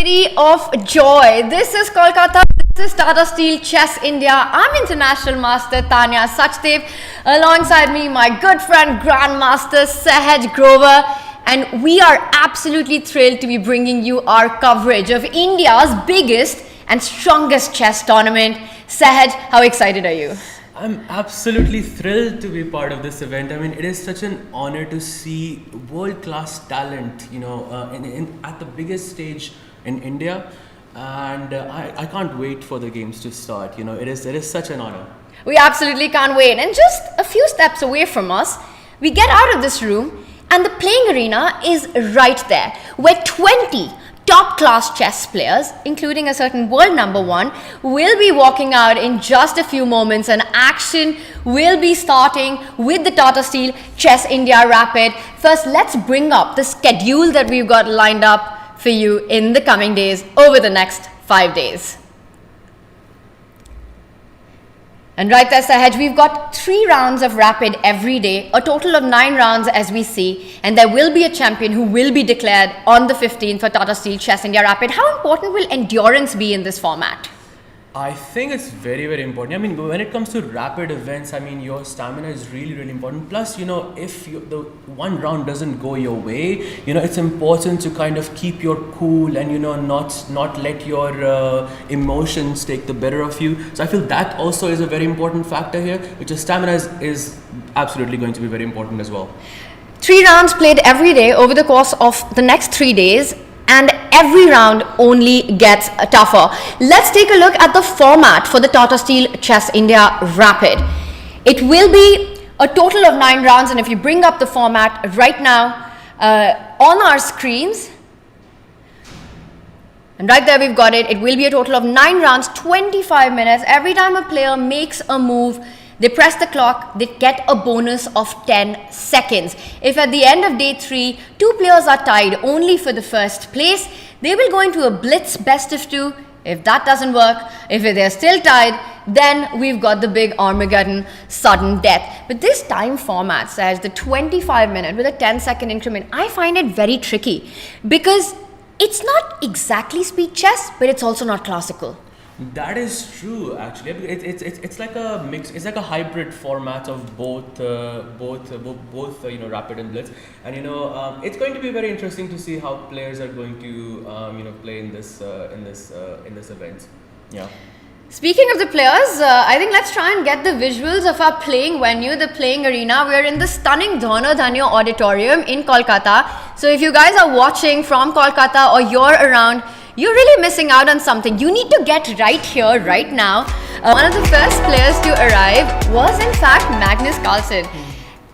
city of joy. This is Kolkata. This is Tata Steel Chess India. I'm International Master Tanya Sachdev. Alongside me, my good friend Grandmaster Sahaj Grover. And we are absolutely thrilled to be bringing you our coverage of India's biggest and strongest chess tournament. Sahaj, how excited are you? I'm absolutely thrilled to be part of this event. I mean, it is such an honor to see world-class talent, at the biggest stage in India, and I can't wait for the games to start. It is such an honor. We absolutely can't wait. And just a few steps away from us, we get out of this room, and the playing arena is right there, where 20 top-class chess players, including a certain world number one, will be walking out in just a few moments, and action will be starting with the Tata Steel Chess India Rapid. First, let's bring up the schedule that we've got lined up for you in the coming days, over the next 5 days. And right there, Sahaj, we've got 3 rounds of Rapid every day, a total of 9 rounds as we see, and there will be a champion who will be declared on the 15th for Tata Steel Chess India Rapid. How important will endurance be in this format? I think it's very, very important. I mean, when it comes to rapid events, I mean, your stamina is really, really important. Plus, if the one round doesn't go your way, it's important to kind of keep your cool and, not let your emotions take the better of you. So I feel that also is a very important factor here, which is stamina is absolutely going to be very important as well. 3 rounds played every day over the course of the next 3 days. And every round only gets tougher. Let's take a look at the format for the Tata Steel Chess India Rapid. It will be a total of 9 rounds, and if you bring up the format right now on our screens, and right there we've got it, it will be a total of 9 rounds, 25 minutes. Every time a player makes a move, they press the clock, they get a bonus of 10 seconds. If at the end of day 3, 2 players are tied only for the first place, they will go into a Blitz best of 2. If that doesn't work, if they're still tied, then we've got the big Armageddon sudden death. But this time format says the 25 minute with a 10-second increment, I find it very tricky because it's not exactly speed chess, but it's also not classical. That is true, actually. It's like a mix. It's like a hybrid format of both Rapid and Blitz, and it's going to be very interesting to see how players are going to play in this event. Yeah. Speaking of the players, I think let's try and get the visuals of our playing venue, the playing arena. We're in the stunning Dhono Dhanyo Auditorium in Kolkata. So if you guys are watching from Kolkata or you're around, you're really missing out on something. You need to get right here, right now. One of the first players to arrive was in fact Magnus Carlsen.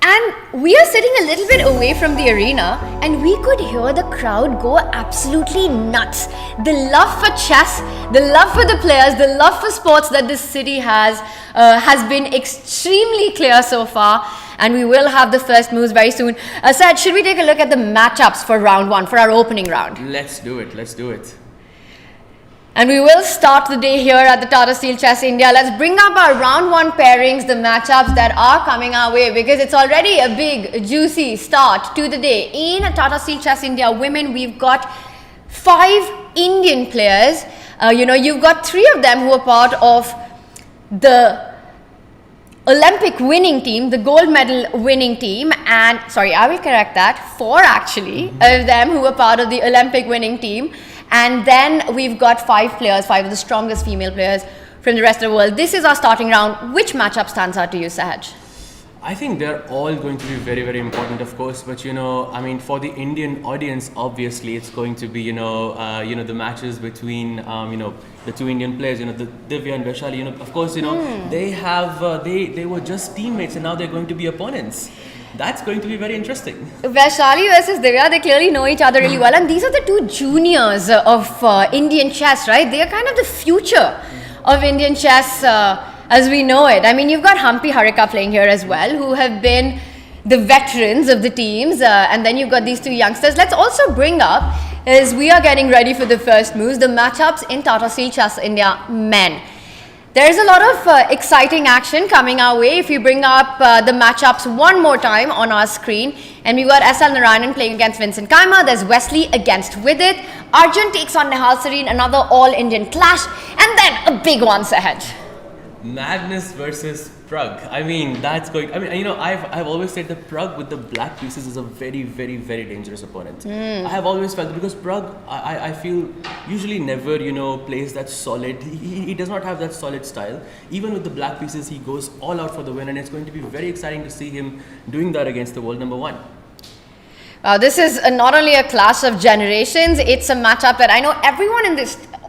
And we are sitting a little bit away from the arena, and we could hear the crowd go absolutely nuts. The love for chess, the love for the players, the love for sports that this city has been extremely clear so far. And we will have the first moves very soon. Saj, should we take a look at the matchups for round 1, for our opening round? Let's do it. And we will start the day here at the Tata Steel Chess India. Let's bring up our round 1 pairings, the matchups that are coming our way, because it's already a big, juicy start to the day. In Tata Steel Chess India Women, we've got 5 Indian players. You've got 3 of them who are part of the Olympic winning team, the gold medal winning team, and sorry, I will correct that, 4 actually of them who are part of the Olympic winning team. And then we've got 5 players, 5 of the strongest female players from the rest of the world. This is our starting round. Which matchup stands out to you, Sahaj? I think they're all going to be very, very important, of course. But I mean, for the Indian audience, obviously, it's going to be the matches between the 2 Indian players, the Divya and Vaishali. Of course, they were just teammates, and now they're going to be opponents. That's going to be very interesting. Vaishali versus Divya, they clearly know each other really well, and these are the 2 juniors of Indian chess, right? They are kind of the future of Indian chess as we know it. I mean, you've got Hampi Harika playing here as well, who have been the veterans of the teams, and then you've got these 2 youngsters. Let's also bring up, as we are getting ready for the first moves, the matchups in Tata Steel Chess India Men. There's a lot of exciting action coming our way. If you bring up the matchups one more time on our screen, and we've got SL Narayanan playing against Vincent Kaima. There's Wesley against Vidit. Arjun takes on Nihal, another all-Indian clash, and then a big one ahead. Magnus versus Pragg. I mean, that's going. I mean, you know, I've always said that Pragg with the black pieces is a very, very, very dangerous opponent. I have always felt that because Pragg, I feel usually never, you know, plays that solid. He does not have that solid style. Even with the black pieces, he goes all out for the win, and it's going to be very exciting to see him doing that against the world number one. This is not only a clash of generations, it's a matchup that I know everyone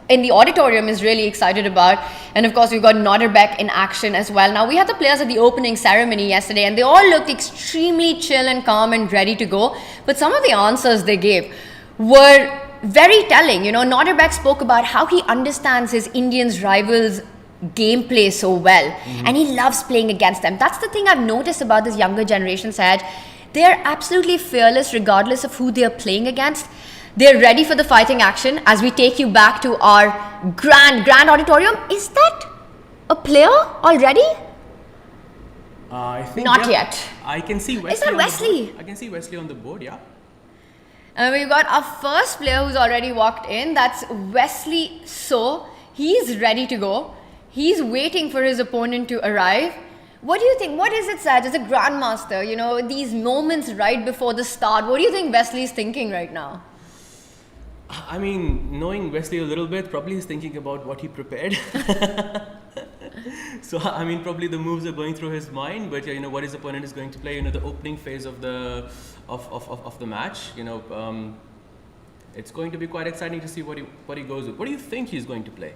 in the auditorium is really excited about. And of course, we've got Nodirbek in action as well. Now, we had the players at the opening ceremony yesterday, and they all looked extremely chill and calm and ready to go. But some of the answers they gave were very telling. You know, Nodirbek spoke about how he understands his Indians' rivals' gameplay so well, and he loves playing against them. That's the thing I've noticed about this younger generation, Sahaj. They're absolutely fearless regardless of who they're playing against. They're ready for the fighting action. As we take you back to our grand auditorium, is that a player already? I think not yet. I can see Wesley. Is that Wesley? I can see Wesley on the board, yeah. And we've got our first player who's already walked in. That's Wesley So. He's ready to go. He's waiting for his opponent to arrive. What do you think? What is it, Saj, as a grandmaster? You know, these moments right before the start. What do you think Wesley's thinking right now? I mean, knowing Wesley a little bit, probably he's thinking about what he prepared. So, I mean, probably the moves are going through his mind, but you know what his opponent is going to play. You know, the opening phase of the match. You know, it's going to be quite exciting to see what he goes with. What do you think he's going to play?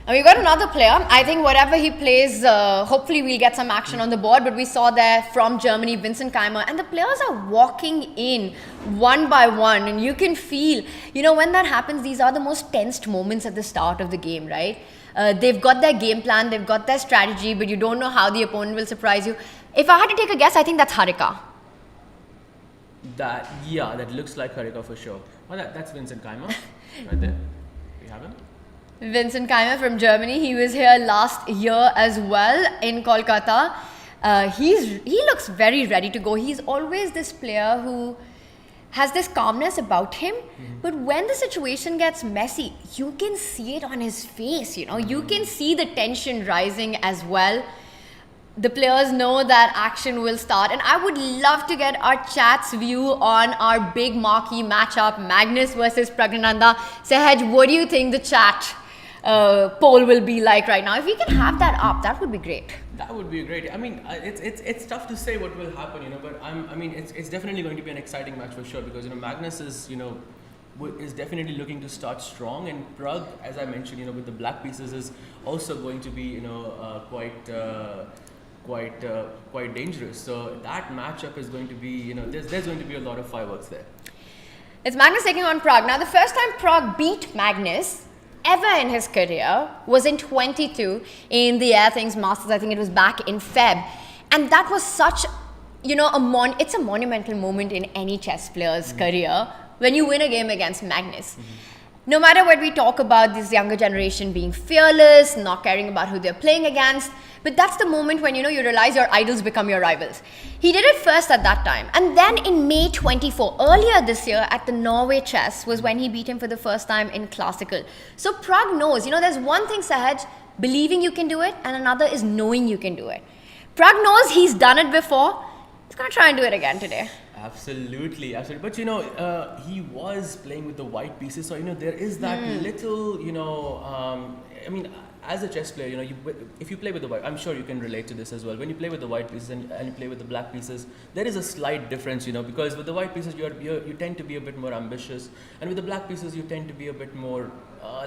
And we've got another player. I think whatever he plays, hopefully we'll get some action on the board. But we saw there from Germany, Vincent Kaima. And the players are walking in one by one. And you can feel, you know, when that happens, these are the most tensed moments at the start of the game, right? They've got their game plan, they've got their strategy, but you don't know how the opponent will surprise you. If I had to take a guess, I think that's Harika. That looks like Harika for sure. Oh, that's Vincent Kaima right there. We have him. Vincent Kaima from Germany. He was here last year as well in Kolkata. He looks very ready to go. He's always this player who has this calmness about him. But when the situation gets messy, you can see it on his face. You know, you can see the tension rising as well. The players know that action will start, and I would love to get our chat's view on our big marquee matchup, Magnus versus Praggnanandhaa. Sahaj, what do you think the chat poll will be like right now? If we can have that up, that would be great. That would be great. I mean, it's tough to say what will happen, you know, but I mean, it's definitely going to be an exciting match for sure, because you know Magnus is definitely looking to start strong, and Pragg, as I mentioned, you know, with the black pieces is also going to be, you know, quite dangerous. So that matchup is going to be, you know, there's going to be a lot of fireworks there. It's Magnus taking on Pragg. Now, the first time Pragg beat Magnus ever in his career was in 22 in the Air Things Masters. I think it was back in Feb. And that was such, you know, it's a monumental moment in any chess player's career when you win a game against Magnus. No matter what we talk about this younger generation being fearless, not caring about who they're playing against, but that's the moment when, you know, you realize your idols become your rivals. He did it first at that time. And then in May 24, earlier this year at the Norway Chess, was when he beat him for the first time in Classical. So Pragg knows, you know, there's one thing, Sahaj, believing you can do it, and another is knowing you can do it. Pragg knows he's done it before. He's going to try and do it again today. Absolutely. But you know, he was playing with the white pieces, so you know there is that little, you know, I mean, as a chess player, you know, if you play with the white, I'm sure you can relate to this as well. When you play with the white pieces and you play with the black pieces, there is a slight difference, you know, because with the white pieces you tend to be a bit more ambitious, and with the black pieces you tend to be a bit more,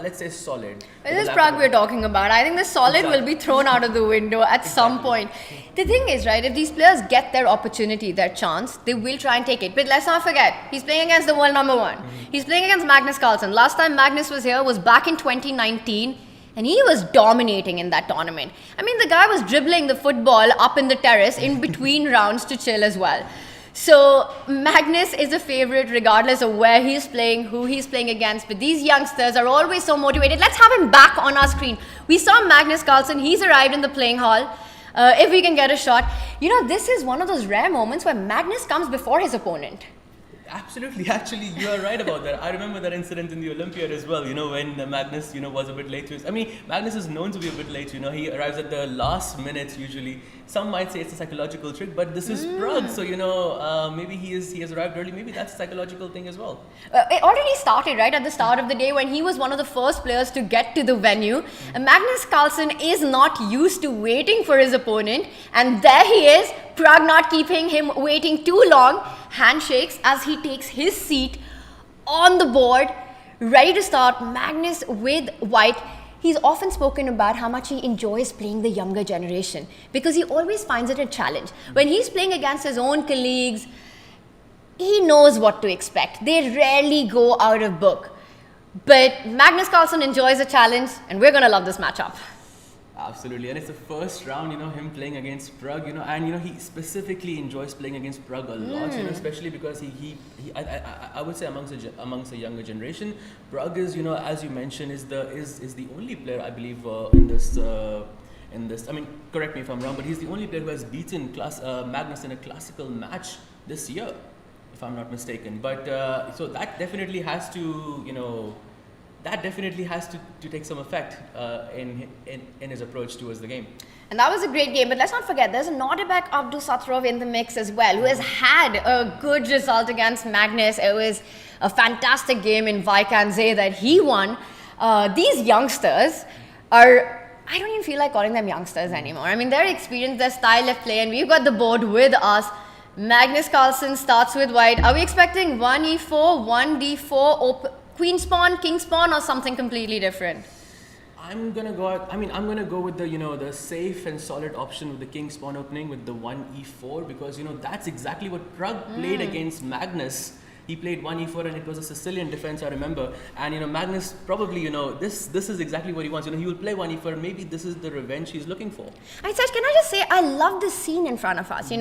let's say, solid. This is Pragg we're talking about. I think the solid will be thrown out of the window at some point. The thing is, right, if these players get their opportunity, their chance, they will try and take it. But let's not forget, he's playing against the world number one. He's playing against Magnus Carlsen. Last time Magnus was here was back in 2019. And he was dominating in that tournament. I mean, the guy was dribbling the football up in the terrace in between rounds to chill as well. So Magnus is a favorite regardless of where he's playing, who he's playing against. But these youngsters are always so motivated. Let's have him back on our screen. We saw Magnus Carlsen. He's arrived in the playing hall. If we can get a shot. You know, this is one of those rare moments where Magnus comes before his opponent. Absolutely, actually, you are right about that. I remember that incident in the Olympiad as well, when Magnus, was a bit late to his. I mean, Magnus is known to be a bit late, he arrives at the last minute usually. Some might say it's a psychological trick, but this is Pragg, so, maybe he has arrived early. Maybe that's a psychological thing as well. It already started, right, at the start of the day when he was one of the first players to get to the venue. Magnus Carlsen is not used to waiting for his opponent, and there he is, Pragg not keeping him waiting too long. Handshakes as he takes his seat on the board, ready to start. Magnus with white. He's often spoken about how much he enjoys playing the younger generation because he always finds it a challenge. When he's playing against his own colleagues, he knows what to expect. They rarely go out of book. But Magnus Carlsen enjoys a challenge, and we're going to love this matchup. Absolutely, and it's the first round, him playing against Pragg, and he specifically enjoys playing against Pragg a lot, especially because I would say amongst the younger generation, Pragg is, as you mentioned, is the only player I believe in this. I mean, correct me if I'm wrong, but he's the only player who has beaten Magnus in a classical match this year, if I'm not mistaken. But so that definitely has to, to take some effect in his approach towards the game. And that was a great game, but let's not forget there's a Nodirbek Abdusattorov in the mix as well, who has had a good result against Magnus. It was a fantastic game in Vaikanze that he won. These youngsters are, I don't even feel like calling them youngsters anymore. I mean, their experience, their style of play, and we've got the board with us. Magnus Carlsen starts with white. Are we expecting 1e4, 1d4, queen spawn, king spawn, or something completely different? I'm gonna go with the the safe and solid option with the king spawn opening with the 1e4 because that's exactly what Pragg played against Magnus. He played 1e4 and it was a Sicilian defense, I remember. And Magnus probably this is exactly what he wants. He will play 1e4. Maybe this is the revenge he's looking for. And Saj, can I just say I love this scene in front of us.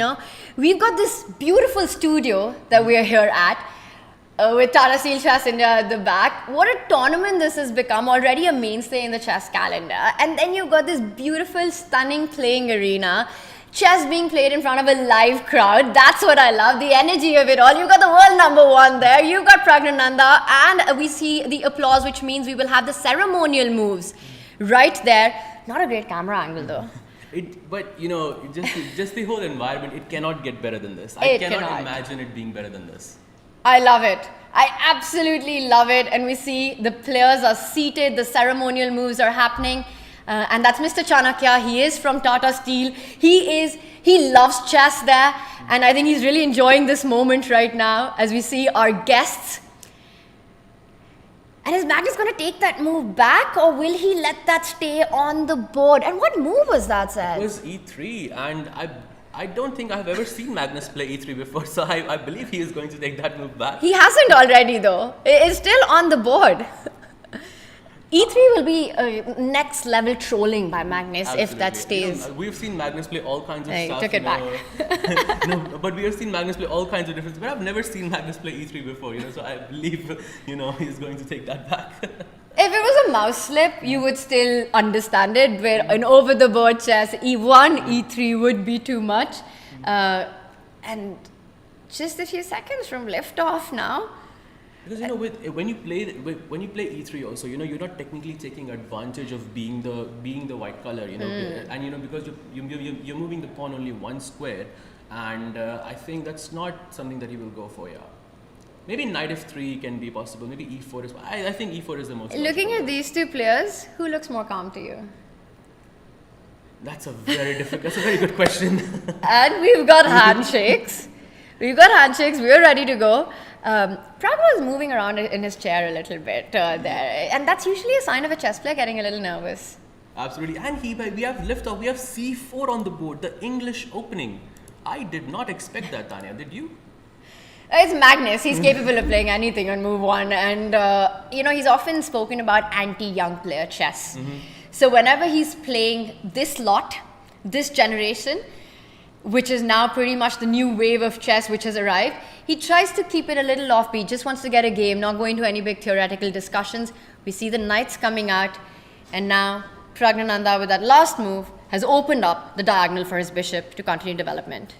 We've got this beautiful studio that we're here at. With Tata Steel Chess India at the back. What a tournament this has become, already a mainstay in the chess calendar. And then you've got this beautiful, stunning playing arena. Chess being played in front of a live crowd. That's what I love, the energy of it all. You've got the world #1 there. You've got Praggnanandhaa. And we see the applause, which means we will have the ceremonial moves right there. Not a great camera angle though. But just the whole environment, it cannot get better than this. I cannot imagine it being better than this. I love it. I absolutely love it. And we see the players are seated, the ceremonial moves are happening. And that's Mr. Chanakya. He is from Tata Steel. He loves chess there. And I think he's really enjoying this moment right now as we see our guests. And is Magnus going to take that move back, or will he let that stay on the board? And what move was that, Seth? It was e3, and I don't think I've ever seen Magnus play e3 before, so I believe he is going to take that move back. He hasn't already though. It's still on the board. E3 will be next level trolling by Magnus. Absolutely. If that stays. We've seen Magnus play all kinds of stuff. Took it back. But we have seen Magnus play all kinds of different. But I've never seen Magnus play e3 before. So I believe he's going to take that back. If it was a mouse slip, you would still understand it. Where an over-the-board chess, e1, e3 would be too much. And just a few seconds from liftoff now. Because when you play e3 also, you're not technically taking advantage of being the white color, and because you're moving the pawn only one square, and I think that's not something that he will go for. Maybe knight f3 can be possible. Maybe e4 is. I think e4 is the most. Looking at these two players, who looks more calm to you? That's a very good question. And we've got handshakes. We're ready to go. Pragg was moving around in his chair a little bit there, and that's usually a sign of a chess player getting a little nervous. Absolutely, and we have liftoff. We have c4 on the board, the English opening. I did not expect that, Tanya. Did you? It's Magnus. He's capable of playing anything on move 1, and he's often spoken about anti-young player chess. So whenever he's playing this lot, this generation, which is now pretty much the new wave of chess which has arrived. He tries to keep it a little offbeat, just wants to get a game, not go into any big theoretical discussions. We see the knights coming out, and now Praggnanandhaa, with that last move, has opened up the diagonal for his bishop to continue development.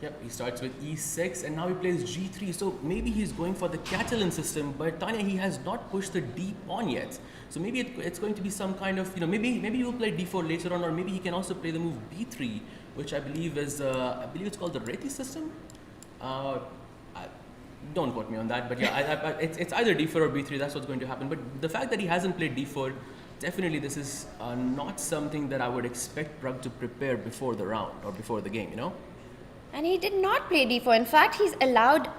Yep, he starts with e6 and now he plays g3. So maybe he's going for the Catalan system, but Tanya, he has not pushed the d pawn yet. So maybe it's going to be some kind of, maybe he will play d4 later on, or maybe he can also play the move b3, which I believe is, it's called the Reti system. Don't quote me on that, but yeah, it's either d4 or b3. That's what's going to happen. But the fact that he hasn't played d4, definitely this is not something that I would expect Pragg to prepare before the round or before the game, And he did not play d4. In fact, he's allowed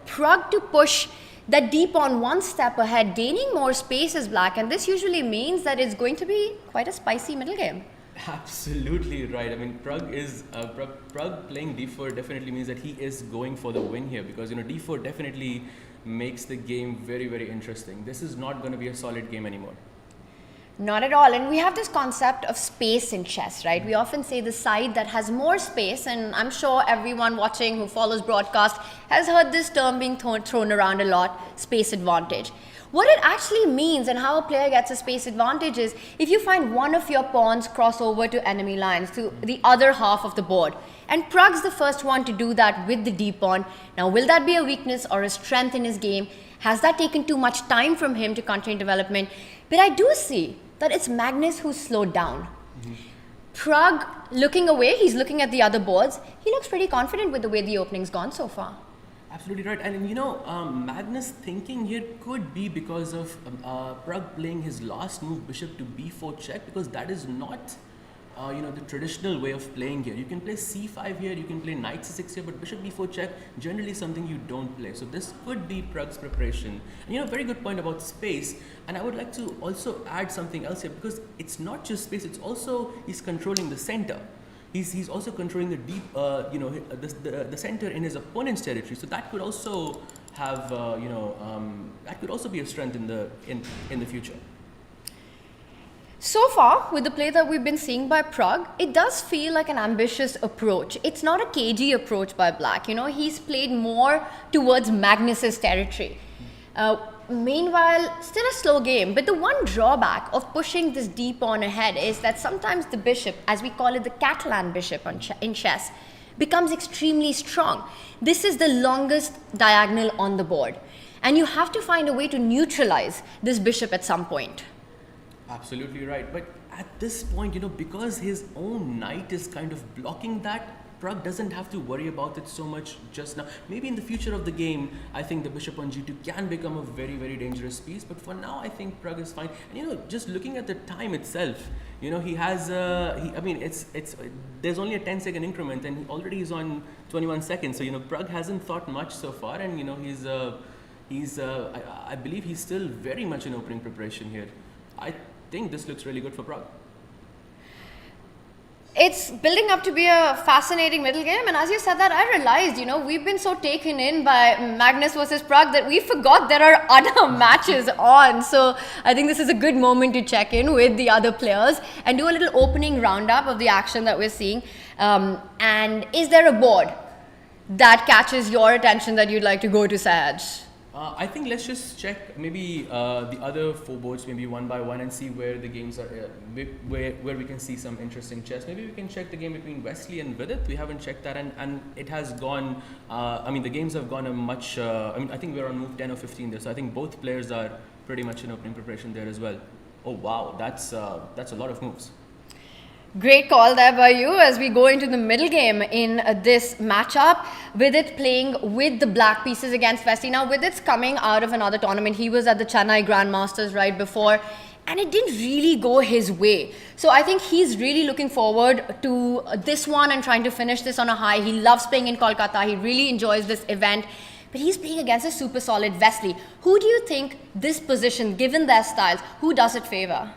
Pragg to push that d pawn one step ahead, gaining more space as black. And this usually means that it's going to be quite a spicy middle game. Absolutely right. I mean, Pragg playing d4 definitely means that he is going for the win here, because d4 definitely makes the game very, very interesting. This is not going to be a solid game anymore. Not at all. And we have this concept of space in chess, right? We often say the side that has more space, and I'm sure everyone watching who follows broadcast has heard this term being thrown around a lot, space advantage. What it actually means and how a player gets a space advantage is if you find one of your pawns cross over to enemy lines, to the other half of the board. And Pragg's the first one to do that with the d pawn. Now, will that be a weakness or a strength in his game? Has that taken too much time from him to continue development? But I do see that it's Magnus who's slowed down. Pragg looking away, he's looking at the other boards. He looks pretty confident with the way the opening's gone so far. Absolutely right. And Magnus thinking here could be because of Pragg playing his last move, bishop to b4 check, because that is not the traditional way of playing here. You can play c5 here, you can play knight c6 here, but bishop b4 check generally something you don't play. So this could be Pragg's preparation. And very good point about space. And I would like to also add something else here, because it's not just space, it's also he's controlling the center. He's also controlling the deep, the center in his opponent's territory. So that could also have, that could also be a strength in the future. So far, with the play that we've been seeing by Pragg, it does feel like an ambitious approach. It's not a cagey approach by black. He's played more towards Magnus's territory. Meanwhile, still a slow game. But the one drawback of pushing this d pawn ahead is that sometimes the bishop, as we call it the Catalan bishop in chess, becomes extremely strong. This is the longest diagonal on the board. And you have to find a way to neutralize this bishop at some point. Absolutely right. But at this point, because his own knight is kind of blocking that, Pragg doesn't have to worry about it so much just now. Maybe in the future of the game, I think the bishop on g2 can become a very, very dangerous piece. But for now, I think Pragg is fine. And just looking at the time itself, he has, there's only a 10-second increment, and already he's on 21 seconds. So, Pragg hasn't thought much so far, and, I believe he's still very much in opening preparation here. I think this looks really good for Pragg. It's building up to be a fascinating middle game, and as you said that, I realized, we've been so taken in by Magnus versus Pragg that we forgot there are other matches on. So I think this is a good moment to check in with the other players and do a little opening roundup of the action that we're seeing. And is there a board that catches your attention that you'd like to go to, Sahaj? I think let's just check maybe the other four boards, maybe one by one, and see where the games are, where we can see some interesting chess. Maybe we can check the game between Wesley and Vidit. We haven't checked that, and it has gone, the games have gone a much, I think we're on move 10 or 15 there, so I think both players are pretty much in opening preparation there as well. Oh wow, that's a lot of moves. Great call there by you as we go into the middle game in this matchup. Vidit playing with the black pieces against Wesley. Now, Vidit's coming out of another tournament. He was at the Chennai Grandmasters right before, and it didn't really go his way. So I think he's really looking forward to this one and trying to finish this on a high. He loves playing in Kolkata. He really enjoys this event. But he's playing against a super solid Wesley. Who do you think this position, given their styles, who does it favor?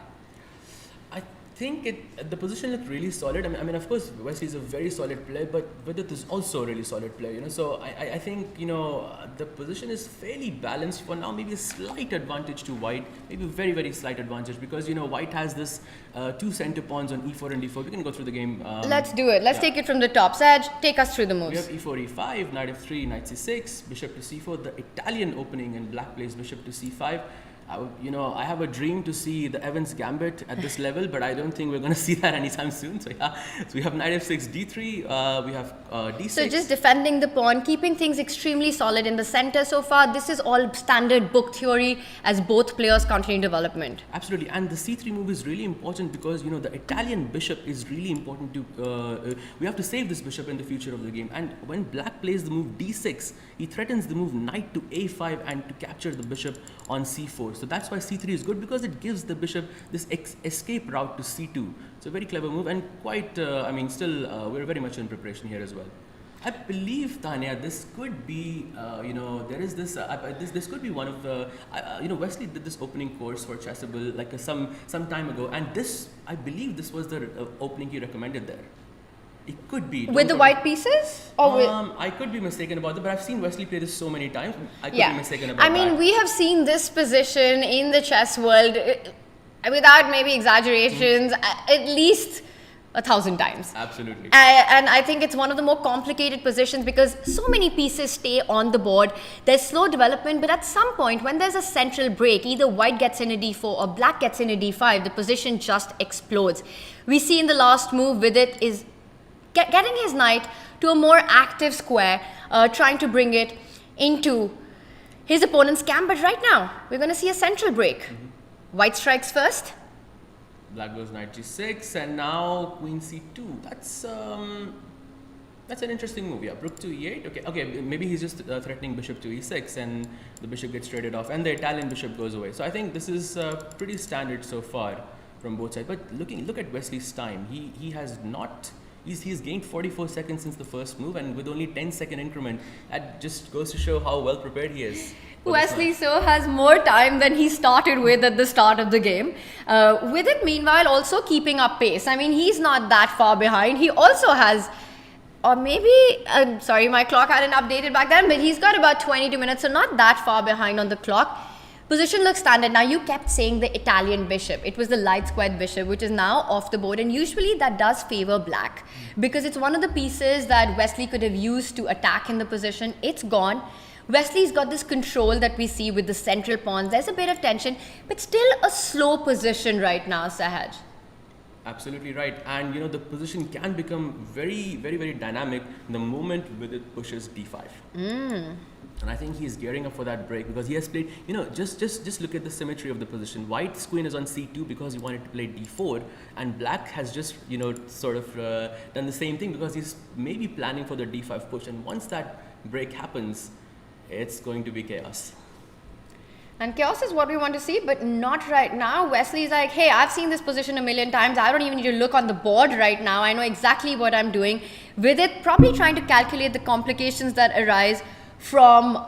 think the position looked really solid. I mean, of course, Wesley is a very solid player, but Vidit is also a really solid player, So I think, the position is fairly balanced for now. Maybe a slight advantage to White, maybe a very, very slight advantage because, White has this 2 center pawns on e4 and d4. We can go through the game. Let's do it. Let's take it from the top. Saj, take us through the moves. We have e4, e5, knight f3, knight c6, bishop to c4, the Italian opening, and black plays bishop to c5. I have a dream to see the Evans Gambit at this level, but I don't think we're going to see that anytime soon. So we have knight f6, d3, we have d6. So just defending the pawn, keeping things extremely solid in the center so far. This is all standard book theory as both players continue development. Absolutely, and the c3 move is really important because the Italian bishop is really important to. We have to save this bishop in the future of the game. And when black plays the move d6, he threatens the move knight to a5 and to capture the bishop on c4. So that's why c3 is good because it gives the bishop this escape route to c2. It's a very clever move and quite, still we're very much in preparation here as well. I believe, Tanya, this could be, there is this, this could be one of the, Wesley did this opening course for Chessable like some time ago, and I believe this was the opening he recommended there. It could be. With the white pieces? Or I could be mistaken about that, but I've seen Wesley play this so many times. I could be mistaken about that. I mean, we have seen this position in the chess world, without maybe exaggerations, at least 1,000 times. Absolutely. And I think it's one of the more complicated positions because so many pieces stay on the board. There's slow development, but at some point when there's a central break, either white gets in a d4 or black gets in a d5, the position just explodes. We see in the last move, Vidit is getting his knight to a more active square, trying to bring it into his opponent's camp. But right now, we're going to see a central break. White strikes first. Black goes knight g6, and now queen c2. That's an interesting move. Yeah, rook to e8. Okay. Maybe he's just threatening bishop to e6, and the bishop gets traded off, and the Italian bishop goes away. So I think this is pretty standard so far from both sides. But look at Wesley's time. He has not. He's gained 44 seconds since the first move, and with only 10-second increment, that just goes to show how well prepared he is. Wesley So has more time than he started with at the start of the game. With it, meanwhile, also keeping up pace. I mean, he's not that far behind. He also has, or maybe, sorry, my clock hadn't updated back then, but he's got about 22 minutes, so not that far behind on the clock. Position looks standard. Now, you kept saying the Italian bishop. It was the light squared bishop, which is now off the board. And usually that does favor black because it's one of the pieces that Wesley could have used to attack in the position. It's gone. Wesley's got this control that we see with the central pawns. There's a bit of tension, but still a slow position right now, Sahaj. Absolutely right. And, the position can become very, very, very dynamic the moment Vidit pushes d5. And I think he's gearing up for that break because he has played, just look at the symmetry of the position. White's queen is on c2 because he wanted to play d4, and black has just, sort of done the same thing because he's maybe planning for the d5 push. And once that break happens, it's going to be chaos. And chaos is what we want to see, but not right now. Wesley's like, hey, I've seen this position a million times. I don't even need to look on the board right now. I know exactly what I'm doing. With it, probably trying to calculate the complications that arise from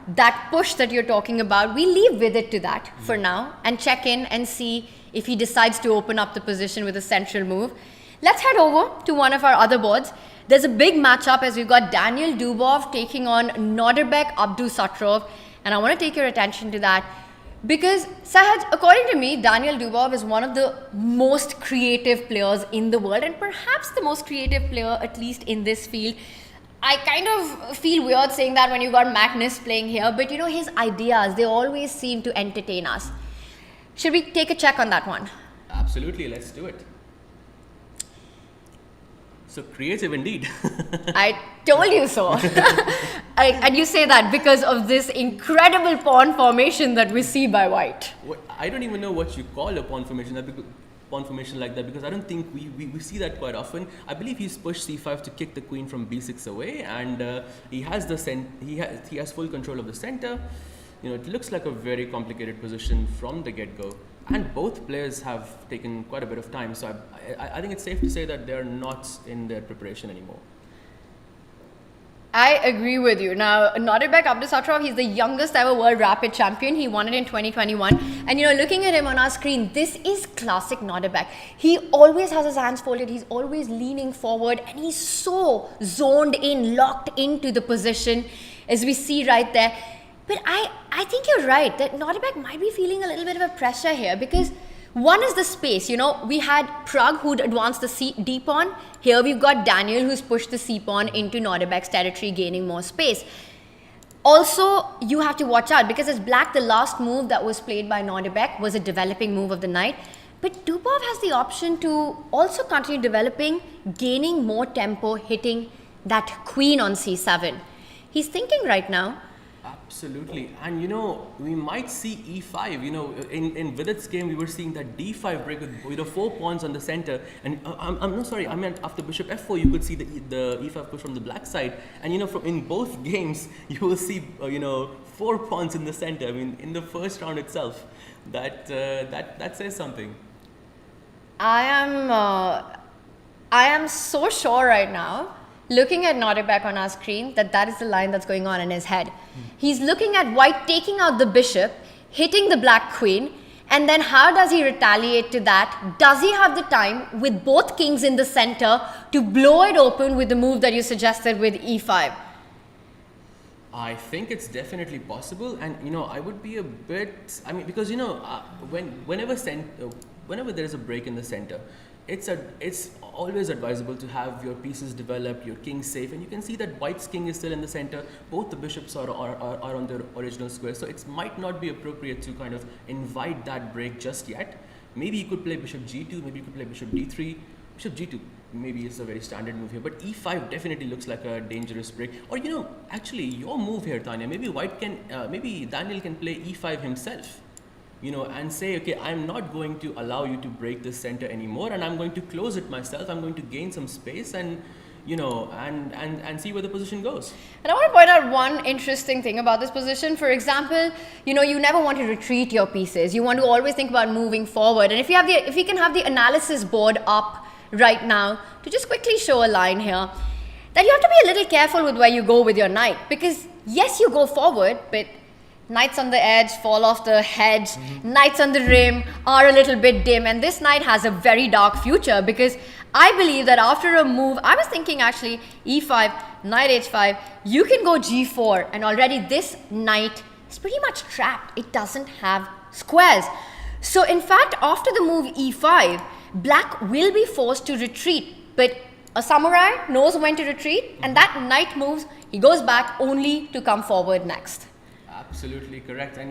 that push that you're talking about. We leave Vidit to that for now and check in and see if he decides to open up the position with a central move. Let's head over to one of our other boards. There's a big matchup as we've got Daniel Dubov taking on Nodirbek Abdusattorov. And I want to take your attention to that because, Sahaj, according to me, Daniel Dubov is one of the most creative players in the world and perhaps the most creative player, at least in this field. I kind of feel weird saying that when you got Magnus playing here, but his ideas, they always seem to entertain us. Should we take a check on that one? Absolutely, let's do it. So creative indeed. I told you so. And you say that because of this incredible pawn formation that we see by white. I don't even know what you call a pawn formation like that because I don't think we see that quite often. I believe he's pushed c5 to kick the queen from b6 away, and he has he has full control of the center. It looks like a very complicated position from the get-go. And both players have taken quite a bit of time, so I think it's safe to say that they're not in their preparation anymore. I agree with you. Now, Nodirbek Abdusattorov, he's the youngest ever world rapid champion. He won it in 2021. And looking at him on our screen, this is classic Nodirbek. He always has his hands folded. He's always leaning forward and he's so zoned in, locked into the position as we see right there. But I think you're right that Nodirbek might be feeling a little bit of a pressure here because one is the space. We had Pragg who'd advanced the D pawn. Here we've got Daniel who's pushed the C pawn into Nodirbek's territory, gaining more space. Also, you have to watch out because as black, the last move that was played by Nodirbek was a developing move of the knight. But Dubov has the option to also continue developing, gaining more tempo, hitting that queen on C7. He's thinking right now. Absolutely, and we might see e5. In Vidit's game, we were seeing that d5 break with 4 pawns on the center. And I'm no sorry, I meant after bishop f4, you could see the e5 push from the black side. And in both games, you will see 4 pawns in the center. I mean, in the first round itself, that says something. I am so sure right now, looking at Nodirbek on our screen, that is the line that's going on in his head. He's looking at white taking out the bishop, hitting the black queen, and then how does he retaliate to that? Does he have the time with both kings in the center to blow it open with the move that you suggested with e5? I think it's definitely possible, and I would be a bit. I mean, because whenever there is a break in the center, it's always advisable to have your pieces developed, your king safe, and you can see that white's king is still in the center. Both the bishops are on their original square, so it might not be appropriate to kind of invite that break just yet. Maybe you could play bishop g2, maybe you could play bishop d3, bishop g2. Maybe it's a very standard move here, but e5 definitely looks like a dangerous break. Or actually, your move here, Tanya. Maybe maybe Daniel can play e5 himself. And say, okay, I'm not going to allow you to break this center anymore, and I'm going to close it myself. I'm going to gain some space and see where the position goes. And I want to point out one interesting thing about this position. For example, you never want to retreat your pieces. You want to always think about moving forward. And if you can have the analysis board up right now to just quickly show a line here, that you have to be a little careful with where you go with your knight, because yes, you go forward, but knights on the edge fall off the hedge, knights on the rim are a little bit dim, and this knight has a very dark future, because I believe that after a move, I was thinking actually e5, knight h5, you can go g4, and already this knight is pretty much trapped. It doesn't have squares. So in fact, after the move e5, black will be forced to retreat, but a samurai knows when to retreat, and that knight moves, he goes back only to come forward next. Absolutely correct, and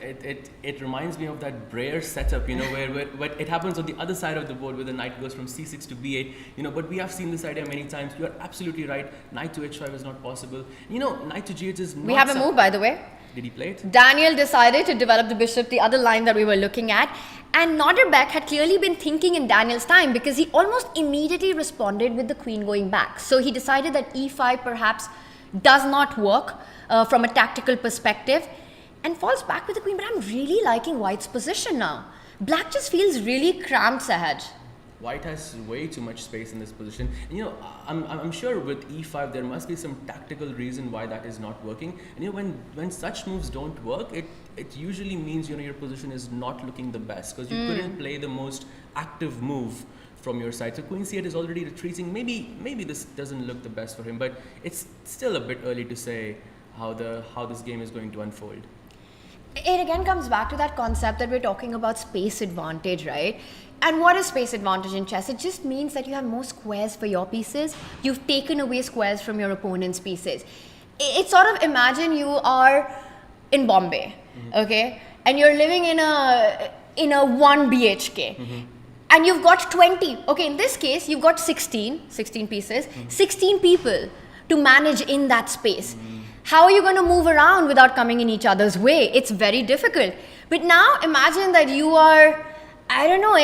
it reminds me of that Breyer setup, where it happens on the other side of the board, where the knight goes from c6 to b8, but we have seen this idea many times. You are absolutely right. Knight to h5 is not possible. Knight to g8 is not. We have a move, by the way. Did he play it? Daniel decided to develop the bishop, the other line that we were looking at, and Nodirbek had clearly been thinking in Daniel's time, because he almost immediately responded with the queen going back. So he decided that e5 perhaps does not work from a tactical perspective, and falls back with the queen. But I'm really liking white's position now. Black just feels really cramped, Sahaj. White has way too much space in this position. And, I'm sure with e5 there must be some tactical reason why that is not working. And when such moves don't work, it usually means your position is not looking the best, because you couldn't play the most active move from your side. So queen c8 is already retreating. Maybe this doesn't look the best for him, but it's still a bit early to say how this game is going to unfold. It again comes back to that concept that we're talking about, space advantage, right? And what is space advantage in chess? It just means that you have more squares for your pieces. You've taken away squares from your opponent's pieces. It's sort of, imagine you are in Bombay, okay? And you're living in a 1 BHK. And you've got 20. Okay, in this case, you've got 16 pieces, 16 people to manage in that space. How are you going to move around without coming in each other's way? It's very difficult. But now imagine that you are, I don't know,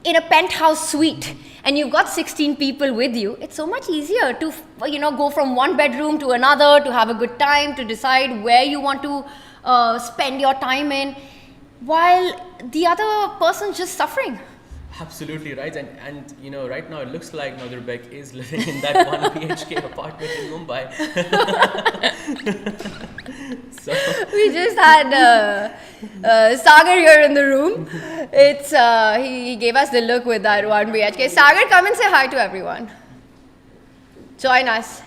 in a penthouse suite, and you've got 16 people with you. It's so much easier to, go from one bedroom to another, to have a good time, to decide where you want to spend your time in, while the other person's just suffering. Absolutely right, and you know, right now it looks like Nodirbek is living in that 1 BHK apartment in Mumbai. So We just had Sagar here in the room. It's he gave us the look with that 1 BHK. Sagar, come and say hi to everyone. Join us.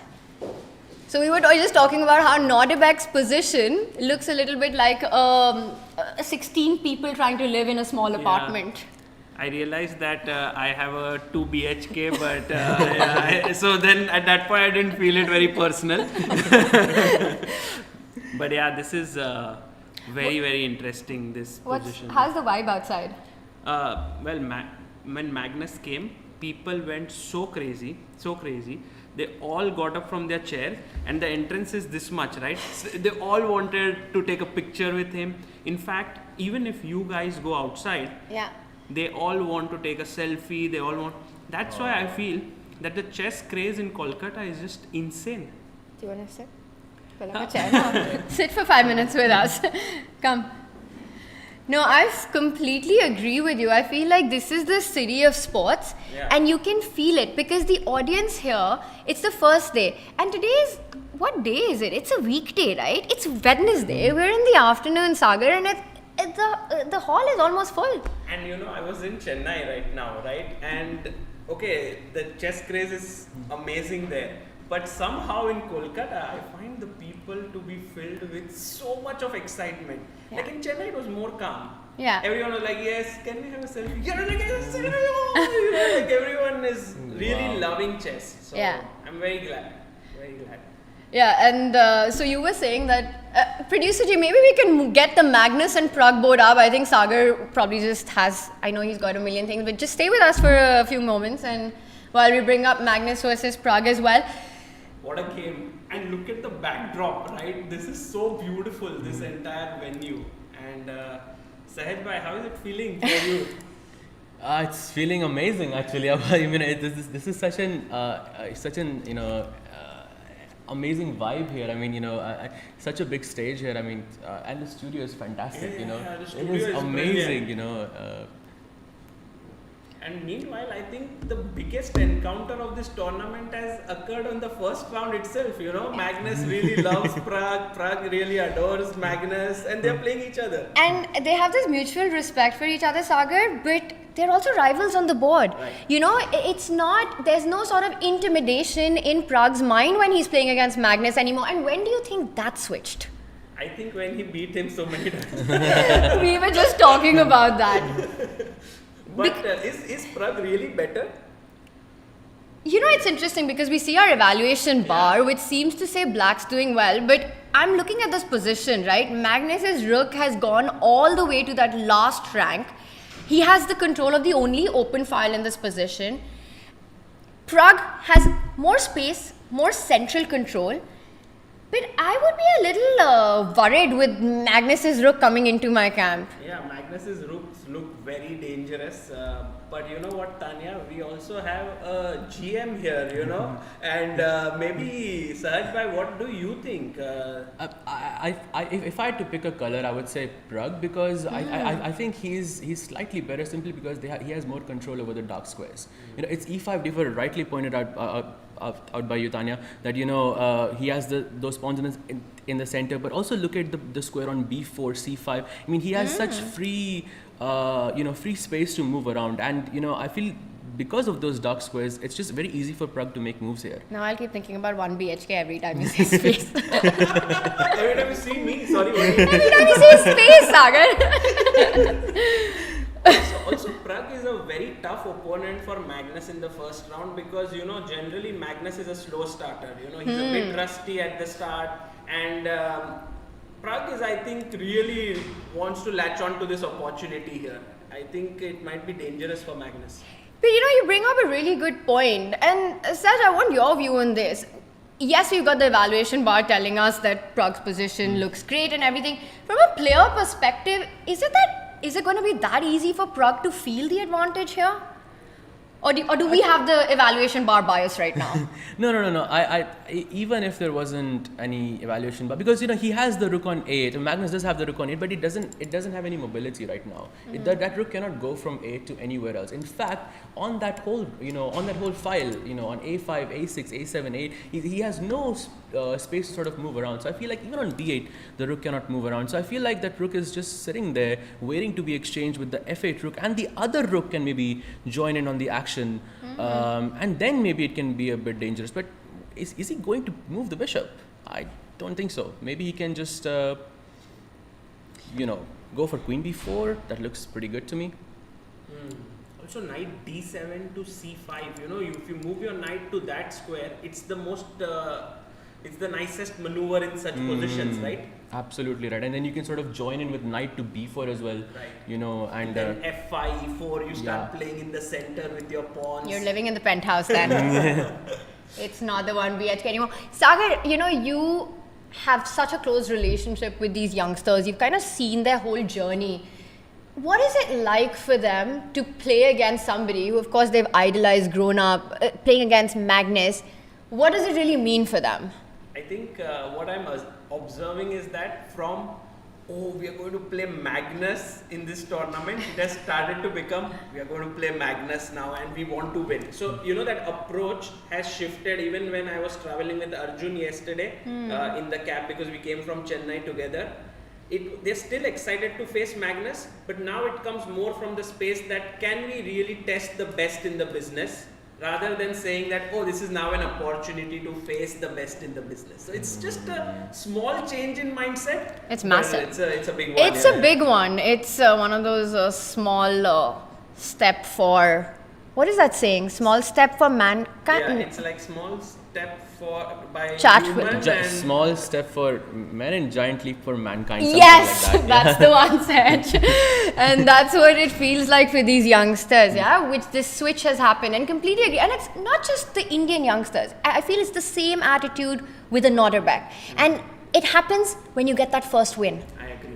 So we were just talking about how Nodirbek's position looks a little bit like 16 people trying to live in a small apartment. I realized that I have a 2 BHK, but so then at that point I didn't feel it very personal. But yeah, this is very, very interesting, this position. How's the vibe outside? Well, when Magnus came, people went so crazy. They all got up from their chair, and the entrance is this much, right? So they all wanted to take a picture with him. In fact, even if you guys go outside, they all want to take a selfie. They all want. That's why I feel that the chess craze in Kolkata is just insane. Do you want to sit? Fill up a chair now. Sit for 5 minutes with us. Come. No, I completely agree with you. I feel like this is the city of sports, and you can feel it because the audience here, it's the first day. And today is, what day is it? It's a weekday, right? It's Wednesday. We're in the afternoon, Sagar, and the hall is almost full. And you know, I was in Chennai right now, right? And okay, the chess craze is amazing there. But somehow in Kolkata, I find the people to be filled with so much of excitement. Like in Chennai, it was more calm. Everyone was like, yes, can we have a selfie? Yeah, like, yes, you know, like everyone is really loving chess. So I'm very glad. Very glad. Yeah, and so you were saying that, Producer Ji, maybe we can get the Magnus and Pragg board up. I think Sagar probably just has, I know he's got a million things, but just stay with us for a few moments and while we bring up Magnus versus Pragg as well. What a game. And look at the backdrop, right? This is so beautiful, this entire venue. And Sahaj bhai, how is it feeling for you? It's feeling amazing, actually. I mean, this is such an you know, amazing vibe here. I mean, you know, such a big stage here. I mean, and the studio is fantastic. You know, it is amazing. Brilliant. You know. And meanwhile, I think the biggest encounter of this tournament has occurred on the first round itself. You know, Magnus really loves Pragg, Pragg really adores Magnus, and they're playing each other. And they have this mutual respect for each other, Sagar, but they're also rivals on the board. Right. You know, it's not, there's no sort of intimidation in Pragg's mind when he's playing against Magnus anymore. And when do you think that switched? I think when he beat him so many times. We were just talking about that. But is Pragg really better? You know, it's interesting because we see our evaluation bar, which seems to say Black's doing well, but I'm looking at this position, right? Magnus's rook has gone all the way to that last rank. He has the control of the only open file in this position. Pragg has more space, more central control, but I would be a little worried with Magnus's rook coming into my camp. Yeah, Magnus's rooks look very dangerous. But you know what, Tanya? We also have a GM here, you know, and maybe Sahaj bhai, what do you think? If I had to pick a color, I would say Pragg because I think he's slightly better simply because he has more control over the dark squares. You know, it's e5 d4 rightly pointed out by you, Tanya, that you know he has those pawns in the center, but also look at the square on b4, c5. I mean, he has such free free space to move around, and you know, I feel because of those dark squares, it's just very easy for Pragg to make moves here. Now I'll keep thinking about 1 BHK every time you see space. Every time you see me, sorry. Every time you see space, Sagar. Also, Pragg is a very tough opponent for Magnus in the first round because, you know, generally Magnus is a slow starter. You know, he's a bit rusty at the start, and Pragg is, I think, really wants to latch on to this opportunity here. I think it might be dangerous for Magnus. But you know, you bring up a really good point, and Saj, I want your view on this. Yes, we've got the evaluation bar telling us that Pragg's position looks great and everything. From a player perspective, is it going to be that easy for Pragg to feel the advantage here? Or do we have the evaluation bar bias right now? No. I even if there wasn't any evaluation, but because he has the rook on 8, Magnus does have the rook on 8, but it doesn't have any mobility right now. That rook cannot go from 8 to anywhere else. In fact, on that whole file, on A5, A6, A7, 8, he has no space to sort of move around. So I feel like even on B8, the rook cannot move around. So I feel like that rook is just sitting there waiting to be exchanged with the F8 rook, and the other rook can maybe join in on the action. And then maybe it can be a bit dangerous. But is he going to move the bishop? I don't think so. Maybe he can just, go for queen b4. That looks pretty good to me. Also, knight d7 to c5. If you move your knight to that square, it's the most, it's the nicest maneuver in such positions, right? Absolutely right. And then you can sort of join in with knight to b4 as well. Right. And then f5, e4, you start playing in the center with your pawns. You're living in the penthouse then. It's not the 1BHK anymore. Sagar, you have such a close relationship with these youngsters. You've kind of seen their whole journey. What is it like for them to play against somebody who, of course, they've idolized, grown up, playing against Magnus? What does it really mean for them? I think what I'm observing is that from, we are going to play Magnus in this tournament, it has started to become, we are going to play Magnus now and we want to win. So, that approach has shifted even when I was traveling with Arjun yesterday in the cab, because we came from Chennai together. They're still excited to face Magnus, but now it comes more from the space that can we really test the best in the business, rather than saying that, this is now an opportunity to face the best in the business. So it's just a small change in mindset. It's massive. It's a big one. It's a big one. It's one of those small step for, what is that saying? Small step for mankind? Yeah, it's like small step by Chat human small step for men and giant leap for mankind. Yes, like that. That's the one, Saj. And that's what it feels like for these youngsters, which this switch has happened, and completely agree. And it's not just the Indian youngsters. I feel it's the same attitude with a Nodirbek. And it happens when you get that first win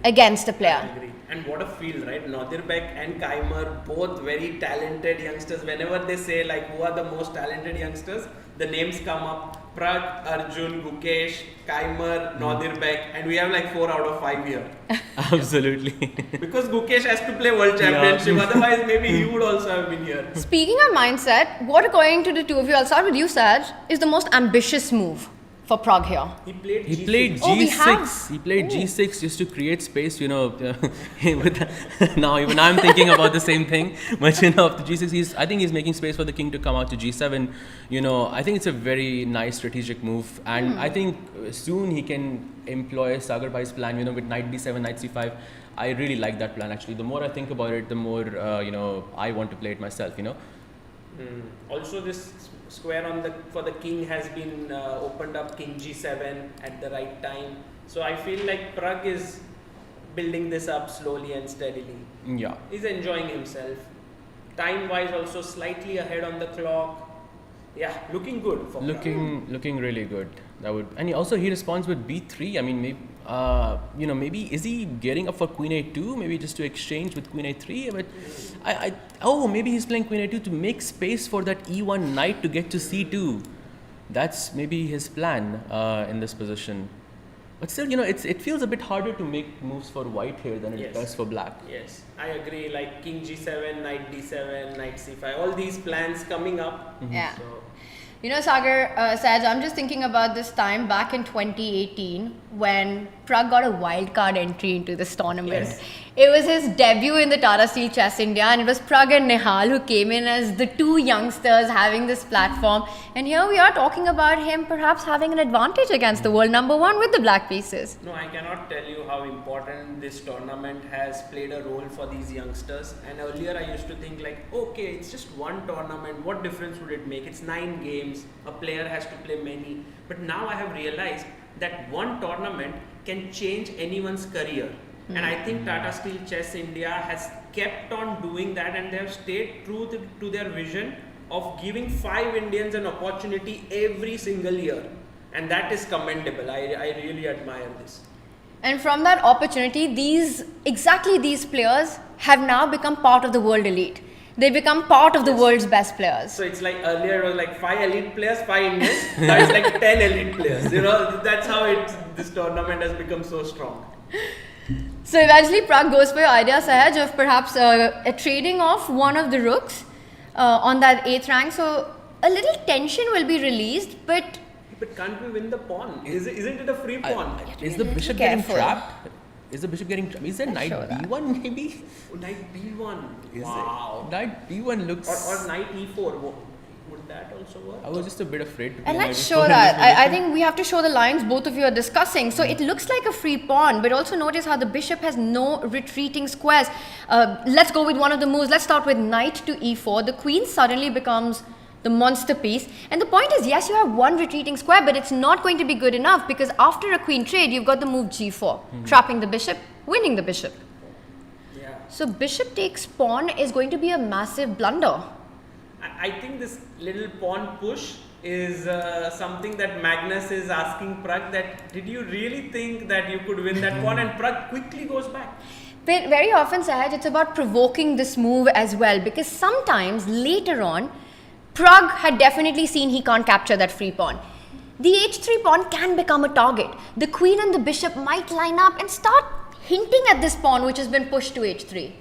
against a player. I agree. And what a feel, right? Nodirbek and Keimer, both very talented youngsters. Whenever they say who are the most talented youngsters, the names come up. Pragg, Arjun, Gukesh, Keimer, Nodirbek, and we have 4 out of 5 here. Absolutely. Because Gukesh has to play World Championship, otherwise maybe he would also have been here. Speaking of mindset, what according to the two of you, I'll start with you, Saj, is the most ambitious move for Pragg here? He played G6. He played G6 just to create space, now even I'm thinking about the same thing. But after G6, I think he's making space for the king to come out to G7. I think it's a very nice strategic move, and I think soon he can employ Sagar Bhai's plan, with knight B7, knight C5. I really like that plan actually. The more I think about it, the more I want to play it myself. Also, this square for the king has been opened up, king G7 at the right time. So I feel like Pragg is building this up slowly and steadily. Yeah. He's enjoying himself. Time-wise, also slightly ahead on the clock. Yeah, looking good for Pragg. Looking really good. And he responds with B3. I mean, maybe maybe is he gearing up for Queen A2? Maybe just to exchange with Queen A3. But maybe he's playing Queen A2 to make space for that E1 knight to get to C2. That's maybe his plan in this position. But still, it feels a bit harder to make moves for white here than it does for black. Yes, I agree. Like king G7, knight D7, knight C5, all these plans coming up. Mm-hmm. Yeah. So. Sagar, Saj, I'm just thinking about this time back in 2018 when Pragg got a wildcard entry into this tournament. Yes. It was his debut in the Tata Steel Chess India, and it was Pragg and Nihal who came in as the two youngsters having this platform. And here we are talking about him perhaps having an advantage against the world number one with the black pieces. No, I cannot tell you how important this tournament has played a role for these youngsters. And earlier I used to think okay, it's just one tournament. What difference would it make? It's 9 games. A player has to play many. But now I have realized that one tournament can change anyone's career. And I think Tata Steel Chess India has kept on doing that, and they have stayed true to their vision of giving 5 Indians an opportunity every single year. And that is commendable. I really admire this. And from that opportunity, these players have now become part of the world elite. they become part of the world's best players. So it's like earlier it was like 5 elite players, 5 Indians. Now it's like 10 elite players. That's how this tournament has become so strong. So eventually Pragg goes for your idea, Sahaj, of perhaps a trading off one of the rooks on that 8th rank. So a little tension will be released, but can't we win the pawn? Isn't it a free pawn? Is the bishop getting trapped? Is the bishop getting trapped? Is there knight b1 maybe? Oh, knight b1. Wow. Knight b1 looks... Or knight e4. Would that also work? I was just a bit afraid to and let's show that. I think we have to show the lines both of you are discussing. So it looks like a free pawn, but also notice how the bishop has no retreating squares. Let's go with one of the moves. Let's start with knight to e4. The queen suddenly becomes the monster piece. And the point is, yes, you have one retreating square, but it's not going to be good enough because after a queen trade, you've got the move g4, trapping the bishop, winning the bishop. Yeah. So bishop takes pawn is going to be a massive blunder. I think this little pawn push is something that Magnus is asking Pragg that did you really think that you could win that pawn, and Pragg quickly goes back. But very often, Sahaj, it's about provoking this move as well, because sometimes later on, Pragg had definitely seen he can't capture that free pawn. The h3 pawn can become a target. The queen and the bishop might line up and start hinting at this pawn which has been pushed to h3.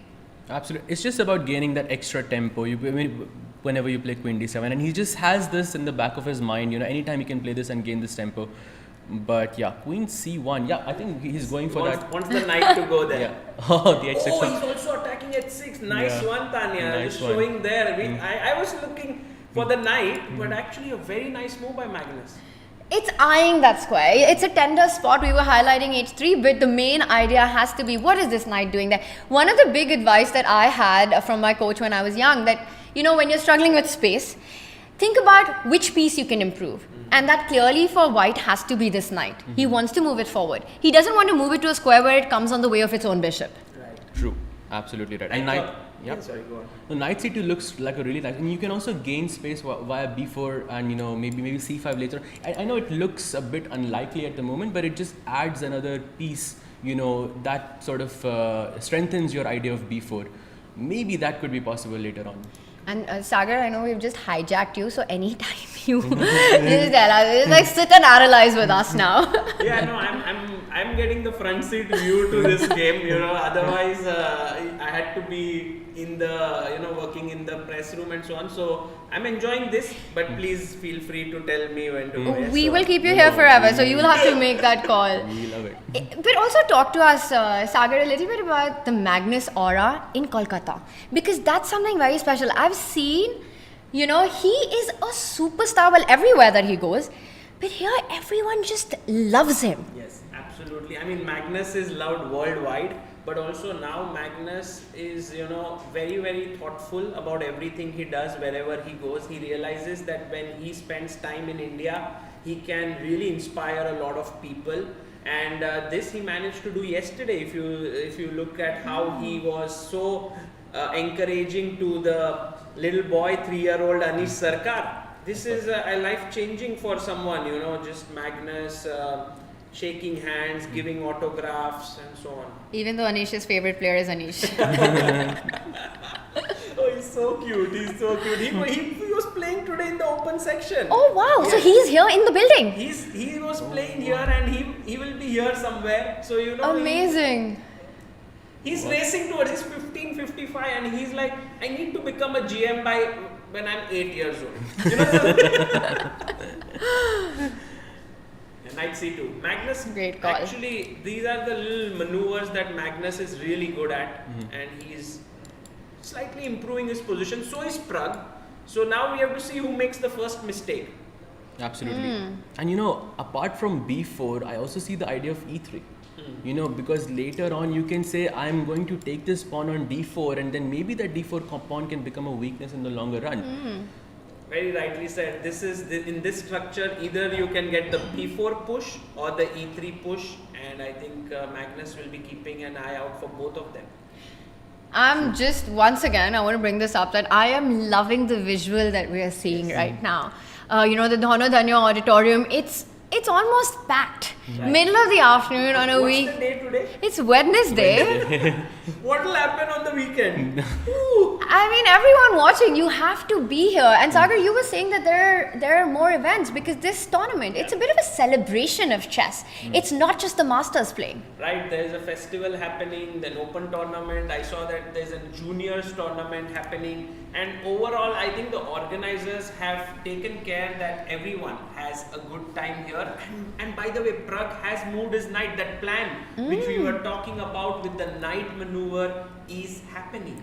Absolutely. It's just about gaining that extra tempo. Whenever you play queen d7, and he just has this in the back of his mind, anytime he can play this and gain this tempo. But yeah, queen c1, yeah, I think he's going for that. Wants the knight to go there. Yeah. Oh, the h6. Oh, he's also attacking h6. Nice one, Tanya. Nice just showing there. I was looking for the knight, but actually a very nice move by Magnus. It's eyeing that square. It's a tender spot. We were highlighting h3, but the main idea has to be, what is this knight doing there? One of the big advice that I had from my coach when I was young, that when you're struggling with space, think about which piece you can improve. And that clearly for white has to be this knight. He wants to move it forward. He doesn't want to move it to a square where it comes on the way of its own bishop. Right. True. Absolutely right. And Sorry, go on. The knight c2 looks like a really nice, and you can also gain space via b4 and maybe c5 later. I know it looks a bit unlikely at the moment, but it just adds another piece, that sort of strengthens your idea of b4. Maybe that could be possible later on. And Sagar, I know we've just hijacked you, so anytime you just tell us, just sit and analyze with us now. Yeah, no, I'm getting the front seat view to this game. Otherwise I had to be in the working in the press room and so on. So I'm enjoying this, but please feel free to tell me when to go. We will keep you here forever, so you will have to make that call. We love it. But also talk to us, Sagar, a little bit about the Magnus aura in Kolkata, because that's something very special. I've seen, he is a superstar everywhere that he goes, but here everyone just loves him. Yes, absolutely. I mean, Magnus is loved worldwide, but also now Magnus is, very, very thoughtful about everything he does wherever he goes. He realizes that when he spends time in India, he can really inspire a lot of people. And this he managed to do yesterday. If you look at how he was so encouraging to the little boy, 3-year-old Anish Sarkar. This is a life changing for someone, just Magnus shaking hands, giving autographs and so on. Even though Anish's favorite player is Anish. Oh, he's so cute. He was playing today in the open section. Oh wow, Yes. So he's here in the building. He was playing here, and he will be here somewhere. So Amazing. He's racing towards his 15:55, and he's like, I need to become a GM by when I'm 8 years old. Knight c2. Magnus, Great call. actually, these are the little maneuvers that Magnus is really good at, and he's slightly improving his position. So is Pragg. So now we have to see who makes the first mistake. Absolutely. And apart from b4, I also see the idea of e3. Because later on you can say, I'm going to take this pawn on d4, and then maybe that d4 pawn can become a weakness in the longer run. Very rightly said. This is in this structure, either you can get the b4 push or the e3 push, and I think Magnus will be keeping an eye out for both of them. I'm just, once again, I want to bring this up, that I am loving the visual that we are seeing right now. The Dhono Dhanyo Auditorium, it's almost packed. Middle of the afternoon on a What's week. the day today? It's Wednesday. What will happen on the weekend? I mean, everyone watching, you have to be here. And Sagar, you were saying that there are more events because this tournament, it's a bit of a celebration of chess. It's not just the masters playing. Right, there's a festival happening, then open tournament. I saw that there's a juniors tournament happening. And overall, I think the organizers have taken care that everyone has a good time here. And by the way, Pragg has moved his knight. That plan which we were talking about with the knight maneuver is happening.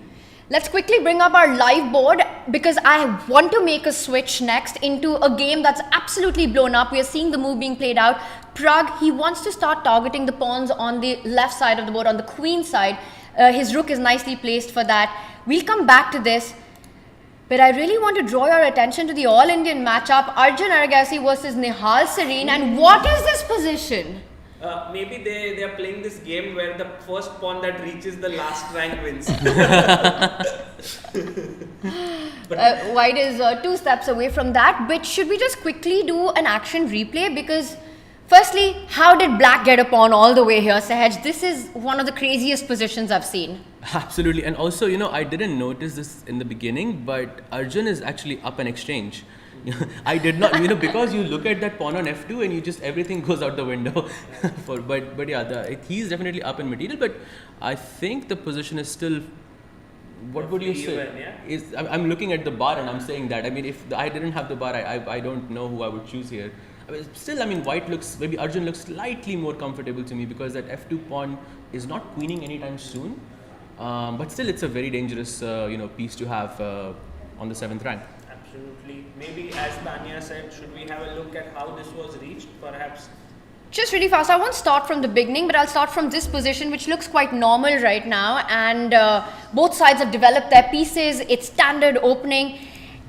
Let's quickly bring up our live board because I want to make a switch next into a game that's absolutely blown up. We are seeing the move being played out. Pragg, he wants to start targeting the pawns on the left side of the board, on the queen side. His rook is nicely placed for that. We'll come back to this. But I really want to draw your attention to the all-Indian matchup, Arjun Erigaisi versus Nihal Serene. And what is this position? Maybe they are playing this game where the first pawn that reaches the last rank wins. White is 2 steps away from that. But should we just quickly do an action replay? Because firstly, how did black get a pawn all the way here, Sahaj? This is one of the craziest positions I've seen. Absolutely. And also, I didn't notice this in the beginning, but Arjun is actually up an exchange. I did not, because you look at that pawn on f2 and you just, everything goes out the window. But yeah, he's definitely up in material, but I think the position is still, what would you say? Yeah? I'm looking at the bar and I'm saying that. I mean, if I didn't have the bar, I don't know who I would choose here. Still, white looks, maybe Arjun looks slightly more comfortable to me because that f2 pawn is not queening anytime soon. But still, it's a very dangerous, piece to have on the 7th rank. Absolutely. Maybe as Tanya said, should we have a look at how this was reached, perhaps? Just really fast, I won't start from the beginning, but I'll start from this position, which looks quite normal right now. And both sides have developed their pieces. It's standard opening.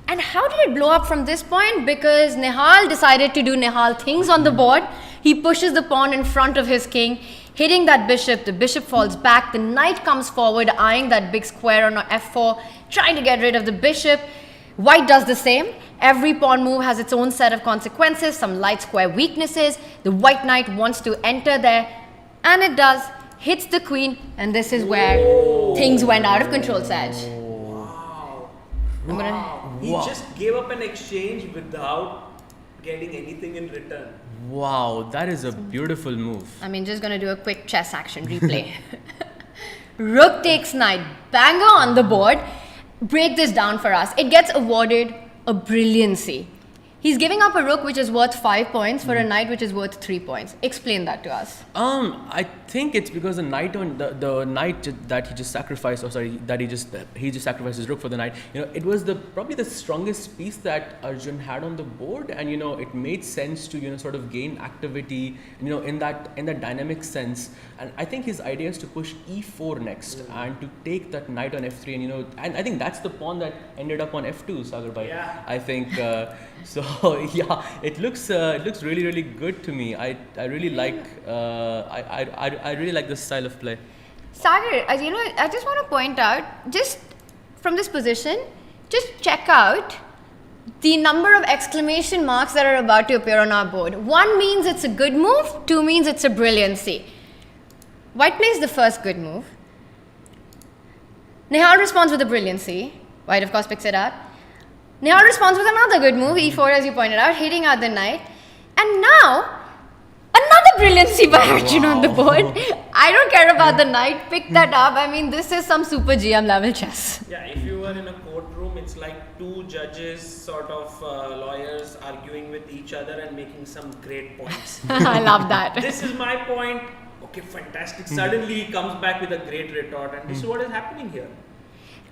And how did it blow up from this point? Because Nihal decided to do Nihal things on the board. He pushes the pawn in front of his king, hitting that bishop. The bishop falls back. The knight comes forward, eyeing that big square on f4, trying to get rid of the bishop. White does the same. Every pawn move has its own set of consequences, some light square weaknesses. The white knight wants to enter there, and it does. Hits the queen, and this is where things went out of control, Saj. Wow. He just gave up an exchange without getting anything in return. Wow, that is a beautiful move. Just gonna do a quick chess action replay. Rook takes knight, banger on the board. Break this down for us. It gets awarded a brilliancy. He's giving up a rook which is worth 5 points for a knight which is worth 3 points. Explain that to us. I think it's because the knight on the knight that he just sacrificed, that he just sacrificed his rook for the knight. It was probably the strongest piece that Arjun had on the board, and it made sense to sort of gain activity, in that dynamic sense. And I think his idea is to push e4 next and to take that knight on f3, and I think that's the pawn that ended up on f2, Sagar bhai. Yeah. I think so. Yeah, it looks really, really good to me. I really like I really like this style of play. Sagar, I just want to point out, just from this position, just check out the number of exclamation marks that are about to appear on our board. 1 means it's a good move, 2 means it's a brilliancy. White plays the first good move. Nihal responds with a brilliancy. White, of course, picks it up. Nihal responds with another good move, e4 as you pointed out, hitting out the knight. And now, another brilliancy by Arjun on the board. I don't care about the knight, pick that up. This is some super GM level chess. Yeah, if you were in a courtroom, it's like 2 judges, sort of lawyers arguing with each other and making some great points. I love that. This is my point. Okay, fantastic. Suddenly he comes back with a great retort, and this is what is happening here.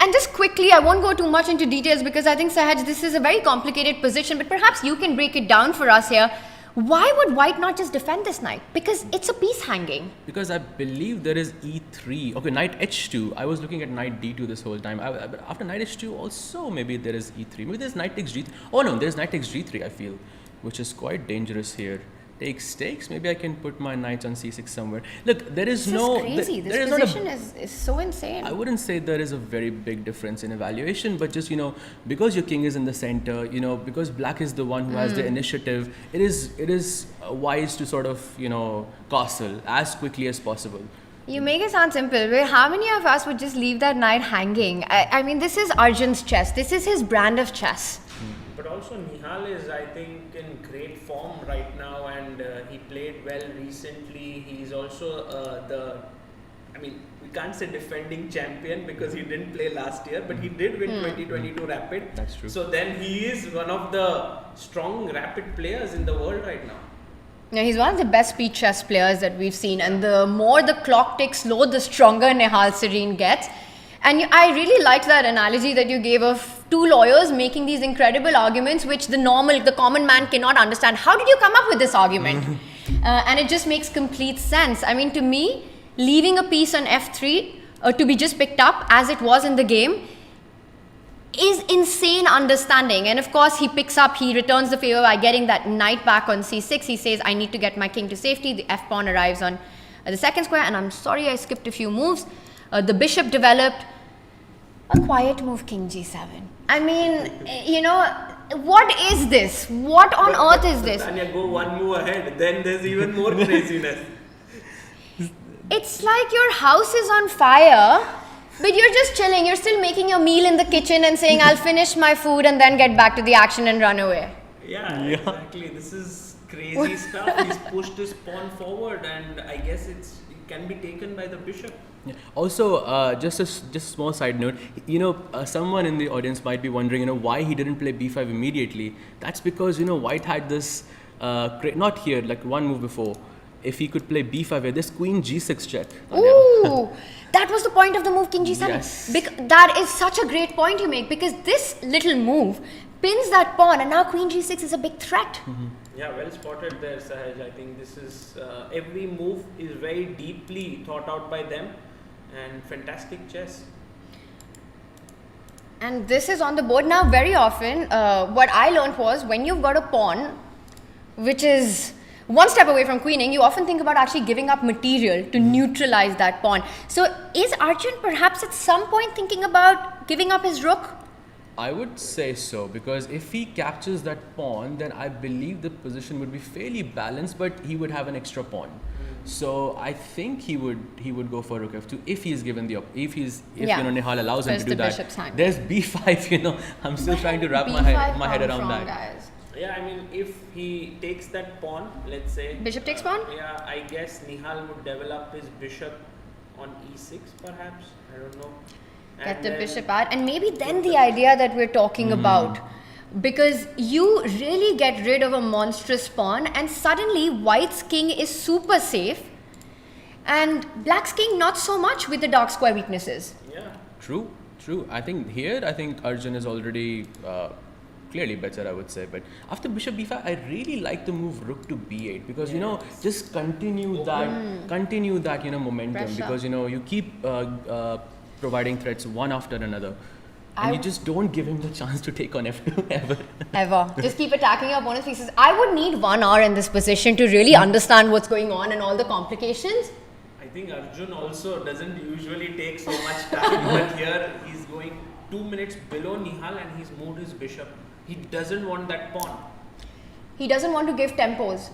And just quickly, I won't go too much into details because I think, Sahaj, this is a very complicated position, but perhaps you can break it down for us here. Why would white not just defend this knight? Because it's a piece hanging. Because I believe there is e3. Okay, knight h2. I was looking at knight d2 this whole time. After knight h2 also maybe there is e3. Maybe there's knight takes g3. Oh no, there's knight takes g3 I feel, which is quite dangerous here. takes. Maybe I can put my knights on c6 somewhere. Look, there is This no... is crazy. there This is not a- position is so insane. I wouldn't say there is a very big difference in evaluation, but just, because your king is in the center, because black is the one who has the initiative, it is wise to sort of, castle as quickly as possible. You make it sound simple, but how many of us would just leave that knight hanging? I mean, this is Arjun's chess. This is his brand of chess. But also Nihal is, I think, in great form right now, and he played well recently. He's also we can't say defending champion because he didn't play last year, but he did win 2022 Rapid. That's true. So then he is one of the strong Rapid players in the world right now. Yeah, he's one of the best speed chess players that we've seen, and the more the clock ticks slow, the stronger Nihal Serene gets. And I really liked that analogy that you gave of two lawyers making these incredible arguments which the common man cannot understand. How did you come up with this argument? And it just makes complete sense. I mean, to me, leaving a piece on f3 to be just picked up as it was in the game is insane understanding. And of course, he returns the favor by getting that knight back on c6. He says, I need to get my king to safety. The f-pawn arrives on the second square, and I'm sorry I skipped a few moves. The bishop developed. A quiet move, king g7. I mean, what is this? What on earth is this? Tanya, go one move ahead, then there's even more craziness. It's like your house is on fire, but you're just chilling. You're still making your meal in the kitchen and saying, I'll finish my food and then get back to the action and run away. Yeah, exactly. This is crazy stuff. He's pushed his pawn forward, and I guess it can be taken by the bishop. Yeah. Also, just a small side note, someone in the audience might be wondering, why he didn't play b5 immediately. That's because, white had this, not here, like one move before. If he could play b5 here, this queen g6 check. Ooh, that was the point of the move king g7. Yes. That is such a great point you make, because this little move pins that pawn, and now queen g6 is a big threat. Mm-hmm. Yeah, well spotted there, Sahaj. I think this is, every move is very deeply thought out by them, and fantastic chess. And this is on the board. Now, very often, what I learned was when you've got a pawn, which is one step away from queening, you often think about actually giving up material to neutralize that pawn. So is Arjun perhaps at some point thinking about giving up his rook? I would say so, because if he captures that pawn, then I believe the position would be fairly balanced, but he would have an extra pawn. So I think he would go for rook f2 if he's given the if Nihal allows him to do that. There's b5. I'm still trying to wrap my head around that. Guys. Yeah, I mean, if he takes that pawn, let's say Bishop takes pawn. Yeah, I guess Nihal would develop his bishop on e6, perhaps. I don't know. Get the bishop out, and maybe then the idea that we're talking about, because you really get rid of a monstrous pawn, and suddenly white's king is super safe, and black's king not so much with the dark square weaknesses. Yeah. True. I think Arjun is already clearly better, I would say. But after bishop b5, I really like the move rook to b8, because just continue that momentum. Pressure. Because you keep providing threats one after another, and you just don't give him the chance to take on f2 ever. Just keep attacking your opponent's pieces. I would need 1 hour in this position to really understand what's going on and all the complications. I think Arjun also doesn't usually take so much time, but here he's going 2 minutes below Nihal and he's moved his bishop. He doesn't want that pawn. He doesn't want to give tempos.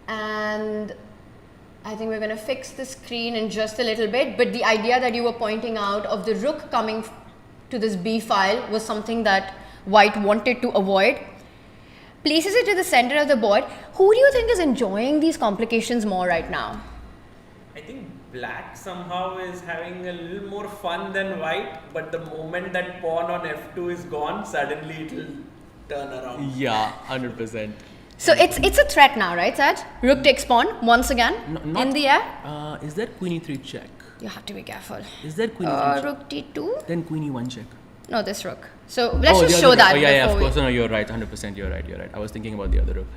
And I think we're going to fix the screen in just a little bit, but the idea that you were pointing out of the rook coming to this b file was something that white wanted to avoid. Places it to the center of the board. Who do you think is enjoying these complications more right now? I think black somehow is having a little more fun than white, but the moment that pawn on f2 is gone, suddenly it will turn around. Yeah, 100%. So it's a threat now, right, Saj? Rook takes pawn once again in the air. Is there queen e3 check? You have to be careful. Is there queen e3 check? Rook d2. Then queen e1 check. No, this rook. So let's just show that. Oh, yeah, of course. No, you're right. 100%. You're right. I was thinking about the other rook.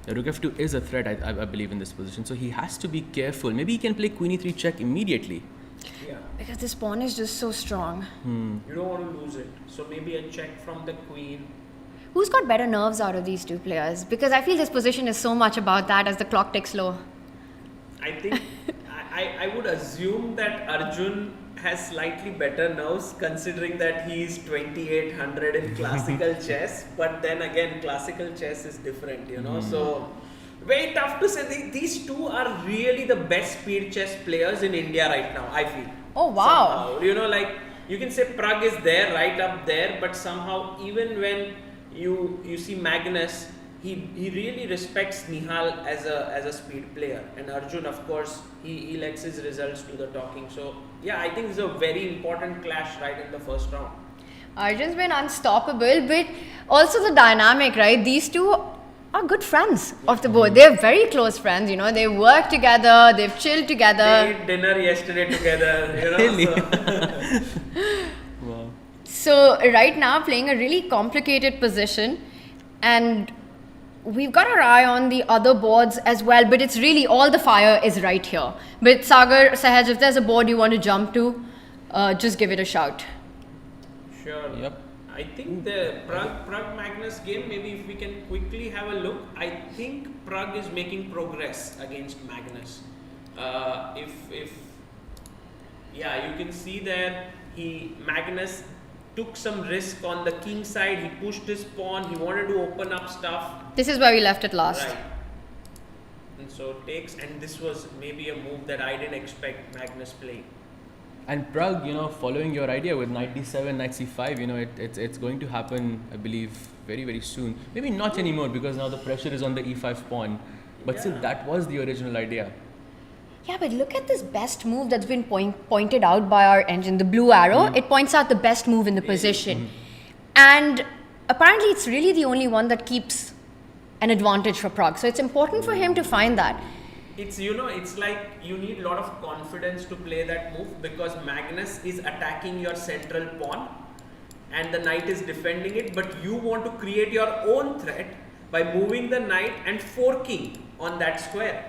The rook f2 is a threat, I believe, in this position. So he has to be careful. Maybe he can play queen e3 check immediately. Yeah. Because this pawn is just so strong. You don't want to lose it. So maybe a check from the queen. Who's got better nerves out of these two players? Because I feel this position is so much about that as the clock ticks slow. I think I would assume that Arjun has slightly better nerves considering that he is 2800 in classical chess, but then again classical chess is different, you know. So very tough to say. These two are really the best speed chess players in India right now, I feel. Oh wow. Somehow. You know, like you can say Pragg is there, right up there, but somehow even when you see Magnus, he really respects Nihal as a speed player, and Arjun, of course, he lets his results do the talking. So yeah, I think it's a very important clash right in the first round. Arjun's been unstoppable, but also the dynamic, right? These two are good friends of the board. They're very close friends, you know. They work together, they've chilled together. They ate dinner yesterday together, you know. Really? Wow. So right now playing a really complicated position, and we've got our eye on the other boards as well, but it's really all the fire is right here. But Sagar, Sahaj, if there's a board you want to jump to, just give it a shout. Sure. Yep. I think the Pragg Magnus game, maybe if we can quickly have a look, I think Pragg is making progress against Magnus. Yeah, you can see there Magnus took some risk on the king side, he pushed his pawn, he wanted to open up stuff. This is where we left it last. Right. And so takes, and this was maybe a move that I didn't expect Magnus playing. And Pragg, you know, following your idea with knight d7, knight c5, you know, it's going to happen, I believe, very, very soon. Maybe not anymore because now the pressure is on the e5 pawn. But still, that was the original idea. Yeah, but look at this best move that's been pointed out by our engine, the blue arrow. It points out the best move in the position. And apparently it's really the only one that keeps an advantage for Pragg. So it's important for him to find that. It's, you know, it's like you need a lot of confidence to play that move because Magnus is attacking your central pawn and the knight is defending it, but you want to create your own threat by moving the knight and forking on that square.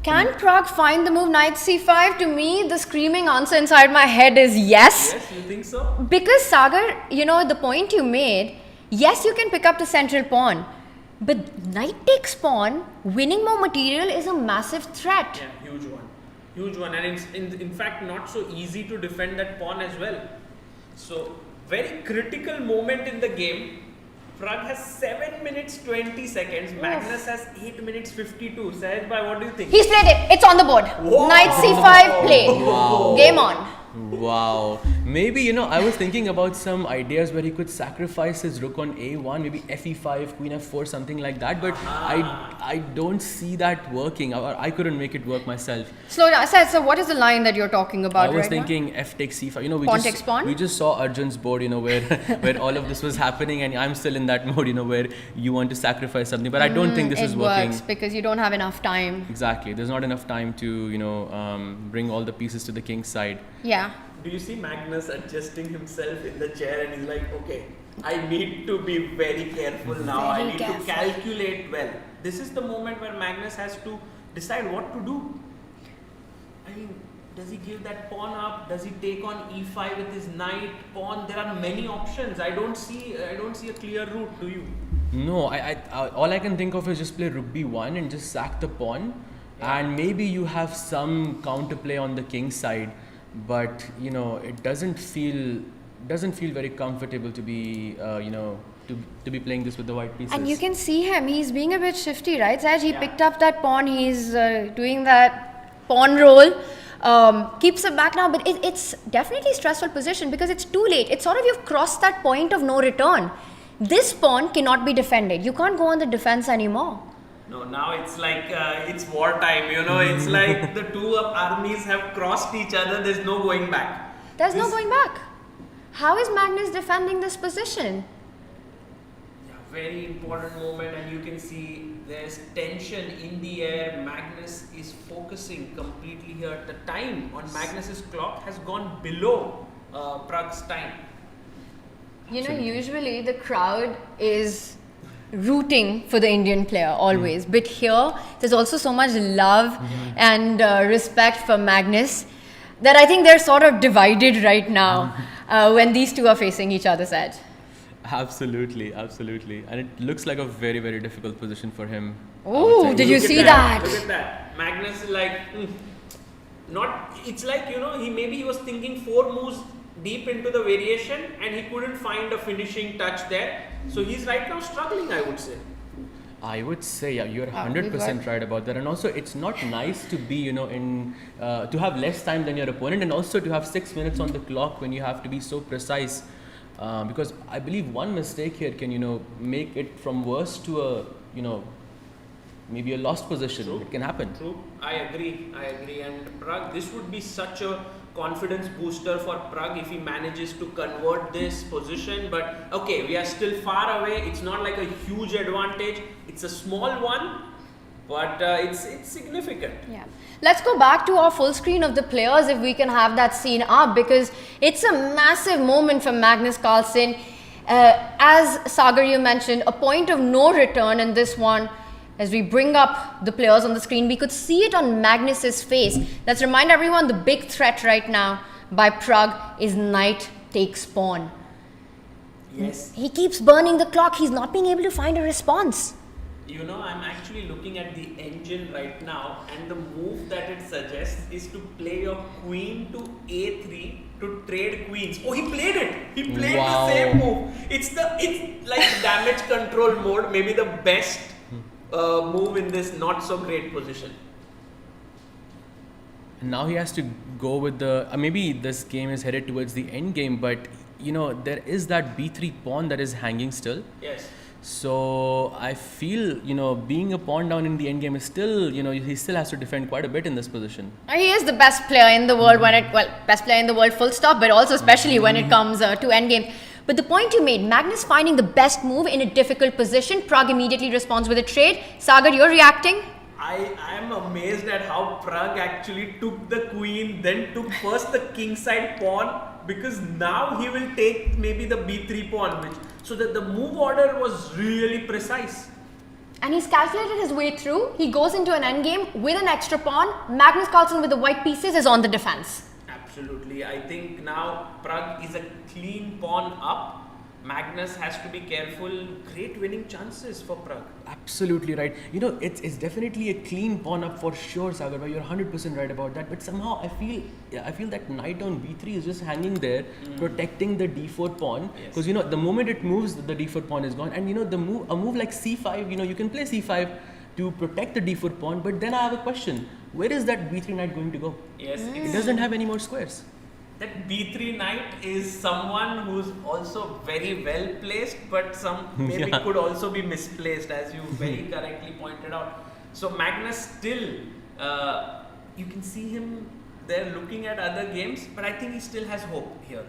Can Pragg find the move knight c5? To me, the screaming answer inside my head is yes. Yes, you think so? Because Sagar, you know, the point you made, yes, you can pick up the central pawn. But knight takes pawn, winning more material is a massive threat. Yeah, huge one. Huge one. And it's in fact not so easy to defend that pawn as well. So, very critical moment in the game. Pragg has 7 minutes 20 seconds. Magnus has 8 minutes 52. Sahaj bhai, what do you think? He's played it. It's on the board. Whoa. Knight c5 play. Wow. Game on. Wow. Maybe, you know, I was thinking about some ideas where he could sacrifice his rook on a1, maybe fe5, queen f4, something like that. But I don't see that working. I couldn't make it work myself. Slow down. So what is the line that you're talking about I was right thinking f takes c5. You know, Pawn takes pawn? we just saw Arjun's board, you know, where where all of this was happening, and I'm still in that mode, you know, where you want to sacrifice something. But I don't think this is working. It works because you don't have enough time. Exactly. There's not enough time to, you know, bring all the pieces to the king's side. Yeah. Do you see Magnus adjusting himself in the chair and he's like, okay, I need to be very careful now. I need to calculate well. This is the moment where Magnus has to decide what to do. I mean, does he give that pawn up? Does he take on e5 with his knight, pawn? There are many options. I don't see a clear route. Do you? No, I all I can think of is just play rook b1 and just sack the pawn, and maybe you have some counterplay on the king's side. But you know, it doesn't feel very comfortable to be you know, to be playing this with the white pieces. And you can see him, he's being a bit shifty, right, Saj? He picked up that pawn, he's doing that pawn roll, keeps it back now, but it's definitely a stressful position because it's too late. It's sort of, you've crossed that point of no return. This pawn cannot be defended. You can't go on the defense anymore. No, now it's like it's wartime, you know, it's like the two armies have crossed each other, there's no going back. There's no going back. How is Magnus defending this position? Yeah, very important moment, and you can see there's tension in the air. Magnus is focusing completely here. The time on Magnus's clock has gone below Pragg's time. You know, usually the crowd is rooting for the Indian player always, but here there's also so much love and respect for Magnus that I think they're sort of divided right now. when these two are facing each other's edge. Absolutely. And it looks like a very, very difficult position for him. Oh, did you see that? Look at that. Magnus is like, it's like, he was thinking 4 moves deep into the variation and he couldn't find a finishing touch there. So he's right now struggling, I would say. I would say, yeah, you're 100% right about that. And also, it's not nice to be, to have less time than your opponent, and also to have 6 minutes on the clock when you have to be so precise. Because I believe one mistake here can, make it from worse to a, maybe a lost position. True. It can happen. True. I agree. And Pragg, this would be such a confidence booster for Pragg if he manages to convert this position. But okay, we are still far away. It's not like a huge advantage. It's a small one, but it's significant. Yeah. Let's go back to our full screen of the players if we can have that scene up, because it's a massive moment for Magnus Carlsen. As Sagar, you mentioned, a point of no return in this one. As we bring up the players on the screen, we could see it on Magnus's face. Let's remind everyone the big threat right now by Pragg is knight takes pawn. Yes. He keeps burning the clock. He's not being able to find a response. I'm actually looking at the engine right now, and the move that it suggests is to play your queen to a3 to trade queens. Oh, he played it. He played the same move. It's like damage control mode, maybe the best move in this not so great position. And now he has to go with the maybe this game is headed towards the end game, but there is that b3 pawn that is hanging still. Yes. So I feel being a pawn down in the end game is still he still has to defend quite a bit in this position. He is the best player in the world best player in the world full stop, but also especially when it comes to end game. But the point you made, Magnus finding the best move in a difficult position, Pragg immediately responds with a trade. Sagar, you're reacting? I am amazed at how Pragg actually took the queen, then took first the king side pawn, because now he will take maybe the b3 pawn, so that the move order was really precise. And he's calculated his way through. He goes into an endgame with an extra pawn. Magnus Carlsen with the white pieces is on the defense. Absolutely. I think now Pragg is a clean pawn up. Magnus has to be careful. Great winning chances for Pragg. Absolutely right. It's definitely a clean pawn up for sure, Sagar. But you're 100% right about that. But somehow I feel that knight on b3 is just hanging there, protecting the d4 pawn. Because the moment it moves, the d4 pawn is gone. And a move like c5. You can play c5 to protect the d4 pawn. But then I have a question: where is that b3 knight going to go? Yes, it doesn't have any more squares. That b3 knight is someone who's also very well placed, but could also be misplaced, as you very correctly pointed out. So Magnus still, you can see him there looking at other games, but I think he still has hope here.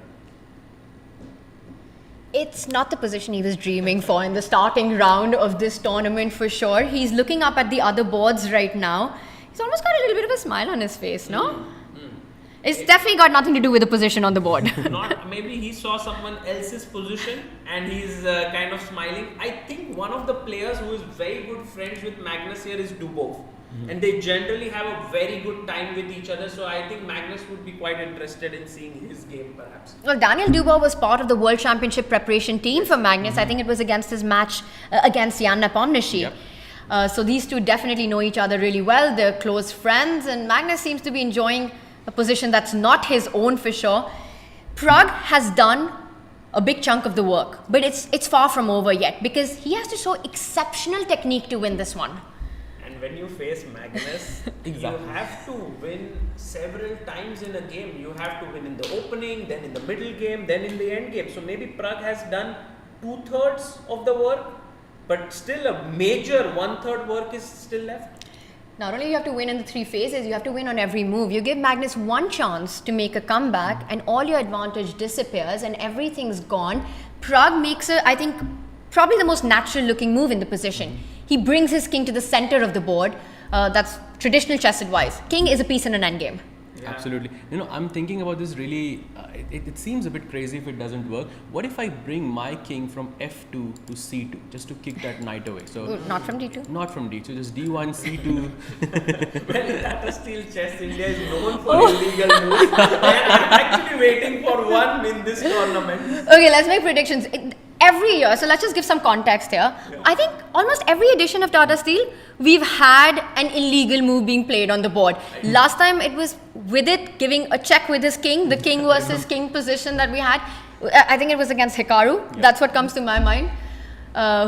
It's not the position he was dreaming for in the starting round of this tournament for sure. He's looking up at the other boards right now. He's almost got a little bit of a smile on his face, no? It's definitely got nothing to do with the position on the board. Maybe he saw someone else's position and he's kind of smiling. I think one of the players who is very good friends with Magnus here is Dubov. And they generally have a very good time with each other. So I think Magnus would be quite interested in seeing his game perhaps. Well, Daniel Dubov was part of the World Championship preparation team for Magnus. I think it was against his match against Jan Nepomniachtchi. Yep. So these two definitely know each other really well. They're close friends, and Magnus seems to be enjoying a position that's not his own for sure. Pragg has done a big chunk of the work, but it's far from over yet, because he has to show exceptional technique to win this one. And when you face Magnus, exactly. You have to win several times in a game. You have to win in the opening, then in the middle game, then in the end game. So maybe Pragg has done 2/3 of the work, but still a major 1/3 work is still left. Not only you have to win in the 3 phases, you have to win on every move. You give Magnus one chance to make a comeback and all your advantage disappears and everything's gone. Pragg makes I think, probably the most natural looking move in the position. He brings his king to the center of the board. That's traditional chess advice. King is a piece in an endgame. Absolutely. You know, I'm thinking about this really, it seems a bit crazy if it doesn't work. What if I bring my king from f2 to c2 just to kick that knight away? So Ooh, not from d2? Not from d2, just d1, c2. Well, Tata Steel Chess India is known for illegal moves. And I'm actually waiting for one in this tournament. Okay, let's make predictions. Every year, so let's just give some context here. I think almost every edition of Tata Steel, we've had an illegal move being played on the board. Last time it was Vidit giving a check with his king, the king versus king position that we had. I think it was against Hikaru. That's what comes to my mind.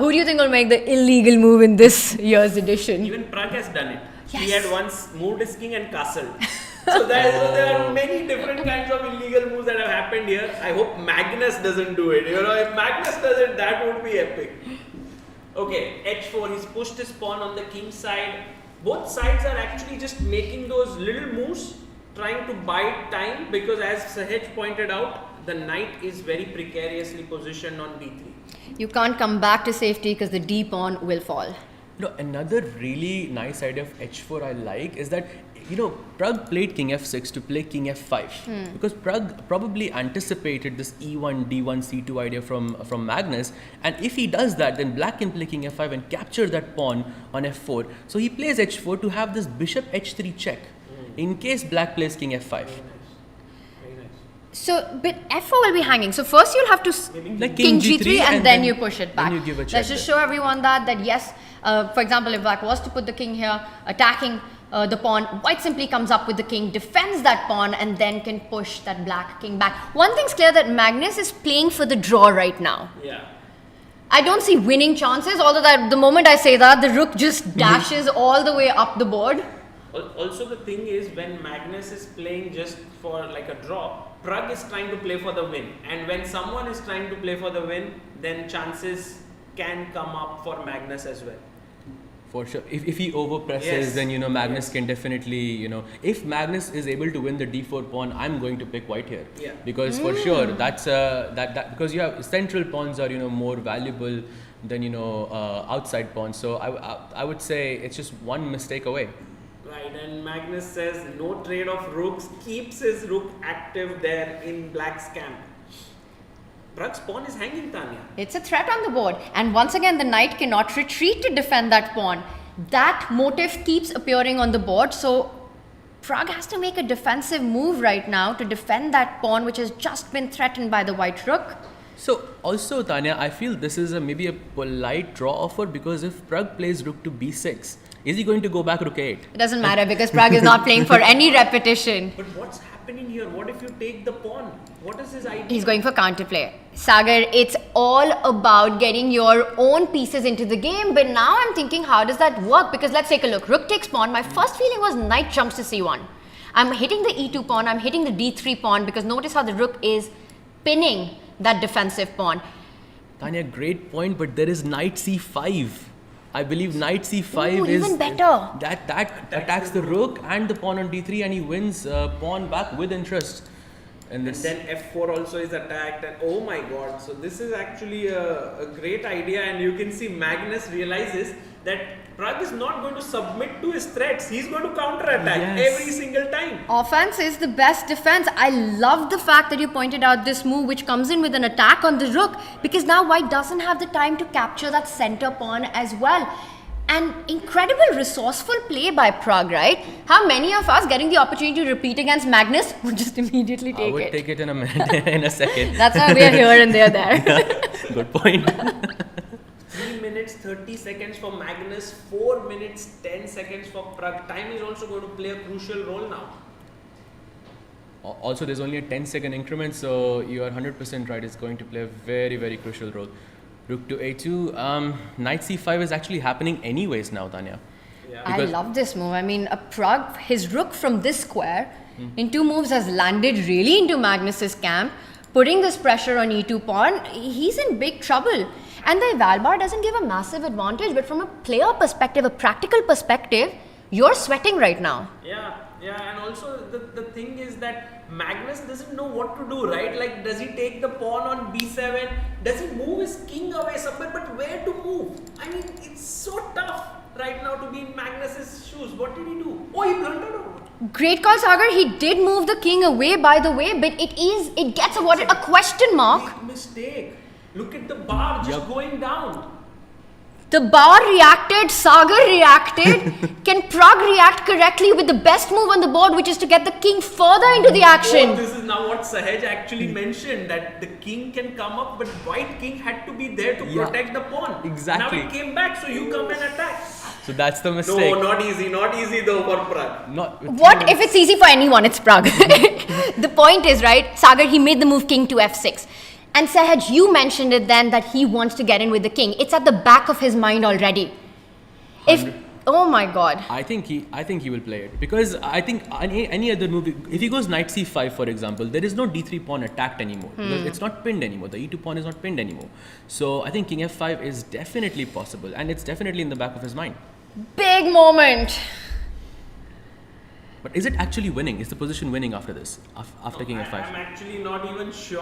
Who do you think will make the illegal move in this year's edition? Even Pragg has done it. Yes. He had once moved his king and castled. So there are many different kinds of illegal moves that have happened here. I hope Magnus doesn't do it. You know, if Magnus does it, that would be epic. Okay, h4. He's pushed his pawn on the king side. Both sides are actually just making those little moves, trying to bide time, because as Sahaj pointed out, the knight is very precariously positioned on d3. You can't come back to safety because the d pawn will fall. No, another really nice idea of h4 I like is that, you know, Pragg played king f6 to play king f5 because Pragg probably anticipated this e1, d1, c2 idea from Magnus, and if he does that, then black can play king f5 and capture that pawn on f4. So he plays h4 to have this bishop h3 check in case black plays king f5. Very nice. So, but f4 will be hanging. So first you'll have to Like king g3 and then you push it back. Then you give a check. Let's just show everyone that yes, for example, if black was to put the king here, attacking the pawn, white simply comes up with the king, defends that pawn, and then can push that black king back. One thing's clear, that Magnus is playing for the draw right now. Yeah. I don't see winning chances, although that the moment I say that, the rook just dashes all the way up the board. Also, the thing is, when Magnus is playing just for like a draw, Pragg is trying to play for the win. And when someone is trying to play for the win, then chances can come up for Magnus as well. For sure. If he overpresses, Yes. then, you know, Magnus can definitely, you know, if Magnus is able to win the d4 pawn, I'm going to pick white here. Yeah. Because for sure, that's that because you have central pawns are, you know, more valuable than, you know, outside pawns. So I would say it's just one mistake away. Right, and Magnus says no trade of rooks, keeps his rook active there in black's camp. Pragg's pawn is hanging, Tanya. It's a threat on the board, and once again the knight cannot retreat to defend that pawn. That motif keeps appearing on the board, so Pragg has to make a defensive move right now to defend that pawn which has just been threatened by the white rook. So also, Tanya, I feel this is maybe a polite draw offer, because if Pragg plays rook to b6, is he going to go back rook a8? It doesn't matter because Pragg is not playing for any repetition. But what's happening here? What if you take the pawn? What is his idea? He's going for counterplay. Sagar, it's all about getting your own pieces into the game, but now I'm thinking, how does that work? Because let's take a look. Rook takes pawn. My first feeling was knight jumps to c1. I'm hitting the e2 pawn, I'm hitting the d3 pawn, because notice how the rook is pinning that defensive pawn. Tanya, great point, but there is knight c5. I believe knight c5 Ooh, is even better. That attacks the rook and the pawn on d3, and he wins pawn back with interest. And And then f4 also is attacked, and oh my god, so this is actually a great idea, and you can see Magnus realizes that Pragg is not going to submit to his threats, he's going to counter-attack every single time. Offense is the best defense. I love the fact that you pointed out this move which comes in with an attack on the rook, because now white doesn't have the time to capture that center pawn as well. And incredible resourceful play by Pragg, right? How many of us getting the opportunity to repeat against Magnus would just immediately take I would it? take it in a minute, in a second. That's why we are here and they're there. Good point. 3 minutes 30 seconds for Magnus, 4 minutes 10 seconds for Pragg. Time is also going to play a crucial role now. Also, there's only a 10-second increment, so you are 100% right. It's going to play a very, very crucial role. Rook to a2. Knight c5 is actually happening anyways now, Tanya. Yeah. I love this move. I mean, Pragg, his rook from this square in 2 moves has landed really into Magnus's camp, putting this pressure on e2 pawn. He's in big trouble. And the eval bar doesn't give a massive advantage, but from a player perspective, a practical perspective, you're sweating right now. Yeah, and also the thing is that Magnus doesn't know what to do, right? Like, does he take the pawn on b7? Does he move his king away somewhere? But where to move? I mean, it's so tough right now to be in Magnus's shoes. What did he do? Oh, he blundered over. Great call, Sagar. He did move the king away, by the way, but it gets awarded a question mark. Big mistake. Look at the bar just going down. The bar reacted, Sagar reacted. Can Pragg react correctly with the best move on the board, which is to get the king further into the action? Oh, this is now what Sahaj actually mentioned, that the king can come up, but white king had to be there to protect the pawn. Exactly. Now it came back, so you come and attack. So that's the mistake. No, not easy though for Pragg. What if it's easy for anyone? It's Pragg. The point is, right, Sagar, he made the move king to f6. And Sahaj, you mentioned it then that he wants to get in with the king. It's at the back of his mind already. Oh my god. I think he will play it, because I think any other move, if he goes knight c5 for example, there is no d3 pawn attacked anymore, because it's not pinned anymore. The e2 pawn is not pinned anymore. So I think king f5 is definitely possible, and it's definitely in the back of his mind. Big moment. But is it actually winning? Is the position winning after this? After king f5? I'm actually not even sure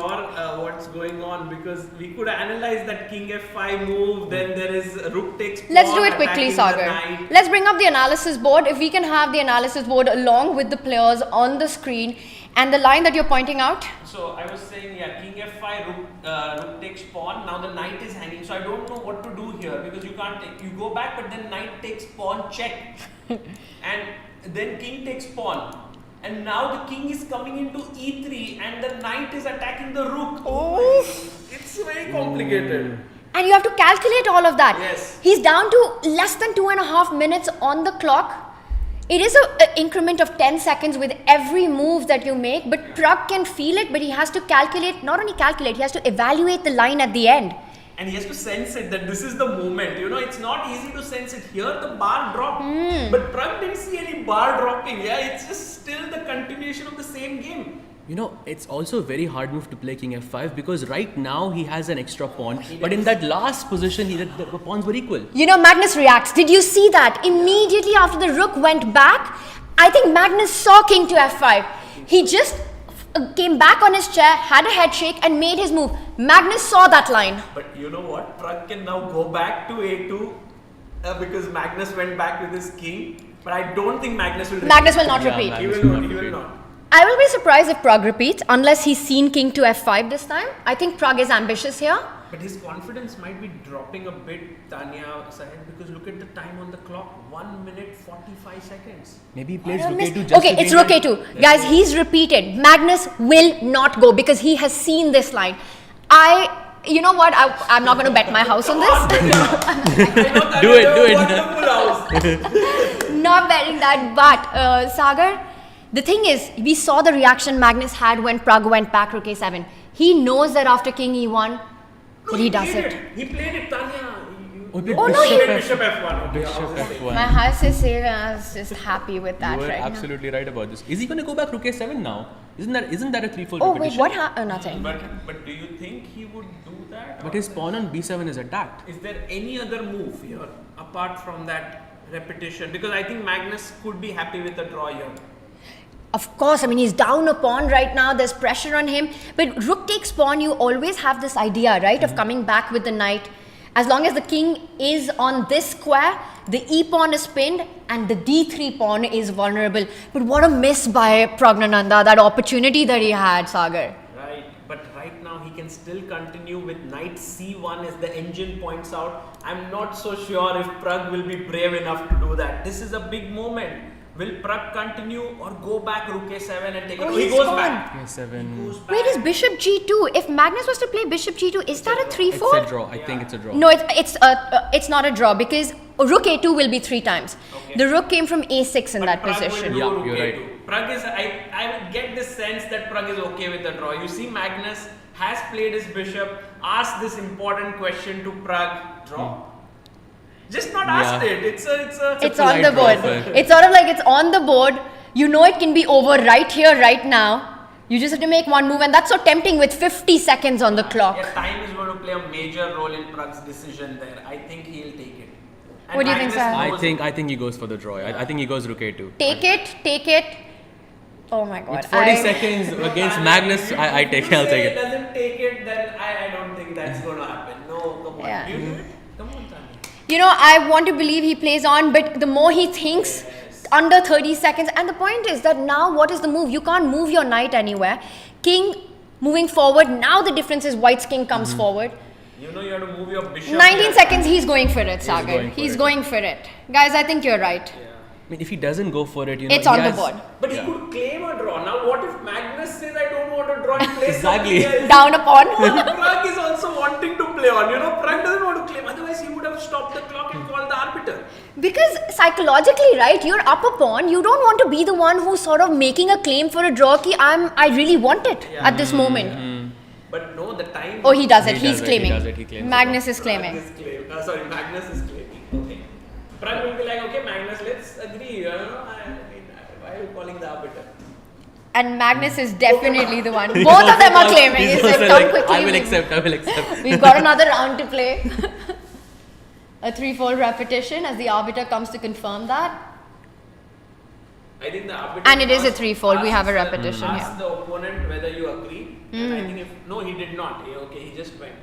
what's going on, because we could analyze that king f5 move, then there is rook takes pawn. Let's do it quickly, Sagar. Let's bring up the analysis board. If we can have the analysis board along with the players on the screen and the line that you're pointing out. So I was saying, king f5, rook takes pawn. Now the knight is hanging, so I don't know what to do here, because you can't take. You go back, but then knight takes pawn check, and then king takes pawn, and now the king is coming into e3 and the knight is attacking the rook. Oh, it's very complicated. And you have to calculate all of that. Yes. He's down to less than 2.5 minutes on the clock. It is an increment of 10 seconds with every move that you make, but Pragg can feel it, but he has to calculate, not only calculate, he has to evaluate the line at the end. And he has to sense it, that this is the moment. It's not easy to sense it. Here the bar dropped, but Pragg didn't see any bar dropping. It's just still the continuation of the same game. It's also a very hard move to play king f5, because right now he has an extra pawn, but in that last position the pawns were equal. Magnus reacts. Did you see that? Immediately after the rook went back, I think Magnus saw king to f5. He just came back on his chair, had a head shake and made his move. Magnus saw that line. But you know what? Pragg can now go back to a2 because Magnus went back with his king. But I don't think Magnus will repeat. Magnus will not repeat. He will not. I will be surprised if Pragg repeats, unless he's seen king to f5 this time. I think Pragg is ambitious here. But his confidence might be dropping a bit, Tanya, Sahaj, because look at the time on the clock. 1 minute 45 seconds. Maybe he plays rook a2 just Okay, it's rook a2. Guys, he's repeated. Magnus will not go because he has seen this line. You know what? I'm not going to bet my house on this. Do it. Not betting that, but Sagar, the thing is, we saw the reaction Magnus had when Pragg went back rook a7. He knows that after king e1, he does it. He played it, Tanya. Bishop f1. Bishop f1. My house is just happy with that You were right absolutely right about this. Is he going to go back rook a7 now? Isn't that a 3-4 now. Oh repetition? wait, what happened? Nothing. But do you think he would do that? But his pawn on b7 is attacked. Is there any other move here apart from that repetition? Because I think Magnus could be happy with a draw here. Of course, he's down a pawn right now. There's pressure on him. But rook takes pawn, you always have this idea, right, of coming back with the knight. As long as the king is on this square, the e pawn is pinned and the d3 pawn is vulnerable. But what a miss by Praggnanandhaa, that opportunity that he had, Sagar. Right, but right now he can still continue with knight c1 as the engine points out. I'm not so sure if Pragg will be brave enough to do that. This is a big moment. Will Pragg continue or go back rook a7 and take it? He goes back. a7. Wait, is bishop g2? If Magnus was to play bishop g2, is that a 3-4? It's a draw. I think it's a draw. No, it's not a draw because rook a2 will be 3 times. Okay. The rook came from a6 in that position. Yeah, you're right. Pragg is, I get the sense that Pragg is okay with the draw. You see, Magnus has played his bishop, asked this important question to Pragg, draw. Just not asked it. It's on the board. It's sort of like it's on the board. You know it can be over right here, right now. You just have to make one move, and that's so tempting with 50 seconds on the clock. Yeah, time is going to play a major role in Pragg's decision there. I think he'll take it. And what do you think, sir? I think he goes for the draw. I think he goes rook a2. Take it. Oh my god. With 40 seconds against Magnus, I'll take it. If he doesn't take it, then I don't think that's going to happen. No, come on. Yeah. Come on, Tanya. I want to believe he plays on, but the more he thinks, under 30 seconds. And the point is that now what is the move? You can't move your knight anywhere. King moving forward. Now the difference is white's king comes forward. You know you have to move your bishop. 19 seconds, he's going for it, Sagar. He's going for it. Guys, I think you're right. Yeah. I mean, if he doesn't go for it, it's on the board. But he could claim a draw. Now, what if Magnus says, I don't want to draw and play Exactly. something else? Down a pawn. Pragg is also wanting to play on. Pragg doesn't want to claim. Otherwise, he would have stopped the clock and called the arbiter. Because psychologically, right, you're up a pawn. You don't want to be the one who's sort of making a claim for a draw. I really want it at this moment. But no, the time. Oh, he does it. He He's does it. claiming. He does it. He claims Magnus it. is claiming. Magnus is claiming. Okay. Pragg will be like, okay, Magnus, let's agree. Why are you calling the arbiter? And Magnus is definitely the one. Both of them are claiming. He's It's also like, come like, quickly. I will accept. We've got another round to play. A 3-fold repetition as the arbiter comes to confirm that. I think the arbiter. And it is a 3-fold. We have a asks repetition Ask here. the opponent whether you agree. And I think no, he did not. Okay, he just went.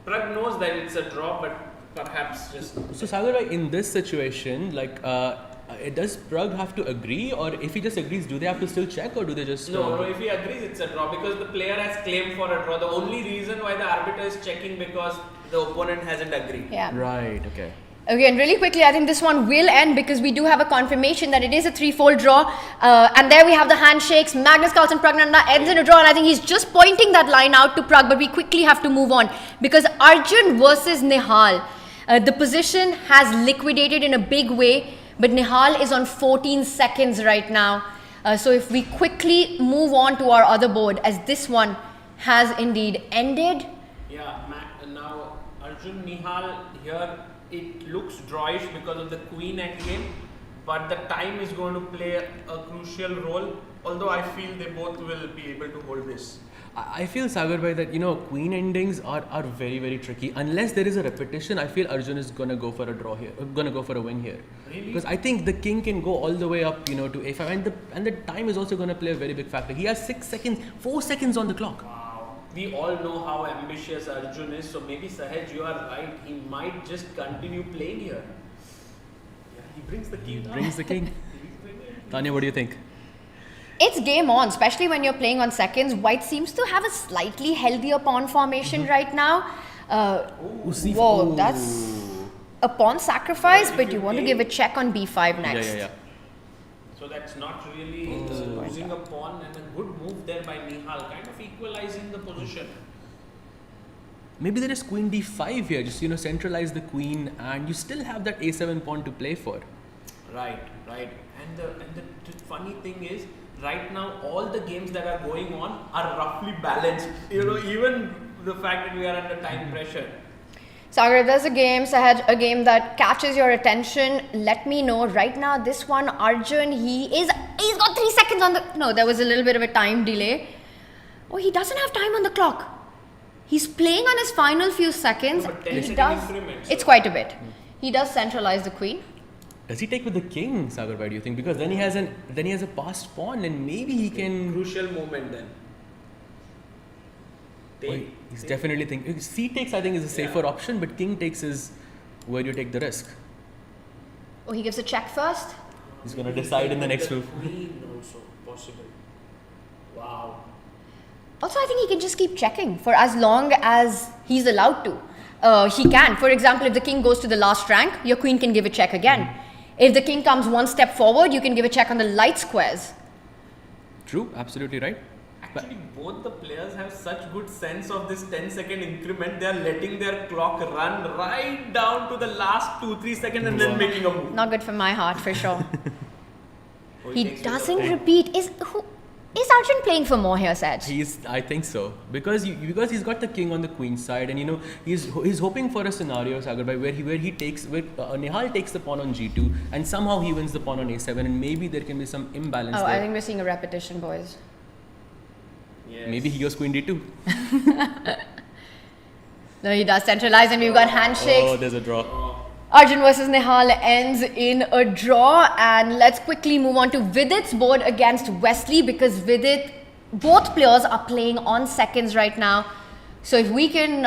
Pragg knows that it's a draw, but perhaps just. So Sagar, in this situation, does Pragg have to agree, or if he just agrees, do they have to still check, or do they just? No, if he agrees, it's a draw because the player has claimed for a draw. The only reason why the arbiter is checking because the opponent hasn't agreed. Yeah. Right. Okay. Okay, and really quickly, I think this one will end because we do have a confirmation that it is a 3-fold draw. And there we have the handshakes. Magnus Carlsen, Praggnanandhaa ends in a draw. And I think he's just pointing that line out to Pragg. But we quickly have to move on because Arjun versus Nihal. The position has liquidated in a big way. But Nihal is on 14 seconds right now. So if we quickly move on to our other board, as this one has indeed ended. Yeah, now Arjun Nihal here. It looks drawish because of the queen end game, but the time is going to play a crucial role. Although I feel they both will be able to hold this. I feel, Sagar bhai, that queen endings are very, very tricky. Unless there is a repetition, I feel Arjun is gonna go for a draw here, gonna go for a win here. Really? Because I think the king can go all the way up, to a5, and the time is also gonna play a very big factor. He has 6 seconds, 4 seconds on the clock. Wow. We all know how ambitious Arjun is, so maybe Sahaj, you are right. He might just continue playing here. Yeah, he brings the king. Brings the king. Tanya, what do you think? It's game on, especially when you're playing on seconds. White seems to have a slightly healthier pawn formation right now. Whoa, that's a pawn sacrifice, but you want to give a check on b5 next. Yeah. So that's not really losing a pawn, and a good move there by Nihal, kind of equalizing the position. Maybe there is queen d5 here, just centralize the queen, and you still have that a7 pawn to play for. Right. And the funny thing is, right now all the games that are going on are roughly balanced. Even the fact that we are under time pressure. Sagar, if there's a game, Sahaj, a game that catches your attention, let me know. Right now, this one, Arjun, he's got 3 seconds on the... No, there was a little bit of a time delay. Oh, he doesn't have time on the clock. He's playing on his final few seconds. No, but 10 He second does. increments, It's quite a bit. He does centralize the queen. Does he take with the king, Sagar bhai, do you think? Because then he has a passed pawn, and maybe he can... Crucial moment then. He's definitely thinking. C takes, I think, is a safer option, but king takes is where you take the risk. Oh, he gives a check first. He's going to decide in the next move. Queen also possible. Wow. Also, I think he can just keep checking for as long as he's allowed to. He can. For example, if the king goes to the last rank, your queen can give a check again. If the king comes one step forward, you can give a check on the light squares. True, absolutely right. Actually, both the players have such good sense of this 10-second increment. They are letting their clock run right down to the last 2-3 seconds and then making a move. Not good for my heart, for sure. He takes doesn't with the repeat. Is Arjun playing for more here, Saj? I think so, because he's got the king on the queen side, and he's hoping for a scenario, Sagar bhai, where Nihal takes the pawn on g2, and somehow he wins the pawn on a7, and maybe there can be some imbalance Oh, there. I think we're seeing a repetition, boys. Yes. Maybe he goes queen d2. No, he does centralize, and we've got handshakes. Oh, there's a draw. Arjun versus Nihal ends in a draw, and let's quickly move on to Vidit's board against Wesley, because both players are playing on seconds right now. So if we can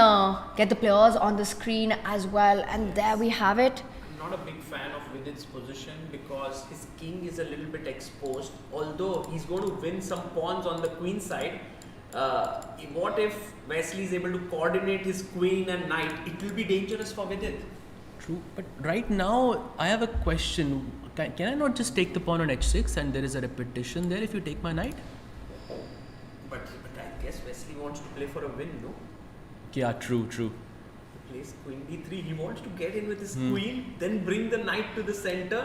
get the players on the screen as well, and there we have it. not a big fan of Vidit's position because his king is a little bit exposed. Although he's going to win some pawns on the queen side, what if Wesley is able to coordinate his queen and knight? It will be dangerous for Vidit. True, but right now I have a question. Can I not just take the pawn on h6 and there is a repetition there if you take my knight? But I guess Wesley wants to play for a win, no? Yeah, true. He plays queen d3. He wants to get in with his queen, then bring the knight to the center.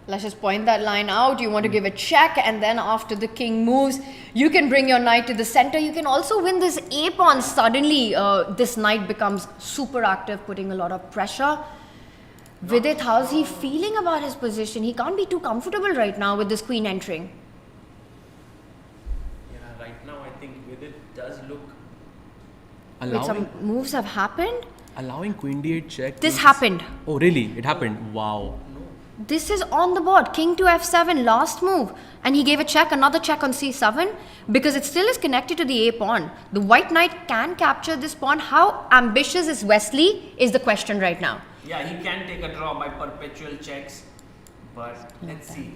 Let's just point that line out. You want to give a check, and then after the king moves, you can bring your knight to the center. You can also win this a pawn. Suddenly, this knight becomes super active, putting a lot of pressure. Vidit, how's he feeling about his position? He can't be too comfortable right now with this queen entering. Yeah, right now I think Vidit does look. Wait, some moves have happened? Allowing queen d8 check. This happened. Oh, really? It happened? Wow. This is on the board. King to f7, last move. And he gave a check, another check on c7 because it still is connected to the a pawn. The white knight can capture this pawn. How ambitious is Wesley is the question right now. Yeah, he can take a draw by perpetual checks, but let's see.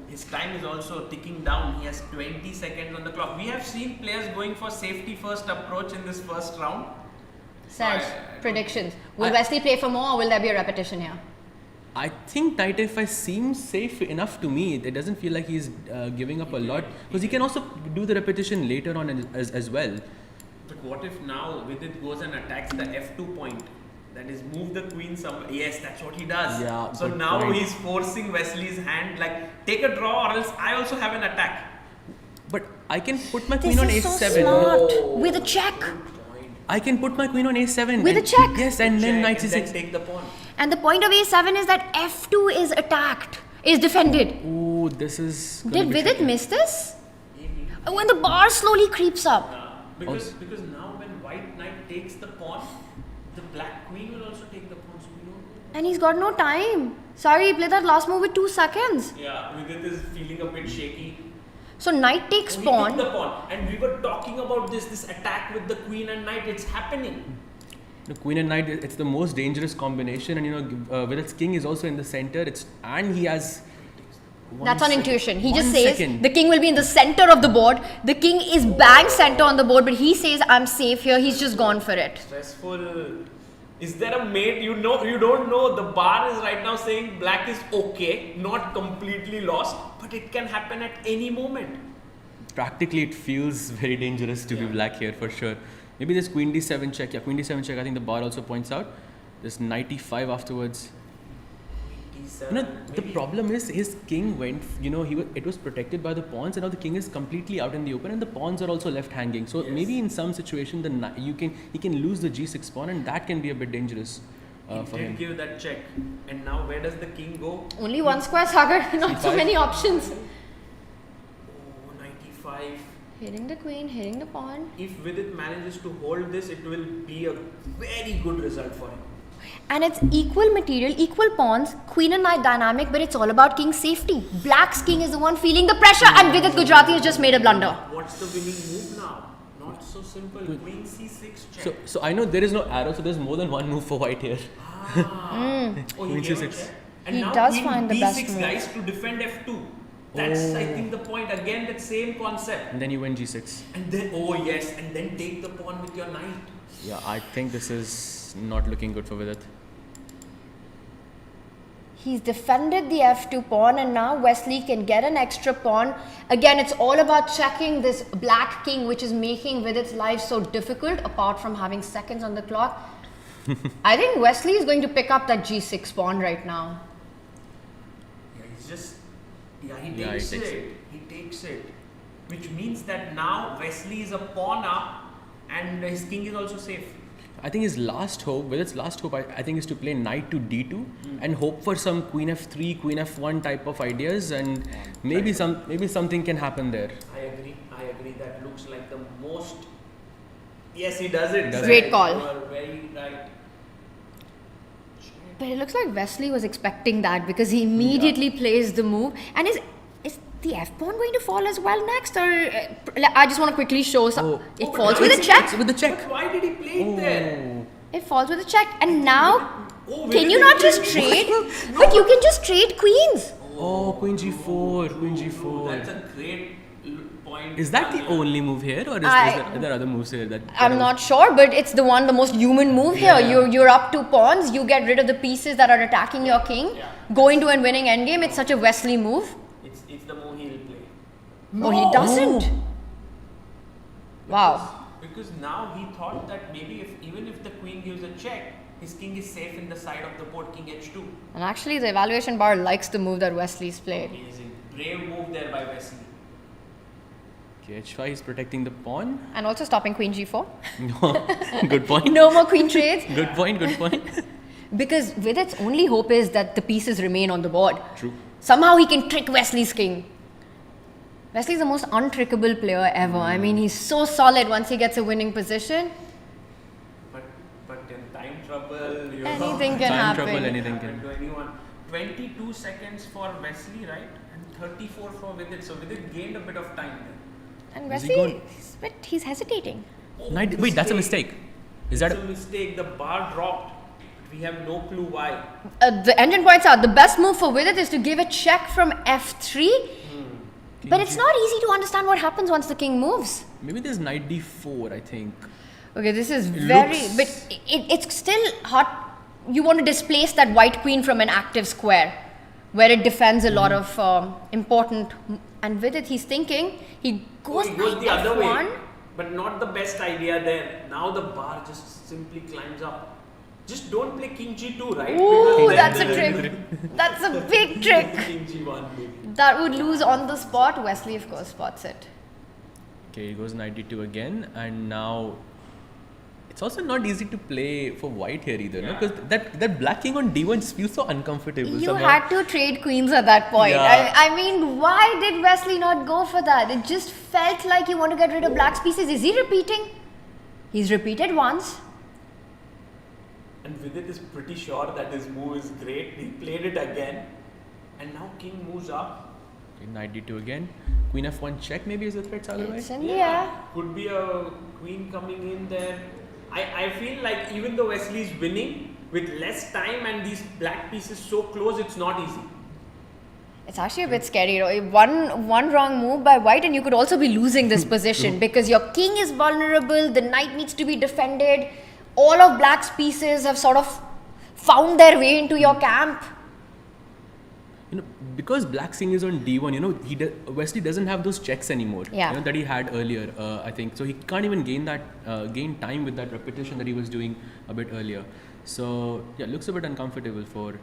His time is also ticking down. He has 20 seconds on the clock. We have seen players going for safety first approach in this first round. Saj, predictions. Will Wesley play for more or will there be a repetition here? I think knight f5 seems safe enough to me. It doesn't feel like he's giving up a lot because he can also do the repetition later on as well. But what if now Vidit goes and attacks the f2 point? That is, move the queen somewhere. Yes, that's what he does. Yeah, so now he's forcing Wesley's hand, like, take a draw or else I also have an attack. But I can put my queen on This is a7. so smart. With a check. I can put my queen on a7. With a check. Yes, and then knight and c6. then take the pawn. And the point of a7 is that f2 is attacked, is defended. Oh, this is. Did Vidit miss this? When the bar slowly creeps up. Because now when white knight takes the pawn, the black queen will also take the pawn. So we don't know. And he's got no time. Sorry, he played that last move with 2 seconds. Yeah, Vidit is feeling a bit shaky. So knight takes He pawn. took the pawn, and we were talking about this attack with the queen and knight. It's happening. The queen and knight, it's the most dangerous combination, and Vidit's king is also in the center. And he has. That's on intuition. He just 1 says second. the king will be in the center of the board. The king is bang center on the board, but he says I'm safe here. He's just gone for it. Stressful. Is there a mate? You don't know. The bar is right now saying black is okay, not completely lost, but it can happen at any moment. Practically, it feels very dangerous to be black here for sure. Maybe this queen d7 check. Yeah, queen d7 check. I think the bar also points out. This knight e5 afterwards. The problem is his king went. It was protected by the pawns, and now the king is completely out in the open, and the pawns are also left hanging. So maybe in some situation, he can lose the g6 pawn, and that can be a bit dangerous for him. He did give that check, and now where does the king go? Only one square, Sagar. Not so many options. Oh, knight e5. Hitting the queen, hitting the pawn. If Vidit manages to hold this, it will be a very good result for him. And it's equal material, equal pawns, queen and knight dynamic, but it's all about king's safety. Black's king is the one feeling the pressure, and Vidit Gujarati has just made a blunder. What's the winning move now? Not so simple. Queen c6 check. So I know there is no arrow, so there's more than one move for white here. Oh, Queen he gave a c6. check. And He now does queen find the b6 best move. guys to defend f2. That's I think the point. Again, that same concept. And then you win g6. And then and then take the pawn with your knight. Yeah, I think this is not looking good for Vidit. He's defended the f2 pawn, and now Wesley can get an extra pawn. Again, it's all about checking this black king, which is making Vidit's life so difficult, apart from having seconds on the clock. I think Wesley is going to pick up that g6 pawn right now. He takes it. Which means that now Wesley is a pawn up, and his king is also safe. I think his last hope, Vidit's last hope, I think is to play knight to d2 and hope for some queen f3, queen f1 type of ideas, and maybe something can happen there. I agree. That looks like the most. Yes, he does it. Great call. You are very right. But it looks like Wesley was expecting that because he immediately plays the move. And is the f pawn going to fall as well next? Or I just want to quickly show some. It falls with a check. With the check. But why did he play it there? It falls with a check. And now Oh, Can you not just trade? But you can just trade queens. Oh, Queen G4, Queen G4. That's a great point. Is that the Tanya. only move here, or are there other moves here that? I'm not sure, but it's the most human move here. You're up 2 pawns. You get rid of the pieces that are attacking your king. Yeah. Go into and winning endgame. It's such a Wesley move. It's the move he'll play. Oh, he doesn't. Wow. Because now he thought that maybe even if the queen gives a check, his king is safe in the side of the board, king h2. And actually, the evaluation bar likes the move that Wesley's played. Amazing. Brave move there by Wesley. Okay, h5 is protecting the pawn. And also stopping queen g4. Good point. No more queen trades. Good point. Because Vidit's only hope is that the pieces remain on the board. True. Somehow he can trick Wesley's king. Wesley's the most untrickable player ever. I mean, he's so solid once he gets a winning position. But in time trouble, Anything can happen. Anything can. To anyone. 22 seconds for Wesley, right? And 34 for Vidit. So Vidit gained a bit of time there. And Where's he Wesley, going? he's hesitating. Wait, that's a mistake. Is that It's a mistake. The bar dropped. We have no clue why. The engine points out the best move for Vidit is to give a check from f3. But it's not easy to understand what happens once the king moves. Maybe there's knight d4, I think. Okay, this is looks- but it's still hot. You want to displace that white queen from an active square where it defends a lot of important. And with it, he's thinking, he goes, He goes knight the other way. f1. But not the best idea there. Now the bar just simply climbs up. Just don't play king g2, right? Ooh, Because that's a then trick. That's a big trick. King g1 maybe. That would lose on the spot. Wesley, of course, spots it. Okay, he goes knight d2 again, and now it's also not easy to play for white here either, no? Yeah. Because that black king on d1 just feels so uncomfortable. You somehow. had to trade queens at that point. Yeah. I mean, why did Wesley not go for that? It just felt like you want to get rid of black's pieces. Is he repeating? He's repeated once. And Vidit is pretty sure that his move is great. He played it again. And now king moves up. Okay, knight d2 again. Queen f1 check maybe is the threat, Sagar bhai? It's India. Could be a queen coming in there. I feel like even though Wesley is winning, with less time and these black pieces so close, it's not easy. It's actually a bit scary. One wrong move by white and you could also be losing this position because your king is vulnerable, the knight needs to be defended. All of black's pieces have sort of found their way into your camp. You know, because black king is on d1, you know, Wesley doesn't have those checks anymore. Yeah. You know, that he had earlier, I think. So he can't even gain time with that repetition that he was doing a bit earlier. So yeah, looks a bit uncomfortable for The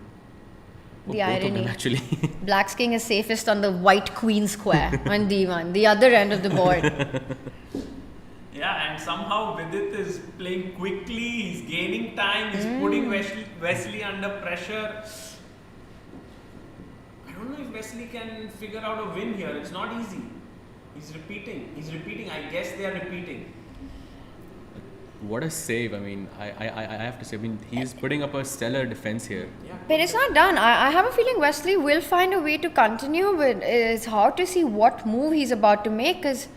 both of irony. them actually. Black's king is safest on the white queen square on d1, the other end of the board. Yeah, and somehow Vidit is playing quickly, he's gaining time, he's putting Wesley under pressure. I don't know if Wesley can figure out a win here, it's not easy. He's repeating, I guess they are repeating. What a save! I mean, I have to say, I mean, he's putting up a stellar defense here. Yeah. But it's not done. I have a feeling Wesley will find a way to continue, but it's hard to see what move he's about to make because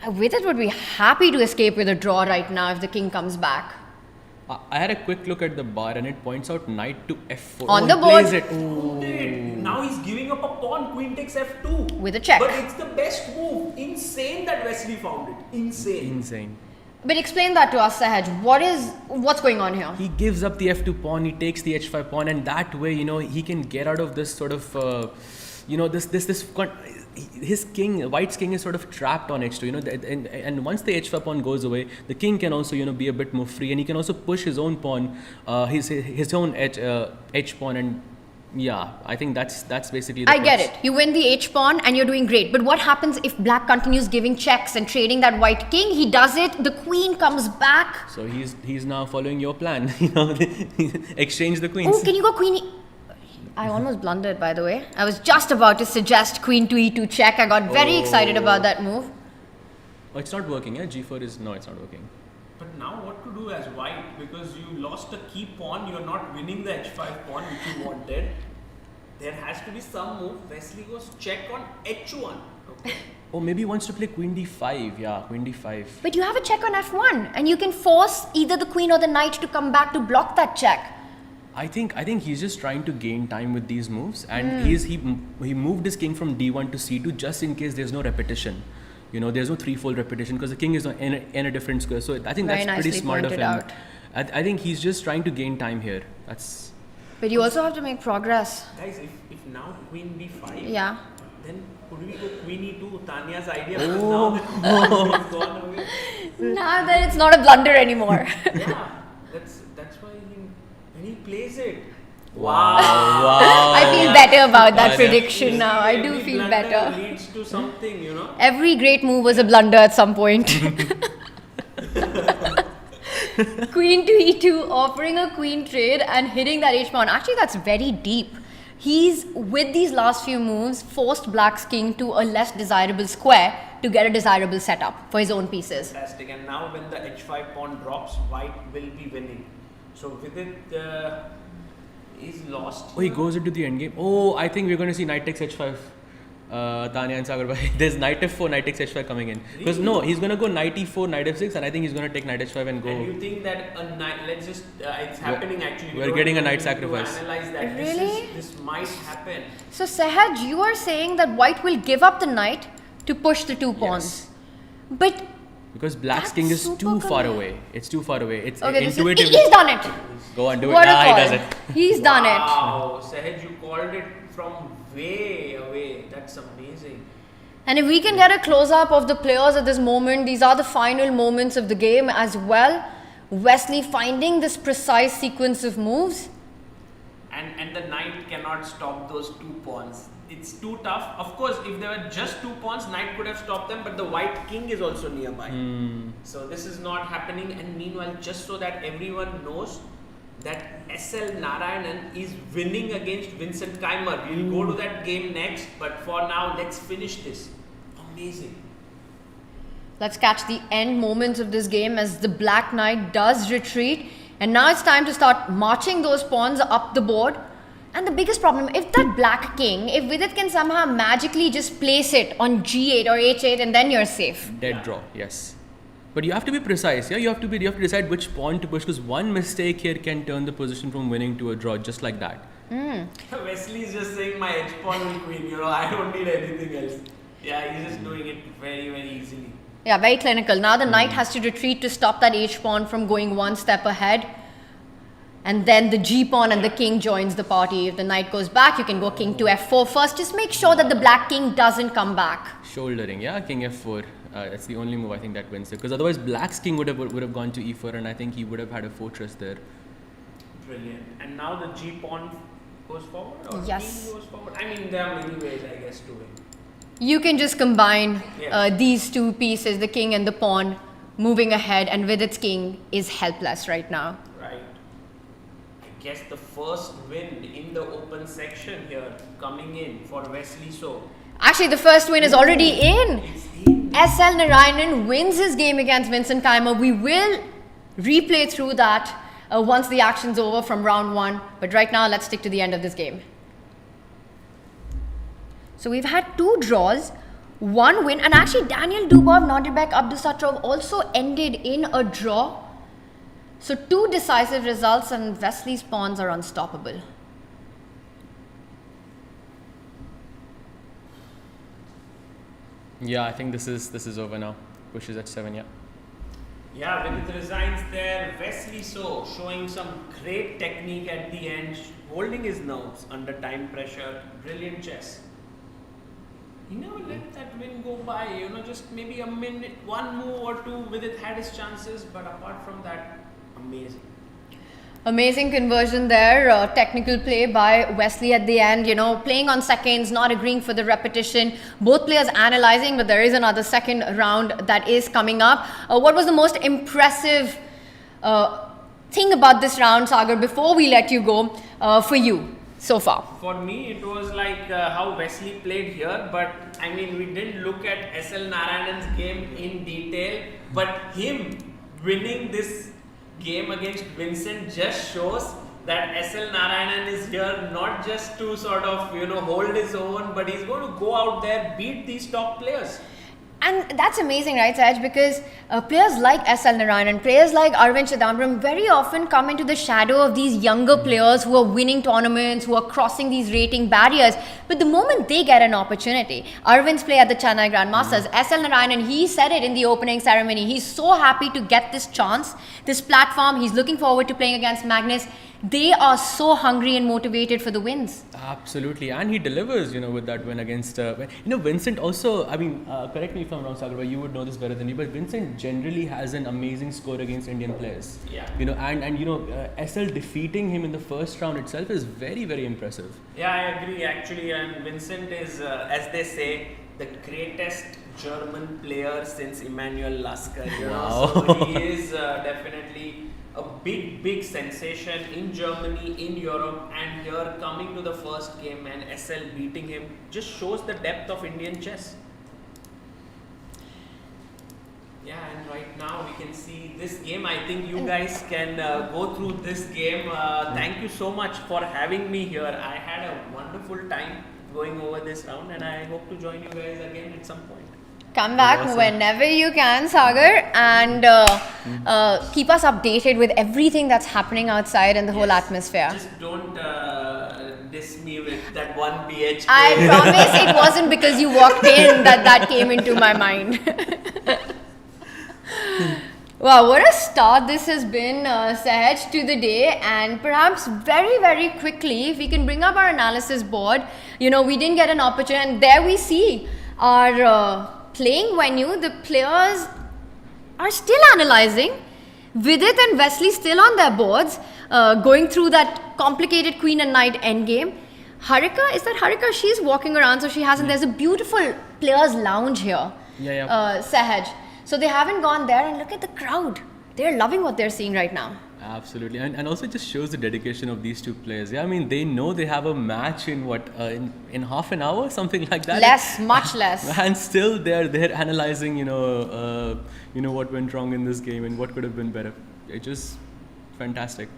Vidit would be happy to escape with a draw right now if the king comes back. I had a quick look at the bar and it points out knight to f4. On he the board. plays it. Dude, now he's giving up a pawn, queen takes f2. With a check. But it's the best move. Insane that Wesley found it. Insane. Insane. But explain that to us, Sahaj. What's going on here? He gives up the f2 pawn, he takes the h5 pawn, and that way, you know, he can get out of this sort of, his king, white's king is sort of trapped on h2, you know, and once the h5 pawn goes away, the king can also, you know, be a bit more free, and he can also push his own pawn, his own h pawn, and yeah, I think that's basically the I get crux. it. You win the H pawn and you're doing great. But what happens if black continues giving checks and trading that white king? He does it. The queen comes back. So he's now following your plan, you know, exchange the queens. Oh, can you go queen I almost blundered, by the way. I was just about to suggest queen to e2 check. I got very excited about that move. Oh, it's not working, yeah? G4 is, no, it's not working. But now what to do as white? Because you lost a key pawn, you're not winning the h5 pawn which you wanted. There has to be some move. Wesley goes check on h1. Okay. Oh, maybe he wants to play queen d5. Yeah, queen d5. But you have a check on f1 and you can force either the queen or the knight to come back to block that check. I think he's just trying to gain time with these moves, and he moved his king from d1 to c2 just in case there's no repetition. You know, there's no threefold repetition because the king is in a different square. So I think that's pretty smart of him. Out. I think he's just trying to gain time here. That's. But you also have to make progress. Guys, if now queen b5, yeah, then could we go queen e2? Tanya's idea. Now that gone away. Now that it's not a blunder anymore. Yeah, that's why when he plays it. Wow. I feel better about that prediction now. I do Every feel blunder better. leads to something, you know. Every great move was a blunder at some point. Queen to e2, offering a queen trade and hitting that h-pawn. Actually, that's very deep. He's, with these last few moves, forced black's king to a less desirable square to get a desirable setup for his own pieces. Fantastic. And now when the h5 pawn drops, white will be winning. So Vidit is lost. Oh, he goes into the endgame. Oh, I think we're going to see knight takes h5. Tanya and Sagar bhai. There's knight f4, knight takes h5 coming in. Because no, he's going to go knight e4, knight f6, and I think he's going to take knight h5 and go. And you think that a knight, let's just, it's happening actually. We're getting a knight sacrifice. To analyze that. Really? This might happen. So Sehaj, you are saying that white will give up the knight to push the two pawns. Yes. But Because black's that's king is super too far cool. away. It's too far away. It's okay, intuitive. He's done it. Go on, do What it. a He call. does it. He's done it. Wow, Sahaj, you called it from way away. That's amazing. And if we can get a close-up of the players at this moment, these are the final moments of the game as well. Wesley finding this precise sequence of moves. And the knight cannot stop those two pawns. It's too tough. Of course, if there were just two pawns, knight could have stopped them, but the white king is also nearby. So this is not happening. And meanwhile, just so that everyone knows that SL Narayanan is winning against Vincent Keimer. We'll go to that game next, but for now, let's finish this. Amazing. Let's catch the end moments of this game as the black knight does retreat. And now it's time to start marching those pawns up the board. And the biggest problem, if that black king, if Vidit can somehow magically just place it on g8 or h8 and then you're safe. Dead draw, yes. But you have to be precise, yeah? You have to decide which pawn to push, because one mistake here can turn the position from winning to a draw, just like that. Wesley is just saying my h pawn will queen, you know, I don't need anything else. Yeah, he's just doing it very, very easily. Yeah, very clinical. Now the knight has to retreat to stop that h-pawn from going one step ahead. And then the g-pawn and the king joins the party. If the knight goes back, you can go king to f4 first. Just make sure that the black king doesn't come back. Shouldering, yeah? King f4. That's the only move I think that wins it. Because otherwise black's king would have gone to e4, and I think he would have had a fortress there. Brilliant. And now the g pawn goes forward or Yes. king goes forward? I mean, there are many ways, I guess, to win. You can just combine Yes. these two pieces, the king and the pawn, moving ahead, and Vidit's king is helpless right now. Right. I guess the first win in the open section here coming in for Wesley So. Actually, the first win is already in. It's in. SL Narayanan wins his game against Vincent Keimer. We will replay through that once the action's over from round one. But right now, let's stick to the end of this game. So we've had two draws, one win, and actually Daniel Dubov, Nodirbek Abdusattorov also ended in a draw. So two decisive results, and Wesley's pawns are unstoppable. Yeah, I think this is over now. Pushes at 7, yeah. Yeah, Vidit resigns there. Wesley So showing some great technique at the end, holding his nerves under time pressure. Brilliant chess. He never let that win go by, you know, just maybe a minute, one move or two, Vidit had his chances, but apart from that, amazing. Amazing conversion there, technical play by Wesley at the end, you know, playing on seconds, not agreeing for the repetition. Both players analyzing, but there is another second round that is coming up. What was the most impressive thing about this round, Sagar, before we let you go, for you so far? For me, it was like how Wesley played here, but I mean, we didn't look at SL Narayanan's game in detail, but him winning this game against Vincent just shows that SL Narayanan is here not just to sort of, you know, hold his own, but he's going to go out there, beat these top players. And that's amazing, right, Saj? Because players like SL Naran and players like Arvind Chidambaram very often come into the shadow of these younger players who are winning tournaments, who are crossing these rating barriers. But the moment they get an opportunity, Arvind's play at the Chennai Grandmasters, SL Narayanan, he said it in the opening ceremony. He's so happy to get this chance, this platform. He's looking forward to playing against Magnus. They are so hungry and motivated for the wins. Absolutely, and he delivers, with that win against, Vincent also, I mean, correct me if I'm wrong, Sagar, but you would know this better than me, but Vincent generally has an amazing score against Indian players. Yeah. SL defeating him in the first round itself is very, very impressive. Yeah, I agree actually, and Vincent is, as they say, the greatest German player since Immanuel Lasker. Wow. So he is definitely a big sensation in Germany, in Europe, and here coming to the first game and SL beating him just shows the depth of Indian chess. Yeah, and right now we can see this game. I think you guys can go through this game. Thank you so much for having me here. I had a wonderful time going over this round, and I hope to join you guys again at some point. Come back Awesome. whenever you can, Sagar, and keep us updated with everything that's happening outside and the whole atmosphere. Just don't diss me with that one BH. I promise it wasn't because you walked in that came into my mind. Wow, what a start this has been, Sahaj, to the day. And perhaps very, very quickly, if we can bring up our analysis board, we didn't get an opportunity, and there we see our playing venue. The players are still analyzing. Vidit and Wesley still on their boards, going through that complicated queen and knight endgame. Harika, is that Harika? She's walking around, so she hasn't. There's a beautiful players' lounge here, Sahaj. So they haven't gone there, and look at the crowd. They're loving what they're seeing right now. Absolutely, and also it just shows the dedication of these two players. Yeah, I mean, they know they have a match in in half an hour, something like that. Less, much less. And still they're analyzing, what went wrong in this game and what could have been better. It's just fantastic.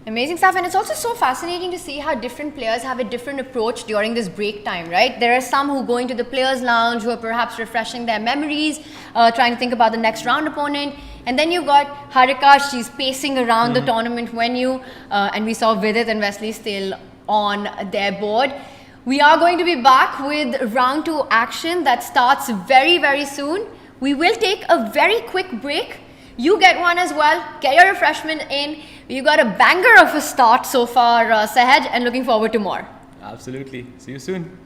Amazing stuff, and it's also so fascinating to see how different players have a different approach during this break time, right? There are some who go into the players' lounge, who are perhaps refreshing their memories, trying to think about the next round opponent. And then you've got Harika, she's pacing around the tournament venue, and we saw Vidit and Wesley still on their board. We are going to be back with round 2 action that starts very, very soon. We will take a very quick break. You get one as well. Get your refreshment in. You got a banger of a start so far, Sahaj, and looking forward to more. Absolutely. See you soon.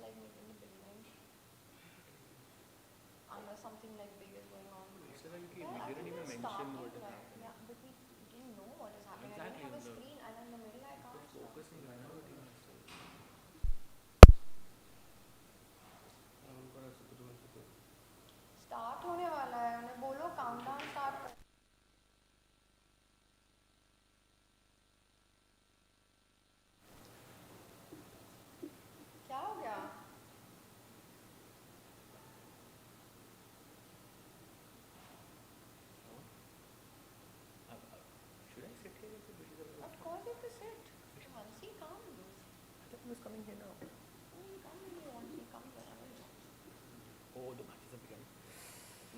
like maybe in the beginning. Unless something like big is going on. We didn't even mention what is happening. Yeah, but we didn't know what is happening. Exactly, I didn't have a the- screen and in the middle I can't stop. Focusing right now. Start होने वाला है उन्हें बोलो countdown start कर क्या हो गया Should I sit here? Of course you have to sit. Come on, see, come. I thought he was coming here now. You come when you want. He comes whenever he wants. Oh, the matches have begun.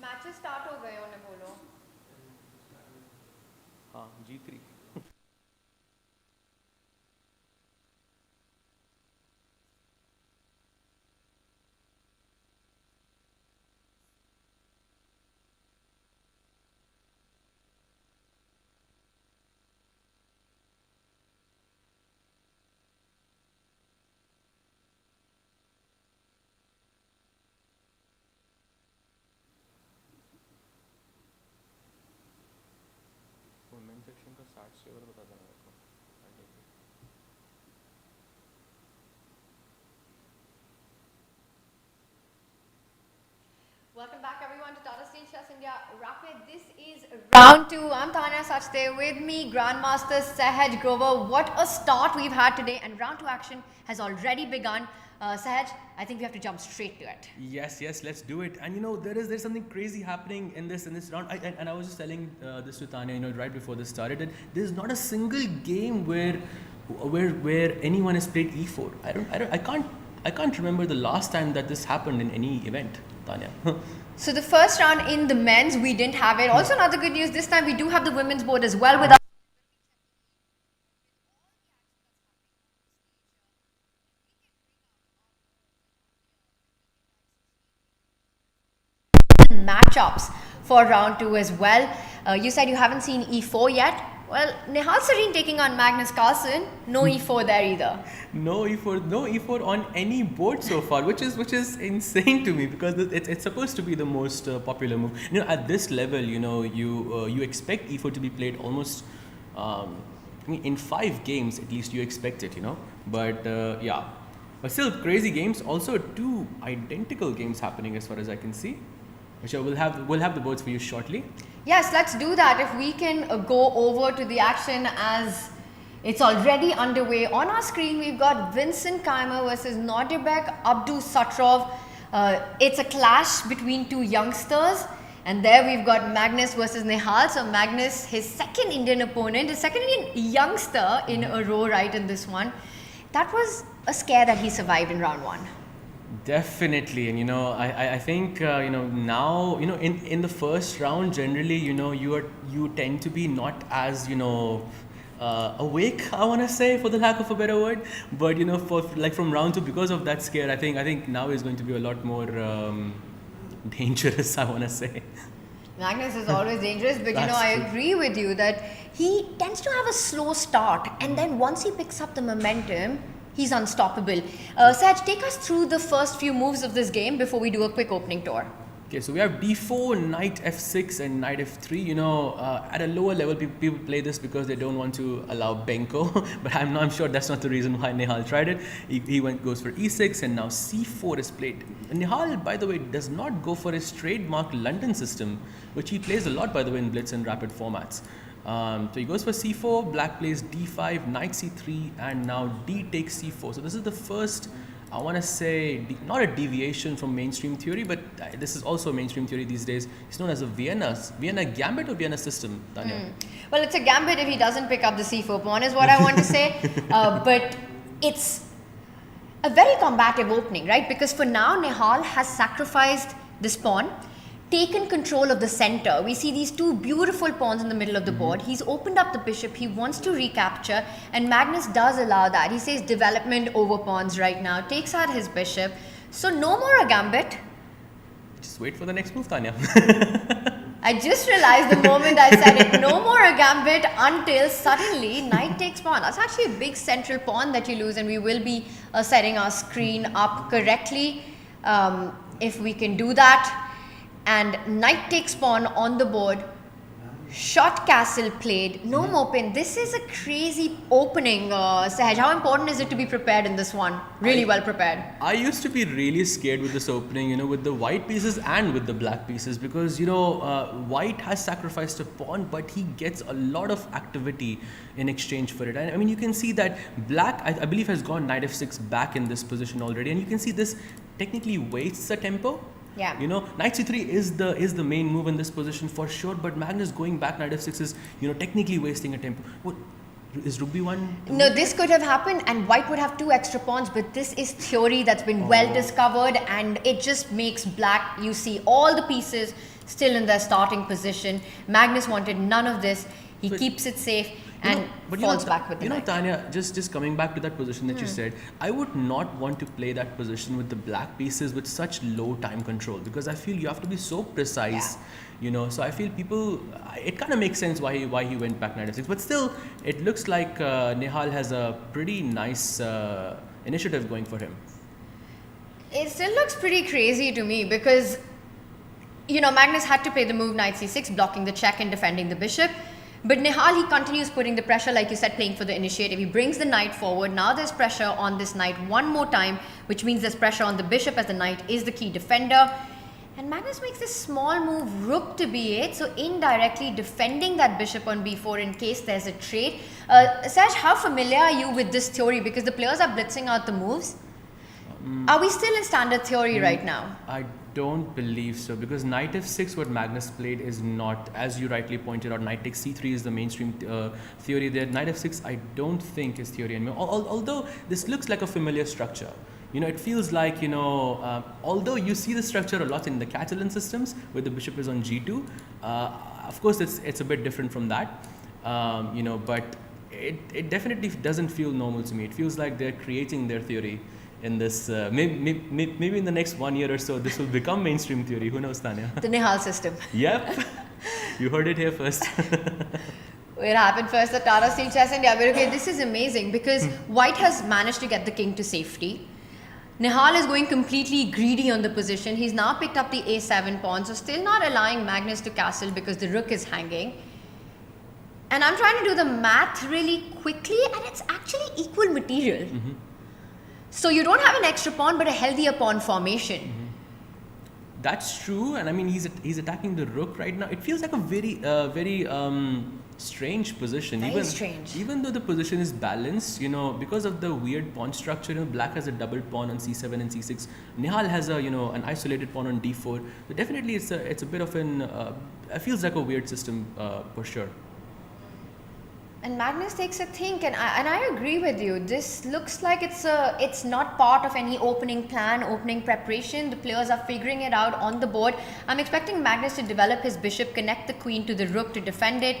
Matches start हो गए उन्हें बोलो. हाँ, G3. Women section का start से और बता देना मेरे को. Welcome back everyone to Tata Steel Chess India Rapid. This is round 2. I'm Tanya Sachdev. With me, Grandmaster Sahaj Grover. What a start we've had today, and round 2 action has already begun. Sahaj, I think we have to jump straight to it. Yes, let's do it. And you know, there's something crazy happening in this round. And I was just telling this to Tanya, you know, right before this started, that there's not a single game where anyone has played e4. I can't remember the last time that this happened in any event, Tanya. So the first round in the men's, we didn't have it. Also, another good news, this time we do have the women's board as well with us. Matchups for round 2 as well. You said you haven't seen e4 yet. Well, Nihal Serene taking on Magnus Carlsen. No e4 there either. No e4 on any board so far, which is insane to me, because it's supposed to be the most popular move. You know, at this level, you know, you expect e4 to be played almost. I mean, in 5 games at least you expect it, you know. But yeah, but still crazy games. Also, 2 identical games happening as far as I can see. Which we'll have the boards for you shortly. Yes, let's do that. If we can go over to the action as it's already underway. On our screen, we've got Vincent Keimer versus Nodirbek Abdusattorov. It's a clash between 2 youngsters. And there we've got Magnus versus Nihal. So Magnus, his second Indian opponent, his second Indian youngster in a row right in this one. That was a scare that he survived in round 1. Definitely, and you know, I think you know, now, you know, in the first round generally, you know, you tend to be not as, you know, awake, I want to say, for the lack of a better word, but you know, for like from round 2, because of that scare, I think now is going to be a lot more dangerous, I want to say. Magnus is always dangerous, but you know, I agree with you that he tends to have a slow start, and then once he picks up the momentum, he's unstoppable. Saj, take us through the first few moves of this game before we do a quick opening tour. Okay, so we have d4, knight f6 and knight f3. You know, at a lower level, people play this because they don't want to allow Benko, but I'm sure that's not the reason why Nihal tried it. He goes for e6, and now c4 is played. And Nihal, by the way, does not go for his trademark London system, which he plays a lot, by the way, in Blitz and Rapid formats. So he goes for c4, black plays d5, knight c3, and now d takes c4. So this is the first, I want to say, not a deviation from mainstream theory, but this is also mainstream theory these days. It's known as a Vienna gambit or Vienna system, Tanya? Well, it's a gambit if he doesn't pick up the c4 pawn is what I want to say. But it's a very combative opening, right? Because for now, Nihal has sacrificed this pawn, taken control of the center. We see these 2 beautiful pawns in the middle of the board. He's opened up the bishop. He wants to recapture, and Magnus does allow that. He says development over pawns right now, takes out his bishop. So no more a gambit. Just wait for the next move, Tanya. I just realized the moment I said it, no more a gambit until suddenly knight takes pawn. That's actually a big central pawn that you lose, and we will be setting our screen up correctly if we can do that. And knight takes pawn on the board. Shot castle played, no more pin. This is a crazy opening, Sahaj. How important is it to be prepared in this one? Really well prepared. I used to be really scared with this opening, with the white pieces and with the black pieces, because, white has sacrificed a pawn, but he gets a lot of activity in exchange for it. And I mean, you can see that black, I believe, has gone knight f6 back in this position already. And you can see this technically wastes the tempo. Yeah. Knight c3 is the main move in this position for sure, but Magnus going back knight f6 is, technically wasting a tempo. What is rook b1? No, this could have happened and white would have 2 extra pawns, but this is theory that's been well discovered, and it just makes black, you see all the pieces still in their starting position. Magnus wanted none of this. He keeps it safe and falls back with the knight. Tanya, just coming back to that position that you said, I would not want to play that position with the black pieces with such low time control, because I feel you have to be so precise, so I feel it kind of makes sense why he went back knight f6, but still it looks like Nihal has a pretty nice initiative going for him. It still looks pretty crazy to me because, Magnus had to play the move knight c6, blocking the check and defending the bishop. But Nihal, he continues putting the pressure, like you said, playing for the initiative. He brings the knight forward. Now there's pressure on this knight one more time, which means there's pressure on the bishop, as the knight is the key defender. And Magnus makes this small move, rook to b8, so indirectly defending that bishop on b4 in case there's a trade. Saj, how familiar are you with this theory? Because the players are blitzing out the moves. Are we still in standard theory right now? I don't believe so, because knight f6, what Magnus played, is not, as you rightly pointed out, knight takes c3 is the mainstream theory there. Knight f6 I don't think is theory anymore, although this looks like a familiar structure. It feels like, although you see the structure a lot in the Catalan systems where the bishop is on g2, of course it's a bit different from that, but it definitely doesn't feel normal to me. It feels like they're creating their theory in this, maybe in the next 1 year or so, this will become mainstream theory. Who knows, Tanya? The Nihal system. Yep. You heard it here first. It happened first at Tata Steel Chess India. But okay, this is amazing because white has managed to get the king to safety. Nihal is going completely greedy on the position. He's now picked up the a7 pawn, so still not allowing Magnus to castle because the rook is hanging. And I'm trying to do the math really quickly, and it's actually equal material. So you don't have an extra pawn, but a healthier pawn formation. That's true, and I mean he's attacking the rook right now. It feels like a very strange position. Very strange. Even though the position is balanced, because of the weird pawn structure, black has a double pawn on c7 and c6. Nihal has an isolated pawn on d4. So definitely it's a bit of it feels like a weird system for sure. And Magnus takes a think, and I agree with you. This looks like it's not part of any opening plan, opening preparation. The players are figuring it out on the board. I'm expecting Magnus to develop his bishop, connect the queen to the rook to defend it.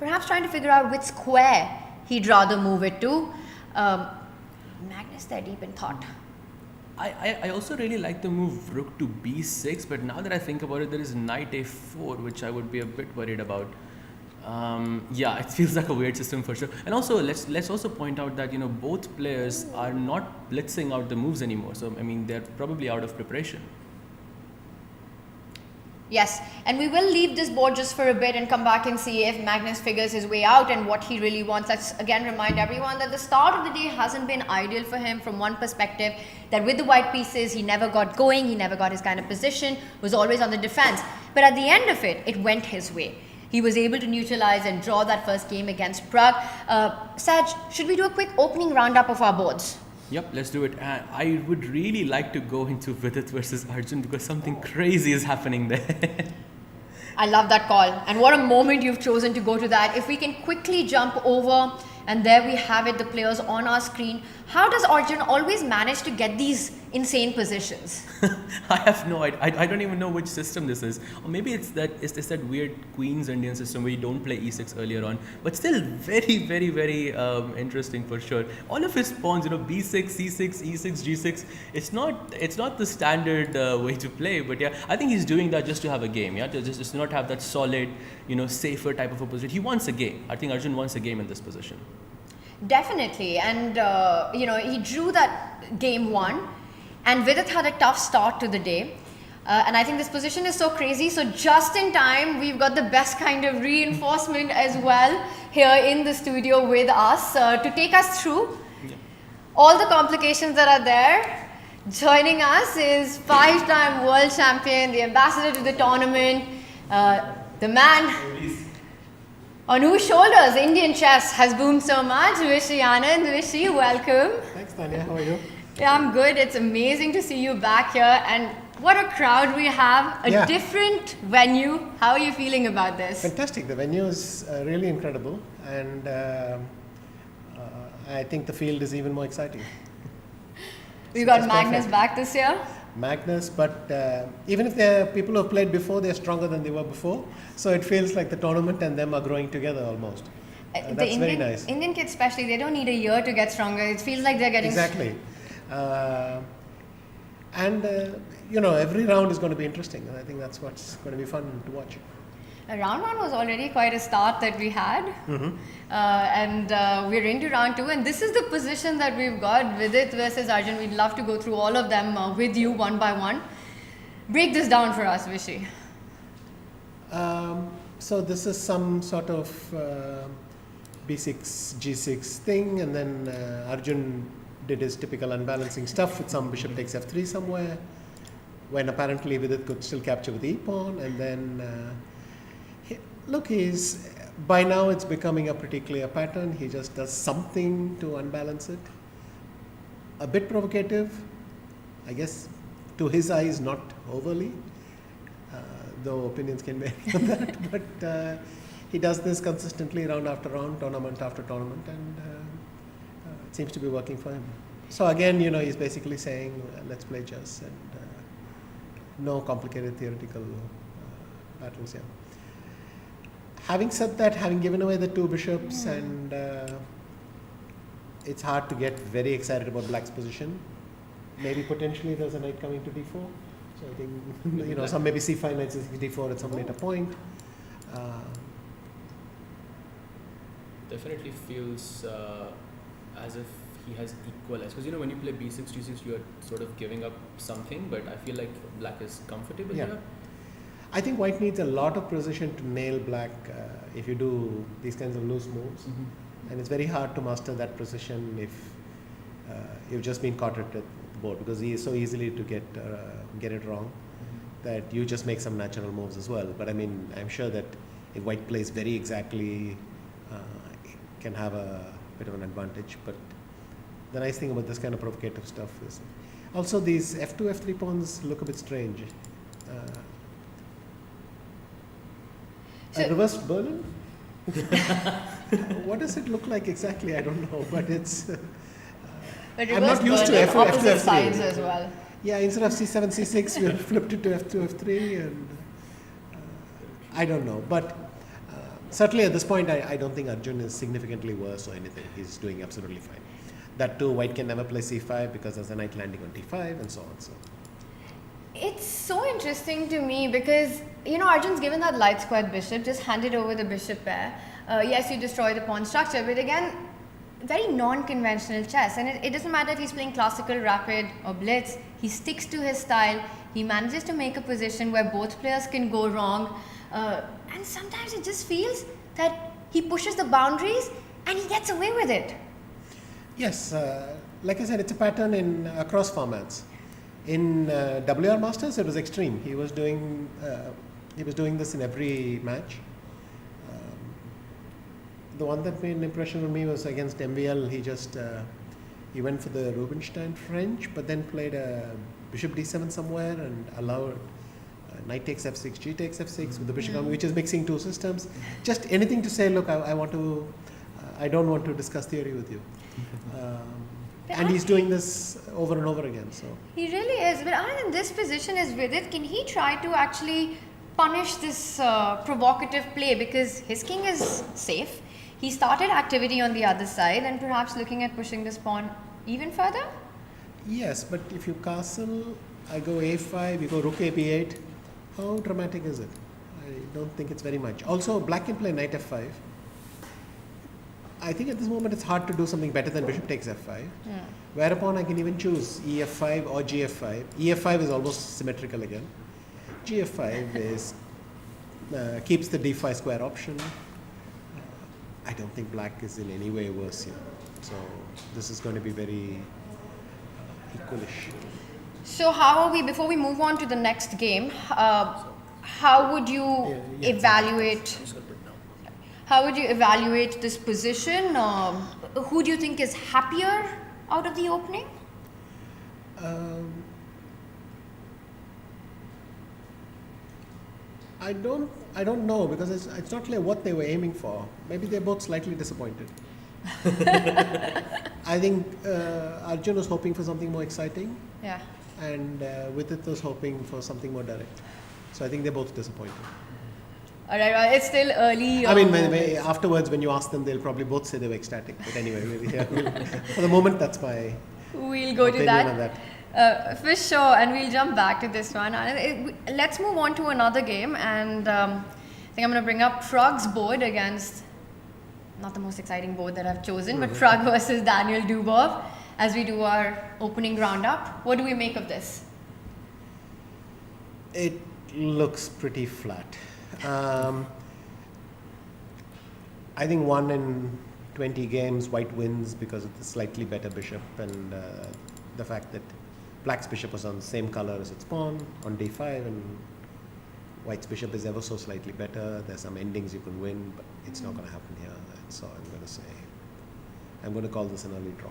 Perhaps trying to figure out which square he'd rather move it to. Magnus, they're deep in thought. I also really like the move rook to b6, but now that I think about it, there is knight a4, which I would be a bit worried about. It feels like a weird system for sure. And also, let's also point out that both players are not blitzing out the moves anymore. So I mean, they're probably out of preparation. Yes, and we will leave this board just for a bit and come back and see if Magnus figures his way out and what he really wants. Let's again remind everyone that the start of the day hasn't been ideal for him from one perspective, that with the white pieces, he never got going, he never got his kind of position, was always on the defense. But at the end of it, it went his way. He was able to neutralize and draw that first game against Pragg. Saj, should we do a quick opening roundup of our boards? Yep, let's do it. I would really like to go into Vidit versus Arjun because something crazy is happening there. I love that call. And what a moment you've chosen to go to that. If we can quickly jump over, and there we have it, the players on our screen. How does Arjun always manage to get these insane positions? I have no idea. I don't even know which system this is. Or maybe it's that weird Queen's Indian system where you don't play e6 earlier on. But still very, very, very interesting for sure. All of his pawns, b6, c6, e6, g6. It's not the standard way to play. But yeah, I think he's doing that just to have a game. Yeah, to just not have that solid, safer type of a position. He wants a game. I think Arjun wants a game in this position. Definitely, and he drew that game 1, and Vidit had a tough start to the day. And I think this position is so crazy. So just in time, we've got the best kind of reinforcement as well here in the studio with us to take us through all the complications that are there. Joining us is 5-time world champion, the ambassador to the tournament, the man on whose shoulders Indian chess has boomed so much. Vishy Anand, Vishy, welcome. Thanks, Tanya. How are you? Yeah, I'm good. It's amazing to see you back here, and what a crowd we have. A different venue. How are you feeling about this? Fantastic. The venue is really incredible, and I think the field is even more exciting. We got Magnus back this year. Magnus, but even if they're people who have played before, they're stronger than they were before. So it feels like the tournament and them are growing together almost. That's very nice. Indian kids especially, they don't need a year to get stronger. It feels like they're getting... Exactly. Every round is going to be interesting. And I think that's what's going to be fun to watch. Round 1 was already quite a start that we had. And we're into round 2. And this is the position that we've got, Vidit versus Arjun. We'd love to go through all of them with you one by one. Break this down for us, Vishy. So this is some sort of b6, g6 thing. And then Arjun did his typical unbalancing stuff with some bishop takes f3 somewhere. When apparently Vidit could still capture with e-pawn. And then... Look, by now it's becoming a pretty clear pattern. He just does something to unbalance it. A bit provocative, I guess, to his eyes, not overly, though opinions can vary on that. But he does this consistently round after round, tournament after tournament, and it seems to be working for him. So again, he's basically saying, let's play chess, and no complicated theoretical battles here. Having said that, having given away the 2 bishops, and it's hard to get very excited about Black's position. Maybe potentially there's a knight coming to d4. So I think, some maybe c5, knight c6, d4 at some later point. Definitely feels as if he has equalized. Because, when you play b6, g6, you are sort of giving up something. But I feel like Black is comfortable here. I think White needs a lot of precision to nail Black if you do these kinds of loose moves. And it's very hard to master that precision if you've just been caught at the board, because he is so easily to get it wrong that you just make some natural moves as well. But I mean, I'm sure that if White plays very exactly, it can have a bit of an advantage. But the nice thing about this kind of provocative stuff is also these f2, f3 pawns look a bit strange. A reversed Berlin? What does it look like exactly? I don't know, but it's... I'm not used to opposite sides as well. Yeah, instead of c7, c6, we flipped it to f2, f3, and I don't know. But certainly at this point, I don't think Arjun is significantly worse or anything. He's doing absolutely fine. That too, White can never play c5 because there's a knight landing on d5 and so on. So. It's so interesting to me because, Arjun's given that light squared bishop, just handed over the bishop pair. Yes, you destroy the pawn structure, but again, very non-conventional chess. And it doesn't matter if he's playing classical, rapid or blitz, he sticks to his style. He manages to make a position where both players can go wrong. And sometimes it just feels that he pushes the boundaries and he gets away with it. Yes, like I said, it's a pattern across formats. In WR Masters, it was extreme. He was doing this in every match. The one that made an impression on me was against MVL. He went for the Rubinstein French, but then played a bishop d7 somewhere and allowed knight takes f6, g takes f6 with the bishop, which is mixing 2 systems. Just anything to say, look, I don't want to discuss theory with you. And he's doing this over and over again. So He really is. But in this position as Vidit, can he try to actually punish this provocative play? Because his king is safe. He started activity on the other side and perhaps looking at pushing this pawn even further? yes, but if you castle, I go a5, you go rook a b8. How dramatic is it? I don't think it's very much. Also, black can play knight f5. I think at this moment it's hard to do something better than bishop takes f5. Whereupon I can even choose ef5 or gf5. ef5 is almost symmetrical again. gf5 is keeps the d5 square option. I don't think black is in any way worse here. So this is going to be very equalish. So how are we, before we move on to the next game, how would you evaluate this position? Who do you think is happier out of the opening? I don't know, because it's not clear what they were aiming for. Maybe they're both slightly disappointed. I think Arjun was hoping for something more exciting, Yeah. and Vidit was hoping for something more direct. So I think they're both disappointed. All right, it's still early. I mean, afterwards, when you ask them, they'll probably both say they were ecstatic. But anyway, for the moment, that's my We'll go to opinion on that. that. For sure, and we'll jump back to this one. Let's move on to another game, and I think I'm going to bring up Pragg's board against, not the most exciting board that I've chosen, but Pragg versus Daniel Dubov, as we do our opening roundup. What do we make of this? It looks pretty flat. I think 1 in 20 games, white wins because of the slightly better bishop and the fact that black's bishop was on the same color as its pawn on d5, and white's bishop is ever so slightly better. There's some endings you can win, but it's not going to happen here. So I'm going to call this an early draw.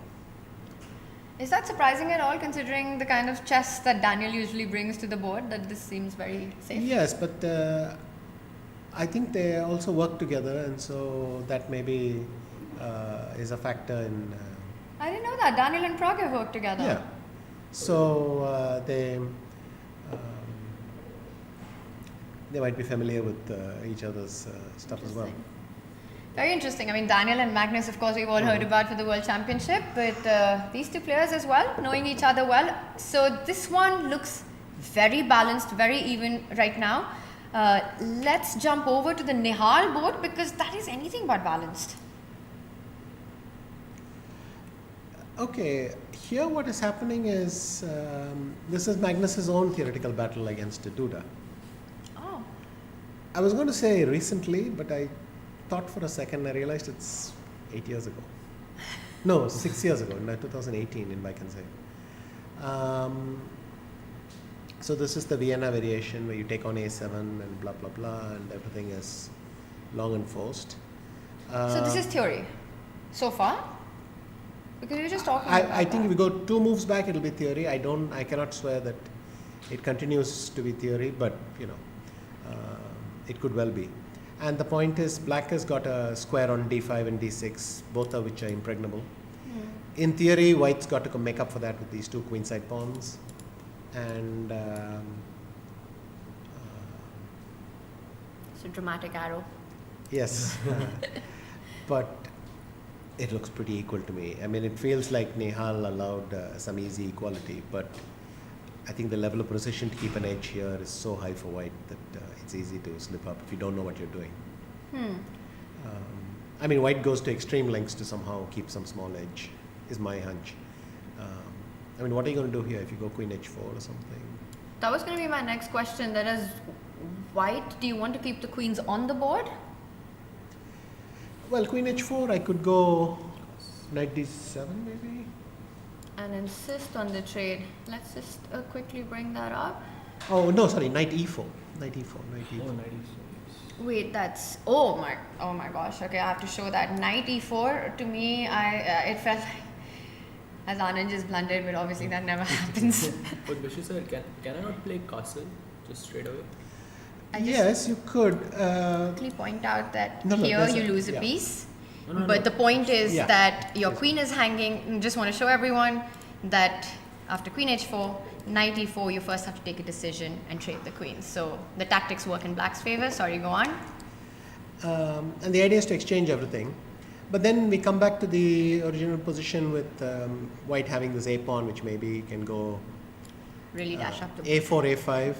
Is that surprising at all, considering the kind of chess that Daniel usually brings to the board, that this seems very safe? Yes, but I think they also work together, and so that maybe is a factor in... I didn't know that. Daniel and Pragg have worked together. Yeah. So they might be familiar with each other's stuff as well. Very interesting. I mean, Daniel and Magnus, of course, we've all heard about for the World Championship, but these two players as well, knowing each other well. So this one looks very balanced, very even right now. Let's jump over to the Nihal board, because that is anything but balanced. Okay, here what is happening is this is Magnus's own theoretical battle against Duda. Oh. I was going to say recently, but I thought for a second, I realized it's 8 years ago. No, 6 years ago, in 2018, if I can say. So this is the Vienna variation where you take on a7 and blah, blah, blah, and everything is long and forced. So this is theory so far? Because you're just talking about I think if we go 2 moves back, it'll be theory. I cannot swear that it continues to be theory, but it could well be. And the point is, black has got a square on d5 and d6, both of which are impregnable. In theory, white's got to make up for that with these 2 queenside pawns. And it's a dramatic arrow. yes, but it looks pretty equal to me. I mean, it feels like Nihal allowed some easy equality, but I think the level of precision to keep an edge here is so high for white that it's easy to slip up if you don't know what you're doing. I mean, white goes to extreme lengths to somehow keep some small edge, is my hunch. I mean, what are you going to do here if you go queen h4 or something? That was going to be my next question. That is, white, do you want to keep the queens on the board? Well, queen h4, I could go knight d7 maybe. And insist on the trade. Let's just quickly bring that up. Oh no, sorry, knight e4. Knight e4, knight e4. Oh, 94. Wait, that's oh my gosh. Okay, I have to show that. Knight e4 to me, it felt like, as Anand just blundered, but obviously that never happens. But Vishu sir, can I not play castle just straight away? I just Yes, you could. quickly point out that No, here there's you lose a yeah. piece. But the point is Yeah. that your queen is hanging. Just want to show everyone that after queen h4, knight e4, you first have to take a decision and trade the queens. So the tactics work in black's favor. Sorry, go on. And the idea is to exchange everything. But then we come back to the original position with white having this a pawn, which maybe can go Really dash up to a4, a5,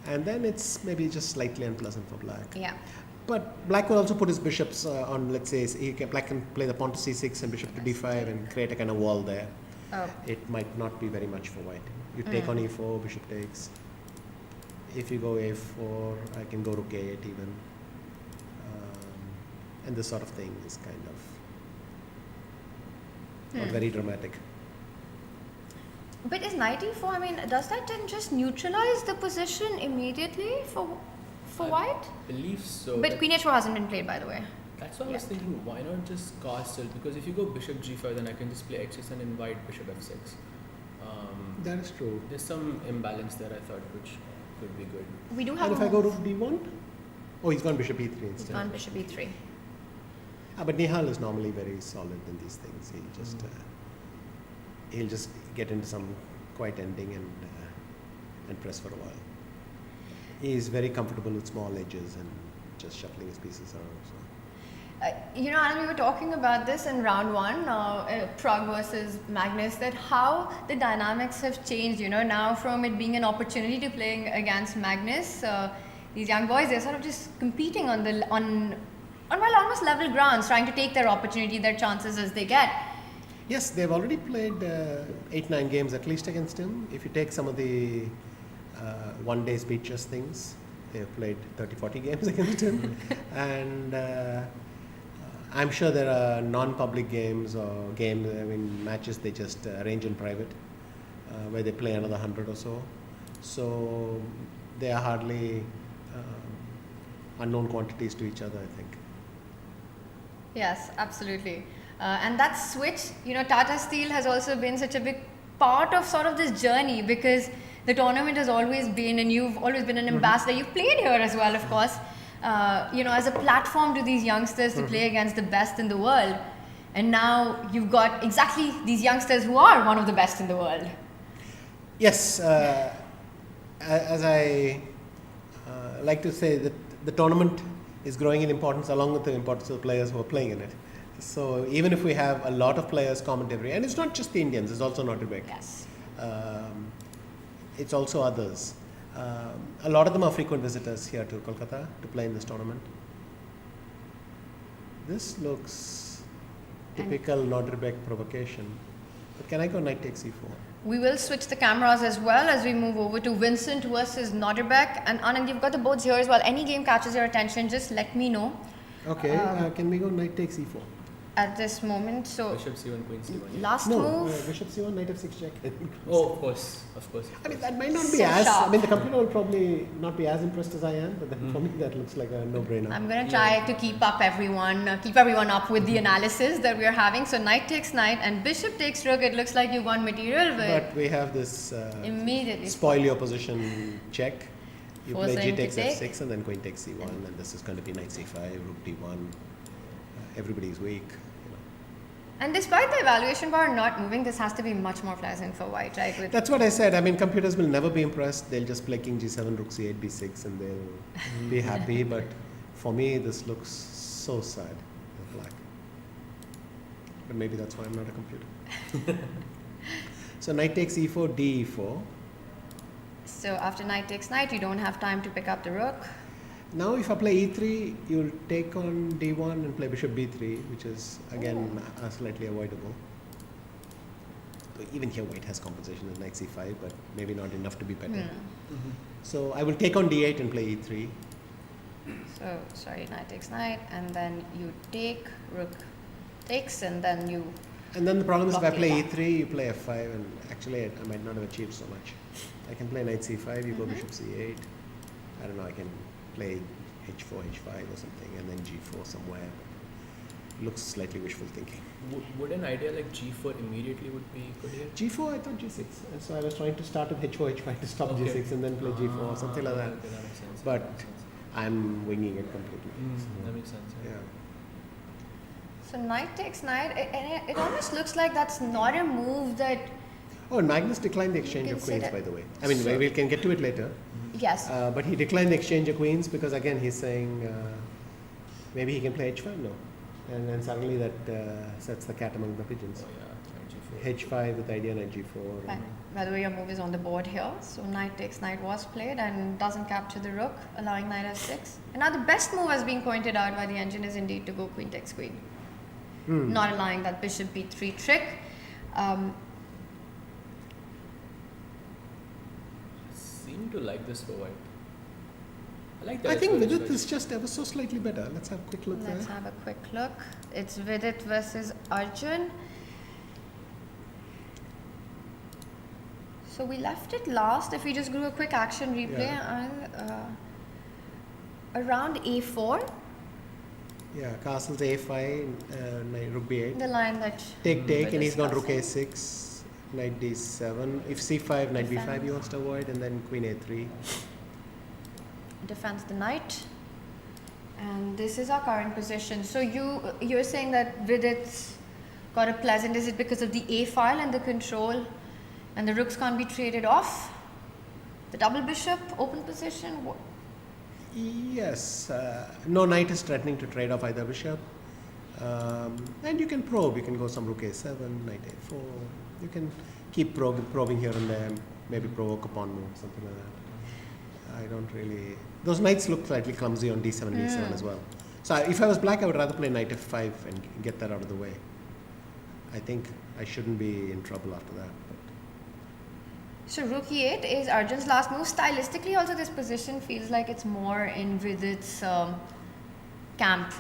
and then it's maybe just slightly unpleasant for black. Yeah. But black will also put his bishops on, let's say, black can play the pawn to c6 and bishop to d5 and create a kind of wall there. Oh. It might not be very much for white. You take on e4, bishop takes. If you go a4, I can go rook a8 even. And this sort of thing is kind of not very dramatic. But is knight e4, I mean, does that then just neutralize the position immediately for white? I believe so. But queen h4 hasn't been played, by the way. That's why I was thinking, why not just castle? Because if you go bishop g5, then I can just play h6 and invite bishop f6. That is true. There's some imbalance there, I thought, which could be good. We do have And if a I go move. rook d1? Oh, he's gone bishop e3 He's instead. gone bishop e3. But Nihal is normally very solid in these things. He'll just get into some quiet ending and press for a while. He is very comfortable with small edges and just shuffling his pieces around. So. You know, Alan, we were talking about this in round one, Pragg versus Magnus, that how the dynamics have changed, you know, now from it being an opportunity to playing against Magnus, these young boys, they're sort of just competing on well, almost level grounds, trying to take their opportunity, their chances as they get. Yes, they've already played 8-9 games at least against him. If you take some of the one-day speed chess things, they've played 30-40 games against him. And I'm sure there are non-public games or matches they just arrange in private where they play another 100 or so. So they are hardly unknown quantities to each other, I think. Yes, absolutely. And that switch, you know, Tata Steel has also been such a big part of sort of this journey, because the tournament has always been, and you've always been an ambassador. You've played here as well, of course, you know, as a platform to these youngsters to play against the best in the world. And now you've got exactly these youngsters who are one of the best in the world. Yes, as I like to say, that the tournament is growing in importance along with the importance of the players who are playing in it. So even if we have a lot of players comment every, and it's not just the Indians, it's also Nodirbek. Yes. It's also others. A lot of them are frequent visitors here to Kolkata to play in this tournament. This looks typical Nodirbek provocation. But can I go knight takes e4? We will switch the cameras as well as we move over to Vincent versus Nodirbek. And Anand, you've got the boards here as well. Any game catches your attention, just let me know. Okay, can we go knight takes e4? At this moment, so Bishop c1, queen c1. last No, move. bishop c1, knight f6 check. Oh, of course, of course. I mean, that might not be So as, sharp. I mean, the computer will probably not be as impressed as I am, but then for me that looks like a no-brainer. I'm going to try to keep everyone up with the analysis that we're having. So knight takes knight and bishop takes rook. It looks like you won material, But we have this immediately. spoil your position check. You play Forcing g takes to take. f6 and then queen takes c1, and this is going to be knight c5, rook d1. Everybody's weak. And despite the evaluation bar not moving, this has to be much more pleasant for white, right? With That's what I said. I mean, computers will never be impressed. They'll just play king g7, rook c8, b6, and they'll be happy. But for me, this looks so sad with black. But maybe that's why I'm not a computer. So knight takes e4, d4. So after knight takes knight, you don't have time to pick up the rook. Now if I play e3, you'll take on d1 and play bishop b3, which is again slightly avoidable. So even here white has compensation with knight c5, but maybe not enough to be better. So I will take on d8 and play e3. So sorry, knight takes knight, and then you take, rook takes, and then you. And then the problem is if I Block play the e3, you play f5, and actually I might not have achieved so much. I can play knight c5, you go bishop c8. I don't know, I can play h4, h5 or something, and then g4 somewhere. Looks slightly wishful thinking. Would an idea like g4 immediately would be good here? g4, I thought g6. And so I was trying to start with h4, h5 to stop Okay. g6 and then play g4 or something like that. Okay, that makes sense. But that makes sense. I'm winging it completely. That makes sense. Yeah. So knight takes knight. It almost looks like that's not a move that. Oh, and Magnus declined the exchange of queens, by the way. I mean, we can get to it later. Yes. But he declined the exchange of queens because, again, he's saying maybe he can play h5 now. And then suddenly that sets the cat among the pigeons. Oh, yeah, h5 with idea knight g4. By the way, your move is on the board here. So knight takes knight was played and doesn't capture the rook, allowing knight f6. And now the best move as being pointed out by the engine is indeed to go queen takes queen. Not allowing that bishop b3 trick. Seem to like this for white. I like that. I as think well, Vidit actually. is just ever so slightly better. Let's have a quick look Let's there. have a quick look. It's Vidit versus Arjun. So we left it last. If we just do a quick action replay, around a4, Yeah, castles a5, knight rook b8. the line that Take, we're and he's gone rook discussing. a6, knight d7. If c5, knight b5 he wants to avoid, and then queen a3. defends the knight. And this is our current position. So you're saying that Vidit's got a pleasant. Is it because of the a file and the control, and the rooks can't be traded off? The double bishop, open position. Yes, no knight is threatening to trade off either bishop. And you can probe, you can go some rook a7, knight a4. You can keep probing here and there, maybe provoke a pawn move, something like that. I don't really. Those knights look slightly clumsy on d7, d7 as well. So if I was black, I would rather play knight f5 and get that out of the way. I think I shouldn't be in trouble after that. So rook e8 is Arjun's last move. Stylistically, also this position feels like it's more in Vidit's camp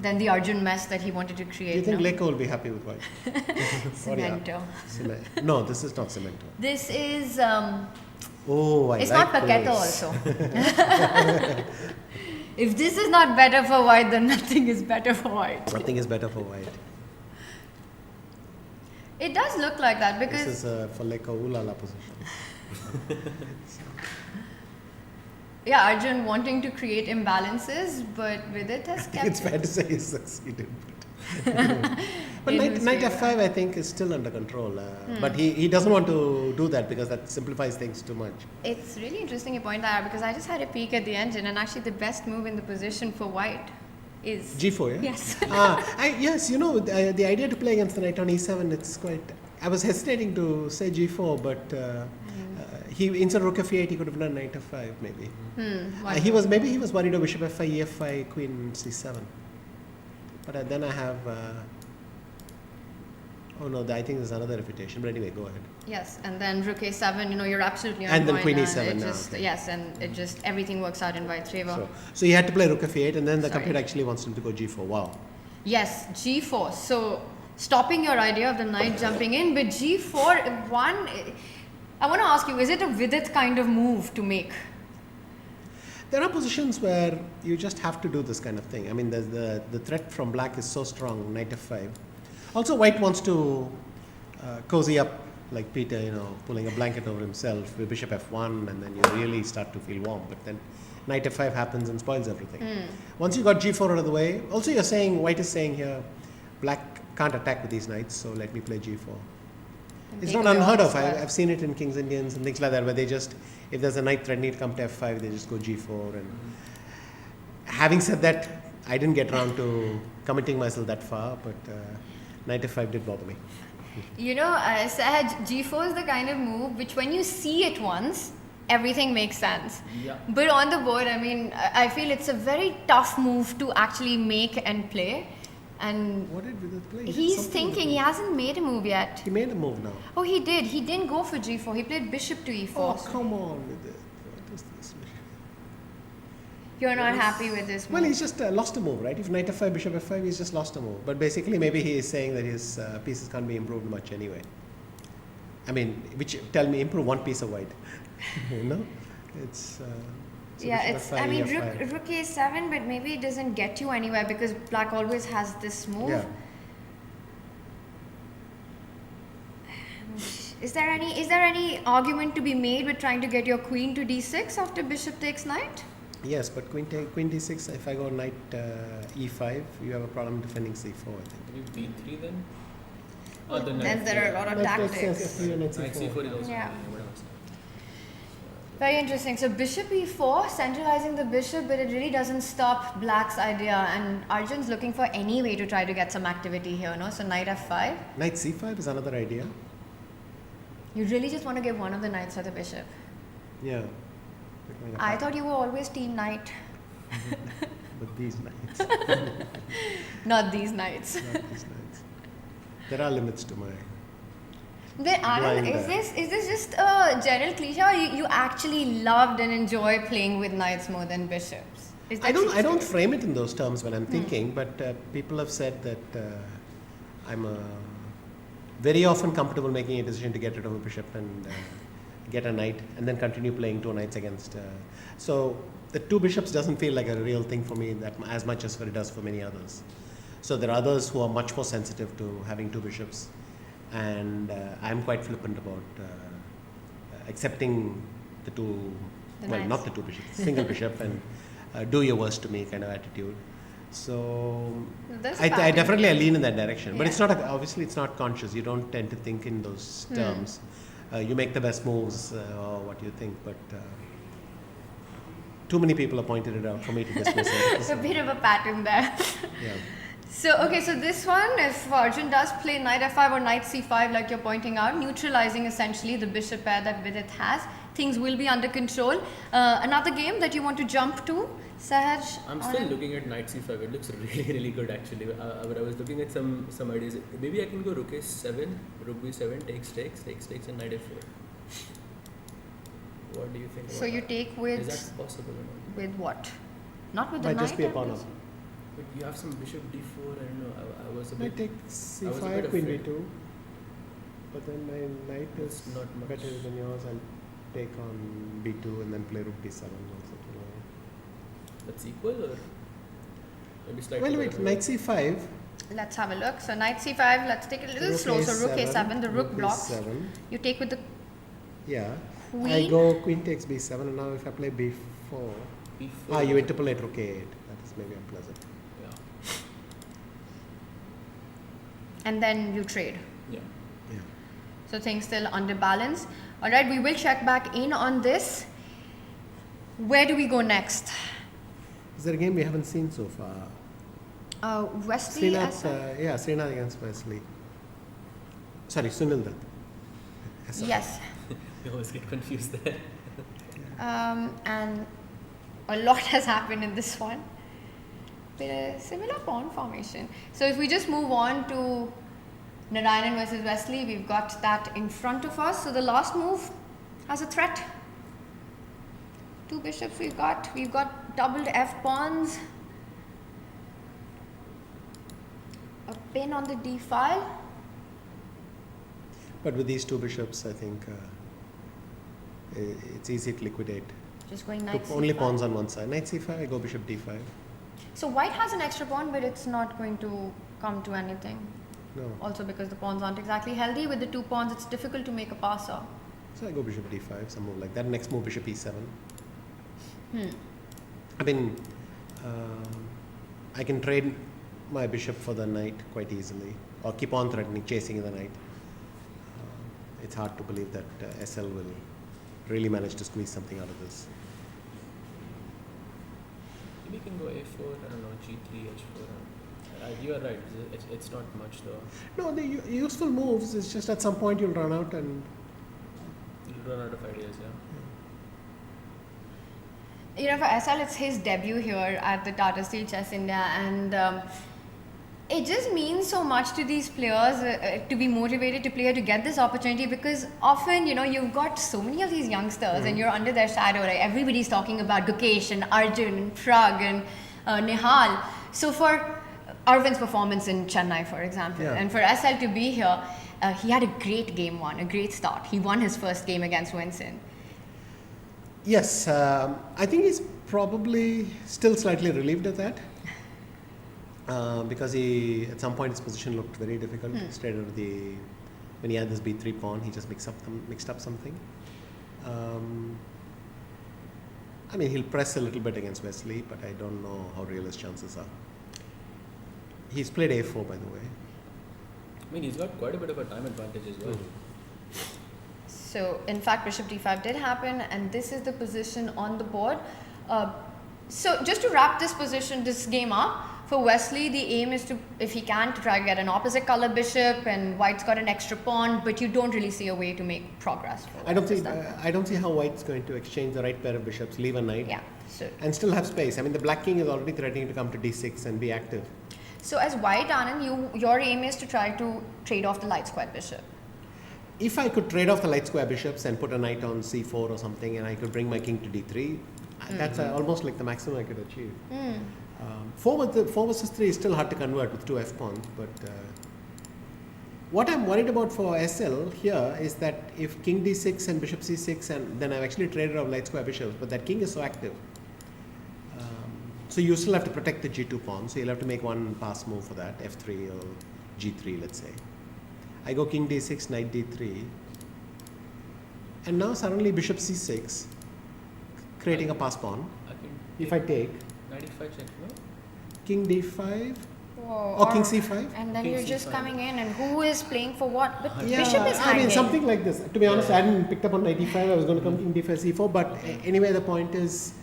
than the Arjun mess that he wanted to create. Do you think no? Leko will be happy with white? Cemento. No, this is not cemento. This is. Oh, It's like not Paquetto this. also. If this is not better for white, then nothing is better for white. Nothing is better for white. It does look like that because This is for Leko Ulala position. yeah, Arjun wanting to create imbalances, but Vidit has kept It's fair to say he succeeded. But In knight, whose knight favour? f5 I think is still under control. But he doesn't want to do that because that simplifies things too much. It's really interesting you point that out because I just had a peek at the engine and actually the best move in the position for white is g4, yeah? Yes. Yes, you know, the idea to play against the knight on e7, it's quite. I was hesitating to say g4, but he instead of rook f8, he could have done knight f5 maybe. He was worried about bishop f5, e5, queen c7. But then I have. Oh no, I think there's another refutation. But anyway, go ahead. Yes, and then rook a7, you're absolutely on And then point, queen and e7 it now, just, okay. yes, and it just everything works out in white's favor. So he had to play rook f8, and then the Sorry. computer actually wants him to go g4. Wow. Yes, g4. So stopping your idea of the knight jumping in, but g4 one. I want to ask you: is it a Vidit kind of move to make? There are positions where you just have to do this kind of thing. I mean, there's the threat from black is so strong, knight f5. Also, white wants to cozy up, like Peter, pulling a blanket over himself with bishop f1, and then you really start to feel warm. But then knight f5 happens and spoils everything. Once you got g4 out of the way, also white is saying here, black can't attack with these knights, so let me play g4. It's Take not away all unheard the of. square. I've seen it in King's Indians and things like that, where they just, if there's a knight threatening to come to f5, they just go g4. And having said that, I didn't get around to committing myself that far, but knight f5 did bother me. Sahaj, g4 is the kind of move which when you see it once, everything makes sense. Yeah. But on the board, I feel it's a very tough move to actually make and play. And What did Vidit play? He did he's something thinking, with he it. hasn't made a move yet. He made a move now. Oh, he did. He didn't go for g4. He played bishop to e4. Oh, So come on with it. What is this? you're not happy with this move. Well, he's just lost a move, right? If knight f5, bishop f5, he's just lost a move. But basically, maybe he is saying that his pieces can't be improved much anyway. I mean, tell me, improve one piece of white. It's. So yeah, bishop f5, e5. rook a7, but maybe it doesn't get you anywhere because black always has this move. Yeah. Is there any argument to be made with trying to get your queen to d6 after bishop takes knight? Yes, but queen d6, if I go knight e5, you have a problem defending c4, I think. Can you b3 then? Then there are a lot of tactics. Knight Knight c4. c4 is also Yeah. whatever. Very interesting. So bishop e4, centralizing the bishop, but it really doesn't stop black's idea. And Arjun's looking for any way to try to get some activity here, no? So knight f5. Knight c5 is another idea. You really just want to give one of the knights to the bishop. Yeah. I thought you were always team knight, But these knights. not these knights. Not these knights. There are limits to my. Then Anand, Blind is this just a general cliche, or you actually loved and enjoy playing with knights more than bishops? Is that I don't true? frame it in those terms when I'm thinking, but people have said that I'm very often comfortable making a decision to get rid of a bishop and get a knight, and then continue playing two knights against. So the two bishops doesn't feel like a real thing for me that as much as it does for many others. So there are others who are much more sensitive to having two bishops, and I'm quite flippant about accepting the two. The Well, knights. not the two bishops, single bishop, and do your worst to me kind of attitude. So There's a I pattern. definitely lean in that direction, but Yeah. it's not obviously it's not conscious. You don't tend to think in those terms. You make the best moves or what you think, but too many people have pointed it out for me to dismiss it. It's a bit of a pattern there. Yeah. So, okay, so this one, if Arjun does play knight f5 or knight c5, like you're pointing out, neutralizing essentially the bishop pair that Vidit has, things will be under control. Another game that you want to jump to, Sahaj? I'm still looking at knight c5. It looks really good actually. But I was looking at some ideas. Maybe I can go rook a7, rook b7, takes, and knight f4. What do you think? So about you that? take with Is that possible or not? with what? Not with the Might knight. just be a I pawn guess. up. But you have some bishop d4. I don't know. I was a Knight bit. takes I was a c5, bit queen afraid. b2. But then my knight is It's not much. better than yours. I'll take on b2 and then play rook b7 also. That's equal or maybe slightly. Well, wait, better? knight c5. Let's have a look. So knight c5, let's take it a little rook slow. So rook a7, the rook rook blocks. a7. You take with the Yeah. I queen. go queen takes b7, and now if I play b4, b4. you interpolate rook a8. That is maybe unpleasant. Yeah. And then you trade. Yeah. Yeah. So things still under balance. All right, we will check back in on this. Where do we go next? Is there a game we haven't seen so far? Wesley Srinath, as Srinath against Wesley. Sorry, Sunil Dutt. yes. You always get confused there. And a lot has happened in this one. But a similar pawn formation. So if we just move on to Narayan versus Wesley, we've got that in front of us. So the last move has a threat. Two bishops we've got doubled F pawns. A pin on the D file. But with these two bishops, I think it's easy to liquidate. Just going knight Only C5. pawns on one side. Knight c5, I go bishop d5. So white has an extra pawn, but it's not going to come to anything. No. Also because the pawns aren't exactly healthy. With the two pawns, it's difficult to make a passer. So I go bishop d5, some move like that. Next move, bishop e7. Hmm. I mean, I can trade my bishop for the knight quite easily, or keep on threatening, chasing the knight. It's hard to believe that SL will really manage to squeeze something out of this. Maybe you can go a4. I don't know, g3, h4. You are right. It's not much though. No, the useful moves is just at some point you'll run out and You'll run out of ideas. Yeah. You know, for SL, it's his debut here at the Tata Steel Chess India, and it just means so much to these players to be motivated to play, to get this opportunity, because often, you know, you've got so many of these youngsters and you're under their shadow, right? Everybody's talking about Gukesh and Arjun and Pragg and Nihal. So for Arvind's performance in Chennai, for example, Yeah. and for SL to be here, he had a great game one, a great start. He won his first game against Winston. yes, I think he's probably still slightly relieved at that because he at some point his position looked very difficult. Straight out of when he had this b3 pawn, he just mixed up something. I mean, he'll press a little bit against Wesley, but I don't know how real his chances are. He's played a4, by the way. I mean, he's got quite a bit of a time advantage as well. So, in fact, bishop d5 did happen, and this is the position on the board. So, just to wrap this game up, for Wesley, the aim is to, if he can, to try to get an opposite color bishop, and White's got an extra pawn, but you don't really see a way to make progress. I don't see how White's going to exchange the right pair of bishops, leave a knight, and still have space. I mean, the black king is already threatening to come to d6 and be active. So, as White, Anand, your aim is to try to trade off the light square bishop. If I could trade off the light square bishops and put a knight on c4 or something, and I could bring my king to d3, that's almost like the maximum I could achieve. 4 versus 3 is still hard to convert with 2 f pawns, but what I'm worried about for SL here is that if king d6 and bishop c6, and then I've actually traded off light square bishops, but that king is so active. So you still have to protect the g2 pawn, so you'll have to make one pass move for that, f3 or g3, let's say. I go king d6, knight d3, and now suddenly bishop c6, creating a pass pawn. If I take knight e5 check, no? King d5 Whoa, or king c5, and then King you're just C5. coming in, and who is playing for what? But yeah, bishop is I hanging. mean something like this. To be honest, I hadn't picked up on knight e5. I was going to come king d5 c4, but anyway, the point is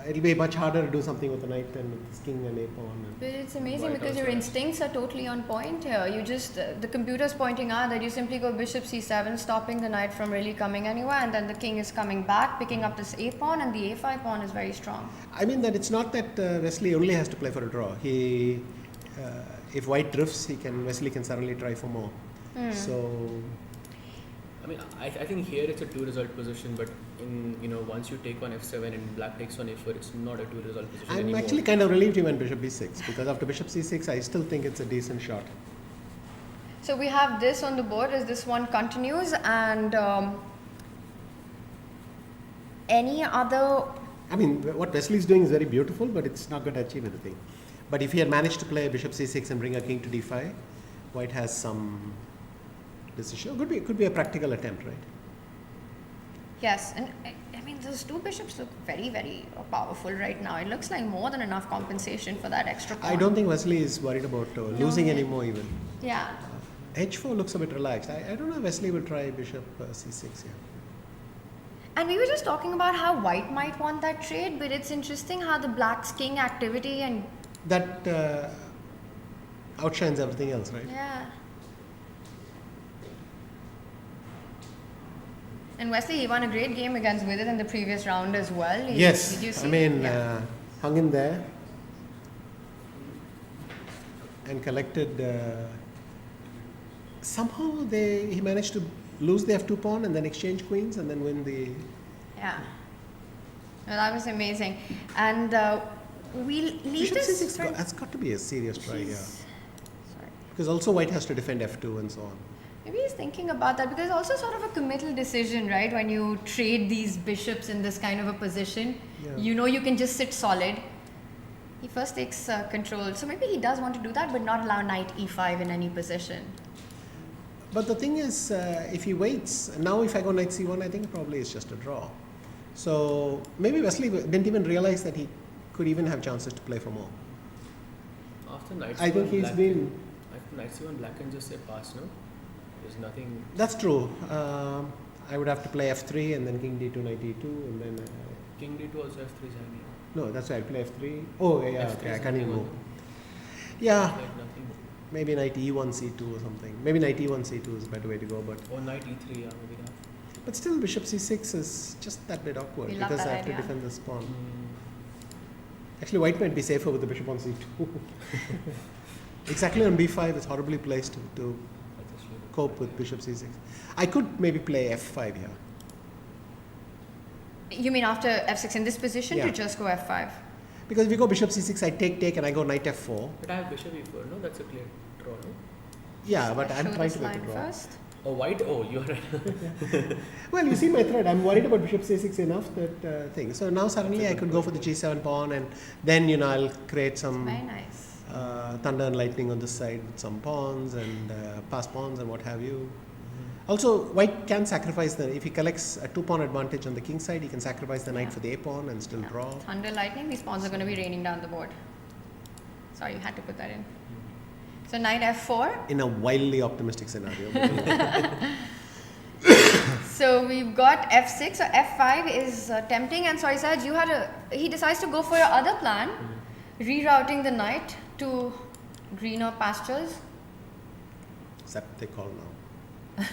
it'll be much harder to do something with a knight than with this king and a pawn. But it's amazing White because also your has- instincts are totally on point here. You just, the computer's pointing out that you simply go bishop c7, stopping the knight from really coming anywhere, and then the king is coming back, picking up this a pawn, and the a5 pawn is very strong. I mean that it's not that Wesley only has to play for a draw. He, if White drifts, Wesley can suddenly try for more. So I mean, I think here it's a 2-result position, but once you take on f7 and black takes on a4, it's not a 2-result position I'm anymore. actually kind of relieved he went bishop b6, because after bishop c6, I still think it's a decent shot. So we have this on the board as this one continues, and any other. I mean, what Wesley's doing is very beautiful, but it's not going to achieve anything. But if he had managed to play bishop c6 and bring a king to d5, White has some decision. It could be a practical attempt, right? Yes, and I mean those two bishops look very, very powerful right now. It looks like more than enough compensation for that extra pawn. I don't think Wesley is worried about losing anymore even. Yeah. h4 looks a bit relaxed. I don't know if Wesley will try bishop c6 here. And we were just talking about how White might want that trade, but it's interesting how the black's king activity and That outshines everything else, right? yeah. And Wesley, he won a great game against Vidit in the previous round as well. Yes, Did you see? I mean, Yeah. hung in there and collected. Somehow he managed to lose the f2 pawn and then exchange queens and then win the. Yeah. Well, that was amazing. And we'll leave Bishop this. c6 that's got to be a serious try here. Sorry. Because also White has to defend f2 and so on. Maybe he's thinking about that because it's also sort of a committal decision, right? When you trade these bishops in this kind of a position, Yeah. you know you can just sit solid. He first takes control. So maybe he does want to do that, but not allow knight e5 in any position. But the thing is, if he waits, now if I go knight c1, I think probably it's just a draw. So maybe Wesley didn't even realize that he could even have chances to play for more. After knight I think c1, he's black been. can- After knight c1, black can just say pass, no? There's nothing. That's true. I would have to play f3 and then king d2, knight e2, and then. King d2 also f3 is hanging. No, that's why I play f3. Oh, yeah, F3 okay, I is can't even hanging move. on. Yeah, Like nothing. maybe knight e1, c2 or something. Maybe knight e1, c2 is a better way to go, but. Or knight e3, yeah, maybe that. But still, bishop c6 is just that bit awkward We love because that I have idea. to defend this pawn. Actually, White might be safer with the bishop on c2. Exactly on b5, it's horribly placed to That's a shame. cope with bishop c6. I could maybe play f5 here. You mean after f6 in this position Yeah. to just go f5? Because if we go bishop c6, I take, and I go knight f4. But I have bishop e4, no? That's a clear draw, no? Yeah, but Let's I'm show trying this to make a line draw. first. Oh, white? Oh, you're right. Well, you see my thread. I'm worried about bishop c6 enough that thing. So now suddenly I could go for the g7 pawn, and then I'll create some Very nice. thunder and lightning on this side with some pawns and pass pawns and what have you. Also, white can sacrifice if he collects a 2-pawn advantage on the king side, he can sacrifice the knight for the a-pawn and still draw. Thunder, lightning, these pawns are going to be raining down the board. Sorry, you had to put that in. So knight f4. In a wildly optimistic scenario. So we've got f6, so f5 is tempting, and sorry Saj, he decides to go for your other plan, rerouting the knight to greener pastures. Except they call now.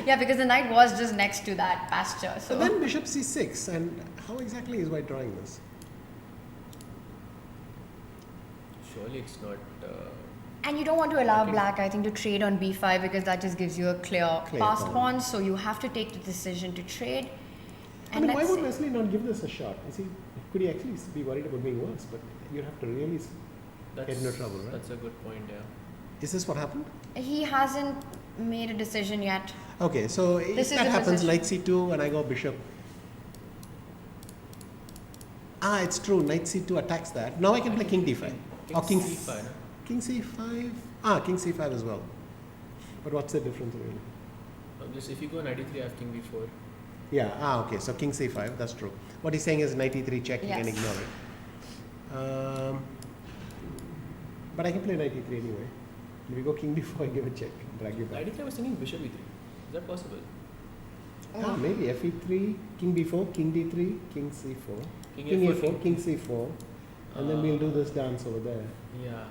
Yeah, because the knight was just next to that pasture. So then bishop c6, and how exactly is white drawing this? Surely it's not. And you don't want to allow black, I think, to trade on b5 because that just gives you a clear passed pawn. So you have to take the decision to trade. And why would Wesley not give this a shot? You see, could he actually be worried about being worse? But you have to really get into trouble, right? That's a good point, yeah. Is this what happened? He hasn't made a decision yet. Okay, so if that happens, knight c2, and I go bishop. It's true, knight c2 attacks that. Now I can play king d5. Or king c5. King c5. King c5 as well. But what's the difference really? Just if you go knight e3, I have king b4. Yeah, okay, so king c5, that's true. What he's saying is knight e3 check, you can ignore it. But I can play knight e3 anyway. If we go king b4, I give a check, drag you back. Knight e3, I was thinking bishop e3. Is that possible? Maybe fe3, king b4, king d3, king c4, king a4, king c4, and then we'll do this dance over there. Yeah,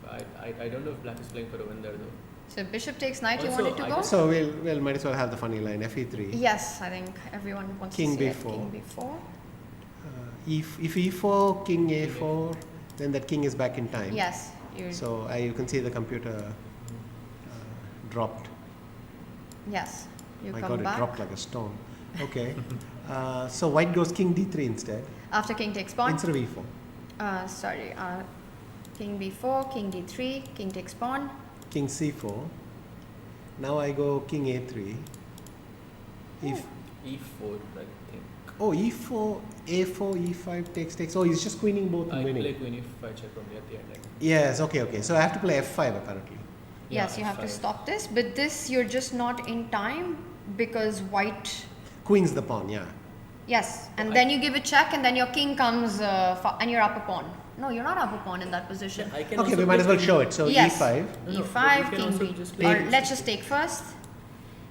I don't know if black is playing for a win there though. So bishop takes knight, you Also, wanted to go? So we'll might as well have the funny line, fe3. Yes, I think everyone wants King to see b4. King b4. If e4, king a4, then that king is back in time. Yes. So you can see the computer dropped. Yes. You My come God, back. it dropped like a stone. Okay. So white goes king d3 instead. After king takes pawn. Instead of e4. King b4, king d3, king takes pawn. King c4. Now I go king a3. If e4, I think. e4, a4, e5 takes. Oh, he's just queening both and winning. I play queen e5 check only at the end. Yes, okay. So I have to play f5 apparently. Yes, you have to stop this, but this you're just not in time because white. Queen's the pawn, yeah. Yes, and then you give a check, and then your king comes and you're up a pawn. No, you're not up a pawn in that position. Yeah, okay, we might as well show it. So yes. e5. E5, king b2. Or let's just take first.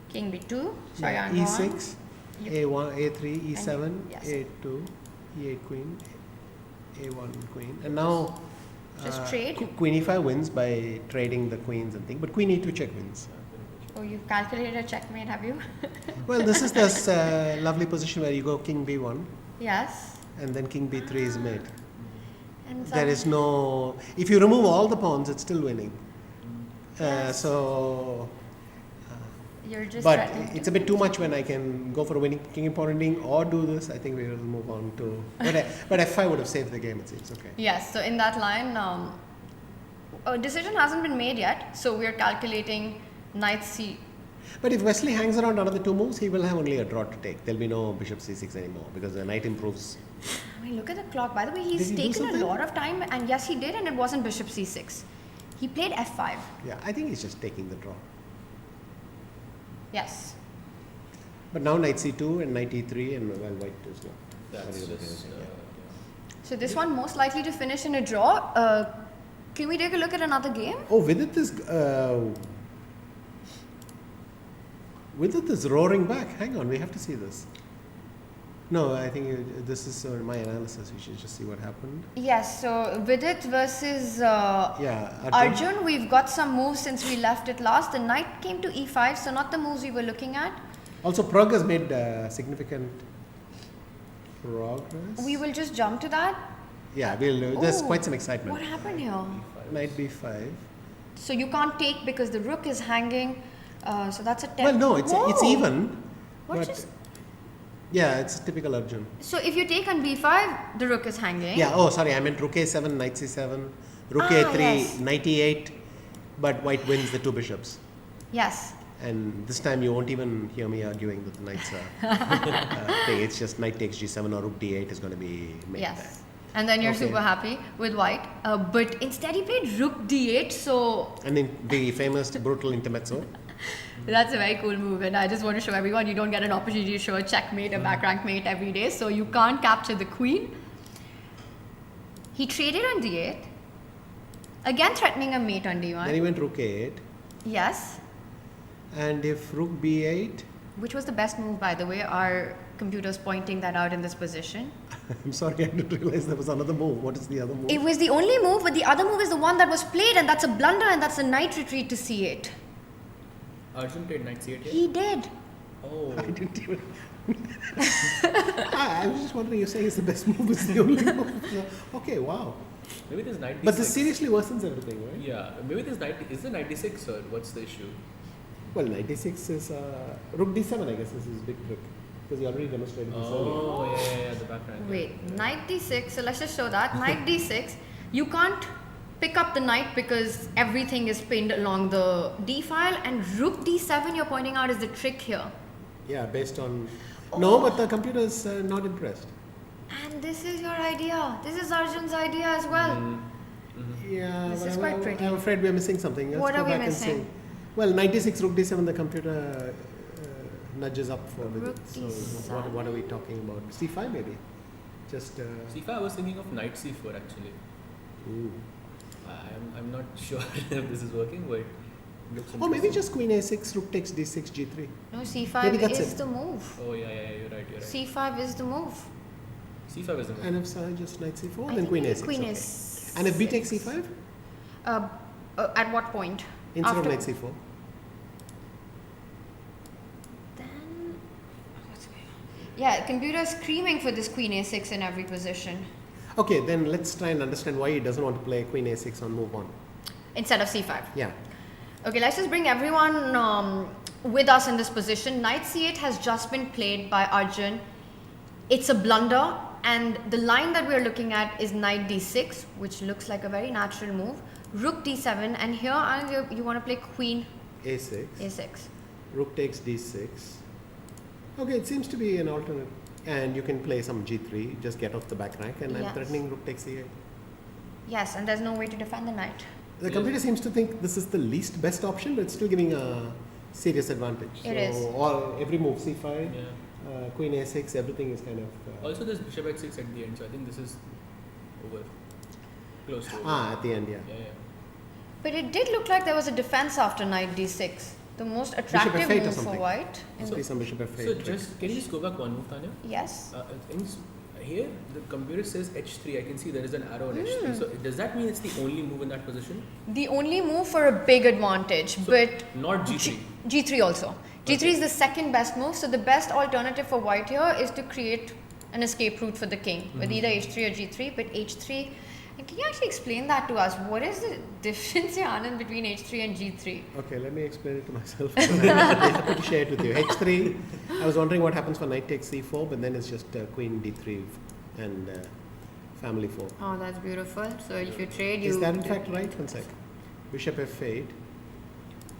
King b2. Sorry, e6, a1, a3, e7, yes. a2, e8 queen, a1 queen, and now just trade. Queen e5 wins by trading the queens and things, but queen e2 check wins. Oh, you've calculated a checkmate, have you? Well, this is this lovely position where you go king b1. Yes. And then king b3 is made. And There is no. If you remove all the pawns, it's still winning. Yes. So. You're just. But it's a bit too much when I can go for a winning king pawn ending or do this. I think we will move on to. But f5 would have saved the game. It seems okay. Yes. So in that line, a decision hasn't been made yet. So we're calculating knight c. But if Wesley hangs around another 2 moves, he will have only a draw to take. There'll be no bishop c6 anymore because the knight improves. I mean, look at the clock. By the way, he's taken a lot of time, and yes, he did, and it wasn't bishop c6. He played f5. Yeah, I think he's just taking the draw. Yes. But now knight c2 and knight e3 and well, white is not. That's just, So this one most likely to finish in a draw. Can we take a look at another game? Oh, Vidit is roaring back. Hang on, we have to see this. No, I think this is my analysis. We should just see what happened. Yes, so Vidit versus Arjun. Arjun, we've got some moves since we left it last. The knight came to e5, so not the moves we were looking at. Also, Pragg has made significant progress. We will just jump to that. Yeah, there's quite some excitement. What happened here? Knight b5. So you can't take because the rook is hanging. So that's a 10. Well, no, it's even. What but yeah, it's typical Arjun. So if you take on b5, the rook is hanging. Yeah, oh sorry, I meant rook a7, knight c7, rook a3, yes. knight e8, but white wins the 2 bishops. Yes. And this time you won't even hear me arguing that the knight's thing. It's just knight takes g7 or rook d8 is going to be made Yes. there. And then you're super happy with white. But instead he played rook d8, so... And in the famous brutal intermezzo. That's a very cool move, and I just want to show everyone you don't get an opportunity to show a checkmate, a back rank mate every day, so you can't capture the queen. He traded on d8, again threatening a mate on d1. Then he went rook a8. Yes, And if rook b8, which was the best move, by the way. Our computer's pointing that out in this position. I'm sorry, I didn't realize there was another move. What is the other move? It was the only move, but the other move is the one that was played, and that's a blunder, and that's a knight retreat to c8. Arjun played knight c8 here? He did. Oh. I didn't even. I was just wondering, you're saying it's the best move, it's the only move. Okay, wow. Maybe there's knight d6. But this seriously worsens everything, right? Yeah, maybe there's knight. Is the knight d6 or what's the issue? Well, knight d6 is rook d7, I guess, is his big trick. Because he already demonstrated this earlier. Oh, yeah, the back rank. Wait, knight d6, so let's just show that. Knight d6, you can't pick up the knight because everything is pinned along the d file, and rook d7 you're pointing out is the trick here. Yeah, based on. No, but the computer is not impressed. And this is your idea. This is Arjun's idea as well. Yeah, This but is quite pretty. I'm afraid we're missing something. Let's What go are we back missing? and see. Well, knight d6, rook d7, the computer nudges up for Rook Vidit. So d7. what are we talking about? c5 maybe? Just. c5, I was thinking of knight c4 actually. Ooh. I'm not sure if this is working, but. looks Or maybe interesting. just queen a6, rook takes d6, g3. No, Maybe c5 that's is it. the move. Oh, yeah, you're right. c5 is the move. c5 is the move. And if so, just knight c4, I then think queen maybe a6. Queen okay. is. And if b takes c5? At what point? Instead After- of knight c4. Then. Yeah, computer is screaming for this queen a6 in every position Okay, then let's try and understand why he doesn't want to play queen a6 on move 1. instead of c5. Yeah. Okay, let's just bring everyone with us in this position. Knight c8 has just been played by Arjun. It's a blunder, and the line that we're looking at is knight d6, which looks like a very natural move. Rook d7, and here Anand, you want to play queen a6. a6. Rook takes d6. Okay, it seems to be an alternate. And you can play some g3, just get off the back rank, and I'm Yes. threatening rook takes c8. Yes, and there's no way to defend the knight. The computer seems to think this is the least best option, but it's still giving a serious advantage. It is. All every move c5, Yeah. queen a6, everything is kind of. Also, there's bishop h6 at the end, so I think this is over. Close to over. At the end, yeah. Yeah. But it did look like there was a defense after knight d6. The most attractive f8 or move for something. white. Must be some bishop f8. So trick. just can you just go back one move, Tanya? Yes. Here the computer says h3. I can see there is an arrow on Hmm. h3. So does that mean it's the only move in that position? The only move for a big advantage, So but not g3. G3 also. G3 is the second best move, so the best alternative for white here is to create an escape route for the king with either h3 or g3, but h3. And can you actually explain that to us? What is the difference here, Anand, between h3 and g3? Okay, let me explain it to myself. I'm happy to share it with you. h3, I was wondering what happens for knight takes c4, but then it's just queen d3 and family 4. Oh, that's beautiful. So if you trade, you. Is that in fact right? One sec. Bishop f8.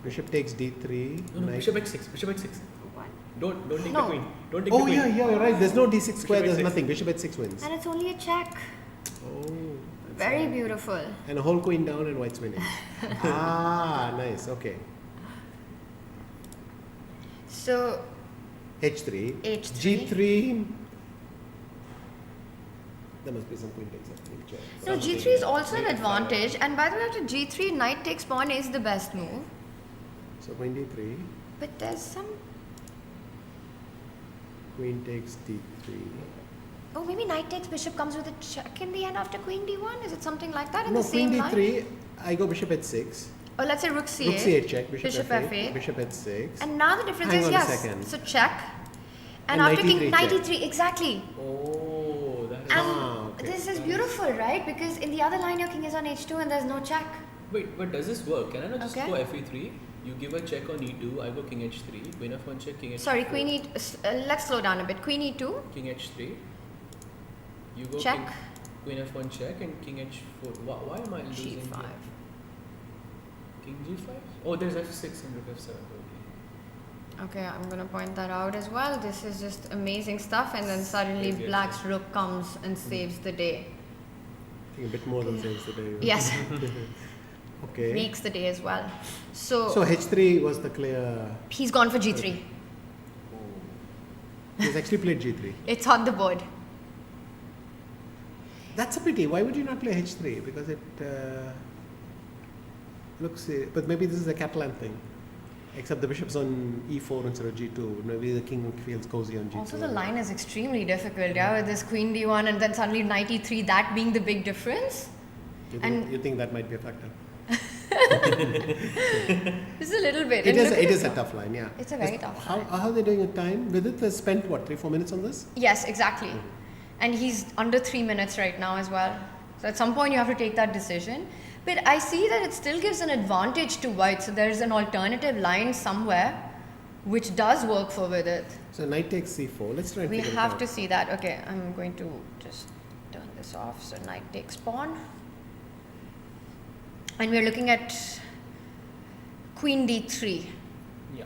Bishop takes d3. No, knight- bishop h6. Bishop h6. What? Don't take No. the queen. Don't take the Oh queen. yeah, you're right. There's no d6 square. There's h6. nothing. Bishop h6 wins. And it's only a check. Oh. that's Very right. beautiful. And a whole queen down and white's winning. Nice. Okay. So h3. H3. g3. There must be some queen takes f3 check. So g3 is also an advantage, and by the way, after g3, knight takes pawn is the best move. So queen d3. But there's some. Queen takes d3. Oh, maybe knight takes bishop comes with a check in the end after queen d1. Is it something like that in No, the queen same d3. line? I go bishop h6. Or let's say rook c8. Rook c8 check. Bishop, Bishop f8. f8. Bishop h6. And now the difference Hang is on a yes. second. So check. And And after knight king e3 knight check. e3 exactly. Oh, that is. And okay. this is beautiful, right? Because in the other line your king is on h2 and there's no check. Wait, but does this work? Can I not just Okay. go fe3? You give a check on e2. I go king h3. Queen f1 check. King h4. Sorry, queen e. Let's slow down a bit. Queen e2. King h3. You go Check. Queen f1 check and king h4. Why am I losing? g5. here? King g5. Oh, there's f6 and rook f7. Okay. Okay, I'm gonna point that out as well. This is just amazing stuff, and then suddenly Yes, yes, black's rook comes and saves the day. I think a bit more than saves the day. Yes. Okay. makes the day as well. So, So h3 was the clear. he's gone for g3. He's actually played g3. It's on the board. That's a pity. Why would you not play h3? Because it looks. But maybe this is a Catalan thing. Except the bishop's on e4 instead of g2. Maybe the king feels cozy on g2. Also, the line is extremely difficult, yeah, with this queen d1 and then suddenly knight e3, that being the big difference. You think that might be a factor? It's a little bit. It And look at is the a tough line, yeah. It's a very tough line. How are they doing in time? Vidit has spent what, 3-4 minutes on this? Yes, exactly. And he's under 3 minutes right now as well. So at some point you have to take that decision. But I see that it still gives an advantage to white. So there's an alternative line somewhere which does work for Vidit. So knight takes c4. Let's try and We figure it have out. to see that. Okay, I'm going to just turn this off. So knight takes pawn. And we're looking at queen d3. Yeah.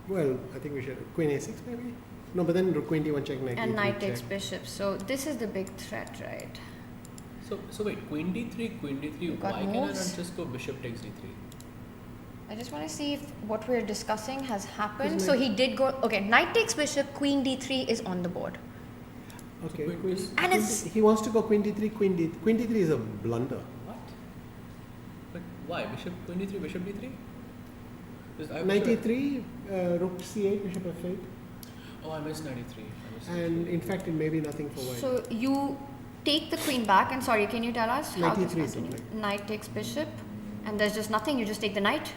Well, I think we should queen a6 maybe. No, but then queen d1 check, knight And d3 knight takes check. bishop. So this is the big threat, right? So wait, queen d3, got why can I not moves. just go bishop takes d3? I just want to see if what we're discussing has happened. Isn't So it- he did go. Okay, knight takes bishop, queen d3 is on the board. Okay, Queen- queen, And queen it's- he wants to go queen d3, queen d3 is a blunder. What? But why? Queen d3, bishop d3? Knight e3, rook c8, bishop f8, Oh, I missed knight e3. and in fact it may be nothing for white. So you take the queen back, and sorry, can you tell us how Knight this e3 is continues? something. Knight takes bishop, and there's just nothing. You just take the knight.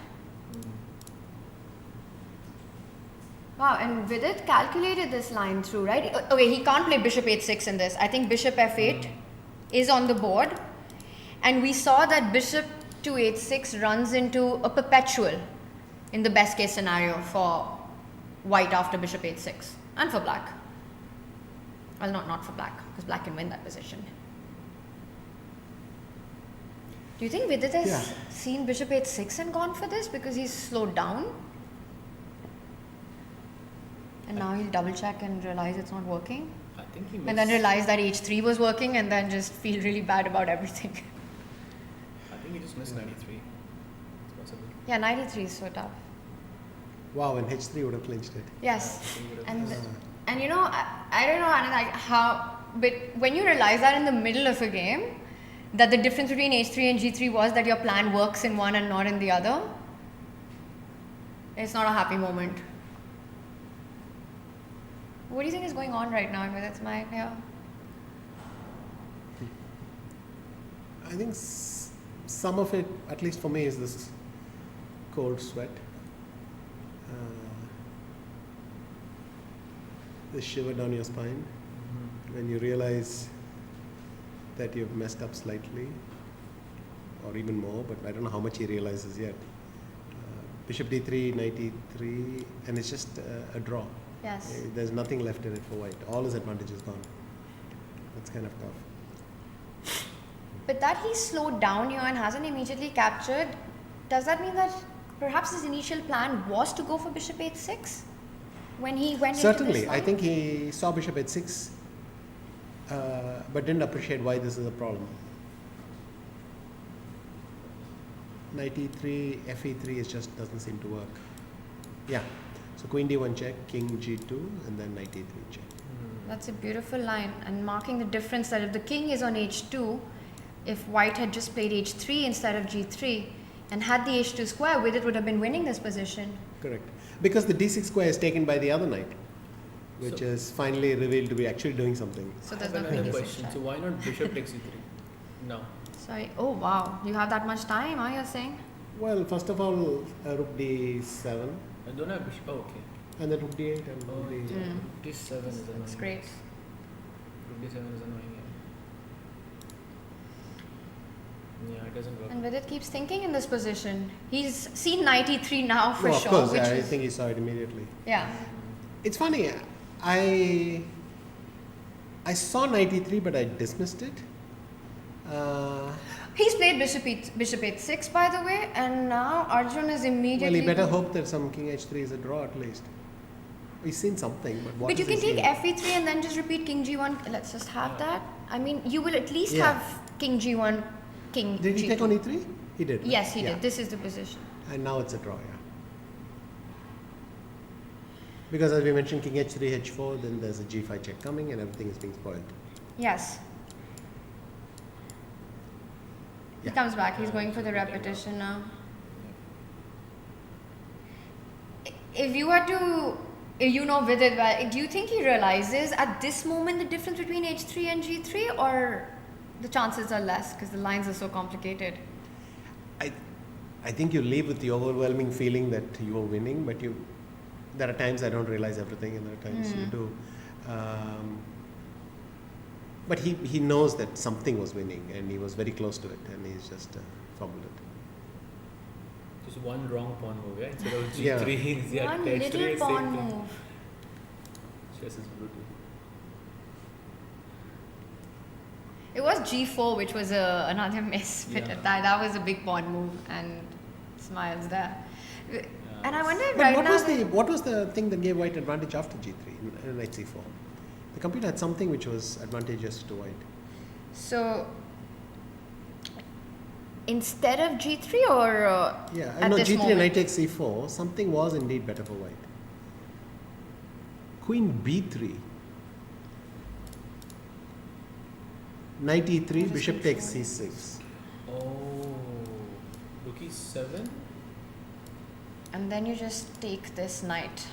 Wow, and Vidit calculated this line through, right? Okay, he can't play bishop h6 in this. I think bishop f8 is on the board, and we saw that bishop to h6 runs into a perpetual in the best case scenario for white after bishop h6 and for black. Well, not for black, because black can win that position. Do you think Vidit has Yeah. seen bishop h6 and gone for this because he's slowed down? And now he'll double check and realize it's not working? I think he missed. And then realize that h3 was working and then just feel really bad about everything. I think he just missed knight e3. It's possible. Yeah, knight e3 is so tough. Wow, and h3 would have clinched it. Yes. I think he would have And missed. and you know, I don't know like how, but when you realize that in the middle of a game, that the difference between h3 and g3 was that your plan works in one and not in the other, it's not a happy moment. What do you think is going on right now? That's my idea. I think some of it, at least for me, is this cold sweat. The shiver down your spine when you realize that you've messed up slightly, or even more, but I don't know how much he realizes yet. Bishop d3, knight e3, and it's just a draw. Yes. There's nothing left in it for white. All his advantage is gone. That's kind of tough. But that he slowed down here and hasn't immediately captured, does that mean that perhaps his initial plan was to go for bishop h6? When he went into Certainly, this I line? think he saw bishop h6, but didn't appreciate why this is a problem. Knight e3, fe3 is just doesn't seem to work. Yeah, so queen d1 check, king g2, and then knight e3 check. That's a beautiful line, and marking the difference that if the king is on h2, if white had just played h3 instead of g3 and had the h2 square with it, would have been winning this position. Correct. Because the d6 square is taken by the other knight, which So- is finally revealed to be actually doing something. So I there's have nothing another he question. said. So why not bishop takes e3? No. Sorry. Oh wow, you have that much time, are you saying? Well, first of all, rook d7, I don't have bishop. Oh, okay. and then rook d8 and Oh, rook d. d7 is annoying. That's great. Rook d7 is annoying. Yeah, it doesn't work. And Vidit keeps thinking in this position. He's seen knight e3 now for No, of sure. course, which yeah, I is, think he saw it immediately. yeah. It's funny, I saw knight e3, but I dismissed it. He's played bishop h6 by the way, and now Arjun is Well, immediately. he better hope that some king h3 is a draw at least. He's seen something, but what But you is can he take seeing? fe3 and then just repeat king g1. Let's just have that. I mean, you will at least Yeah. have king g1, king Did he g2. take on e3? He did. Right? Yes, he Yeah. did. This is the position. And now it's a draw, yeah. Because as we mentioned, king h3, h4, then there's a g5 check coming and everything is being spoiled. Yes. He Yeah. comes back. He's going for the repetition now. If you were to, you know Vidit, do you think he realizes at this moment the difference between h3 and g3, or the chances are less because the lines are so complicated? I think you leave with the overwhelming feeling that you are winning, but there are times I don't realize everything, and there are times you do. But he knows that something was winning, and he was very close to it, and he's just fumbled it. Just one wrong pawn move, yeah? Instead of Yeah. g3, he's yeah, One h3, little same pawn thing. move. Chess is brutal. It was g4, which was another miss. But Yeah. that was a big pawn move, and smiles there. And I wonder But right what now. what was the thing that gave white advantage after g3 in knight c4? The computer had something which was advantageous to white. So instead of g3 or Yeah, at no, this g3 moment? and knight takes c4, something was indeed better for white. Queen b3. Knight e3, What is bishop b4? takes c6. Oh, rook e7? And then you just take this knight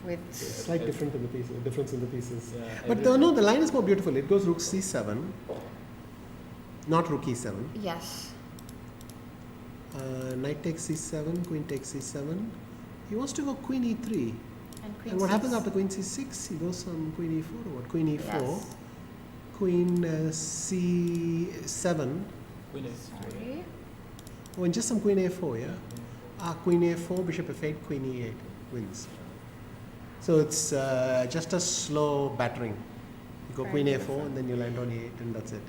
with. Slight difference in the pieces. Yeah, But no, the line is more beautiful. It goes rook c7, not rook e7. Yes. Knight takes c7, queen takes c7. He wants to go queen e3. And What happens after queen c6? He goes some queen e4 or what? Queen e4, Yes. queen c7. Queen f3. Sorry. Oh, and just some queen a4, yeah? Queen a4, bishop f8, queen e8 wins. So it's just a slow battering. You go Very queen beautiful. a4 and then you land on e8 and that's it.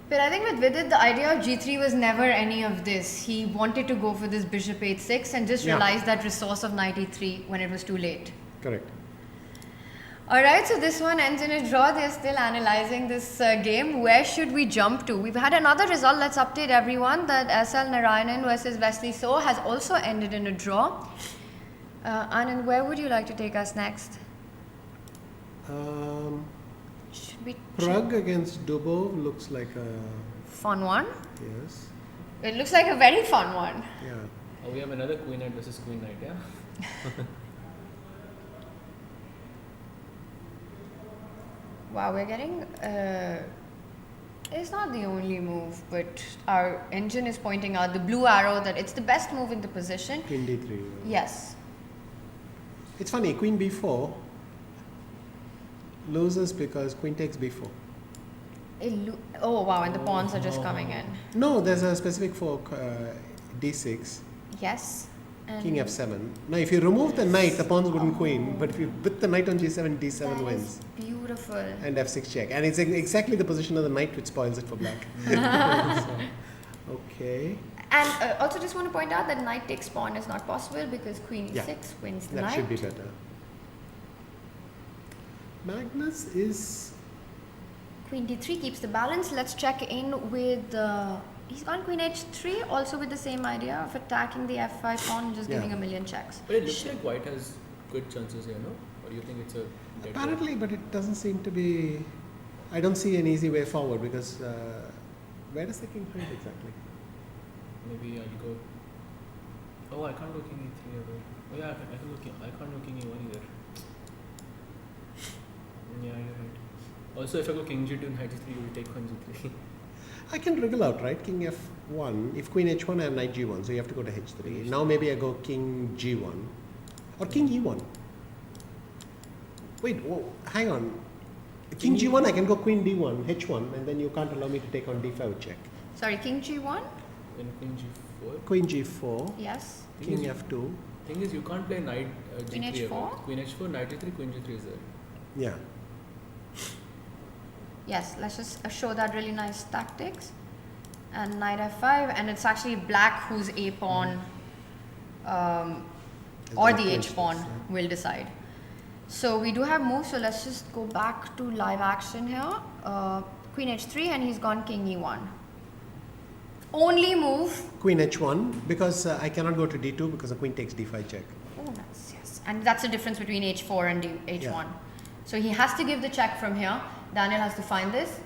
But I think with Vidit, the idea of g3 was never any of this. He wanted to go for this bishop h6 and just Yeah. realized that resource of knight e3 when it was too late. Correct. Alright, so this one ends in a draw. They're still analyzing this game. Where should we jump to? We've had another result. Let's update everyone that SL Narayanan versus Wesley So has also ended in a draw. Anand, where would you like to take us next? Should we Pragg against Dubov looks like a fun one? yes. It looks like a very fun one. Yeah. Oh, we have another queen knight versus queen knight, yeah? Wow, we're getting. It's not the only move, but our engine is pointing out the blue arrow that it's the best move in the position. Queen d3. Yes. It's funny, queen b4 loses because queen takes b4. Oh wow, and the pawns are just coming in. No, there's a specific for d6, Yes. And king f7. Now, if you remove the knight, the pawns wouldn't queen, but if you put the knight on g7, d7 that wins. is beautiful. And f6 check. And it's exactly the position of the knight which spoils it for black. So, okay. And also just want to point out that knight takes pawn is not possible because queen e6 Yeah. wins the That knight. should be better. Magnus is Queen d3 keeps the balance. Let's check in with. He's gone queen h3, also with the same idea of attacking the f5 pawn and just Yeah. giving a million checks. But it looks like white has good chances here, no? Or do you think it's a dead apparently, but it doesn't seem to be. I don't see an easy way forward because where does the king hide exactly? Maybe I'll go. Oh, I can't go king e3 ever. Oh yeah, I can go king. I can't go king e1 either. Yeah, you're right. Also, if I go king g2 and knight g3, you will take queen g3. I can wriggle out, right? King f1. If queen h1, I have knight g1, so you have to go to h3. Now maybe I go king g1 or king e1. Wait, hang on. King g1, I can go queen d1, h1, and then you can't allow me to take on d5 check. Sorry, king g1? Then queen g4. Queen g4, Yes. king f2. Thing is, you can't play knight Queen g3 ever. h4? Queen h4, knight e3, queen g3 is there. Yeah. Yes, let's just show that really nice tactics. And knight f5, and it's actually black whose a pawn or the h pawn will decide. So we do have moves, so let's just go back to live action here. Queen h3, and he's gone king e1. only move. Queen h1 because I cannot go to d2 because the queen takes d5 check. Oh, nice, yes. And that's the difference between h4 and h1. Yeah. So he has to give the check from here. Daniel has to find this.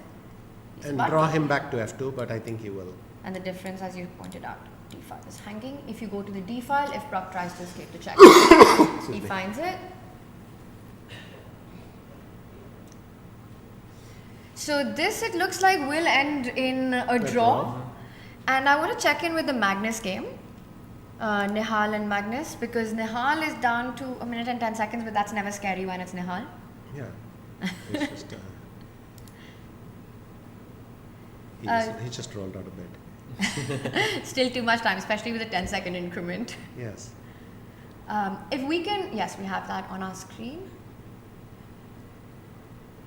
He's And about draw to. him back to f2, but I think he will. And the difference, as you pointed out, d5 is hanging. If you go to the d file, if Pragg tries to escape the check, he finds it. So this, it looks like, will end in a draw. And I want to check in with the Magnus game, Nihal and Magnus, because Nihal is down to 1 minute and 10 seconds, but that's never scary when it's Nihal. Yeah. It's just, he just rolled out of bed. Still too much time, especially with a 10-second increment. Yes. If we can, yes, we have that on our screen.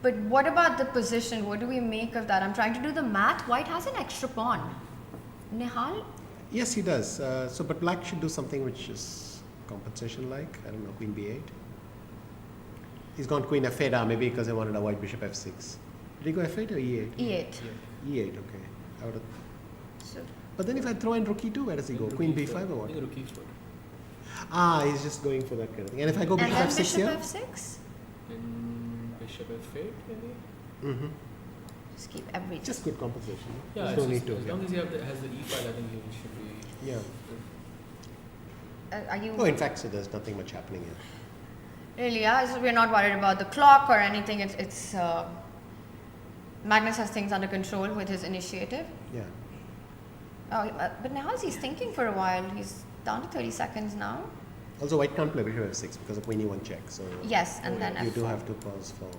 But what about the position? What do we make of that? I'm trying to do the math. White has an extra pawn. Nihal? Yes, he does. But black should do something which is compensation-like. I don't know, queen b8. He's gone queen f8, maybe because I wanted a white bishop f6. Did he go f8 or e8? E8. E8, okay. I would have. So, But then if I throw in rook e2, where does he go? Queen b5 or what? I think rook e4. Ah, he's just going for that kind of thing. And if I go and bishop then f6 bishop here? f6? Then bishop f8 maybe? Mm-hmm. Just keep everything. Just good compensation. Yeah, There's it's no just, need to. as long as he has the e file, I think he should be. Yeah. Are you Oh, in fact, so there's nothing much happening here. really? Yeah, so we're not worried about the clock or anything. It's Magnus has things under control with his initiative. Yeah. Oh, but now he's thinking for a while. He's down to 30 seconds now. Also, white can't play bishop f6 because of queen e1 check. So Yes, and then you do f4. have to pause for.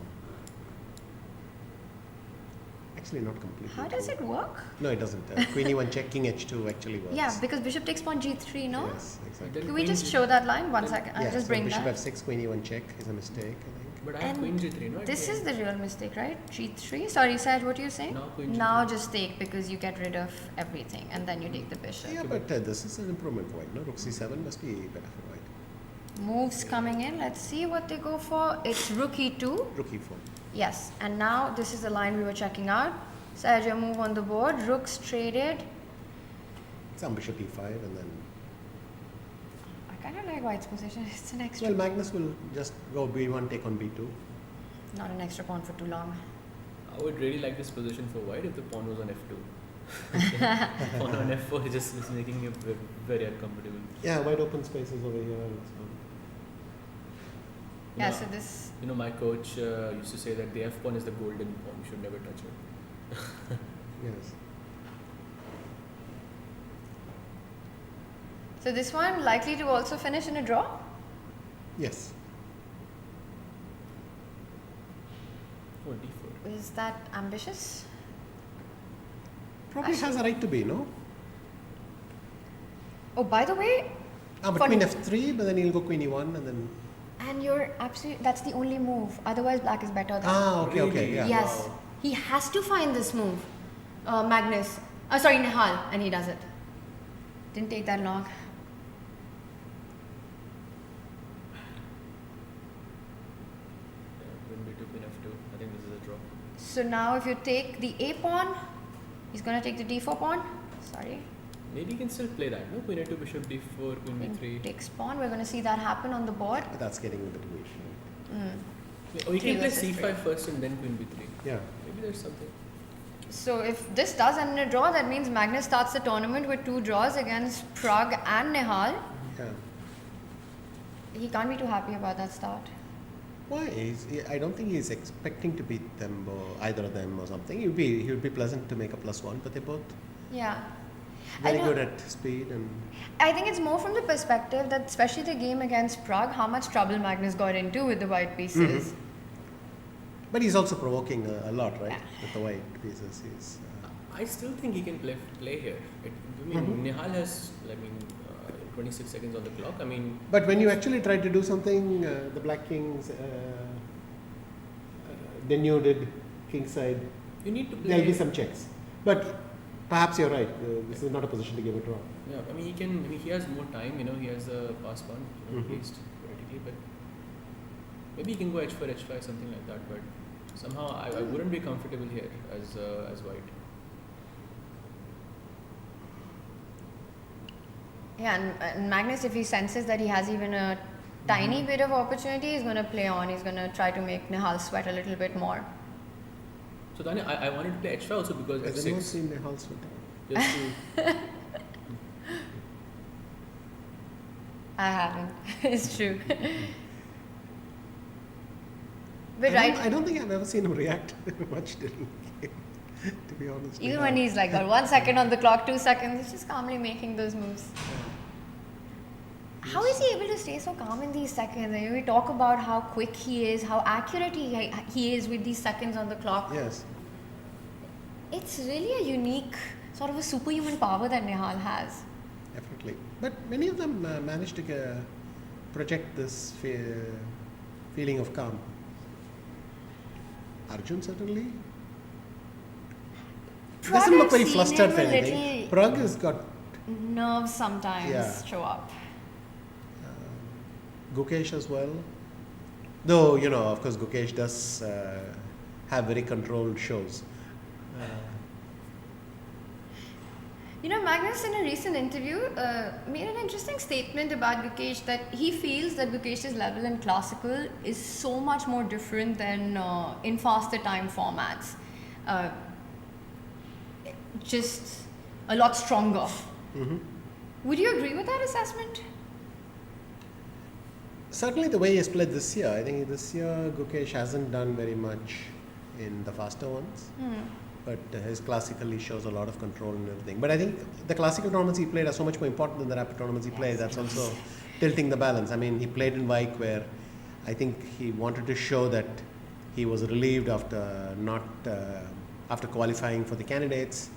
Actually, not completely. How does true. it work? No, it doesn't. Queen e1 check, king h2 actually works. Yeah, because bishop takes pawn g3, no? Yes, exactly. Can we just show that line? 1 second. I'll Yeah, just so bring bishop that. f6, queen e1 check is a mistake, I think. But I have And queen g3, no? This is the real mistake, right? G3. Sorry, Saj, what are you saying? Now queen Now G3. just take because you get rid of everything and then you take the bishop. Yeah, but this is an improvement for white. No, rook c7 must be better for white. Moves coming in. Let's see what they go for. It's rook e2. Rook e4. Yes, and now this is the line we were checking out. Saj, your move on the board. Rooks traded. Some bishop e5 and then. I kind of like white's position. It's an extra. Well, Magnus will just go b1, take on b2. Not an extra pawn for too long. I would really like this position for white if the pawn was on f2. Pawn on f4 is just making it very uncomfortable. Yeah, wide open spaces over here. So. Yeah, know, so this. You know, my coach used to say that the f pawn is the golden pawn. You should never touch it. Yes. So this one likely to also finish in a draw? Yes. Oh, d4. Is that ambitious? Probably has a right to be, no? Oh, by the way, But Funny. queen f3, but then he'll go queen e1 and then. and you're absolutely, that's the only move. Otherwise, black is better than. Okay, okay, yeah. Yes. Wow. He has to find this move. Magnus. Sorry, Nihal. And he does it. Didn't take that long. Yeah, queen b2, queen f2. I think this is a draw. So now if you take the A pawn, he's going to take the D4 pawn. Sorry. Maybe you can still play that, no? Queen a2, bishop d4, queen Queen b3. takes pawn. We're going to see that happen on the board. But that's getting a bit weak. Right? Or you Three can play versus c5 first and then queen b3. Yeah. Maybe there's something. So if this does end in a draw, that means Magnus starts the tournament with 2 draws against Pragg and Nihal. Yeah. He can't be too happy about that start. Why? I don't think he's expecting to beat them or either of them or something. He would be pleasant to make a +1, but they're both Yeah. very know. good at speed and. I think it's more from the perspective that, especially the game against Pragg, how much trouble Magnus got into with the white pieces. But he's also provoking a lot, right? With the white pieces, he's. I still think he can play here. Nihal has, 26 seconds on the clock. I mean, But when you actually tried to do something, the Black Kings, then you did kingside. you need to play. There'll be some checks, but perhaps you're right. This is not a position to give a draw. Yeah, I mean, he has more time. He has the pass pawn at least theoretically, but maybe he can go h4, h5, something like that. But somehow I wouldn't be comfortable here as white. Yeah, and Magnus, if he senses that he has even a tiny bit of opportunity, he's going to play on. He's going to try to make Nihal sweat a little bit more. So Danya, I wanted to play H5 also because Has F6. anyone seen Nihal sweating? Just to, I haven't. It's true. But right, I don't think I've ever seen him react much during the game, to be honest. even when he's like got 1 second on the clock, 2 seconds, he's just calmly making those moves. How is he able to stay so calm in these seconds? I mean, we talk about how quick he is, how accurate he is with these seconds on the clock. Yes. It's really a unique, sort of a superhuman power that Nihal has. Definitely. But many of them manage to project this feeling of calm. Arjun certainly. Pragg, Doesn't look I've very seen flustered him for a anything. little Pragg has got nerves sometimes Yeah. show up. Gukesh as well. Though, of course, Gukesh does have very controlled shows. Magnus in a recent interview made an interesting statement about Gukesh, that he feels that Gukesh's level in classical is so much more different than in faster time formats. Just a lot stronger. Mm-hmm. Would you agree with that assessment? Certainly the way he has played this year, I think this year Gukesh hasn't done very much in the faster ones. But his classical, he shows a lot of control and everything. But I think the classical tournaments he played are so much more important than the rapid tournaments he played. That's also tilting the balance. I mean, he played in Vike where I think he wanted to show that he was relieved after qualifying for the candidates,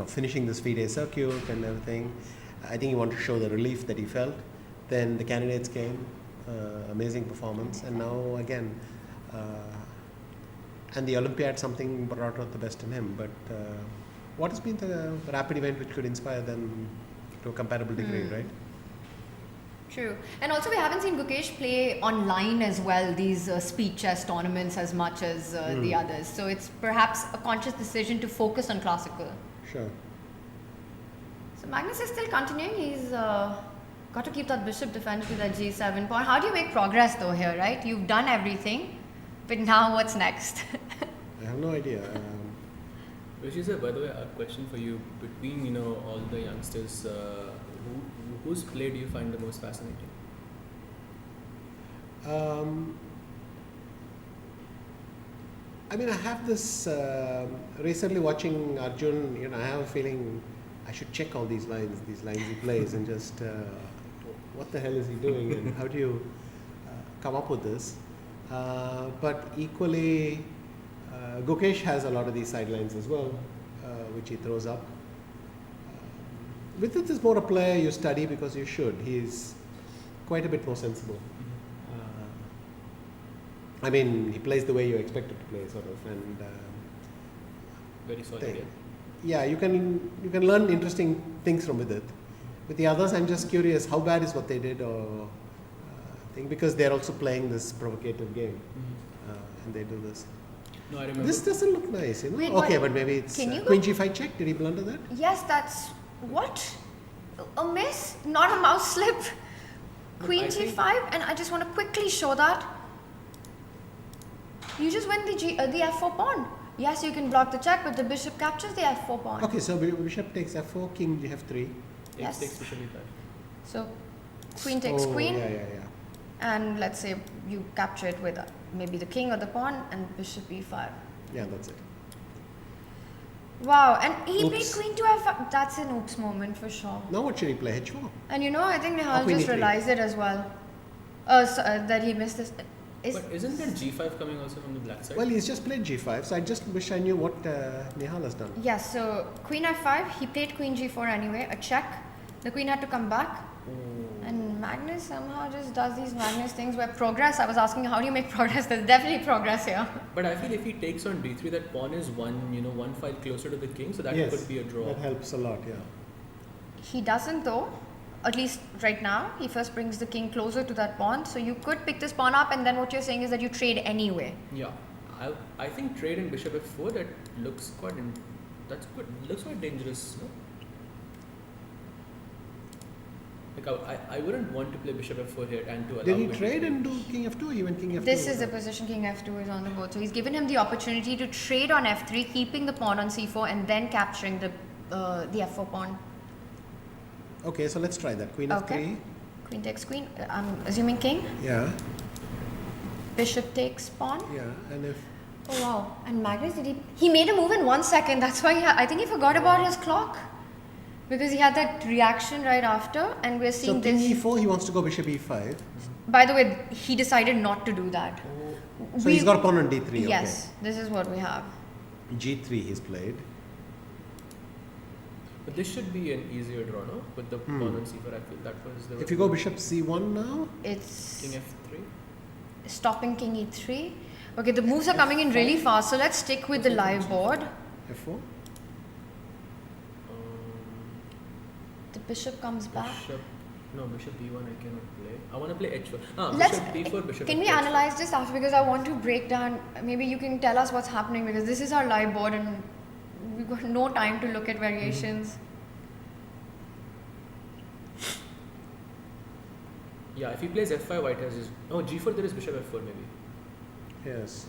finishing this FIDE circuit and everything. I think he wanted to show the relief that he felt. Then the candidates came, amazing performance, and now again. And the Olympiad, something brought out the best in him. But what has been the rapid event which could inspire them to a comparable degree, right? True. And also we haven't seen Gukesh play online as well, these speed chess tournaments as much as the others. So it's perhaps a conscious decision to focus on classical. Sure. So Magnus is still continuing. He's got to keep that bishop defended to that g7 pawn. How do you make progress though here, right? You've done everything. But now what's next? I have no idea. which is, by the way, a question for you. Between all the youngsters, whose play do you find the most fascinating? I mean, I have this recently watching Arjun. I have a feeling I should check all these lines he plays, and just what the hell is he doing, and how do you come up with this? But equally, Gukesh has a lot of these sidelines as well, which he throws up. Vidit is more a player you study because you should. He's quite a bit more sensible. I mean, he plays the way you expect him to play, sort of, and Very solid. yeah, you can learn interesting things from Vidit. With the others, I'm just curious, how bad is what they did, or because they're also playing this provocative game, and they do this. No, I remember. This doesn't look nice, Wait, okay, what? but maybe it's Can you go- Queen G5 check. Did he blunder that? Yes, that's what? A miss, not a mouse slip. Queen I think- g5, and I just want to quickly show that. You just win the f4 pawn. Yes, you can block the check, but the bishop captures the f4 pawn. Okay, so bishop takes f4, king G3. Yes. Takes bishop e5. So queen takes queen, Yeah. and let's say you capture it with maybe the king or the pawn, and bishop e5. Yeah, that's it. Wow, and he played Oops. queen to f5. That's an oops moment for sure. Now what should he play? H4? And I think Nihal Queen just e3. realized it as well. That he missed this. But isn't there g5 coming also from the black side? Well, he's just played G5, so I just wish I knew what Nihal has done. Yes, so queen f5, he played queen g4 anyway, a check. The queen had to come back. And Magnus somehow just does these Magnus things where progress, I was asking how do you make progress? There's definitely progress here. But I feel if he takes on d3, that pawn is one file closer to the king, so that Yes, could be a draw. that helps a lot, yeah. He doesn't though, at least right now. He first brings the king closer to that pawn. So you could pick this pawn up, and then what you're saying is that you trade anyway. Yeah, I think trade in bishop f4, that looks quite, that's good. Looks quite dangerous. No? Like I wouldn't want to play bishop f4 here and to allow. Did he bishop trade to- and do king f2? He went king f2. This is the position king f2 is on the board. So he's given him the opportunity to trade on f3, keeping the pawn on c4 and then capturing the f4 pawn. Okay, so let's try that. Queen Okay. f3. Queen takes queen. I'm assuming king. Yeah, Bishop takes pawn. yeah. And if Oh wow. And Magnus, he made a move in 1 second. That's why I think he forgot about his clock. Because he had that reaction right after, and we're so seeing king this. e4, he wants to go bishop e5. By the way, he decided not to do that. So he's got a pawn on d3. Yes, this is what we have. Okay. g3 he's played. But this should be an easier draw, no? With the pawn on c4, I feel that was the. If you go bishop c1 now, It's king f3. stopping king e3. Okay, the moves are coming in really fast, so let's stick with the live board. f4. The bishop comes back. Bishop b1 I cannot play. I want to play h4. Let's. Bishop b4, bishop Can we f4. analyze this after? Because I want to break down. Maybe you can tell us what's happening because this is our live board and we've got no time to look at variations. Yeah, if he plays f5, white has his. Oh, g4 there is bishop f4 maybe. Yes.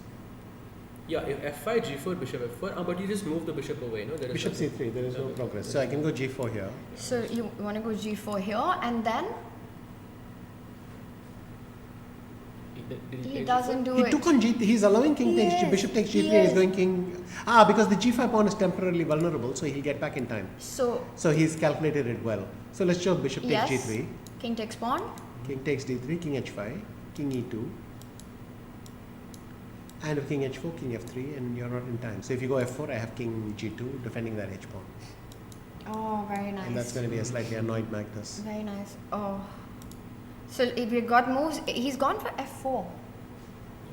Yeah, if f5, g4, bishop f4. But you just move the bishop away, no? There is Bishop nothing. c3, there is no progress. So I can go g4 here. So you want to go g4 here and then Did he play doesn't g4? do He it. took on g3, he's allowing king takes Yes, bishop takes g3 he and he's is. going king. Because the g5 pawn is temporarily vulnerable, so he'll get back in time. So So he's calculated it well. So let's show bishop takes yes, g3, king takes pawn. king takes d3, king h5, king e2. And if king h4, king f3, and you're not in time. So if you go f4, I have king g2 defending that h pawn. Oh, very nice. And that's going to be a slightly annoyed Magnus. Very nice. Oh. So if we got moves, he's gone for f4.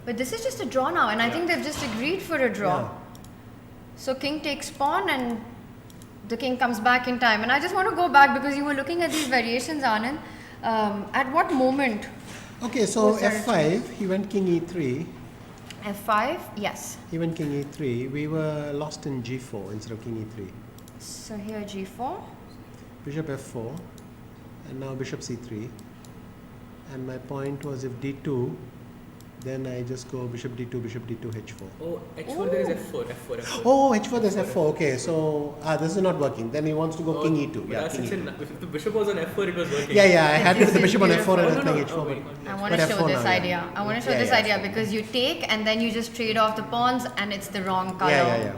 But this is just a draw now, and I think they've just agreed for a draw. Yeah. So king takes pawn, and the king comes back in time. And I just want to go back because you were looking at these variations, Anand. At what moment? Okay, so Was there a f5, he went king e3. F5, yes. He went king e3. We were lost in g4 instead of king e3. So here g4. Bishop f4, and now bishop c3. And my point was if d2, then I just go bishop d2, h4. Oh, h4 there is f4, f4. Oh, h4 there's f4. Okay, so this is not working. Then he wants to go king e2. But Yeah, that's king such e2. if the bishop was on f4, it was working. Yeah, I had to do the bishop on This is f4 and Oh, then no, playing no. h4. Oh, but- wait, I no. want to But show F4 this now, yeah. idea. I want to show Yeah, this yeah, idea F4. because you take and then you just trade off the pawns and it's the wrong color. Yeah.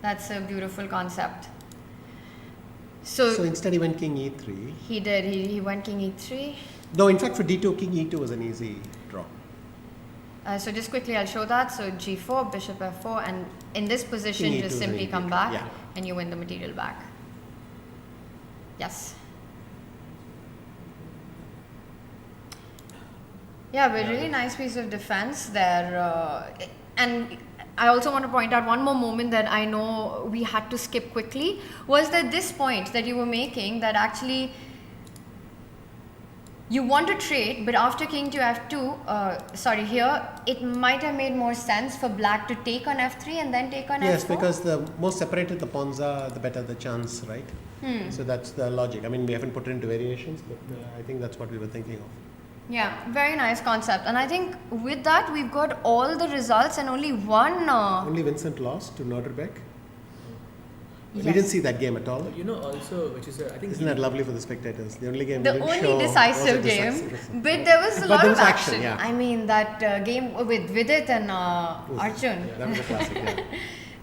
That's a beautiful concept. So, So instead he went king e3. he did. He went king e3. No, in fact for d2, king e2 was an easy draw. So just quickly, I'll show that. So g4, bishop f4, and in this position, King E2 just is simply really come good. back Yeah. and you win the material back. Yes. Yeah, but really nice piece of defense there. And I also want to point out one more moment that I know we had to skip quickly was that this point that you were making that actually you want to trade, but after king to f2, here, it might have made more sense for black to take on f3 and then take on Yes, f4. because the more separated the pawns are, the better the chance, right? So that's the logic. I mean, we haven't put it into variations, but I think that's what we were thinking of. Yeah, very nice concept. And I think with that, we've got all the results and only one. Only Vincent lost to Nodirbek. We didn't see that game at all. But you know also, which is I think Isn't that lovely for the spectators? The only game The we didn't only show was decisive a game, decisive. but there was a But lot there of was action, action. yeah. I mean, that game with Vidit and Arjun. That was a classic, yeah.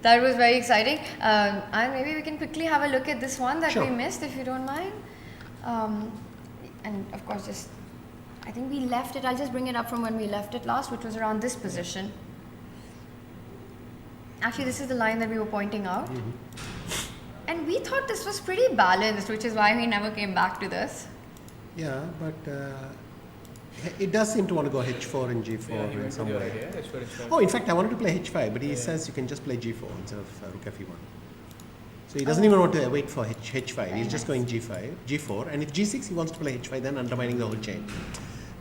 That was very exciting. And maybe we can quickly have a look at this one that Sure. we missed, if you don't mind. And of course, just I think we left it. I'll just bring it up from when we left it last, which was around this position. Actually, this is the line that we were pointing out. And we thought this was pretty balanced, which is why we never came back to this. Yeah, but it does seem to want to go h4 and g4 yeah, in some way. Yeah, h4, h4. Oh, in fact, I wanted to play h5, but he says you can just play g4 instead of rook f1. So he doesn't even want to wait for h5. He's just going g5, g4, and if g6 he wants to play h5, then undermining the whole chain.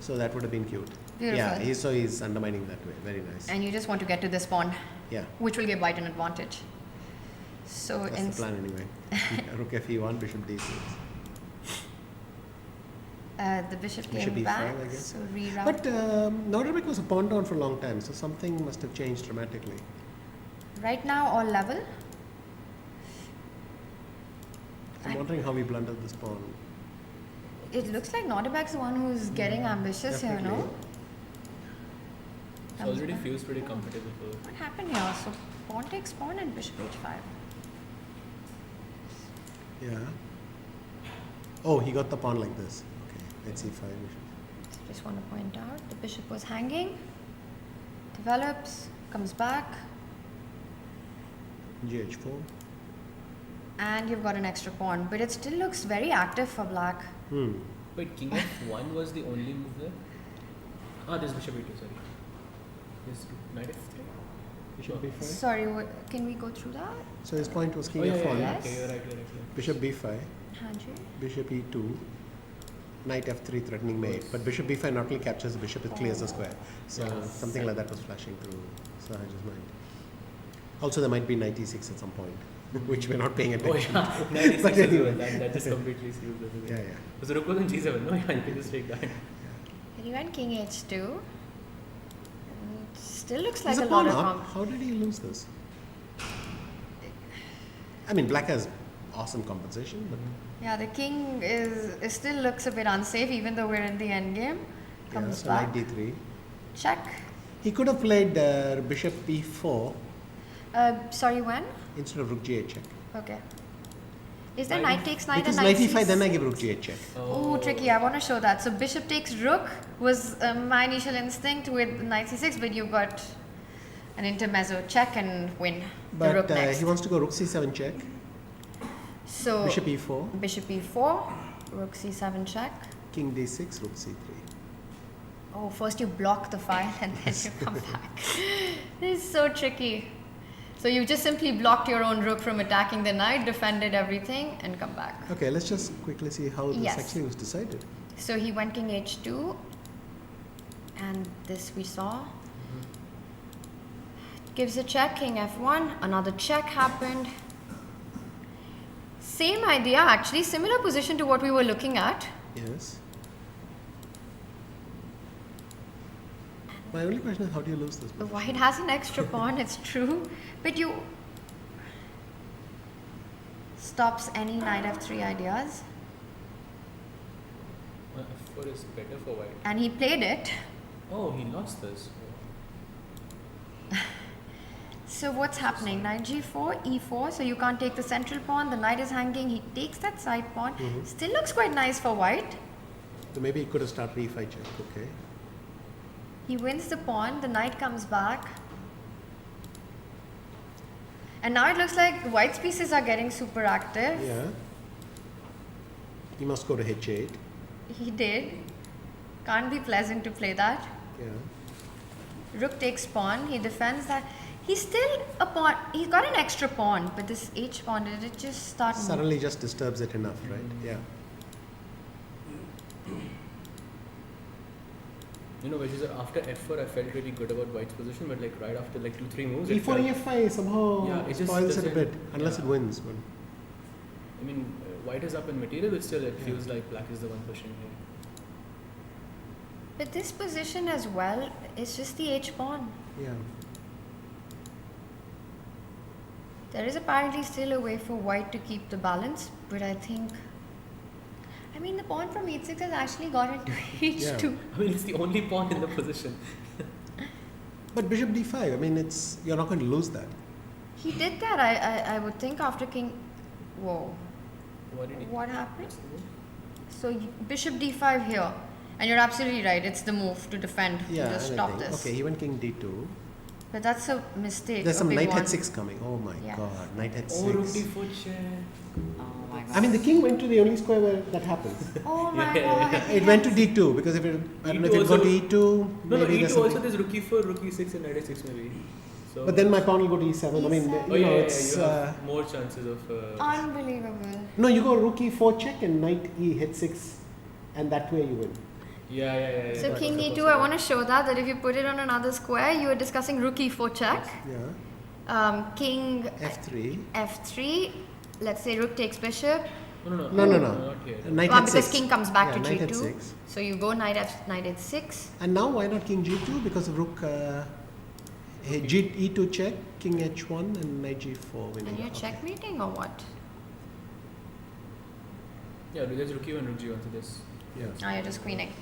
So that would have been cute. Beautiful. Yeah, he's undermining that way. Very nice. And you just want to get to this pawn, Yeah, which will give white an advantage. So that's the plan anyway. Rook fe1, bishop d6. The bishop Bishop came E5, back, I guess. so reroute. But Nodirbek was a pawn down for a long time, so something must have changed dramatically. Right now, all level. I'm wondering how we blundered this pawn. It looks like Nodirbek's the one who's getting ambitious here, Definitely. no? It already feels pretty comfortable for. What happened here? So pawn takes pawn and bishop h5. Yeah. Oh, he got the pawn like this. Okay, let's see 5. Just want to point out the bishop was hanging, develops, comes back, GH4. and you've got an extra pawn. But it still looks very active for black. Wait, king f1 was the only move there? Ah, there's bishop e2, sorry. There's knight f3? Bishop b5. Sorry, can we go through that? So his point was king Oh, yeah, f1, yeah, Yes. okay, you're right. bishop b5, Hanji. bishop e2, knight f3 threatening mate. But bishop b5 not only captures the bishop, it clears the square. So Yeah. something like that was flashing through Sahaj's mind. Also, there might be knight e6 at some point, which we're not paying Oh attention. yeah, knight e6 But as anyway. well. That just completely seals everything. Yeah, yeah. Because the rook was on g7, no? Yeah, you can just take that. Then he went king h2. And still looks like He's a a lot pawn of up. How did he lose this? I mean, black has awesome compensation, but Yeah, the king is still looks a bit unsafe even though we're in the end game. yeah, Comes so back. knight d3. Check. He could have played bishop b4 Sorry, when? instead of rook g8 check. Okay. Is there Knight knight takes knight Because and knight knight e5, then I c6? give rook g8 check. Oh, tricky. I want to show that. So bishop takes rook was my initial instinct with knight c6, but you got an intermezzo check and win the rook But next. he wants to go rook c7 check, So bishop e4, bishop e4, rook c7 check. king d6, rook c3. Oh, first you block the file and then you come back. This is so tricky. So you just simply blocked your own rook from attacking the knight, defended everything, and come back. Okay, let's just quickly see how this Yes. actually was decided. So he went king h2, and this we saw. Gives a check, king f1, another check happened. Same idea actually, similar position to what we were looking at. Yes. My only question is, how do you lose this? The white has an extra pawn, it's true, but you stops any knight f3 ideas, f4 is better for white. and he played it. Oh, he lost this. So what's happening? Knight g4, e4, so you can't take the central pawn, the knight is hanging, he takes that side pawn. Still looks quite nice for white. So maybe he could have started e5 check, okay. He wins the pawn, the knight comes back. And now it looks like white's pieces are getting super active. Yeah. He must go to h8. He did. Can't be pleasant to play that. Yeah. Rook takes pawn, he defends that. He's still a pawn, he's got an extra pawn, but this h pawn, did it just start moving? Suddenly just disturbs it enough, right? Yeah. You know, which is after f4, I felt really good about white's position, but like right after like 2-3 moves, it e4, felt- e5 somehow Yeah, it just spoils it a doesn't- bit, unless yeah. it wins. But I mean, white is up in material, but still it feels like black is the one pushing here. But this position as well is just the h pawn. yeah. There is apparently still a way for white to keep the balance, but I think, I mean, the pawn from h6 has actually got into h2. I mean, it's the only pawn in the position. But bishop d5, I mean, it's you're not going to lose that. He did that, I would think, after king. Whoa, What did he? what happened? What's the move? So bishop d5 here, and you're absolutely right. It's the move to defend, Yeah. to just and I stop think- this. Okay, he went king d2. But that's a mistake. There's a some big knight one. h6 coming. Oh my Yeah. god, knight Oh, rook h6. d4 check. Oh my god. I mean, the king went to the only square where that happens. Oh my Yeah, yeah, god. It went to d2 because if it, I don't know if E2 it go to also- e2, No, maybe E2 there's also something. there's rook e4, rook e6, and knight h6 maybe. So, But then my pawn will go to e7. I mean, E7. oh you yeah, know, yeah, it's you have more chances of. Unbelievable. no, you go rook e4 check and knight e h6, and that way you win. Yeah. So that's king the e2, I possibility. want to show that if you put it on another square, you were discussing rook e4 check. Yeah. King f3. f3, let's say rook takes bishop, No, No. not here. Knight Well, h6. because king comes back to knight g2. h6. So you go knight h6. And now why not king g2? Because of rook e2 check, king h1 and knight g4 winning. And you're checkmating or what? Yeah, there's rook e1, rook g1 to this. Yeah. Oh, you're just queening.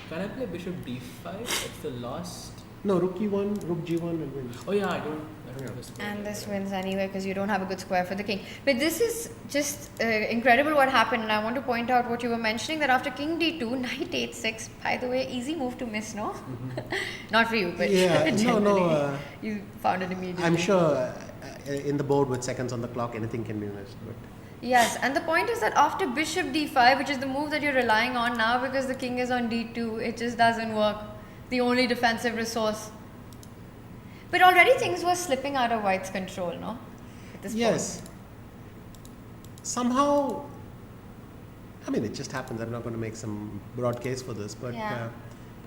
Can I play bishop d5? That's the last. No, rook e1, rook g1 will win. Oh yeah, I don't have this. And this wins anyway because you don't have a good square for the king. But this is just incredible what happened. And I want to point out what you were mentioning, that after king d2, knight h6, by the way, easy move to miss, no? Not for you, but Yeah, generally, you found it immediately. I'm sure in the board with seconds on the clock, anything can be missed. But Yes, and the point is that after bishop d5, which is the move that you're relying on now because the king is on d2, it just doesn't work. The only defensive resource. But already things were slipping out of white's control, no? At this yes, point. somehow, I mean, it just happens. I'm not going to make some broad case for this, but Yeah.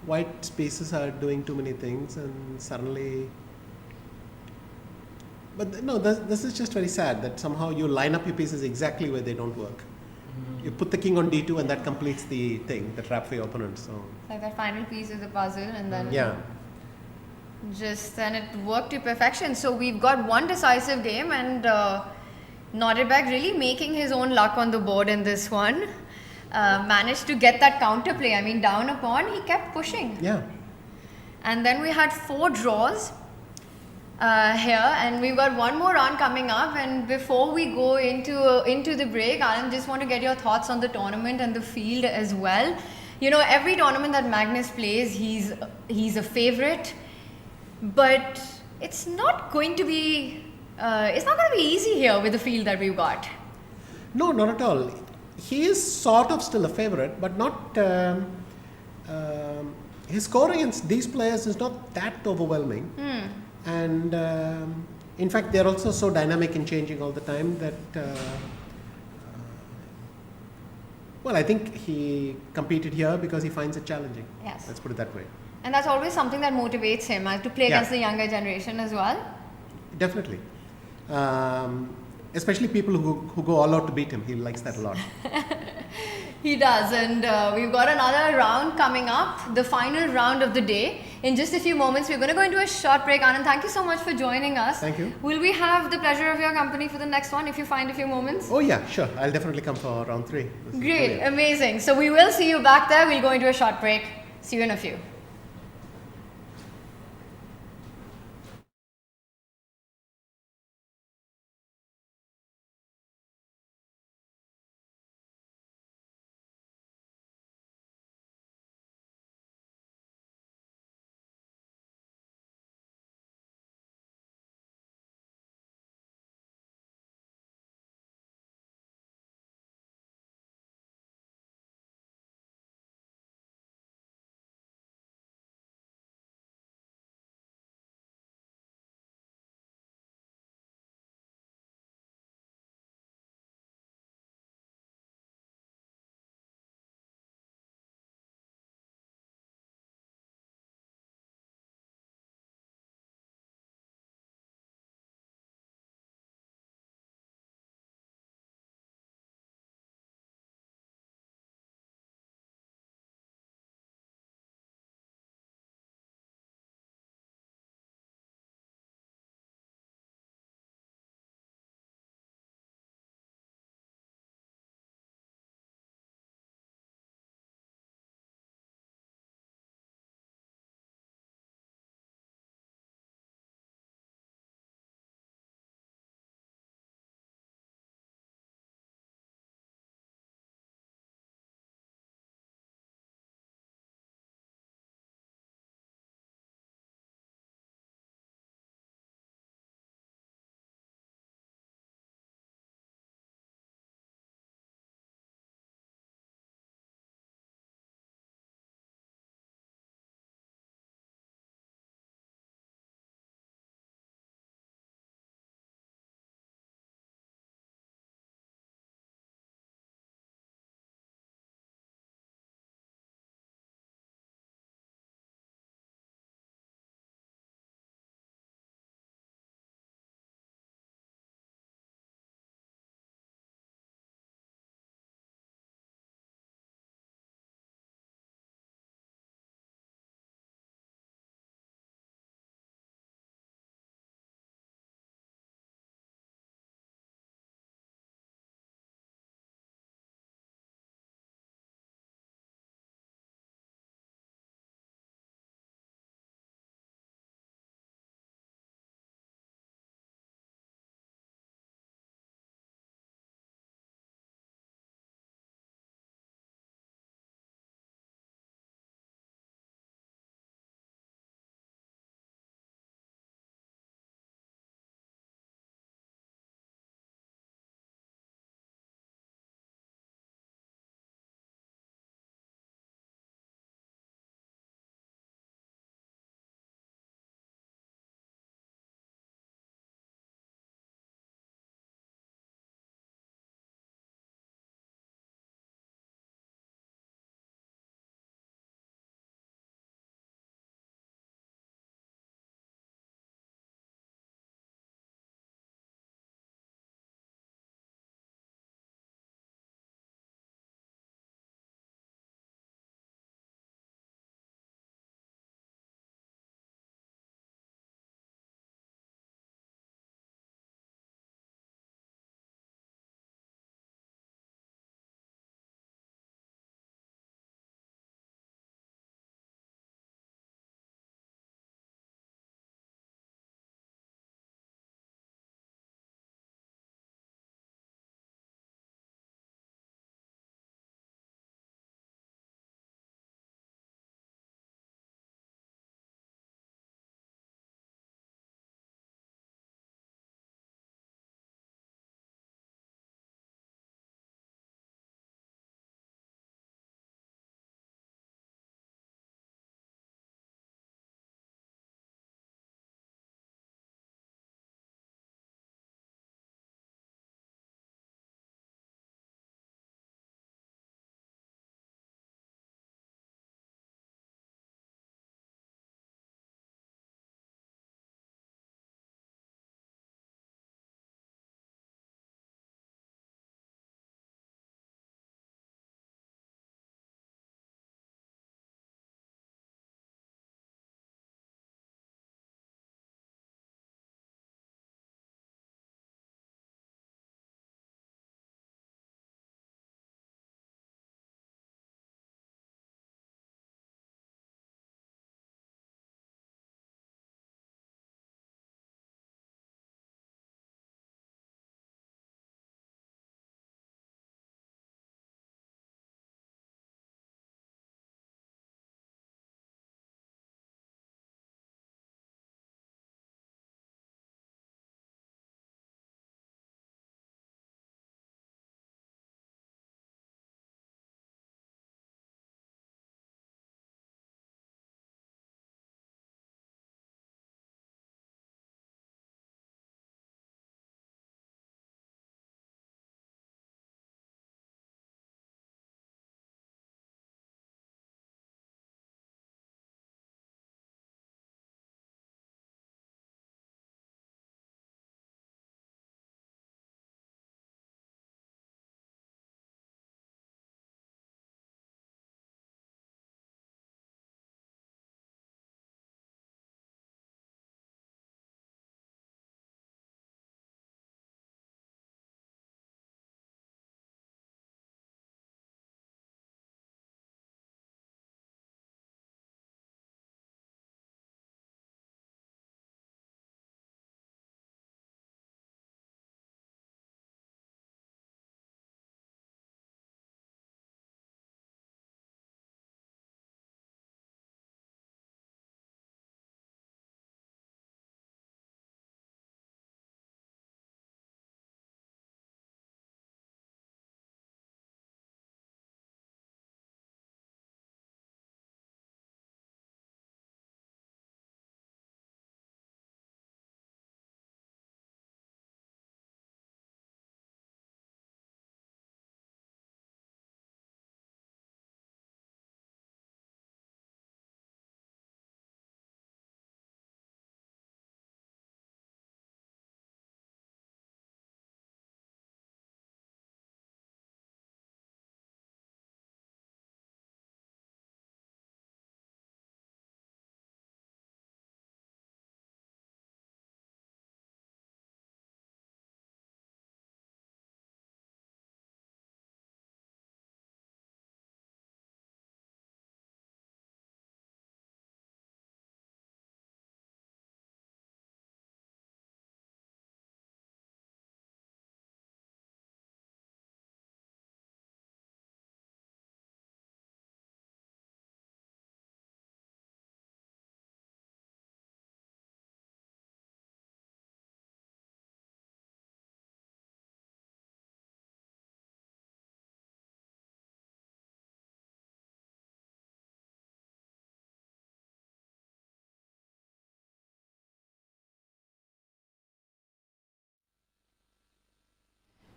white spaces are doing too many things, and suddenly. But no, this is just very sad that somehow you line up your pieces exactly where they don't work. You put the king on d2, and that completes the thing, the trap for your opponent. So Like that final piece of the puzzle, and then and it worked to perfection. So we've got one decisive game, and Nodirbek really making his own luck on the board in this one. Managed to get that counterplay. I mean, down a pawn, he kept pushing. yeah. And then we had 4 draws here, and we've got one more round coming up. And before we go into the break, I just want to get your thoughts on the tournament and the field as well. You know, every tournament that Magnus plays, he's a favorite, but it's not going to be easy here with the field that we've got. No, not at all. He is sort of still a favorite, but not. His score against these players is not that overwhelming. And in fact, they're also so dynamic and changing all the time that. Well, I think he competed here because he finds it challenging. Yes. Let's put it that way. And that's always something that motivates him to play against the younger generation as well. Definitely. Especially people who go all out to beat him. He likes that a lot. He does, and we've got another round coming up, the final round of the day. In just a few moments, we're going to go into a short break. Anand, thank you so much for joining us. Thank you. Will we have the pleasure of your company for the next one if you find a few moments? Oh yeah, sure. I'll definitely come for round 3. This is Great, brilliant. amazing. So we will see you back there. We'll go into a short break. See you in a few.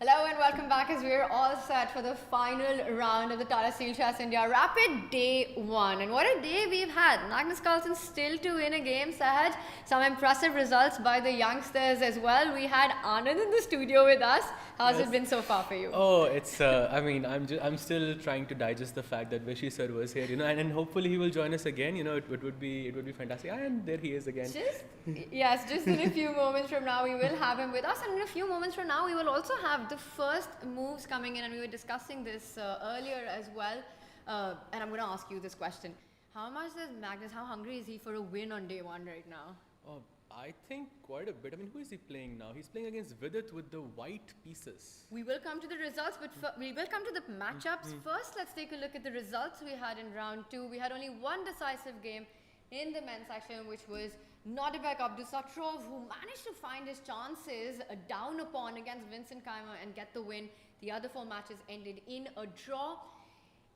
Hello and welcome back as we're all set for the final round of the Tata Steel Chess India Rapid Day 1. And what a day we've had. Magnus Carlsen still to win a game, Sahaj. Some impressive results by the youngsters as well. We had Anand in the studio with us. How's it been so far for you? Oh, it's. I'm still trying to digest the fact that Vishy sir was here, and hopefully he will join us again. It would be fantastic. And there he is again. Just in a few moments from now, we will have him with us, and in a few moments from now, we will also have the first moves coming in, and we were discussing this earlier as well. And I'm going to ask you this question: how much does Magnus? How hungry is he for a win on day 1 right now? Oh, I think quite a bit. I mean, who is he playing now? He's playing against Vidit with the white pieces. We will come to the results, but we will come to the matchups. First, let's take a look at the results we had in round 2. We had only one decisive game in the men's section, which was Nodirbek Abdusattorov, who managed to find his chances down a pawn against Vincent Keimer and get the win. The other 4 matches ended in a draw.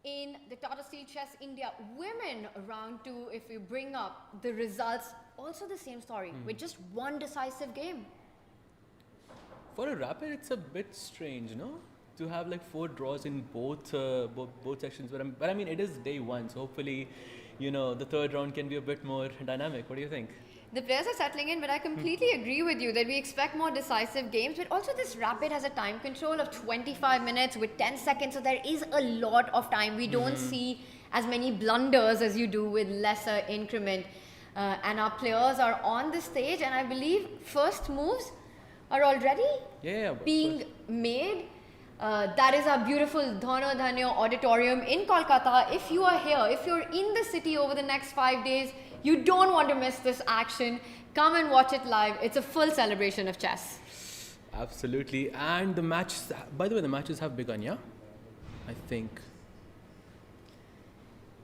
In the Tata Steel Chess India Women round 2, if we bring up the results, also the same story with just one decisive game. For a rapid, it's a bit strange, no? To have like 4 draws in both sections, but I mean it is day 1, so hopefully, the third round can be a bit more dynamic. What do you think? The players are settling in, but I completely agree with you that we expect more decisive games. But also this rapid has a time control of 25 minutes with 10 seconds, so there is a lot of time. We don't see as many blunders as you do with lesser increment. And our players are on the stage, and I believe first moves are already being made. That is our beautiful Dhono Dhanyo Auditorium in Kolkata. If you are here, if you're in the city over the next 5 days, you don't want to miss this action. Come and watch it live. It's a full celebration of chess. Absolutely. And the match, by the way, the matches have begun, yeah? I think.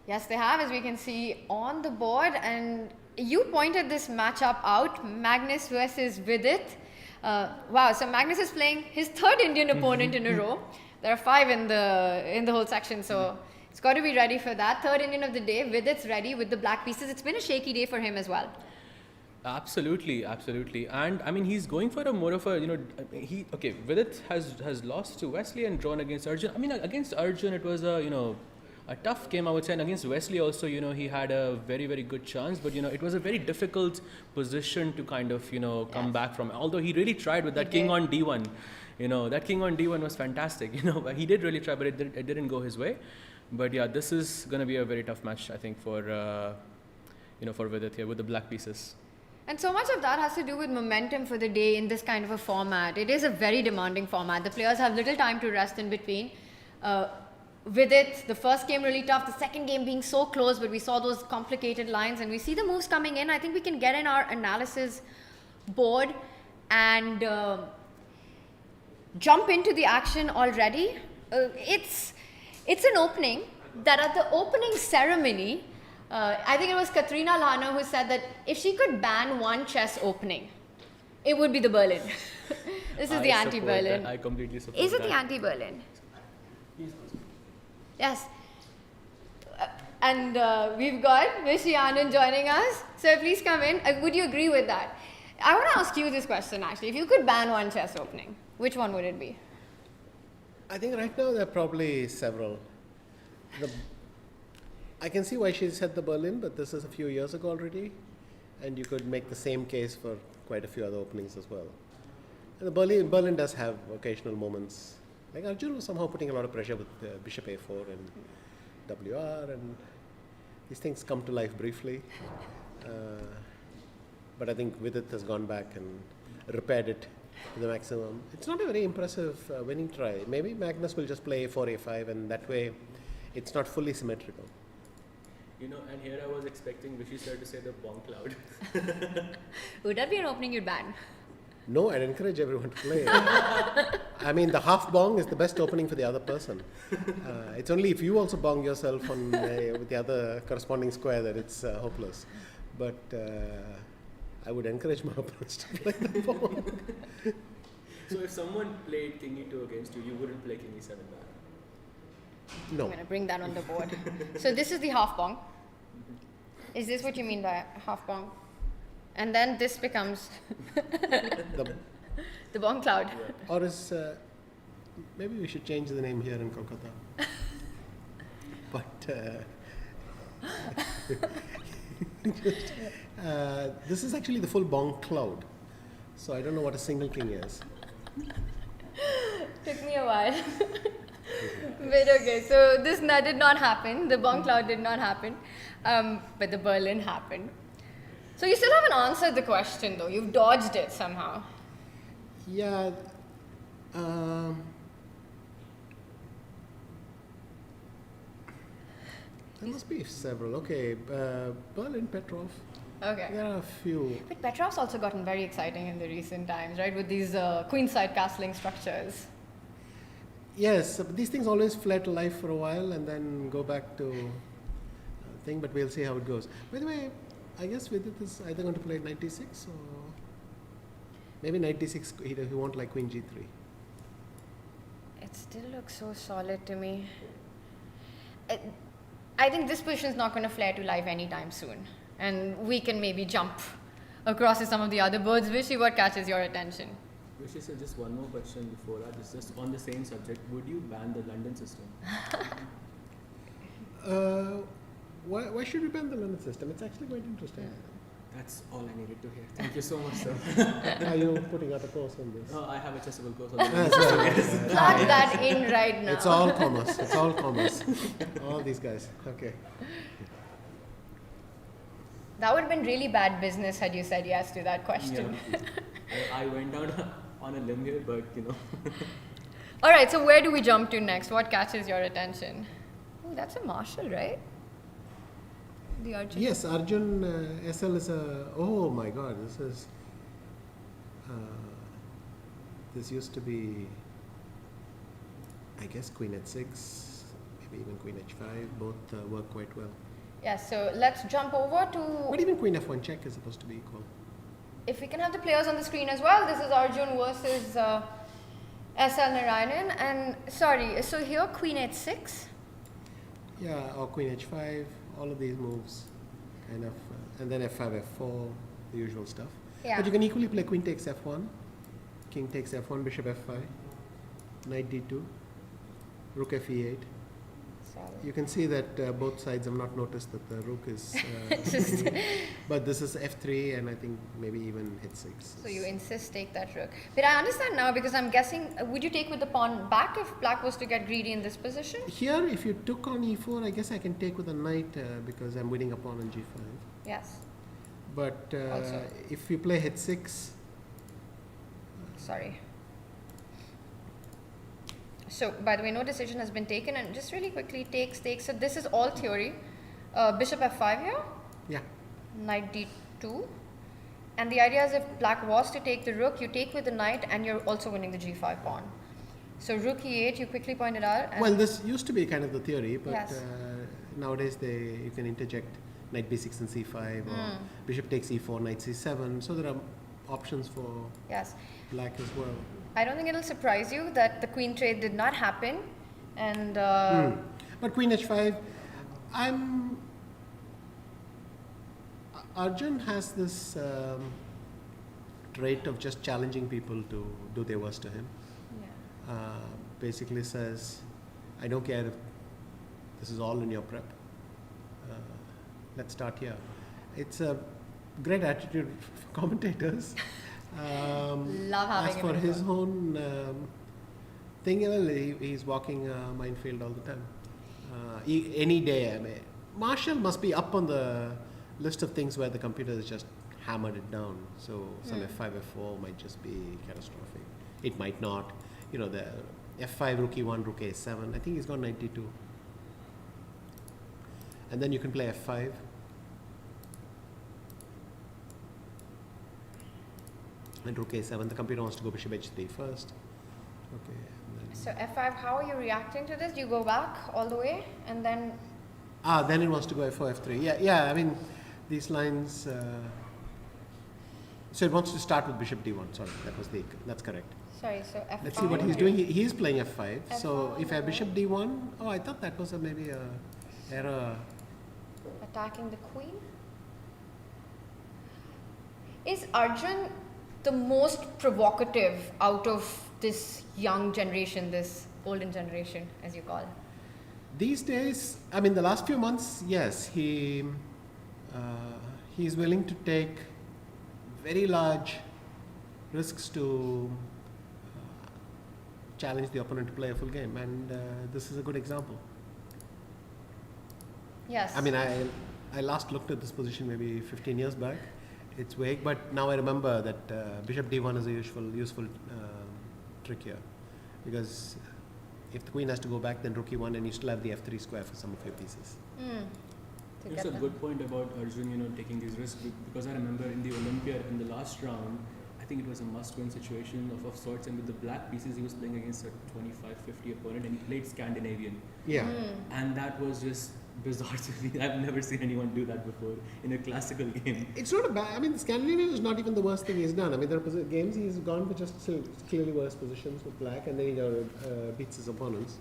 Yes, they have, as we can see on the board. And you pointed this matchup out, Magnus versus Vidit. Wow, so Magnus is playing his 3rd Indian opponent in a row. There are 5 in the whole section, so it's got to be ready for that. 3rd Indian of the day, Vidit's ready with the black pieces. It's been a shaky day for him as well. Absolutely. And I mean, he's going for a more of a, Vidit has lost to Wesley and drawn against Arjun. I mean, against Arjun, it was a tough game, I would say, and against Wesley also, he had a very, very good chance, but, it was a very difficult position to kind of, come back from, although he really tried with that king on D1, that king on D1 was fantastic, he did really try, but it didn't go his way. But yeah, this is going to be a very tough match, I think, for Vidit here with the black pieces. And so much of that has to do with momentum for the day in this kind of a format. It is a very demanding format. The players have little time to rest in between. Vidit, the first game really tough, the second game being so close, but we saw those complicated lines and we see the moves coming in. I think we can get in our analysis board and jump into the action already. It's an opening that at the opening ceremony, I think it was Katrina Lana who said that if she could ban one chess opening, it would be the Berlin. This is the anti-Berlin. I completely support Is it that. the anti-Berlin? Yes. And we've got Vishy Anand joining us. So please come in. Would you agree with that? I want to ask you this question actually. If you could ban one chess opening, which one would it be? I think right now there are probably several. I can see why she said the Berlin, but this is a few years ago already, and you could make the same case for quite a few other openings as well. And the Berlin does have occasional moments. Like Arjun was somehow putting a lot of pressure with Bishop A4 and WR, and these things come to life briefly. But I think Vidit has gone back and repaired it to the maximum. It's not a very impressive winning try. Maybe Magnus will just play A4, A5, and that way it's not fully symmetrical. And here I was expecting Vishy sir to say the bomb cloud. Would that be an opening you'd ban? No, I'd encourage everyone to play. I mean, the half bong is the best opening for the other person. It's only if you also bong yourself on with the other corresponding square that it's hopeless. But I would encourage my opponents to play the bong. So if someone played King E2 against you, you wouldn't play King E7 back? No. I'm going to bring that on the board. So this is the half bong. Is this what you mean by half bong? And then this becomes the bong cloud. Or is maybe we should change the name here in Kolkata. But this is actually the full bonk cloud. So I don't know what a single king is. Took me a while. But okay, so this did not happen. The bonk cloud did not happen. But the Berlin happened. So you still haven't answered the question though. You've dodged it somehow. Yeah. There must be several. Okay, Berlin, Petrov. Okay. There are a few. But Petrov's also gotten very exciting in the recent times, right? With these queenside castling structures. Yes, but these things always flare to life for a while and then go back to thing. But we'll see how it goes. By the way, I guess Vidit is either going to play knight d6 or maybe knight d6. He won't like queen g3. It still looks so solid to me. I think this position is not going to flare to life anytime soon. And we can maybe jump across to some of the other boards. Vishy, what catches your attention? Vishy, so just one more question before that. It's just on the same subject. Would you ban the London system? Why should we ban the London system? It's actually quite interesting. That's all I needed to hear. Thank you so much, sir. Are you putting out a course on this? I have a chessable course on the London system. Plug that in right now. It's all commerce. It's all commerce. All these guys. Okay. That would have been really bad business had you said yes to that question. Yeah. I went down on a limb here, but All right, so where do we jump to next? What catches your attention? Oh, that's a Marshall, right? The Arjun. Yes, Arjun SL is a. Oh my God, this is. This used to be, I guess, Queen h6, maybe even Queen h5. Both work quite well. Yeah, so let's jump over to. But even Queen f1 check is supposed to be equal. If we can have the players on the screen as well. This is Arjun versus SL Narayanan. And sorry, so here Queen h6. Yeah, or Queen h5. All of these moves, kind of, and then f5, f4, the usual stuff. Yeah. But you can equally play Queen takes f1, King takes f1, Bishop f5, Knight d2, Rook f8. You can see that both sides have not noticed that the Rook is, but this is f3 and I think maybe even h6. So you insist take that Rook. But I understand now because I'm guessing, would you take with the pawn back if Black was to get greedy in this position? Here, if you took on e4, I guess I can take with a knight because I'm winning a pawn on g5. Yes. But Also. if you play h6, Sorry. So, by the way, no decision has been taken, and just really quickly, takes. So this is all theory. Bishop f5 here. yeah. Knight d2. And the idea is if Black was to take the Rook, you take with the Knight, and you're also winning the g5 pawn. So Rook e8, you quickly pointed out. And Well, this used to be kind of the theory, but Yes. nowadays you can interject Knight b6 and c5, or Bishop takes e4, Knight c7. So there are options for yes. Black as well. I don't think it'll surprise you that the queen trade did not happen. And But Queen h5, Arjun has this trait of just challenging people to do their worst to him. yeah. Basically says, I don't care if this is all in your prep. Let's start here. It's a great attitude for commentators. Love having As him for as his well. own thing, well, he's walking a minefield all the time. Any day, I mean, Marshall must be up on the list of things where the computer has just hammered it down. So some f5, f4 might just be catastrophic. It might not. You know, the f5, rook e1, rook a7. I think he's got knight d2. And then you can play f5. And rook a7. The computer wants to go bishop h3 first. Okay. And then So f5, how are you reacting to this? Do you go back all the way and then then it wants to go f4, f3. Yeah. I mean, these lines. So it wants to start with bishop d1. Sorry, that's correct. sorry, so f5. Let's see what he's doing. He is playing f5. So F5, if I have bishop d1, I thought that was maybe a error. Attacking the queen. Is Arjun the most provocative out of this young generation, this golden generation, as you call? These days, I mean, the last few months, yes, he's willing to take very large risks to challenge the opponent to play a full game, and this is a good example. Yes. I mean, I last looked at this position maybe 15 years back. It's vague, but now I remember that bishop d1 is a useful trick here, because if the queen has to go back, then rook e1, and you still have the f3 square for some of your pieces. It's a good point about Arjun, taking these risks, because I remember in the Olympiad in the last round, I think it was a must-win situation of sorts, and with the black pieces he was playing against a 25-50 opponent, and he played Scandinavian. Yeah. And that was just bizarre to me. I've never seen anyone do that before in a classical game. It's not a bad. I mean, Scandinavian is not even the worst thing he's done. I mean, there are games he's gone for just clearly worse positions with black, and then he beats his opponents.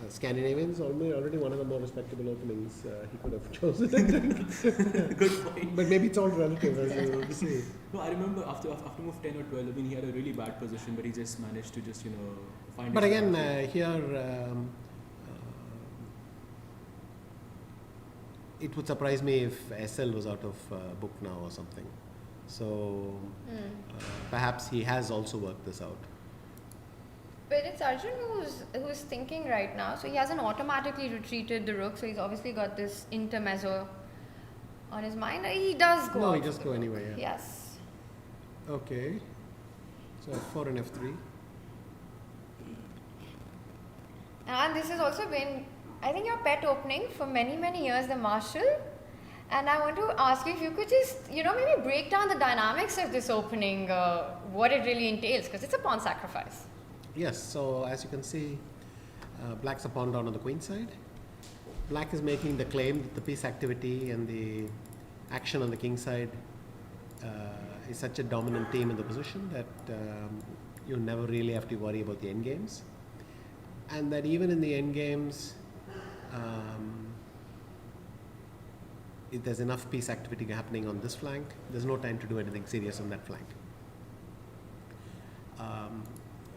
Scandinavian is already one of the more respectable openings he could have chosen. Good point. But maybe it's all relative, as you see. No, I remember after move 10 or 12, I mean, he had a really bad position, but he just managed to just find. But again, here. It would surprise me if SL was out of book now or something. So perhaps he has also worked this out. But it's Arjun who's thinking right now. So he hasn't automatically retreated the rook. So he's obviously got this intermezzo on his mind. He does go. No, he just go anyway. Yeah. Yes. Okay. So f4 and f3. And this has also been, I think, your pet opening for many, many years, the Marshall. And I want to ask you if you could just, maybe break down the dynamics of this opening, what it really entails, because it's a pawn sacrifice. Yes, so as you can see, black's a pawn down on the queen side. Black is making the claim that the piece activity and the action on the king side is such a dominant theme in the position that you never really have to worry about the endgames. And that even in the endgames, if there's enough piece activity happening on this flank, there's no time to do anything serious on that flank.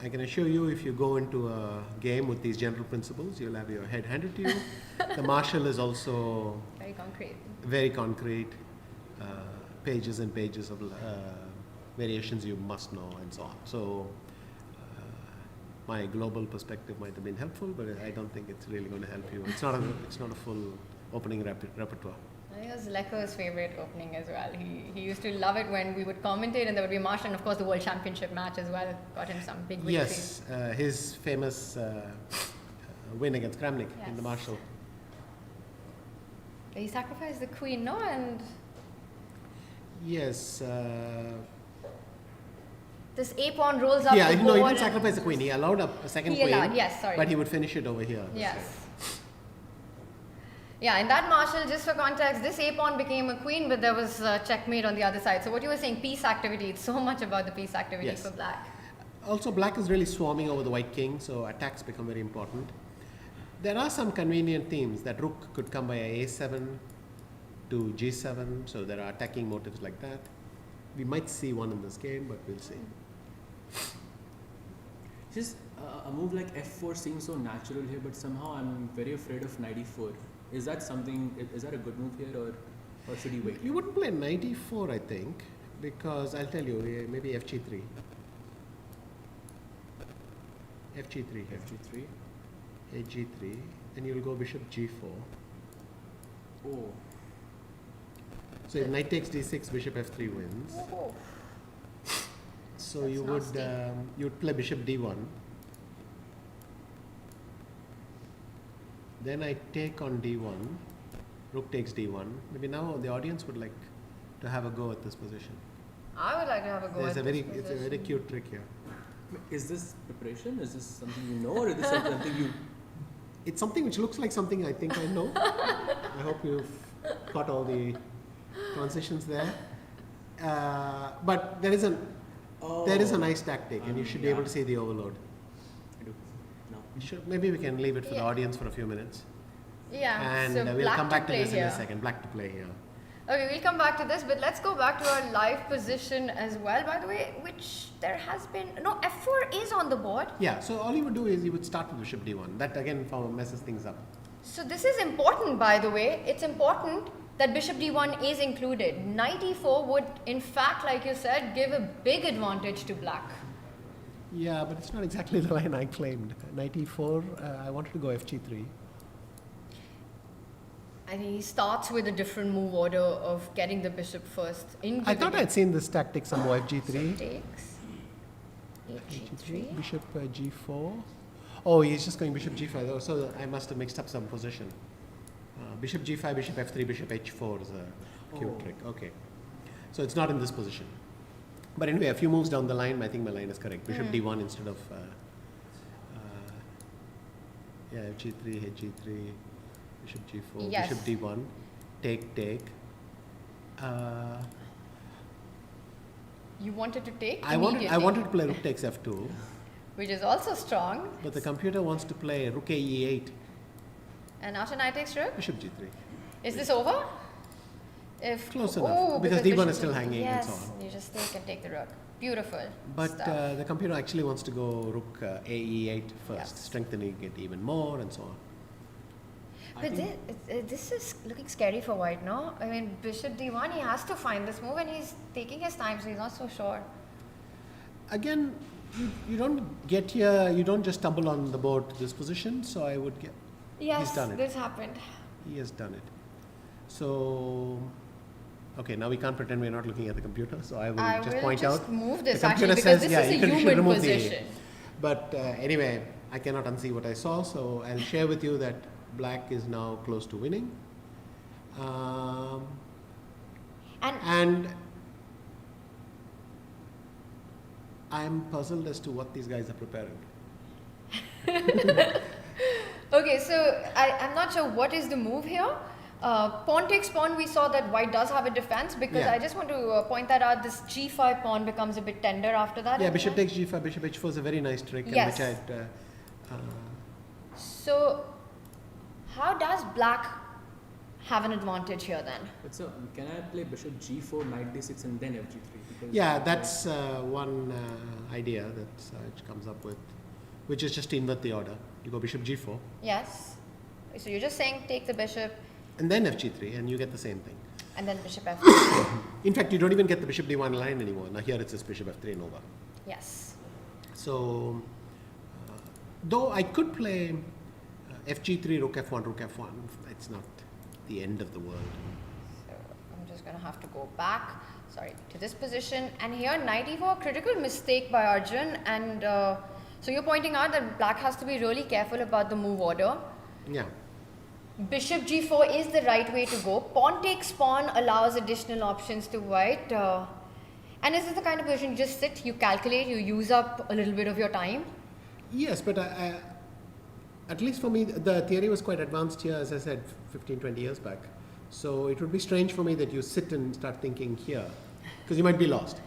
I can assure you, if you go into a game with these general principles, you'll have your head handed to you. The Marshall is also very concrete, pages and pages of variations you must know, and so on. So my global perspective might have been helpful, but I don't think it's really going to help you. It's not a full opening repertoire. I think it was Leko's favorite opening as well. He used to love it when we would commentate and there would be Marshall, and of course the World Championship match as well got him some big victories. Yes, his famous win against Kramnik in the Marshall. He sacrificed the queen, no? And yes. This a-pawn rolls up yeah, the no, board. he didn't sacrifice the queen. He allowed a second queen. Yes, sorry. But he would finish it over here. Yes. Yeah, in that Marshall, just for context, this a-pawn became a queen, but there was checkmate on the other side. So what you were saying, piece activity, it's so much about the piece activity for black. Also, black is really swarming over the white king, so attacks become very important. There are some convenient themes that rook could come by a7 to g7, so there are attacking motives like that. We might see one in this game, but we'll see. Just a move like f4 seems so natural here, but somehow I'm very afraid of knight e4. Is that a good move here, or should he wait? You wouldn't play knight e4, I think, because I'll tell you, maybe fg3. fg3 here. fg3. G3, then you'll go bishop g4. Oh. So if knight takes d6, bishop f3 wins. Oh. So That's you would play bishop d1. Then I take on d1. Rook takes d1. Maybe now the audience would like to have a go at this position. I would like to have a go at this position. It's a very cute trick here. Is this preparation? Is this something you know, or is this something you? It's something which looks like something I think I know. I hope you've got all the transitions there. But there is a nice tactic, and you should be able to see the overload. I do. No. Maybe we can leave it for the audience for a few minutes. Yeah, And so we'll come back to this here. in a second. Black to play here. Okay, we'll come back to this, but let's go back to our live position as well, by the way, which there has been... No, f4 is on the board. Yeah, so all he would do is he would start with bishop d1. That again messes things up. So this is important, by the way. It's important that bishop d1 is included. Knight e4 would, in fact, like you said, give a big advantage to black. Yeah, but it's not exactly the line I claimed. Knight e4, I wanted to go fg3. I think he starts with a different move order of getting the bishop first. I thought I'd seen this tactic somewhere, fg3. So takes G3, bishop g4. Oh, he's just going bishop g5 though, so I must have mixed up some position. Bishop g5, bishop f3, bishop h4 is a cute trick. Okay, so it's not in this position. But anyway, a few moves down the line, I think my line is correct. Bishop d1 instead of yeah, g3, h3, bishop g4, Yes. bishop d1, take. You wanted to take I wanted to play rook takes f2. which is also strong. But the computer wants to play rook e8, And after knight takes rook, bishop g3. is this over? If Close enough, oh, because d1 bishop is still hanging and yes, so on. you just take and take the rook. Beautiful. But stuff. the computer actually wants to go rook ae8 first, Yes. strengthening it even more and so on. But this is looking scary for white, no? I mean, bishop d1, he has to find this move and he's taking his time, so he's not so sure. Again, you don't get here, you don't just stumble on the board to this position, so I would get, Yes, done it. this happened. he has done it. So, okay, now we can't pretend we're not looking at the computer, so I will just point out. Move this the computer actually because says, this yeah, is you a should human remove position. But anyway, I cannot unsee what I saw, so I'll share with you that black is now close to winning. And I'm puzzled as to what these guys are preparing. Okay, so I'm not sure what is the move here. Pawn takes pawn, we saw that white does have a defense because Yeah. I just want to point that out. This g5 pawn becomes a bit tender after that. Yeah, bishop takes g5, bishop h4 is a very nice trick, Yes. which I'd. So, how does black have an advantage here then? But so, can I play bishop g4, knight d6 and then fg3? Because Yeah, that's one idea that Saj comes up with, which is just to invert the order. You go bishop g4 Yes. So you're just saying take the bishop and then fg3 and you get the same thing. and then bishop f. In fact, you don't even get the bishop d1 line anymore. Now here it's just bishop f3 and over. Yes. So, though I could play fg3, rook f1, rook f1, it's not the end of the world. So I'm just going to have to go back, to this position. And here knight e4, critical mistake by Arjun. And so you're pointing out that black has to be really careful about the move order. Yeah. Bishop g4 is the right way to go. Pawn takes pawn allows additional options to white. And is this the kind of position you just sit, you calculate, you use up a little bit of your time? Yes, but at least for me, the theory was quite advanced here, as I said, 15, 20 years back. So it would be strange for me that you sit and start thinking here, because you might be lost.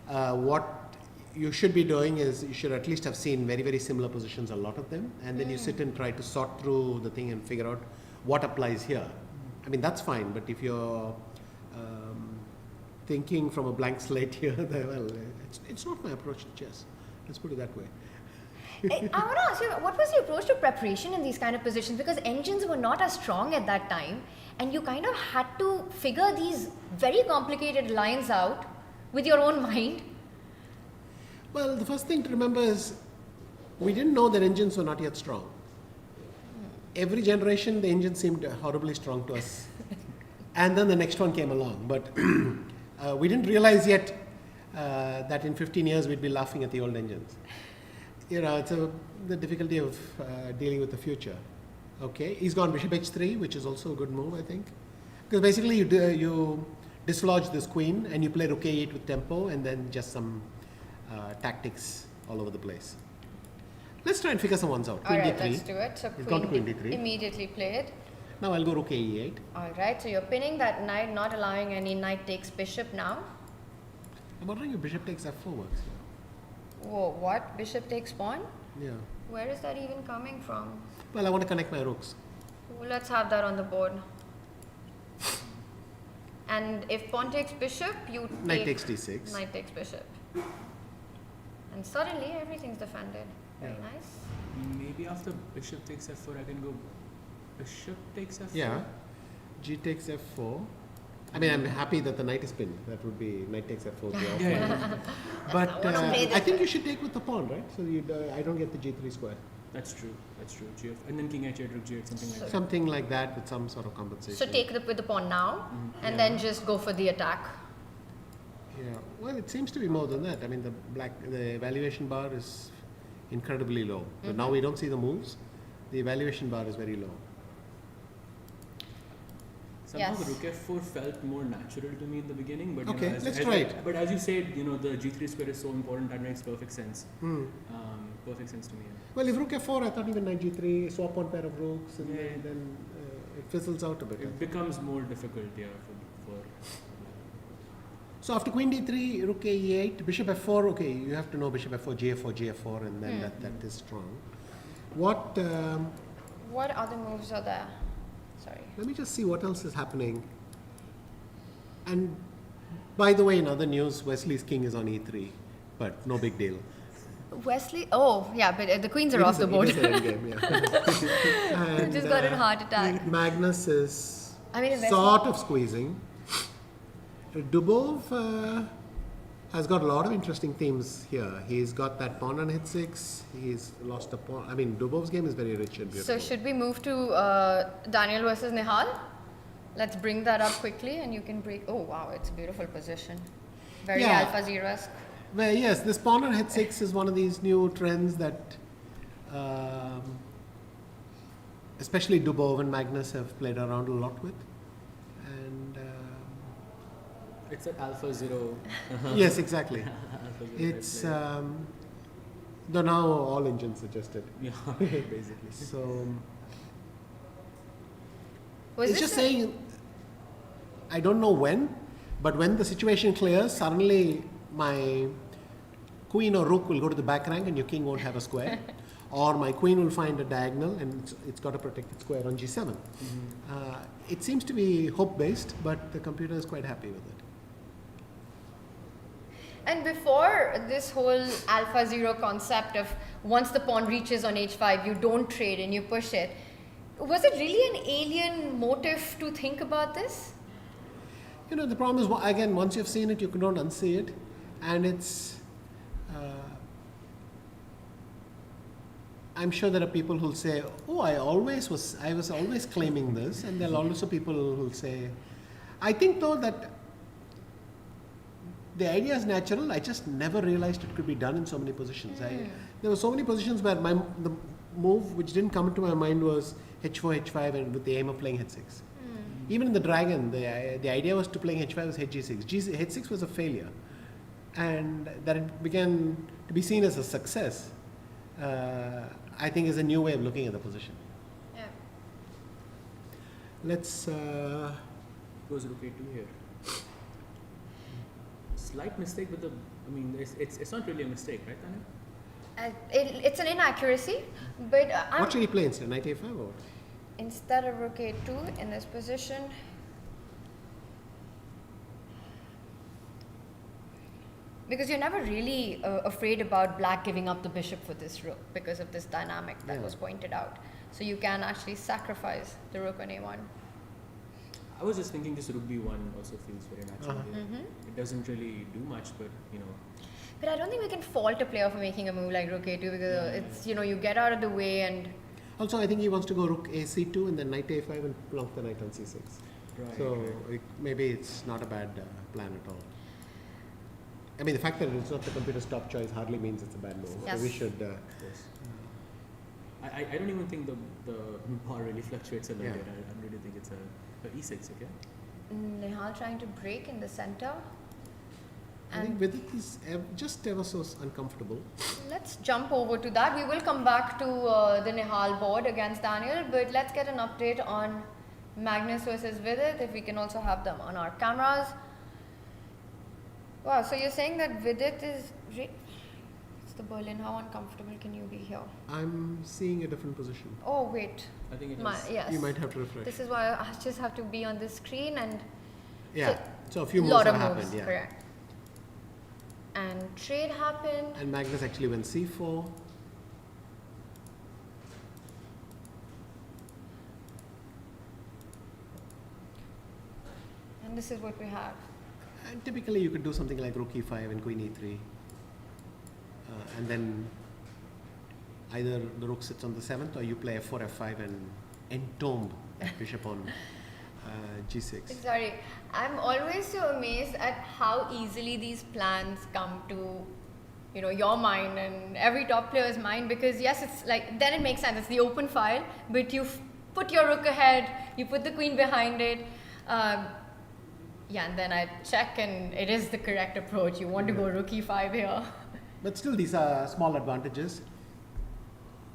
What you should be doing is you should at least have seen very, very similar positions, a lot of them, and then you sit and try to sort through the thing and figure out what applies here. I mean, that's fine, but if you're thinking from a blank slate here, well, it's not my approach to chess. Let's put it that way. I want to ask you, what was your approach to preparation in these kind of positions? Because engines were not as strong at that time, and you kind of had to figure these very complicated lines out with your own mind. Well, the first thing to remember is we didn't know that engines were not yet strong. Every generation, the engine seemed horribly strong to us. And then the next one came along. But we didn't realize yet that in 15 years we'd be laughing at the old engines. You know, it's the difficulty of dealing with the future. Okay, he's gone bishop h3, which is also a good move, I think. Because basically you dislodge this queen and you play rook a8 with tempo and then just some tactics all over the place. Let's try and figure some ones out. Queen Alright, d3. let's do it. So He's gone to queen d3. immediately played. Now I'll go rook e8. Alright, so you're pinning that knight, not allowing any knight takes bishop now. I'm wondering if bishop takes f4 works. Whoa, what? Bishop takes pawn? Yeah. Where is that even coming from? Well, I want to connect my rooks. Well, let's have that on the board. And if pawn takes bishop, you Knight take takes d6. knight takes bishop. And suddenly everything's defended. Very Yeah. nice. Maybe after bishop takes f4, I can go bishop takes f4. Yeah. G takes f4. I mean, I'm happy that the knight is pinned. That would be knight takes f4. Yeah. But not what I'm I think you should take with the pawn, right? So I don't get the g3 square. That's true. Gf, and then king h8, rook g8, something like that. Something like that with some sort of compensation. So take with the pawn now, and then just go for the attack. Yeah. Well, it seems to be more than that. I mean, the evaluation bar is incredibly low. But now we don't see the moves. The evaluation bar is very low. Somehow Yes. the rook f4 felt more natural to me in the beginning, but Okay, let's as try it. But as you said, the g3 square is so important. That makes perfect sense. Perfect sense to me. Well, if rook f4, I thought even knight g3, swap one pair of rooks, and Yeah. then it fizzles out a bit. It becomes more difficult, for So after queen d3, rook a e8, bishop f4, okay, you have to know bishop f4, gf4, gf4, and then that is strong. What, What other moves are there? Sorry. let me just see what else is happening. And by the way, in other news, Wesley's king is on e3, but no big deal. Wesley? Oh, yeah, but the queens are off the board. It is an endgame, yeah. And, Just got a heart attack. Magnus is I mean, Wesley- sort of squeezing. Dubov has got a lot of interesting themes here. He's got that pawn on h6. He's lost a pawn. I mean, Dubov's game is very rich and beautiful. So should we move to Daniel versus Nihal? Let's bring that up quickly and you can break. Oh, wow, it's a beautiful position. Very Yeah. Alpha Zero-esque. Well, yes, this pawn on h6 is one of these new trends that especially Dubov and Magnus have played around a lot with. And it's an alpha 0. yes, exactly. Alpha 0 It's type though now all engines suggested. play. Yeah, basically. So Was it's this just saying, I don't know when, but when the situation clears, suddenly my queen or rook will go to the back rank and your king won't have a square. Or my queen will find a diagonal and it's got a protected square on g7. It seems to be hope-based, but the computer is quite happy with it. And before this whole Alpha Zero concept of once the pawn reaches on h5, you don't trade and you push it, was it really an alien motive to think about this? You know, the problem is, again, once you've seen it, you don't unsee it. And it's, I'm sure there are people who'll say, oh, I was always claiming this. And there are also people who'll say, I think though that the idea is natural. I just never realized it could be done in so many positions. There were so many positions where the move which didn't come into my mind was h4, h5, and with the aim of playing h6. Even in the Dragon, the idea was to playing h5 was hg6. h6 was a failure, and that it began to be seen as a success. I think is a new way of looking at the position. Yeah. Let's. Goes rook a2 here. Slight mistake with the. I mean, it's not really a mistake, right, Tanya? It's an inaccuracy, but What should he play instead? Knight a5 or? instead of rook a2 in this position, because you're never really afraid about black giving up the bishop for this rook because of this dynamic that Yeah. was pointed out. So you can actually sacrifice the rook on a1. I was just thinking this rook b1 also feels very natural here. Mm-hmm. It doesn't really do much, but But I don't think we can fault a player for making a move like rook a2 because it's, you get out of the way and Also, I think he wants to go rook a c2 and then knight a5 and plonk the knight on c6. Right, So right. maybe it's not a bad plan at all. I mean, the fact that it's not the computer's top choice hardly means it's a bad move. Yes. So we should. Yes. I don't even think the bar really fluctuates a lot Yeah. here. I really think it's a e6, okay? Nihal trying to break in the center. I think And Vidit is just ever so uncomfortable. let's jump over to that. We will come back to the Nihal board against Daniel, but let's get an update on Magnus versus Vidit, if we can also have them on our cameras. Wow, so you're saying that Vidit is... It's the Berlin. How uncomfortable can you be here? I'm seeing a different position. Oh, wait. I think it is. Yes. You might have to refresh. This is why I just have to be on this screen and Yeah. So a few moves lot have of happened. moves, Yeah. correct. And trade happened. And Magnus actually went c4. And this is what we have. And typically you could do something like rook e5 and queen e3. And then either the rook sits on the 7th or you play f4, f5 and entomb that bishop on g6. Sorry, I'm always so amazed at how easily these plans come to, your mind and every top player's mind, because yes, it's like, then it makes sense, it's the open file, but you put your rook ahead, you put the queen behind it, and then I check and it is the correct approach. You want to go rook e5 here. But still these are small advantages.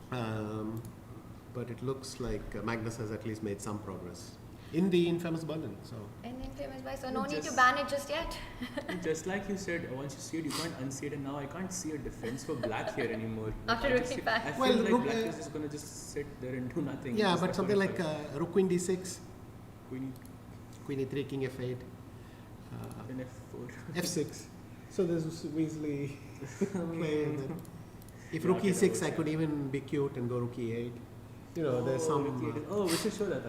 But it looks like Magnus has at least made some progress in the infamous Berlin. So No need to ban it just yet. Just like you said, once you see it, you can't unsee it, and now I can't see a defense for black here anymore. After rook e5. I feel Well, like rook, black is just going to just sit there and do nothing. yeah, Just but something like F5. rook queen d6, Queen queen e3, king f8, and F4. f6. So there's Wesley playing. And then if Yeah, rook okay, e6, that I was could even be cute and go rook e8. There's some. we should show that.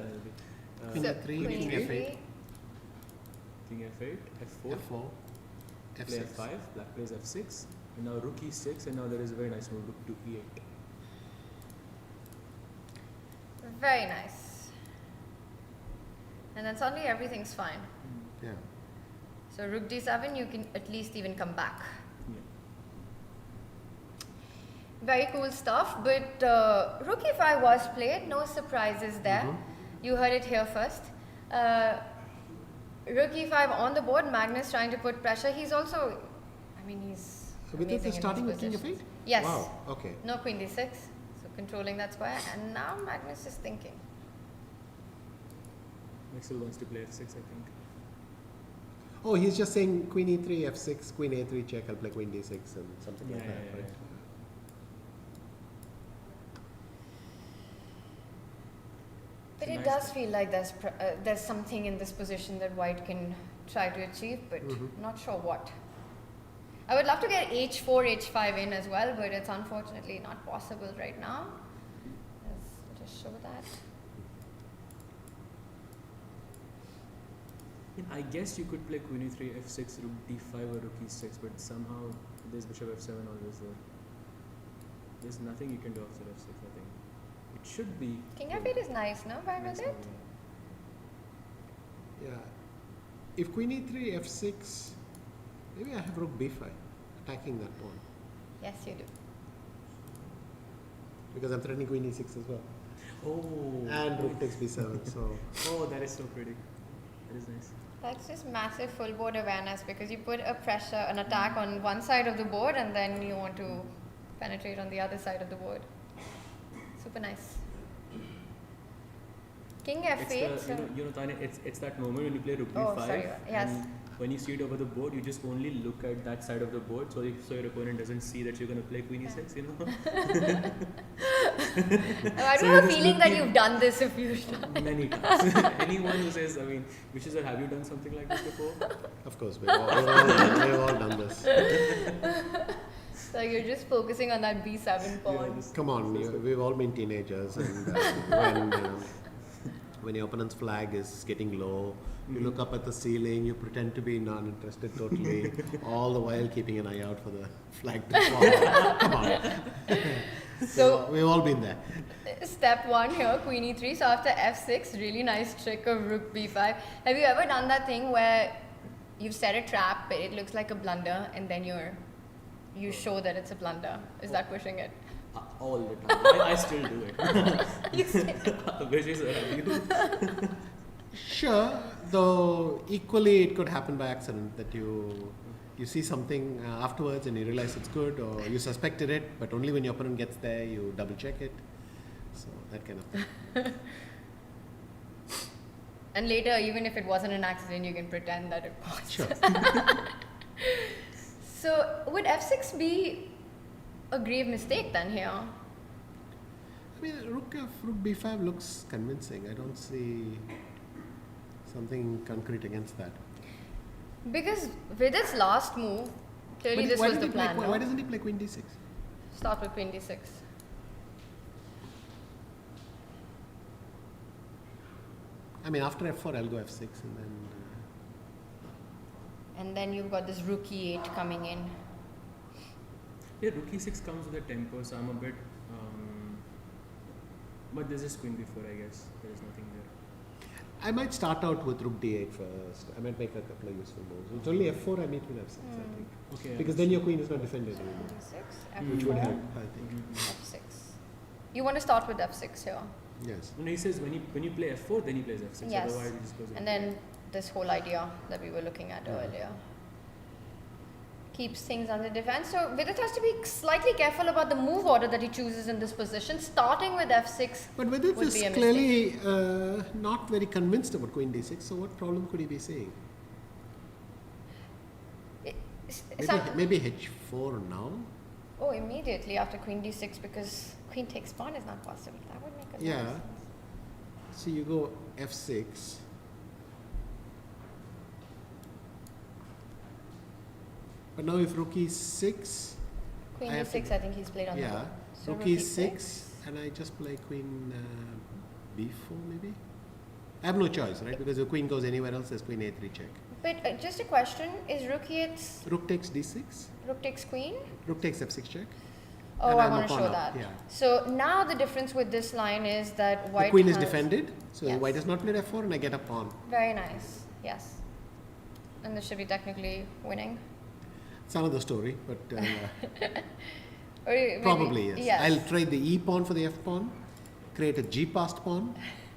Queen So, e3, queen king e3. f8, King F8, F4, f4, play f6. F5, black plays F6, and now rook E6, and now there is a very nice move, rook to E8. Very nice. And then suddenly everything's fine. Yeah. So rook d7, you can at least even come back. Yeah. Very cool stuff, but rook e5 was played, no surprises there. You heard it here first. Rook e5 on the board, Magnus trying to put pressure. He's also, he's So with amazing this in starting these with king positions. f8? Yes. Wow, okay. No queen d6, so controlling that square, and now Magnus is thinking. Maxwell wants to play F6, I think. Oh, he's just saying queen e3, f6, queen a3 check, I'll play queen d6 and something like that, right? But It's a it nice does feel like there's something in this position that white can try to achieve, but not sure what. I would love to get h4, h5 in as well, but it's unfortunately not possible right now. Let's just show that. I guess you could play queen e3, f6, rook d5 or rook e6, but somehow there's bishop f7 always there. There's nothing you can do after f6, I think. It should be. King f8 is nice, no? Why nice with it? move, Yeah. If queen e3, f6, maybe I have rook b5, attacking that pawn. Yes, you do. Because I'm threatening queen e6 as well. Oh. And rook takes b7, so. Oh, that is so pretty. That is nice. That's just massive full board awareness, because you put a pressure, an attack on one side of the board, and then you want to penetrate on the other side of the board. Super nice. King f8. It's the, Tanya, it's that moment when you play rook Oh, b5. sorry, yes. And when you see it over the board, you just only look at that side of the board, so your opponent doesn't see that you're going to play queen e6. I don't have a feeling that you've done this a few times. Many times. Anyone who says, wishes that have you done something like this before? Of course, we've all done this. So you're just focusing on that b7 pawn. Come on, we've all been teenagers, and when your opponent's flag is getting low, you look up at the ceiling, you pretend to be non-interested totally, all the while keeping an eye out for the flag to fall. Come on. So we've all been there. Step 1 here, queen e3. So after f6, really nice trick of rook b5. Have you ever done that thing where you've set a trap, but it looks like a blunder, and then you show that it's a blunder? Is that pushing it? All the time. I still do it. You still- Wishes that have you. Sure, though equally it could happen by accident that you see something afterwards and you realize it's good, or you suspected it, but only when your opponent gets there you double check it. So that kind of thing. And later, even if it wasn't an accident, you can pretend that it was. Sure. So would f6 be a grave mistake then here? I mean, rook b5 looks convincing. I don't see something concrete against that. Because Vidit's last move, clearly this was the plan. Why doesn't he play queen d6? Start with queen d6. I mean, after f4, I'll go f6 and then. And then you've got this rook e8 coming in. Yeah, rook e6 comes with a tempo, so I'm a bit. But there's just queen b4, I guess. There is nothing there. I might start out with rook d8 first. I might make a couple of useful moves. It's only f4 I meet with f6, I think. Okay. Because then your queen is not defended anymore. d6, Which f4, would help, I think. f6. You want to start with f6 here. Yes. When he says when you play f4, then he plays f6. Yes. Otherwise, he just goes. And then this whole idea that we were looking at earlier keeps things under defense. So Vidit has to be slightly careful about the move order that he chooses in this position. Starting with f6 But Vidit would is be a clearly not very convinced about queen d6, so what problem could he be saying? Maybe h4 now? Oh, immediately after queen d6, because queen takes pawn is not possible. That would make a lot of Yeah. sense. So you go f6. But now if rook e6, Queen I have e6, to- I think he's played on the yeah, board. So rook e6, and I just play queen b4 maybe? I have no choice, right? Because the queen goes anywhere else, there's queen a3 check. But just a question, is rook e8, Rook takes d6, rook takes queen? rook takes f6 check. Oh, And I I'm want a to pawn show up, that. yeah. So now the difference with this line is that white The queen is has- defended, so Yes. white has not played f4 and I get a pawn. Very nice, yes. And this should be technically winning. It's another story, but Or maybe- probably yes. I'll trade the e pawn for the f pawn, create a g passed pawn,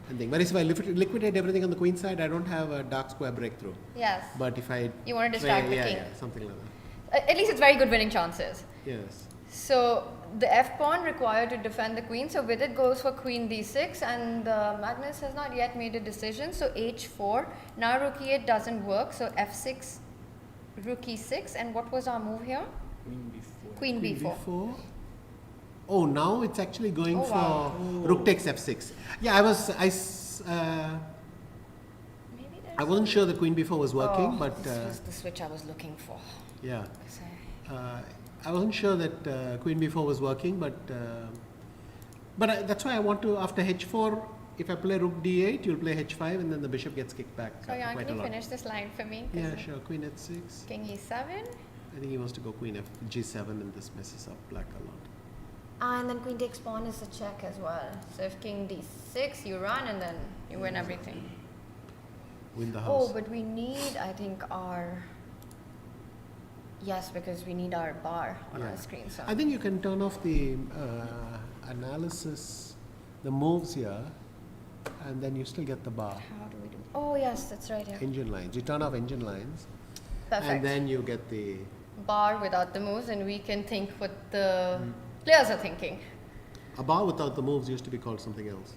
and think. Whereas if I liquidate everything on the queen side, I don't have a dark square breakthrough. Yes. But if I You want to distract the king. yeah, something like that. At least it's very good winning chances. Yes. So the f pawn required to defend the queen. So Vidit goes for queen d6, and Magnus has not yet made a decision. So h4. Now rook e8 doesn't work. So f6, rook e6, and what was our move here? Queen b4. Queen Queen b4. b4. Oh, now it's actually going Oh, for wow. rook takes f6. Yeah, I Maybe I wasn't sure the queen b4 was working, but this was the switch I was looking for. yeah. So- I wasn't sure that queen b4 was working, but that's why I want to, after h4, if I play rook d8, you'll play h5, and then the bishop gets kicked back So yeah, quite can a you lot. finish this line for me? 'Cause Yeah, sure. Queen h6. King e7. I think he wants to go queen g7, and this messes up black a lot. And then queen takes pawn is a check as well. So if king d6, you run and then you win everything. Win the Oh, house. but we need, I think, our... Yes, because we need our bar on Yeah. our screen. So I think you can turn off the analysis, the moves here, and then you still get the bar. how do we do? Oh yes, that's right. Yeah. Engine lines. You turn off engine lines, Perfect. and then you get the. Bar without the moves, and we can think what the players are thinking. A bar without the moves used to be called something else.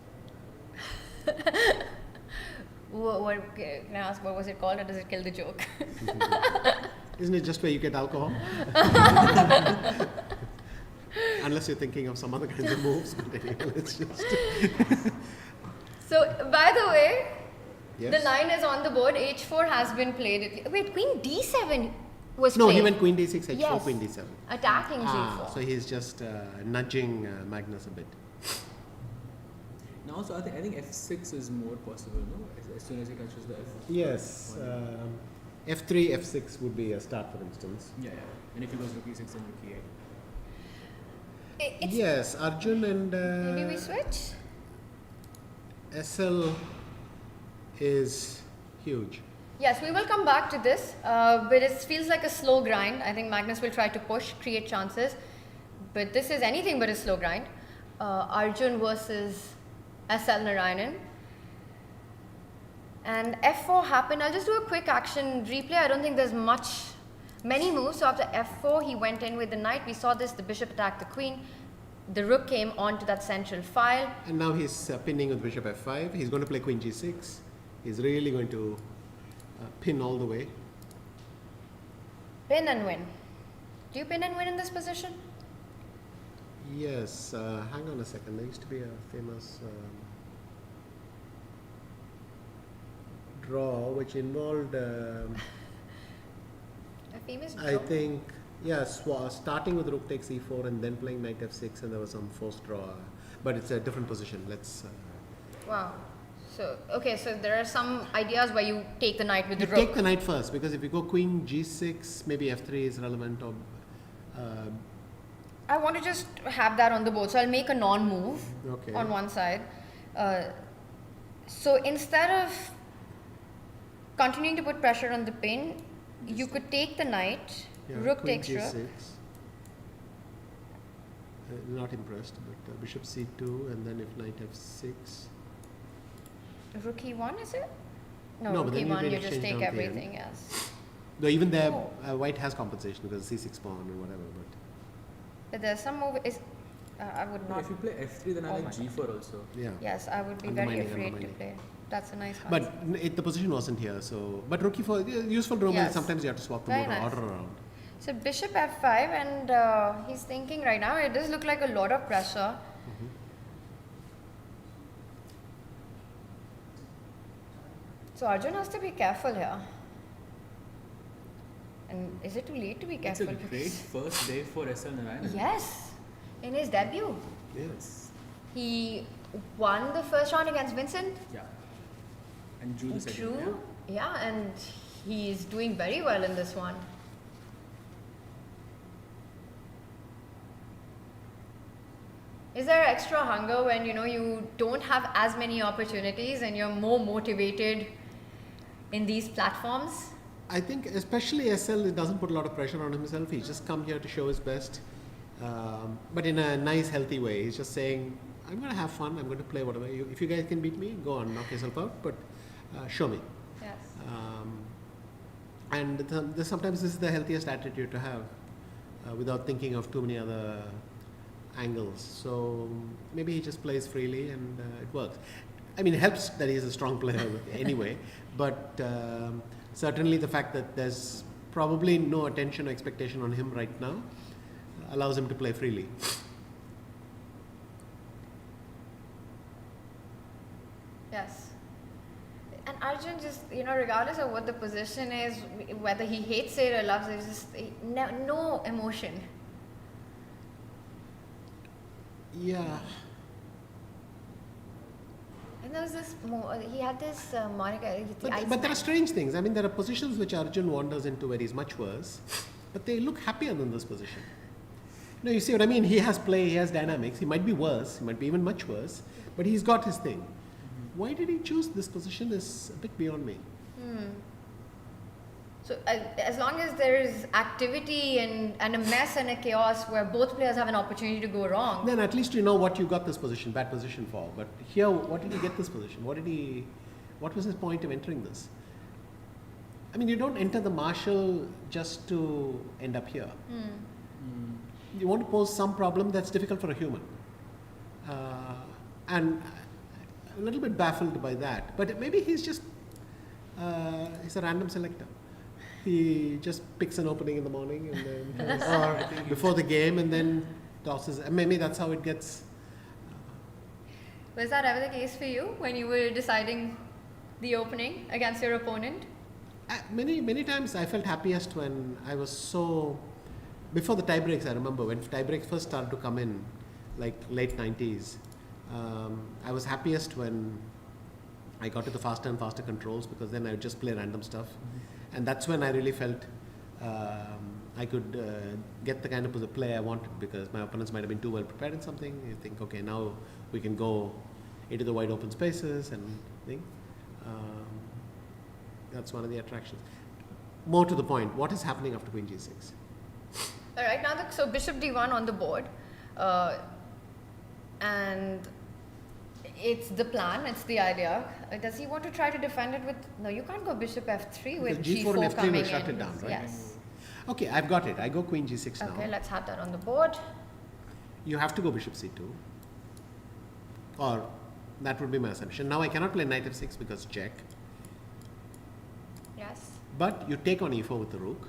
Can I ask what was it called, or does it kill the joke? Isn't it just where you get alcohol? Unless you're thinking of some other kinds of moves, but anyway, it's just. So, by the way, Yes. the line is on the board. H4 has been played. Wait, queen d7 was No, played. he went queen d6, h4, Yes. queen d7. Attacking g4. So he's just nudging Magnus a bit. Now, also, I think f6 is more possible, no? As soon as he touches the f. Yes. f3, f6 would be a start, for instance. Yeah, yeah. And if he goes rook e6 and rook e8. It's, Yes, Arjun and Maybe we switch? SL is huge. Yes, we will come back to this, but it feels like a slow grind. I think Magnus will try to push, create chances, but this is anything but a slow grind. Arjun versus SL Narayanan. And f4 happened. I'll just do a quick action replay. I don't think there's many moves. So after f4, he went in with the knight. We saw this, the bishop attacked the queen. The rook came onto that central file. And now he's pinning with bishop f5. He's going to play queen g6. He's really going to pin all the way. Pin and win. Do you pin and win in this position? Yes, hang on a second. There used to be a famous draw which involved famous I draw. think, starting with rook takes e4 and then playing knight f6, and there was some forced draw. But it's a different position. Let's. Wow. So, okay, so there are some ideas where you take the knight with You the rook. take the knight first, because if you go queen g6, maybe f3 is relevant. Or I want to just have that on the board. So I'll make a non-move Okay. on one side. So instead of continuing to put pressure on the pin, you could take the knight, rook queen takes g6. rook. Not impressed, but bishop c2, and then if knight f6. Rook e1, is it? No, No, rook but then you e1, can you just exchange take down the everything, yes. Though even there, Oh. white has compensation because c6 pawn and whatever. But there's some move, I would not, If you play f3, then I Oh like my g4 also. But yeah. yes, I would be very Undermining, afraid to undermining. play. That's a nice But answer. the position wasn't here, so. But rook e4, useful Roman. Yes. Sometimes you have to swap the Very order, nice. order around. So bishop f5, and he's thinking right now, it does look like a lot of pressure. So Arjun has to be careful here. And is it too late to be It's a careful? great first day for SL Naran. Yes, in his debut. Yes. He won the first round against Vincent. Yeah. And drew the second. True. Yeah, and he's doing very well in this one. Is there extra hunger when you don't have as many opportunities and you're more motivated in these platforms? I think especially SL doesn't put a lot of pressure on himself. He's just come here to show his best, but in a nice, healthy way. He's just saying, "I'm going to have fun. I'm going to play whatever. If you guys can beat me, go on, knock yourself out. But show me." Yes. And sometimes this is the healthiest attitude to have, without thinking of too many other angles. So maybe he just plays freely and it works. I mean, it helps that he's a strong player anyway, but certainly the fact that there's probably no attention or expectation on him right now allows him to play freely. Yes. And Arjun just, regardless of what the position is, whether he hates it or loves it, just no emotion. Yeah. And there was this, he had this moniker, the But there are Iceman. strange things. I mean, there are positions which Arjun wanders into where he's much worse, but they look happier than this position. No, you see what I mean? He has play, he has dynamics. He might be worse, he might be even much worse, but he's got his thing. Why did he choose this position is a bit beyond me. So as long as there is activity and a mess and a chaos where both players have an opportunity to go wrong. Then at least you know what you got this position, bad position for. But here, what did he get this position? What was his point of entering this? I mean, you don't enter the Marshall just to end up here. You want to pose some problem that's difficult for a human. And a little bit baffled by that. But maybe he's just, he's a random selector. He just picks an opening in the morning and then, or before the game and then tosses. Maybe that's how it gets. Was that ever the case for you when you were deciding the opening against your opponent? Many times I felt happiest when I was before the tie breaks. I remember when tie breaks first started to come in, like late 90s. I was happiest when I got to the faster and faster controls, because then I would just play random stuff. And that's when I really felt I could get the kind of play I wanted, because my opponents might have been too well prepared in something. You think, okay, now we can go into the wide open spaces and think. That's one of the attractions. More to the point, what is happening after queen g6? All right, now so bishop d1 on the board, and it's the plan, it's the idea. Does he want to try to defend it with? No, you can't go bishop f3 with Because g4 g4 and f3 coming will shut in. it down, right? Yes. Okay, I've got it. I go queen g6 now. Okay, let's have that on the board. You have to go bishop c2. Or that would be my assumption. Now I cannot play knight f6 because check. Yes. But you take on e4 with the rook.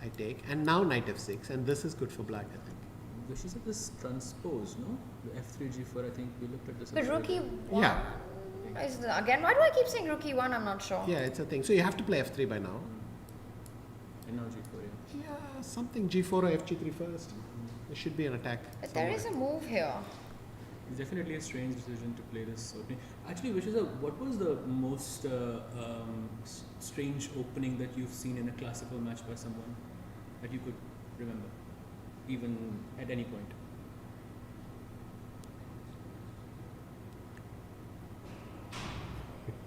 I take. And now knight f6. And this is good for black, I think. She said this transpose, no? The f3, g4, I think we looked at this. The as well. rook e1 Yeah. is again, why do I keep saying rook e1? I'm not sure. Yeah, it's a thing. So you have to play f3 by now. And now g4, yeah. Yeah, something g4 or fg3 first. There should be an attack. But there is a move here. It's definitely a strange decision to play this opening. Actually, Vishal, what was the most strange opening that you've seen in a classical match by someone that you could remember, even at any point?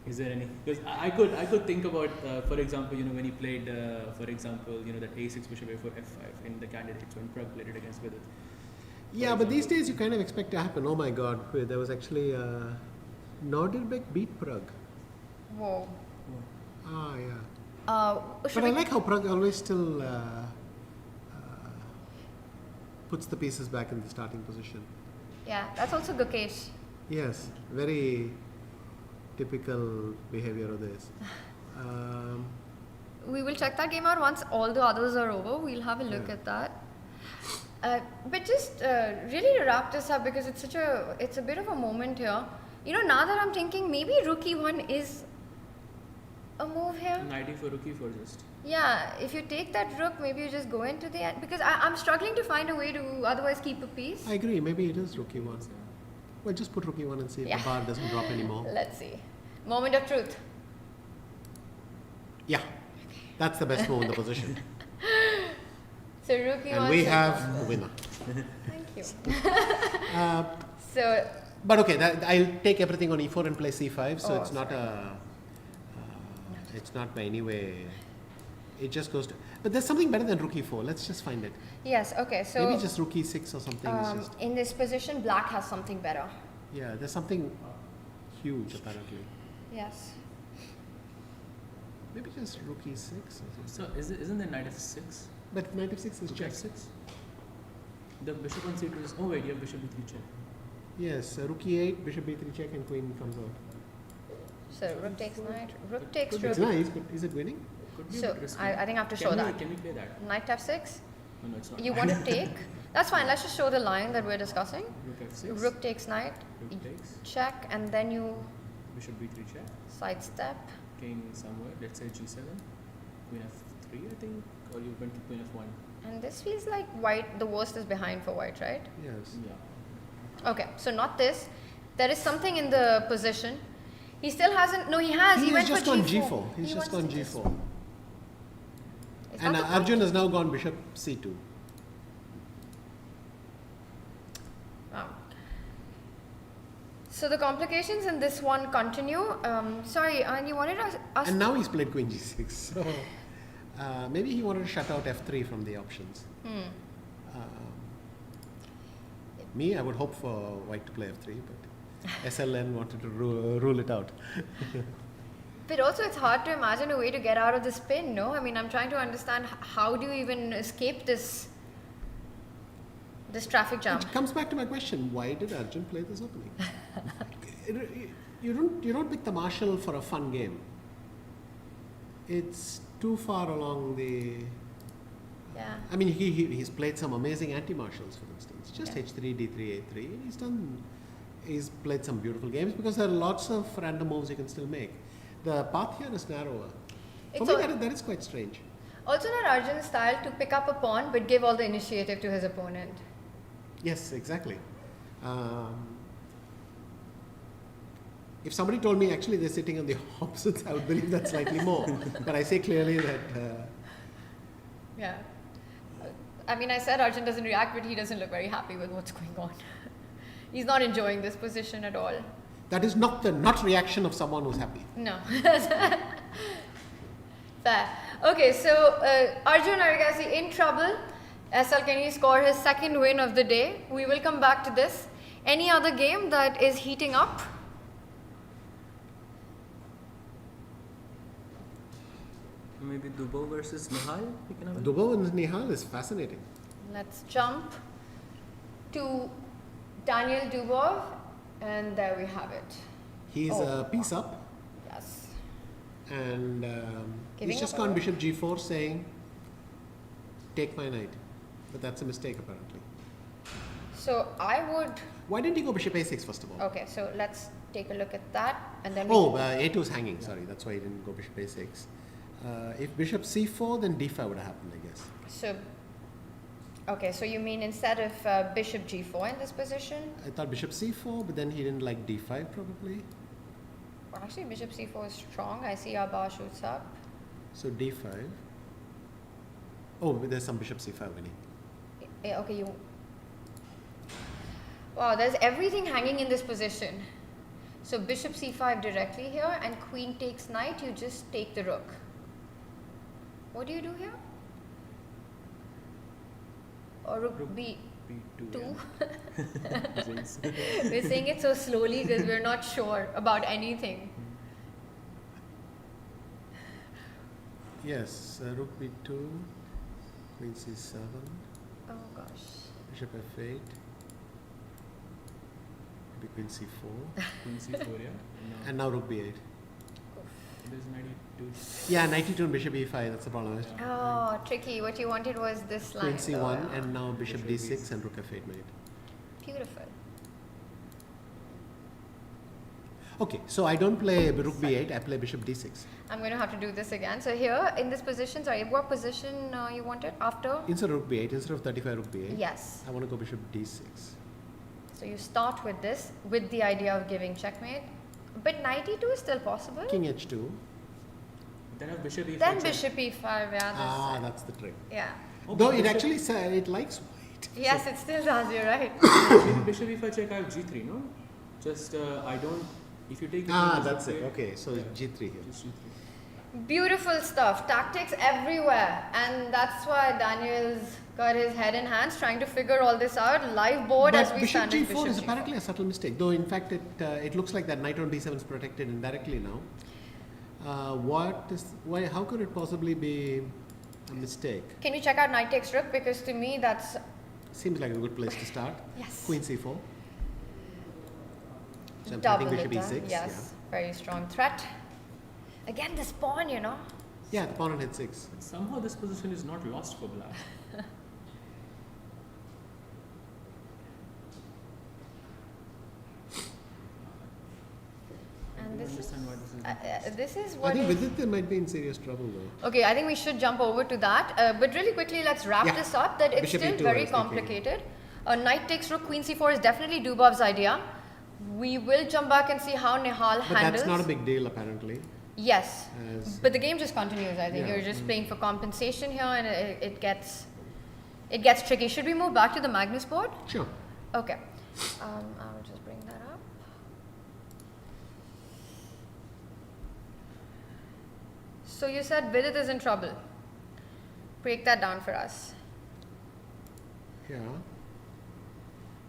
Is there any? Because I could think about, for example, when he played, for example, that a6 bishop a4 f5 in the candidates when Pragg played it against Vidit. Yeah, but these days you kind of expect to happen. Oh my God, there was actually Nodirbek beat Pragg. Whoa. Ah, yeah. Should But I we- like how Pragg always still puts the pieces back in the starting position. Yeah, that's also Gukesh. Yes, very typical behavior of this. We will check that game out once all the others are over. We'll have a look Yeah. at that. But just really to wrap this up, because it's a bit of a moment here. Now that I'm thinking, maybe rook e1 is a move here. Knight e4, rook e4 just. Yeah, if you take that rook, maybe you just go into the end. Because I'm struggling to find a way to otherwise keep a piece. I agree, maybe it is rook e1. Well, just put rook e1 and see if Yeah. the bar doesn't drop anymore. Let's see. Moment of truth. Yeah, that's the best move in the position. So rook e1. And we have a winner. Thank you. Uh, So But okay, I'll take everything on e4 and play c5, so Oh, it's not it's not by any way, it just goes to, but there's something better than rook e4, let's just find it. yes, okay. So Maybe just rook e6 or something, it's just, in this position, black has something better. yeah, there's something huge apparently. Yes. Maybe just rook e6 or something. So isn't there knight f6? But knight f6 is Rook check. f6? The bishop on c2 is, oh wait, you have bishop b3 check. Yes, rook e8, bishop b3 check and queen comes out. So rook takes knight, rook takes It's rook. nice, but is it winning? Could be a So bit risky. I think I have to show that. Can we play that? Knight f6. Oh no, it's not. You want to take? That's fine. Let's just show the line that we're discussing. Rook f6. Rook takes knight, Rook takes. check, and then you Bishop b3 check. sidestep. King somewhere. Let's say g7. Queen f3, I think, or you went to queen f1. And this feels like white. The worst is behind for white, right? Yes. Yeah. Okay, so not this. There is something in the position. He still hasn't. No, he has. He went has just for gone G4. g4. He's He just wants gone to just- g4. Is And that the Arjun has now gone bishop c2. Wow. So the complications in this one continue. Sorry, and you wanted us And now he's played queen g6. So maybe he wanted to shut out f3 from the options. Me, I would hope for white to play f3, but SLN wanted to rule it out. But also, it's hard to imagine a way to get out of this pin, no? I mean, I'm trying to understand how do you even escape this traffic jam? It comes back to my question: why did Arjun play this opening? You don't pick the marshal for a fun game. It's too far along the. Yeah. I mean, he's played some amazing anti-marshals, for instance. Just Yeah. h3, d3, a3. He's played some beautiful games because there are lots of random moves you can still make. The path here is narrower. For It's me, al- that is quite strange. Also, not Arjun's style to pick up a pawn but give all the initiative to his opponent. Yes, exactly. If somebody told me actually they're sitting on the opposites, I would believe that slightly more. But I say clearly that Yeah. I mean, I said Arjun doesn't react, but he doesn't look very happy with what's going on. He's not enjoying this position at all. that is not the reaction of someone who's happy. No. Fair. Okay, so Arjun Erigaisi in trouble. SL Kenny scored his second win of the day. We will come back to this. Any other game that is heating up? Maybe Dubov versus Nihal? We can have a Dubov and Nihal is fascinating. Let's jump to Daniel Dubov, and there we have it. He's Oh. a piece up, Yes. and Giving he's just up gone a- bishop g4 saying, take my knight. But that's a mistake apparently. So I would. Why didn't he go bishop a6 first of all? Okay, so let's take a look at that, and then. Oh, a2 is hanging, sorry. That's why he didn't go bishop a6. If bishop c4, then d5 would have happened, I guess. So, okay, so you mean instead of bishop g4 in this position? I thought bishop c4, but then he didn't like d5 probably. Well, actually, bishop c4 is strong. I see our bar shoots up. So d5. Oh, but there's some bishop c5 winning. Yeah, okay, you. Wow, there's everything hanging in this position. So bishop c5 directly here, and queen takes knight. You just take the rook. What do you do here? Or rook b2? We're saying it so slowly because we're not sure about anything. Yes, rook b2, queen c7, Oh gosh. bishop f8, maybe queen c4, Queen c4, yeah. and now rook b8. There's knight e2. Yeah, knight e2 and bishop e5, that's the problem. Oh, tricky. What you wanted was this line. Queen c1 though. and now bishop Bishop d6 and rook f8 mate. Beautiful. Okay, so I don't play rook b8, I play bishop d6. I'm going to have to do this again. So here in this position, sorry, what position you wanted after? Instead of rook b8, instead of 35 rook b8, Yes. I want to go bishop d6. So you start with this, with the idea of giving checkmate. But knight e2 is still possible. King h2. Then have bishop e5. Then check. bishop e5, yeah. That's the trick. Yeah. Oh, Though but it bishop- actually it likes white. Yes, it still does, you're right. Maybe bishop e5 check, I have g3, no? Just, I don't, if you take the queen, That's bishop it. a- Okay, so yeah. g3 here. Just g3. Beautiful stuff. Tactics everywhere. And that's why Daniel's got his head in hands trying to figure all this out. Live board But as we bishop stand is g4 bishop is g4. apparently a subtle mistake. Though in fact it looks like that knight on d7 is protected indirectly now. How could it possibly be a mistake? Can you check out knight takes rook? Because to me that's... Seems like a good place to start. Yes. Queen c4. So I'm double threatening bishop it, e6. Yes, very strong threat. Again, this pawn, you know. Yeah, the pawn on h6. Somehow this position is not lost for black. And I this don't is, understand why this is this is I what think is... Vidit might be in serious trouble though. Okay, I think we should jump over to that. But really quickly, let's wrap Yeah. this up. That it's Bishop still E2 I very was thinking. complicated. Knight takes rook, queen c4 is definitely Dubov's idea. We will jump back and see how Nihal But handles. that's not a big deal apparently. Yes, As but the game just continues. I think Yeah. you're just playing for compensation here, and it gets tricky. Should we move back to the Magnus board? Sure. Okay, I'll just bring that up. So you said Vidit is in trouble. Break that down for us. Yeah.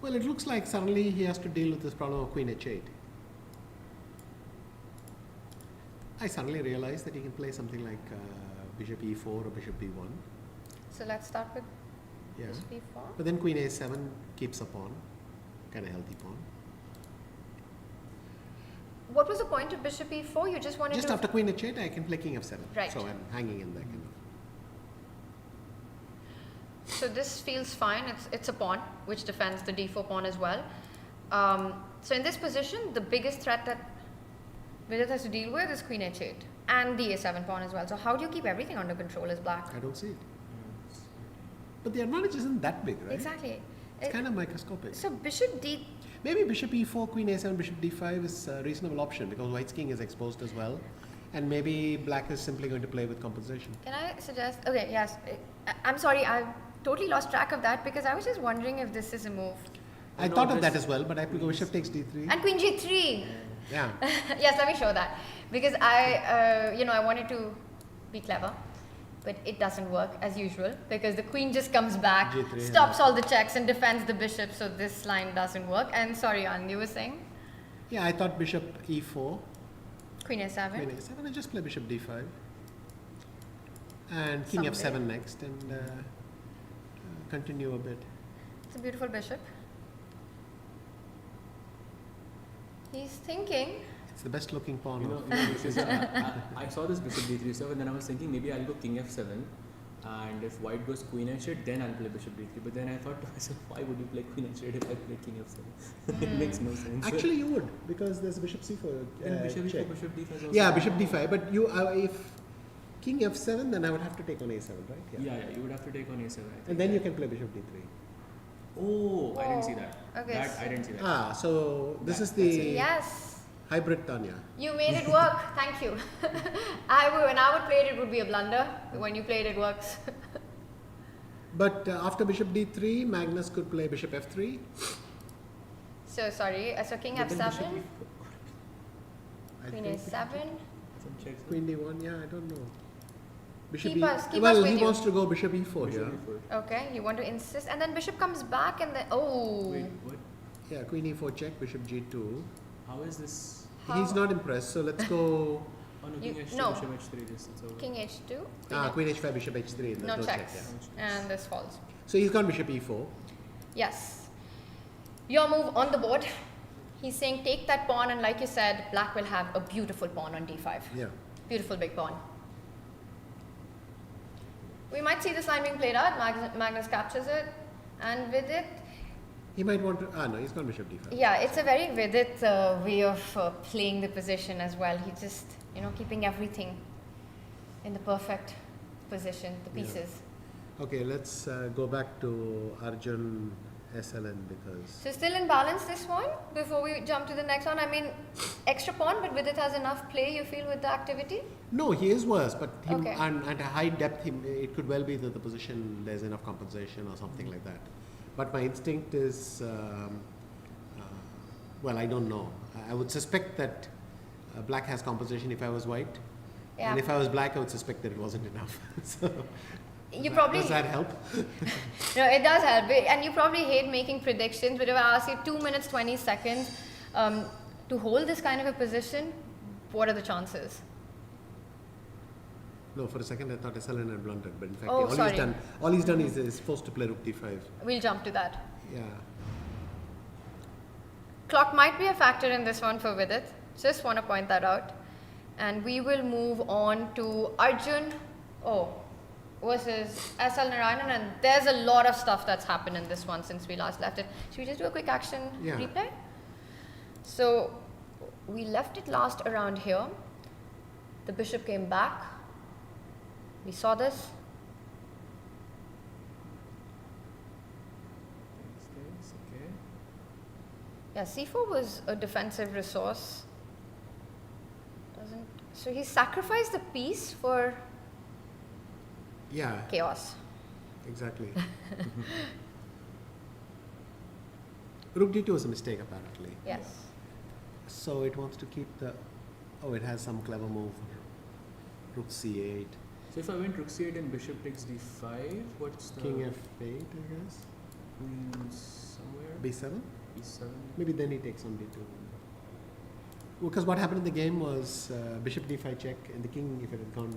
Well, it looks like suddenly he has to deal with this problem of queen h8. I suddenly realized that he can play something like bishop e4 or bishop b1. So let's start with Yeah. bishop e4. But then queen a7 keeps a pawn, kind of healthy pawn. What was the point of bishop e4? You just wanted Just to... after queen h8, I can play king f7. Right. So I'm hanging in there kind of. So this feels fine. It's a pawn, which defends the d4 pawn as well. So in this position, the biggest threat that Vidit has to deal with is queen h8 and the a7 pawn as well. So how do you keep everything under control as black? I don't see it. But the advantage isn't that big, right? Exactly. It's kind of microscopic. So bishop d... Maybe bishop e4, queen a7, bishop d5 is a reasonable option because white's king is exposed as well. And maybe black is simply going to play with compensation. Can I suggest... Okay, yes. I'm sorry, I totally lost track of that because I was just wondering if this is a move. I No, thought of this- that as well, but I could go bishop takes d3. And queen g3. Yeah. Yes, let me show that because I wanted to be clever, but it doesn't work as usual because the queen just comes back, G3, stops all the checks and defends the bishop. So this line doesn't work. And sorry, Anand, you were saying Yeah, I thought bishop e4, queen a7. queen a7, and just play bishop d5. And king Someday. f7 next and continue a bit. It's a beautiful bishop. He's thinking. It's the best looking pawn. You know, of- this is, I saw this bishop d3 stuff and then I was thinking maybe I'll go king f7 and if white goes queen h8 then I'll play bishop d3, but then I thought to myself, why would you play queen h8 if I play king f7? It makes no sense. Actually, you would because there's a bishop c4 then bishop check. e4, bishop d5 is also Yeah, bishop d5. But you, King f7, then I would have to take on a7, right? Yeah, you would have to take on a7. I think. And then you can play bishop d3. Oh, I didn't see that. Okay, That I didn't see that. So this is That's the it. Yes. hybrid Tanya. You made it work. Thank you. When I would play it, it would be a blunder. When you play it, it works. But after bishop d3, Magnus could play bishop f3. So sorry. So king But then f7, bishop I queen think a7. some checks. Queen d1, yeah, I don't know. Bishop Keep us he with you. wants to go bishop e4 Bishop here. e4. Okay, you want to insist, and then bishop comes back, and then oh. Wait, what? Yeah, queen e4 check, bishop g2. How is this? How- He's not impressed, so let's go Oh no, You- king h2, no. bishop h3. This it's over. King h2. queen h5, bishop h3. and No there's checks, check, and this falls. So he's gone bishop e4. Yes. Your move on the board. He's saying take that pawn, and like you said, black will have a beautiful pawn on d5. Yeah. Beautiful big pawn. We might see this line being played out. Magnus captures it, and Vidit. He might want to. No, he's gone bishop d5. Yeah, it's a very Vidit way of playing the position as well. He just, keeping everything in the perfect position, the Yeah. pieces. Okay, let's go back to Arjun SLN because. So still in balance this one before we jump to the next one. I mean, extra pawn, but Vidit has enough play, you feel, with the activity? No, he is worse, but Okay. at a high depth, it could well be that the position there's enough compensation or something like that. But my instinct is, well, I don't know. I would suspect that black has compensation if I was white, Yeah. and if I was black, I would suspect that it wasn't enough. So You probably does that help? No, it does help. And you probably hate making predictions, but if I ask you 2 minutes 20 seconds to hold this kind of a position, what are the chances? No, for a second I thought SLN had blundered, but in fact, Oh, sorry. all he's done is forced to play rook d5. We'll jump to that. Yeah. Clock might be a factor in this one for Vidit. Just want to point that out. And we will move on to Arjun versus SL Narayanan. And there's a lot of stuff that's happened in this one since we last left it. Should we just do a quick action replay? So we left it last around here. The bishop came back. We saw this. Okay. Yeah, c4 was a defensive resource. So he sacrificed the piece for Yeah, chaos. exactly. Rook d2 was a mistake apparently. Yes. So it wants to keep the. Oh, it has some clever move. Rook c8, So if I went rook c8 and bishop takes d5, what's the king f8, I guess. queen somewhere? b7. b7. Maybe then he takes on d2. Because what happened in the game was bishop d5 check, and the king, if it had gone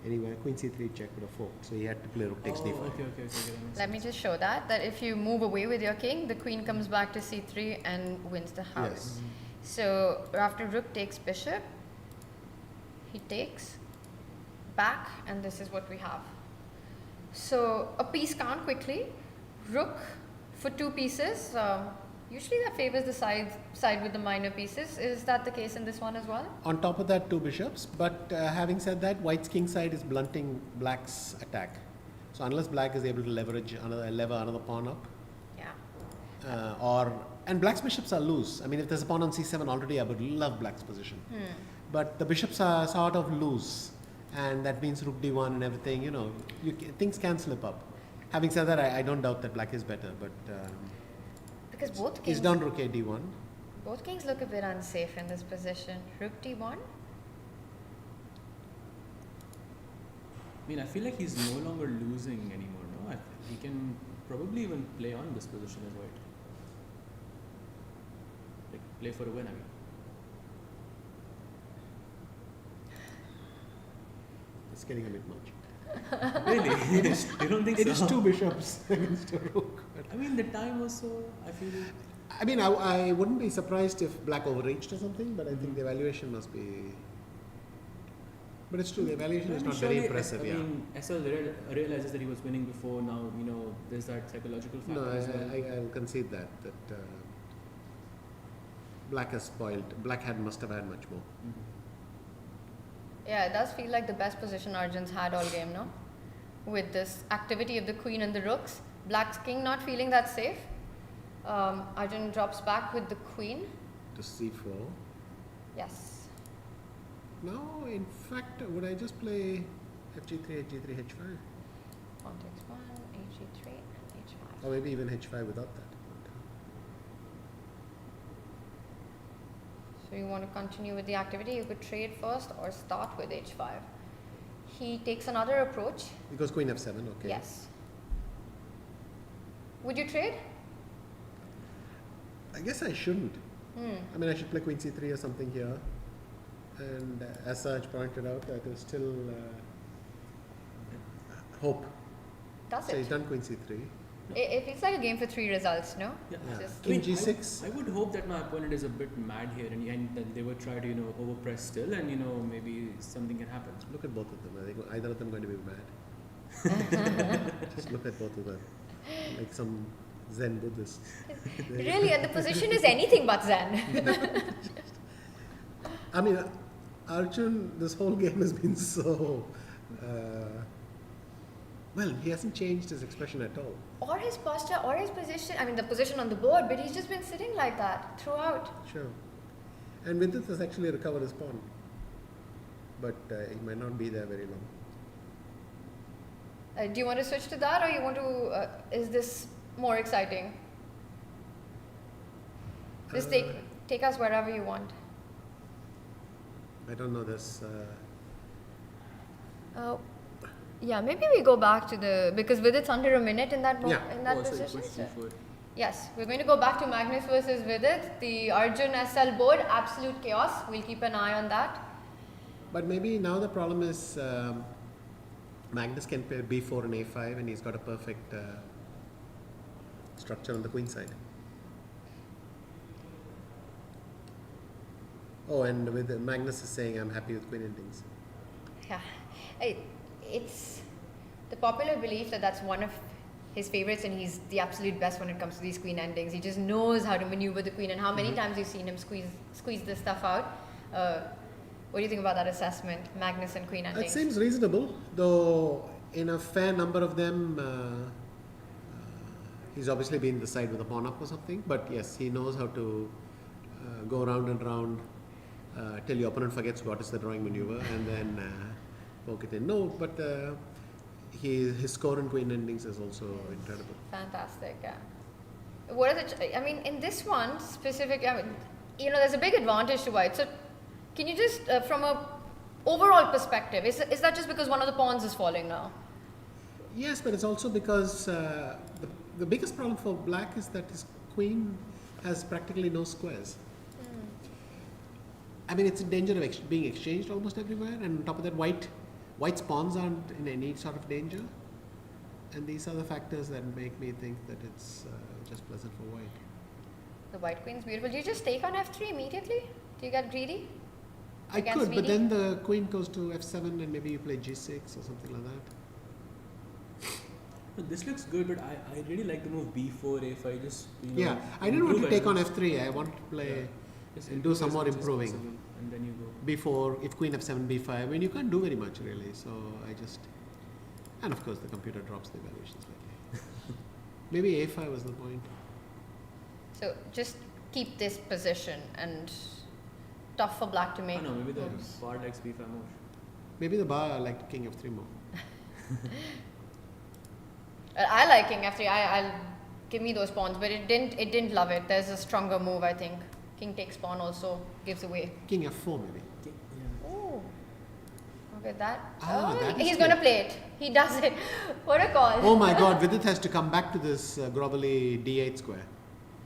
anywhere, queen c3 check would have forked. So he had to play rook takes d5. Okay. That makes Let me just show that if you move away with your king, the queen comes back to c3 and wins the house. Yes. So after rook takes bishop, he takes back, and this is what we have. So a piece count quickly. Rook for 2 pieces. Usually that favors the side with the minor pieces. Is that the case in this one as well? On top of that, 2 bishops. But having said that, white's king side is blunting black's attack. So unless black is able to leverage another pawn up, Yeah. and black's bishops are loose. I mean, if there's a pawn on c7 already, I would love black's position. But the bishops are sort of loose, and that means rook d1 and everything. Things can slip up. Having said that, I don't doubt that black is better, but Because both he's kings, done rook a d1. both kings look a bit unsafe in this position. Rook d1. I mean, I feel like he's no longer losing anymore. No, he can probably even play on this position as white. Like play for a win. I mean, It's getting a bit much. really? You don't think It so? is 2 bishops against a rook. I mean, the time was so. I feel. I mean, I wouldn't be surprised if black overreached or something, but I think the evaluation must be. But it's true, the evaluation is not very impressive. I mean, SL realizes that he was winning before. Now there's that psychological factor No, as well. I'll concede that black has spoiled. Black must have had much more. Yeah, it does feel like the best position Arjun's had all game, no? With this activity of the queen and the rooks. Black's king not feeling that safe. Arjun drops back with the queen. To c4. Yes. Now, in fact, would I just play fg3, hg3, h5? Pawn takes 1, hg3, h5. Or maybe even h5 without that. So you want to continue with the activity, you could trade first or start with h5. He takes another approach. Because queen f7, okay. Yes. Would you trade? I guess I shouldn't. I mean, I should play queen c3 or something here. And as Saj pointed out, that is still hope. Does So he's it? done queen c3. It feels like a game for 3 results, no? Yeah. Yeah. Just- King g6. I would hope that my opponent is a bit mad here and that they would try to, overpress still and, maybe something can happen. Look at both of them. I think either of them going to be mad. Just look at both of them. Like some Zen Buddhists. Really, and the position is anything but Zen. I mean, Arjun, this whole game has been so. Well, he hasn't changed his expression at all. Or his posture, or his position. I mean, the position on the board, but he's just been sitting like that throughout. Sure. And Vidit has actually recovered his pawn. But he might not be there very long. Do you want to switch to that, or you want to? Is this more exciting? Just take us wherever you want. I don't know this. Yeah, maybe we go back to because Vidit's under a minute in that Yeah. position. Question for Yes, we're going to go back to Magnus versus Vidit, the Arjun SL board, absolute chaos. We'll keep an eye on that. But maybe now the problem is Magnus can play b4 and a5, and he's got a perfect structure on the queen side. Oh, and with Magnus is saying, I'm happy with queen endings. Yeah, it's the popular belief that that's one of his favorites, and he's the absolute best when it comes to these queen endings. He just knows how to maneuver the queen, and how many times you've seen him squeeze this stuff out. What do you think about that assessment, Magnus and queen endings? It seems reasonable, though in a fair number of them, he's obviously been the side with a pawn up or something. But yes, he knows how to go round and round till your opponent forgets what is the drawing maneuver, and then poke it in. No, but his score in queen endings is also incredible. Fantastic, yeah. What are I mean, in this one specific, I mean, there's a big advantage to white. So, can you just, from a overall perspective, is that just because one of the pawns is falling now? Yes, but it's also because the biggest problem for black is that his queen has practically no squares. I mean, it's in danger of being exchanged almost everywhere, and on top of that, white's pawns aren't in any sort of danger. And these are the factors that make me think that it's just pleasant for white. The white queen's beautiful. Do you just take on f3 immediately? Do you get greedy? I Against could, but VD? then the queen goes to f7 and maybe you play g6 or something like that. But this looks good, but I really like the move b4, a5, just, Yeah, I didn't want to improve take on as f3. I want to play just and do improve some as more much as improving. possible, and then you go. Before, if queen f7, b5, I mean, you can't do very much really. So I just, and of course the computer drops the evaluation slightly. Maybe a5 was the point. So just keep this position, and tough for black to make. No, maybe the moves. bar likes b5 more. Maybe the bar liked king f3 more. I like king f3. I'll give me those pawns, but it didn't love it. There's a stronger move, I think. King takes pawn also gives away. King f4 maybe. Yeah. Oh, look at that. That is He's going to good. play it. He does it. What a call. Oh my god, Vidit has to come back to this grovelly d8 square.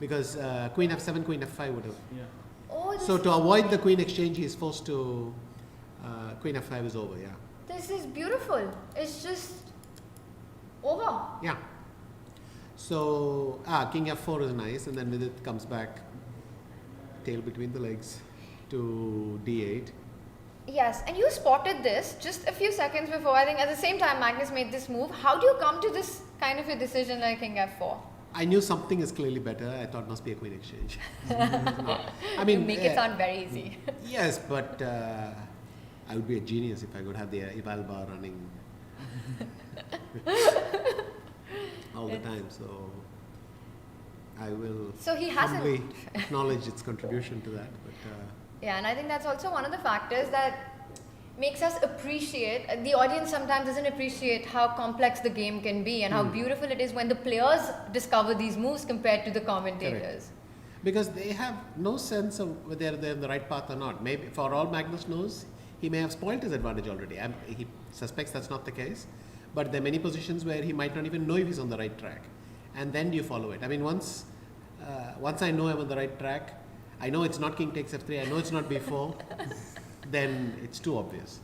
Because queen f7, queen f5 would have. Yeah. Oh, So to avoid the queen exchange, he is forced to, queen f5 is over, yeah. this is beautiful. It's just over. Yeah. So, king f4 is nice, and then Vidit comes back, tail between the legs, to d8. Yes, and you spotted this just a few seconds before. I think at the same time Magnus made this move. How do you come to this kind of a decision like king f4? I knew something is clearly better. I thought must be a queen exchange. No. I mean, You make it sound very easy. yes, but I would be a genius if I could have the eval bar running all the time. So I will So he humbly hasn't. acknowledge its contribution to that. But Yeah, and I think that's also one of the factors that makes us appreciate, the audience sometimes doesn't appreciate how complex the game can be and how beautiful it is when the players discover these moves compared to the commentators. because they have no sense of whether they're in the right path or not. Maybe for all Magnus knows, he may have spoiled his advantage already. He suspects that's not the case. But there are many positions where he might not even know if he's on the right track. And then you follow it. I mean, once I know I'm on the right track, I know it's not king takes f3, I know it's not b4, then it's too obvious.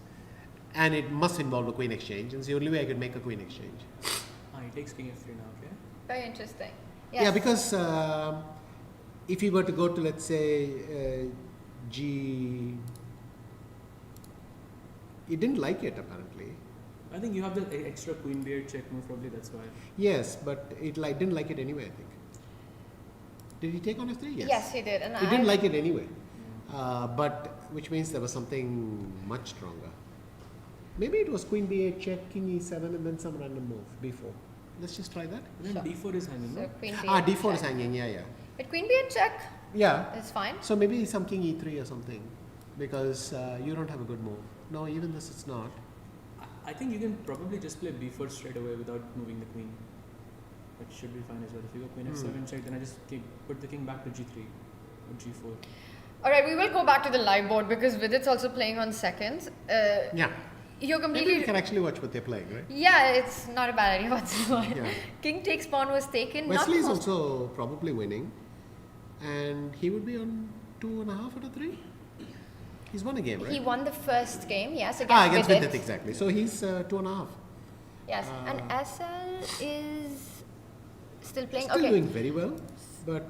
And it must involve a queen exchange. And it's the only way I could make a queen exchange. He takes king f3 now, okay? Very interesting. Yeah, Yes. because if you were to go to, let's say, G... He didn't like it, apparently. I think you have the extra queen b8 check move, probably that's why. Yes, but it didn't like it anyway, I think. Did he take on f3? Yes, he did. And He didn't like it anyway. But which means there was something much stronger. Maybe it was queen b8 check, king e7, and then some random move, b4. Let's just try that. And then d4 is hanging, So no? queen Ah, b8 d4 is check. hanging, yeah. But queen b8 check Yeah. is fine. So maybe some king e3 or something, because you don't have a good move. No, even this it's not. I think you can probably just play b4 straight away without moving the queen. That should be fine as well. If you go queen f7 check, then I just put the king back to g3 or g4. Alright, we will go back to the live board because Vidit's also playing on seconds. Yeah. You're Maybe completely. you can actually watch what they're playing, right? Yeah, it's not a bad idea whatsoever. Yeah. King takes pawn was taken. Wesley is not the most- also probably winning, and he would be on 2.5 out of 3. He's won a game, right? He won the first game, yes, against Vidit. Vidit, exactly. So he's 2.5. Yes, and SL is still playing. Still okay. doing very well, but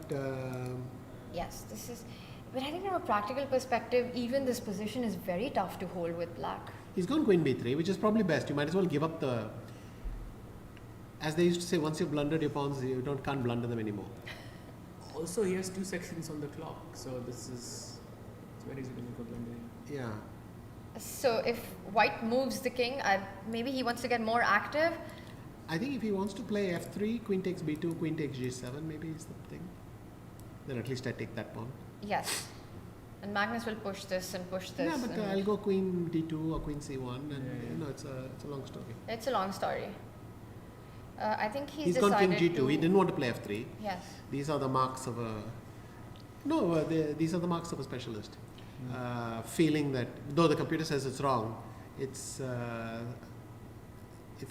Yes, this is. But I think from a practical perspective, even this position is very tough to hold with black. he's gone queen b3, which is probably best. You might as well give up the. As they used to say, once you've blundered your pawns, you can't blunder them anymore. Also, he has 2 seconds on the clock, so this is it's very easy to make a blunder. Yeah. So if white moves the king, maybe he wants to get more active. I think if he wants to play f3, queen takes b2, queen takes g7, maybe is the thing. Then at least I take that pawn. Yes. And Magnus will push this and push this. Yeah, but and I'll go queen d2 or queen c1, and Yeah. you know it's a long story. it's a long story. I think he's He's gone king decided g2. He to- didn't want to play f3. Yes. These are the marks of a. No, these are the marks of a specialist. Feeling that though the computer says it's wrong, it's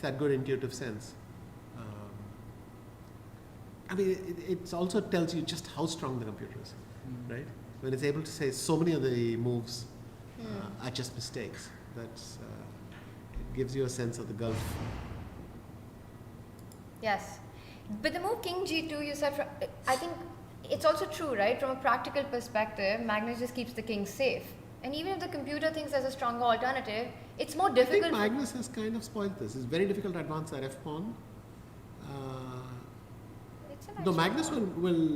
that good intuitive sense. I mean, it also tells you just how strong the computer is, right? When it's able to say so many of the moves are just mistakes. That's it gives you a sense of the gulf. Yes. But the move king g2, you said, I think it's also true, right? From a practical perspective, Magnus just keeps the king safe. And even if the computer thinks there's a stronger alternative, it's more I difficult. think Magnus has kind of spoiled this. It's very difficult to advance that f pawn. It's a nice Though shot. Magnus will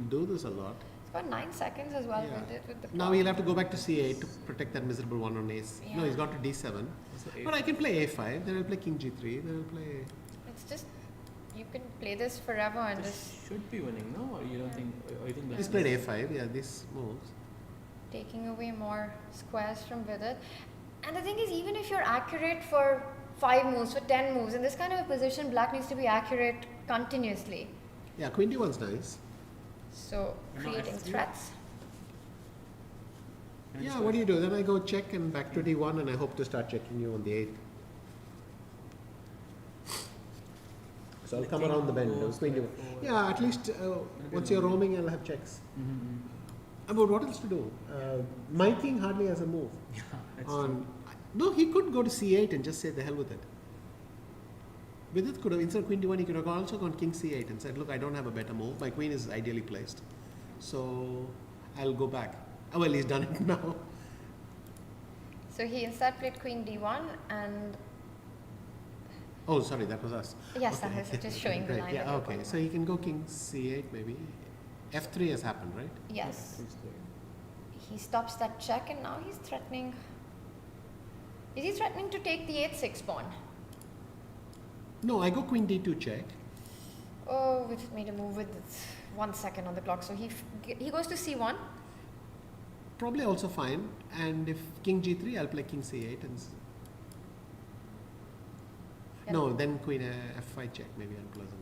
do this a lot. It's got 9 seconds as well Yeah. with the Now pawn. he'll have to go back to c8 to protect that miserable one on ace. No, Yeah. he's got to d7. Also But I can play a5, then I'll play king g3, then I'll play... It's just, you can play this forever and just Should be winning, no? Or you don't think? Or you think He's that's played a5, yeah, this moves. taking away more squares from Vidit. And the thing is, even if you're accurate for 5 moves, for 10 moves, in this kind of a position, black needs to be accurate continuously. Yeah, queen d1's nice. So, Now creating F3. threats. Can I Yeah, just what do you do? Then I go check and back to d1 and I hope to start checking you on the 8th. So I'll The come king around the bend. goes Queen d1. F4. Yeah, at least once you're roaming, I'll have checks. But what else to do? My king hardly has a move. Yeah, that's true. No, he could go to c8 and just say the hell with it. Vidit could have, instead of queen d1, he could have also gone king c8 and said, look, I don't have a better move. My queen is ideally placed. So I'll go back. Oh, well, he's done it now. So, he instead played queen d1 and Oh, sorry, that was us. yes, that is just showing the Right, line. yeah, that you're okay. going So he can go king c8 maybe. f3 has happened, right? on. Yes. Please do it. He stops that check and now he's threatening. Is he threatening to take the h6 pawn? No, I go queen d2 check. Oh, we just made a move with 1 second on the clock. So he goes to c1. Probably also fine. And if king g3, I'll play king c8 and. Yeah. No, then queen f5 check, maybe unpleasant.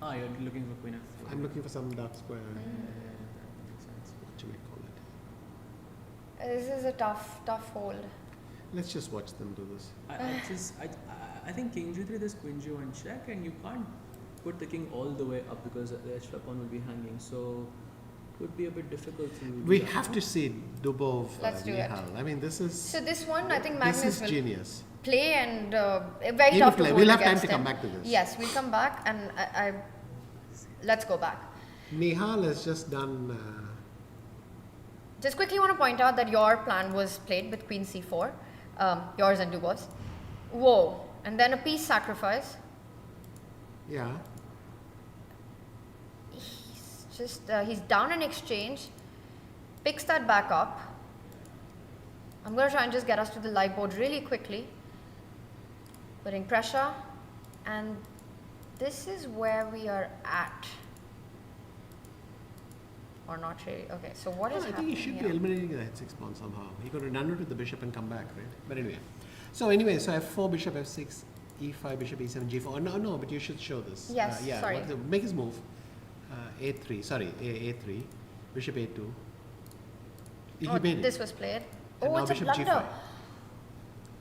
Ah, you're looking for queen f4. I'm looking for some dark square. That makes sense. What you may call it. This is a tough hold. Let's just watch them do this. I think king g3, there's queen g1 check, and you can't put the king all the way up because the h5 pawn will be hanging. So it would be a bit difficult to. We have to see Dubov, Let's do it. Nihal. I mean, this is. So this one, I think Magnus this is will genius. play and very He tough will to play. hold We'll have time against to come him. back to this. Yes, we'll come back and let's go back. Nihal has just done. Just quickly want to point out that your plan was played with queen c4, yours and Dubov's. Whoa, and then a piece sacrifice. Yeah. He's down in exchange, picks that back up. I'm going to try and just get us to the live board really quickly. Putting pressure, and this is where we are at. Or not really. Okay, so what is I think happening he should here? be eliminating the h6 pawn somehow. He could have done it with the bishop and come back, right? But anyway. So f4, bishop f6, e5, bishop e7, g4. No, but you should show this. Yes, sorry. Make his move. a3, sorry, a3, bishop a2. He Oh, made this it. was played. And Oh, now it's a bishop blunder. g5.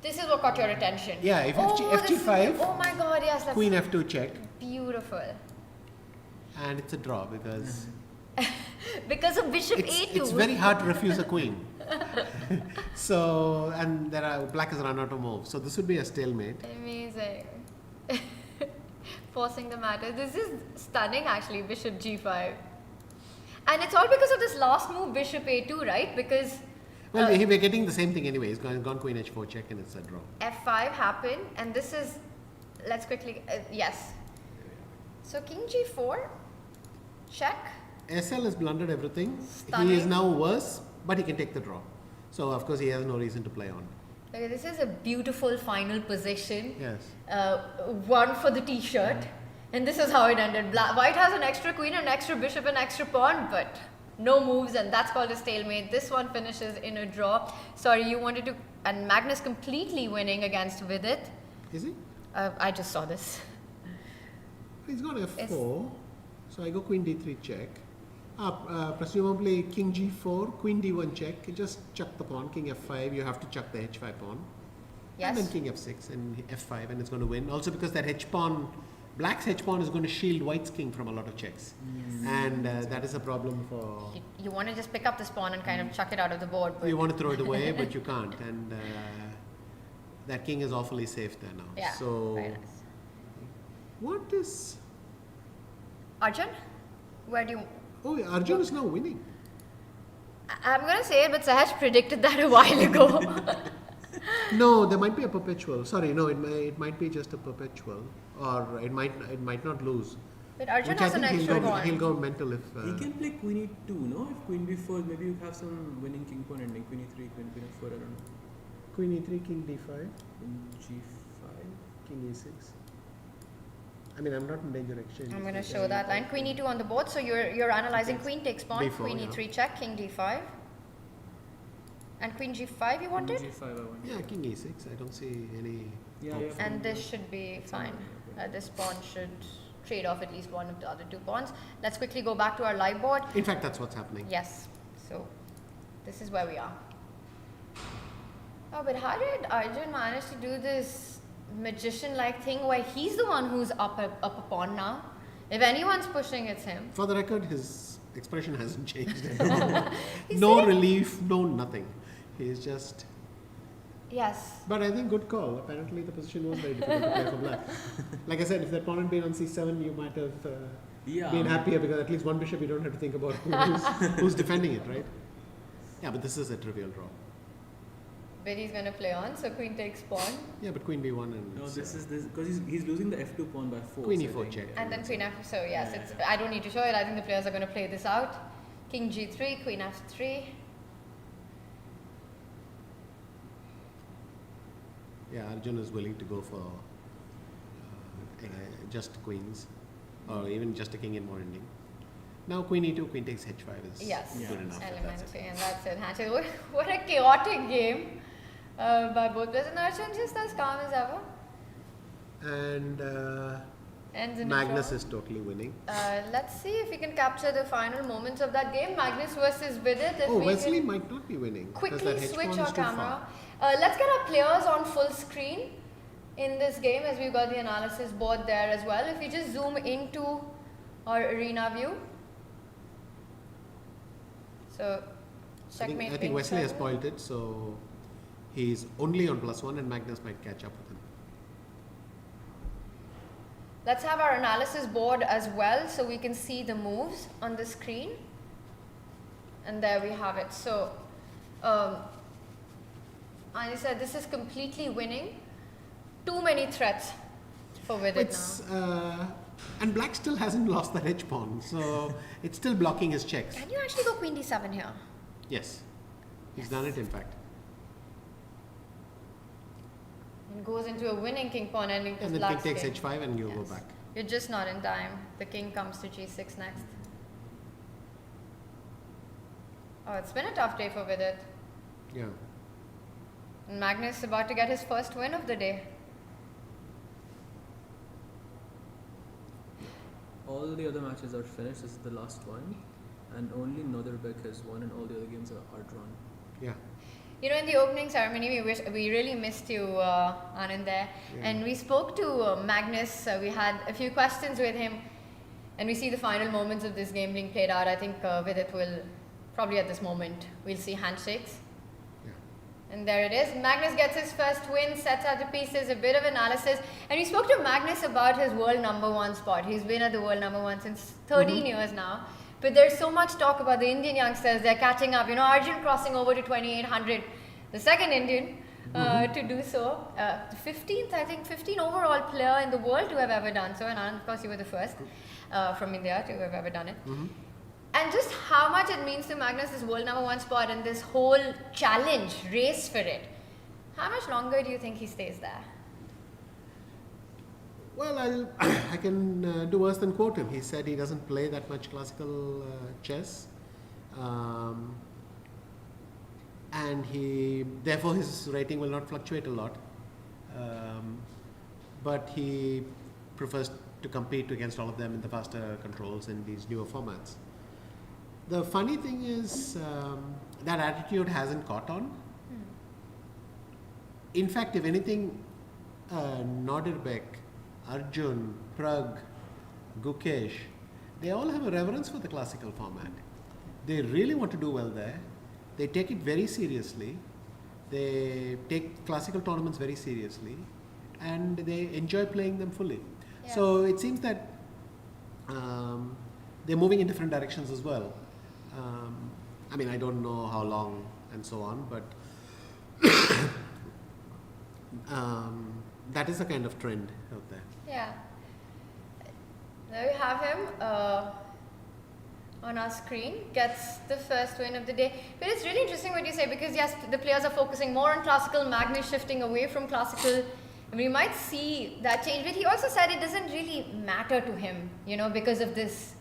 This is what caught your attention. Yeah, if fg5, Oh my god, yes, that's queen f2 check, beautiful. and it's a draw because Because of bishop a2. it's very hard to refuse a queen. So, and black has run out of moves. So this would be a stalemate. Amazing. Forcing the matter. This is stunning actually, bishop g5. And it's all because of this last move, bishop a2, right? Because Well, we're getting the same thing anyway. He's gone queen h4 check and it's a draw. f5 happened, and this is, let's quickly, yes. So king g4, check. SL has blundered everything. Stunning. He is now worse, but he can take the draw. So of course he has no reason to play on. Okay, this is a beautiful final position. Yes. One for the t-shirt, and this is how it ended. White has an extra queen, an extra bishop, an extra pawn, but no moves, and that's called a stalemate. This one finishes in a draw. Sorry, you wanted to, and Magnus completely winning against Vidit. Is he? I just saw this. He's got f4. So I go queen d3 check. Presumably king g4, queen d1 check. You just chuck the pawn. King f5. You have to chuck the h5 pawn. Yes. And then king f6 and f5, and it's going to win. Also because that h pawn, black's h pawn is going to shield white's king from a lot of checks, and that is a problem for. You want to just pick up this pawn and kind of chuck it out of the board. But You want to throw it away, but you can't, and that king is awfully safe there now. yeah, So very nice. what is? Arjun, where do you? Oh, yeah, Arjun is now winning. I'm gonna say it, but Sahaj predicted that a while ago. No, there might be a perpetual. Sorry, no, it might be just a perpetual, or it might not lose. But Arjun Which I has an think extra he'll go pawn. mental if. He can play queen e2, no? If queen b4, maybe you have some winning king pawn ending. Queen e3, queen f4, I don't know. Queen e3, king d5, Queen g5. king e6. I mean, I'm not in danger exchange. I'm gonna show that line. Queen e2 on the board. So you're analyzing queen takes pawn, B4, queen yeah. e3 check, king d5, and queen g5. You wanted, Queen g5, I want. Yeah, king e6. I don't see any. Yeah, hope yeah. for and this should be fine. This pawn should trade off at least one of the other two pawns. Let's quickly go back to our live board. In fact, that's what's happening. Yes. So this is where we are. Oh, but how did Arjun manage to do this magician-like thing where he's the one who's up a pawn now? If anyone's pushing, it's him. For the record, his expression hasn't changed. He's No sitting- relief, no nothing. He's just. Yes. But I think good call. Apparently, the position was very difficult to play for black. Like I said, if that pawn had been on c7, you might have been happier because at least one bishop you don't have to think about who's defending it, right? Yeah, but this is a trivial draw. But he's gonna play on, so queen takes pawn, Yeah, but queen b1 and. No, it's, this is this because he's losing the f2 pawn by 4. Queen so I e4 think, check. and then queen f. So yes, Yeah, it's. I don't need to show it. I think the players are gonna play this out. King g3, queen f3. Yeah, Arjun is willing to go for just queens, or even just a king in one ending. Now queen e2, queen takes h5 is Yes, good enough. elementary, and that's it. Handshake. What a chaotic game by both players. And Arjun just as calm as ever. And Ends in Magnus a draw. is totally winning. Let's see if we can capture the final moments of that game. Magnus versus Vidit. If we Wesley can might not be winning. because quickly that h switch pawn our is too camera. far. Let's get our players on full screen in this game, as we've got the analysis board there as well. If we just zoom into our arena view. So, checkmate. I think being Wesley has settled. spoiled it, so he's only on +1 and Magnus might catch up with him. Let's have our analysis board as well so we can see the moves on the screen. And there we have it. So, I said this is completely winning. Too many threats for Vidit now. And Black still hasn't lost that h pawn, so it's still blocking his checks. Can you actually go queen d7 here? Yes, he's done it in fact. And goes into a winning king pawn ending to And then Black's king takes game. h5 and you go Yes. back. You're just not in time. The king comes to g6 next. Oh, it's been a tough day for Vidit. Yeah. And Magnus is about to get his first win of the day. All the other matches are finished. This is the last one, and only Nodirbek has won, and all the other games are drawn. Yeah. You know, in the opening ceremony, we really missed you, Anand, there. Yeah. And we spoke to Magnus. We had a few questions with him. And we see the final moments of this game being played out. I think Vidit will, probably at this moment, we'll see handshakes. Yeah. And there it is. Magnus gets his first win, sets out the pieces, a bit of analysis. And we spoke to Magnus about his world #1 spot. He's been at the world #1 since 13 years now. But there's so much talk about the Indian youngsters. They're catching up. You know, Arjun crossing over to 2800, the second Indian to do so. The 15th, I think, 15 overall player in the world to have ever done so. And Anand, of course, you were the first from India to have ever done it. And just how much it means to Magnus, this world #1 spot and this whole challenge, race for it. How much longer do you think he stays there? Well, I can do worse than quote him. He said he doesn't play that much classical chess. And therefore his rating will not fluctuate a lot. But he prefers to compete against all of them in the faster controls in these newer formats. The funny thing is that attitude hasn't caught on. In fact, if anything, Nodirbek, Arjun, Pragg, Gukesh, they all have a reverence for the classical format. They really want to do well there. They take it very seriously. They take classical tournaments very seriously, and they enjoy playing them fully. Yeah. So it seems that they're moving in different directions as well. I mean, I don't know how long and so on, but that is the kind of trend out there. Yeah. There we have him on our screen, gets the first win of the day. But it's really interesting what you say, because yes, the players are focusing more on classical, Magnus shifting away from classical. We might see that change, but he also said it doesn't really matter to him, you know, because of this,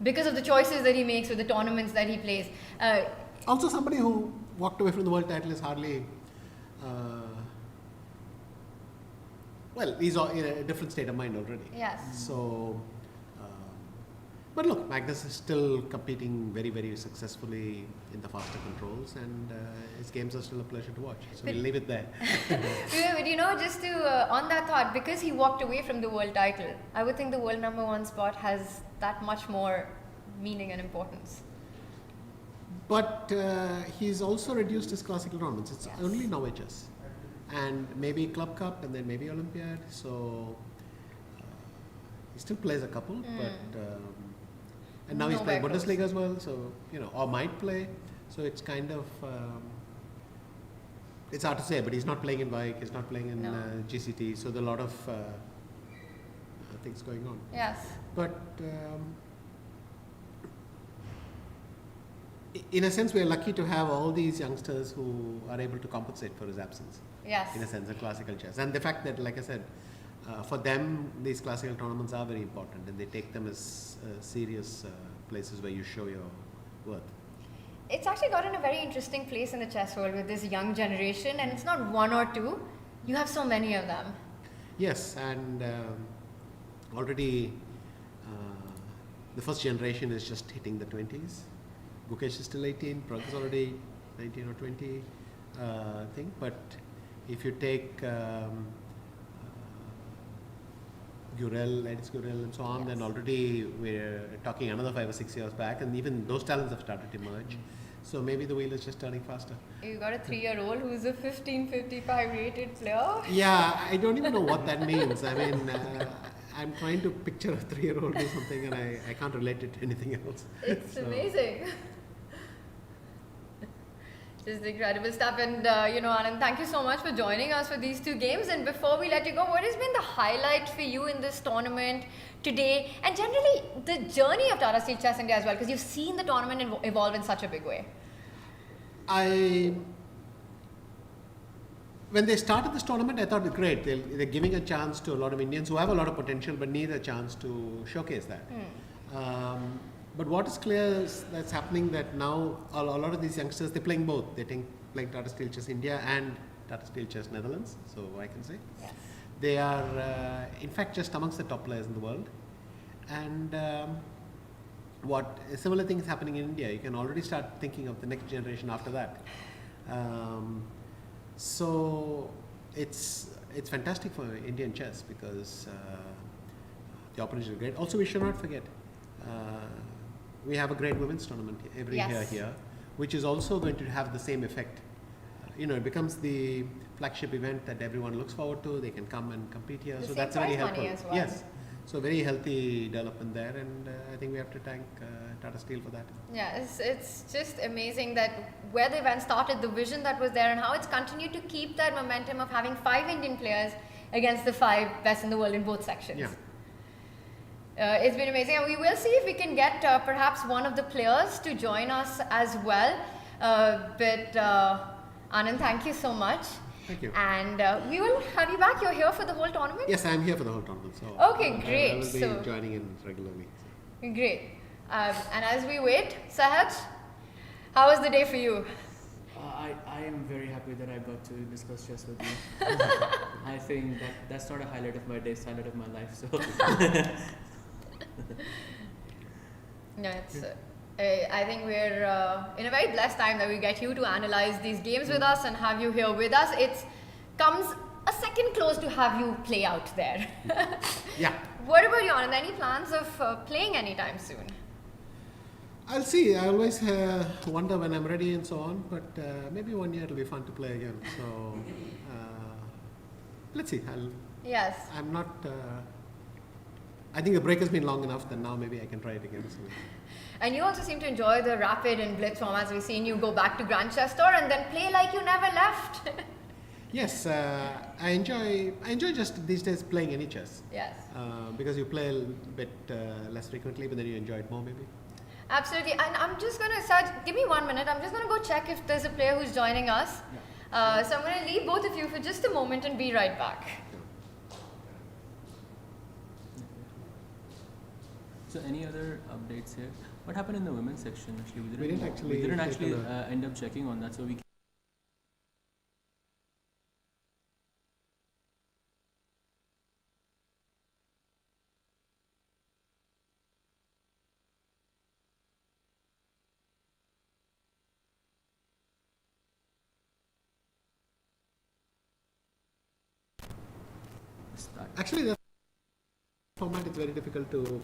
because of the choices that he makes with the tournaments that he plays. Also, somebody who walked away from the world title is hardly, well, he's in a different state of mind already. Yes. So, but look, Magnus is still competing very, very successfully in the faster controls, and his games are still a pleasure to watch. So But- we'll leave it there. But you know, just to, on that thought, because he walked away from the world title, I would think the world #1 spot has that much more meaning and importance. But he's also reduced his classical tournaments. It's Yes. only now HS. And maybe Club Cup and then maybe Olympiad. So he still plays a couple, but and now he's playing Nowhere close. Bundesliga as well. So or might play. So it's kind of it's hard to say. But he's not playing in bike. He's not playing in No. GCT. So there are a lot of things going on. Yes. But in a sense, we are lucky to have all these youngsters who are able to compensate for his absence. Yes. In a sense, in classical chess, and the fact that, like I said, for them, these classical tournaments are very important, and they take them as serious places where you show your worth. It's actually gotten a very interesting place in the chess world with this young generation, and it's not one or two. You have so many of them. Yes, and already the first generation is just hitting the 20s. Gukesh is still 18, Pragg is already 19 or 20, I think. But if you take Gurel, Edis Gurel and so on, then already we're talking another 5 or 6 years back, and even those talents have started to emerge. So maybe the wheel is just turning faster. You got a 3-year-old who's a 1555 rated player. Yeah, I don't even know what that means. I mean, I'm trying to picture a 3-year-old or something, and I can't relate it to anything else. It's amazing. Just incredible stuff. And Anand, thank you so much for joining us for these 2 games. And before we let you go, what has been the highlight for you in this tournament today, and generally the journey of Tata Steel Chess India as well, because you've seen the tournament evolve in such a big way? When they started this tournament, I thought it was great. They're giving a chance to a lot of Indians who have a lot of potential but need a chance to showcase that. But what is clear is that's happening, that now a lot of these youngsters, they're playing both. They're playing Tata Steel Chess India and Tata Steel Chess Netherlands, so I can say. Yes. They are, in fact, just amongst the top players in the world. And what a similar thing is happening in India. You can already start thinking of the next generation after that. So it's fantastic for Indian chess, because the opportunity is great. Also, we should not forget, we have a great women's tournament every year here, which is also going to have the same effect. It becomes the flagship event that everyone looks forward to. They can come and compete here, so that's very helpful. As well. Yes, so very healthy development there, and I think we have to thank Tata Steel for that. Yeah, it's just amazing that where the event started, the vision that was there, and how it's continued to keep that momentum of having 5 Indian players against the 5 best in the world in both sections. Yeah. It's been amazing, and we will see if we can get perhaps one of the players to join us as well. But Anand, thank you so much. Thank you. And we will have you back. You're here for the whole tournament? Yes, I'm here for the whole tournament. So okay, great. I will be joining in regularly. So. Great. And as we wait, Sahaj, how was the day for you? I am very happy that I got to discuss chess with you. I think that's not a highlight of my day, standard of my life. So. No, it's. I think we're in a very blessed time that we get you to analyze these games with us and have you here with us. It comes a second close to have you play out there. Yeah. What about you, Anand? Any plans of playing anytime soon? I'll see. I always wonder when I'm ready and so on, but maybe one year it'll be fun to play again. So let's see. Yes. I'm not. I think the break has been long enough that now maybe I can try it again. So. And you also seem to enjoy the rapid and blitz formats. We've seen you go back to Grandchester and then play like you never left. Yes, I enjoy just these days playing any chess. Yes. Because you play a little bit less frequently, but then you enjoy it more maybe. Absolutely. And I'm just going to, Saj, give me 1 minute. I'm just going to go check if there's a player who's joining us. Yeah. So I'm going to leave both of you for just a moment and be right back. So any other updates here? What happened in the women's section? Actually, we didn't actually end up checking on that, so we. Actually, the format is very difficult to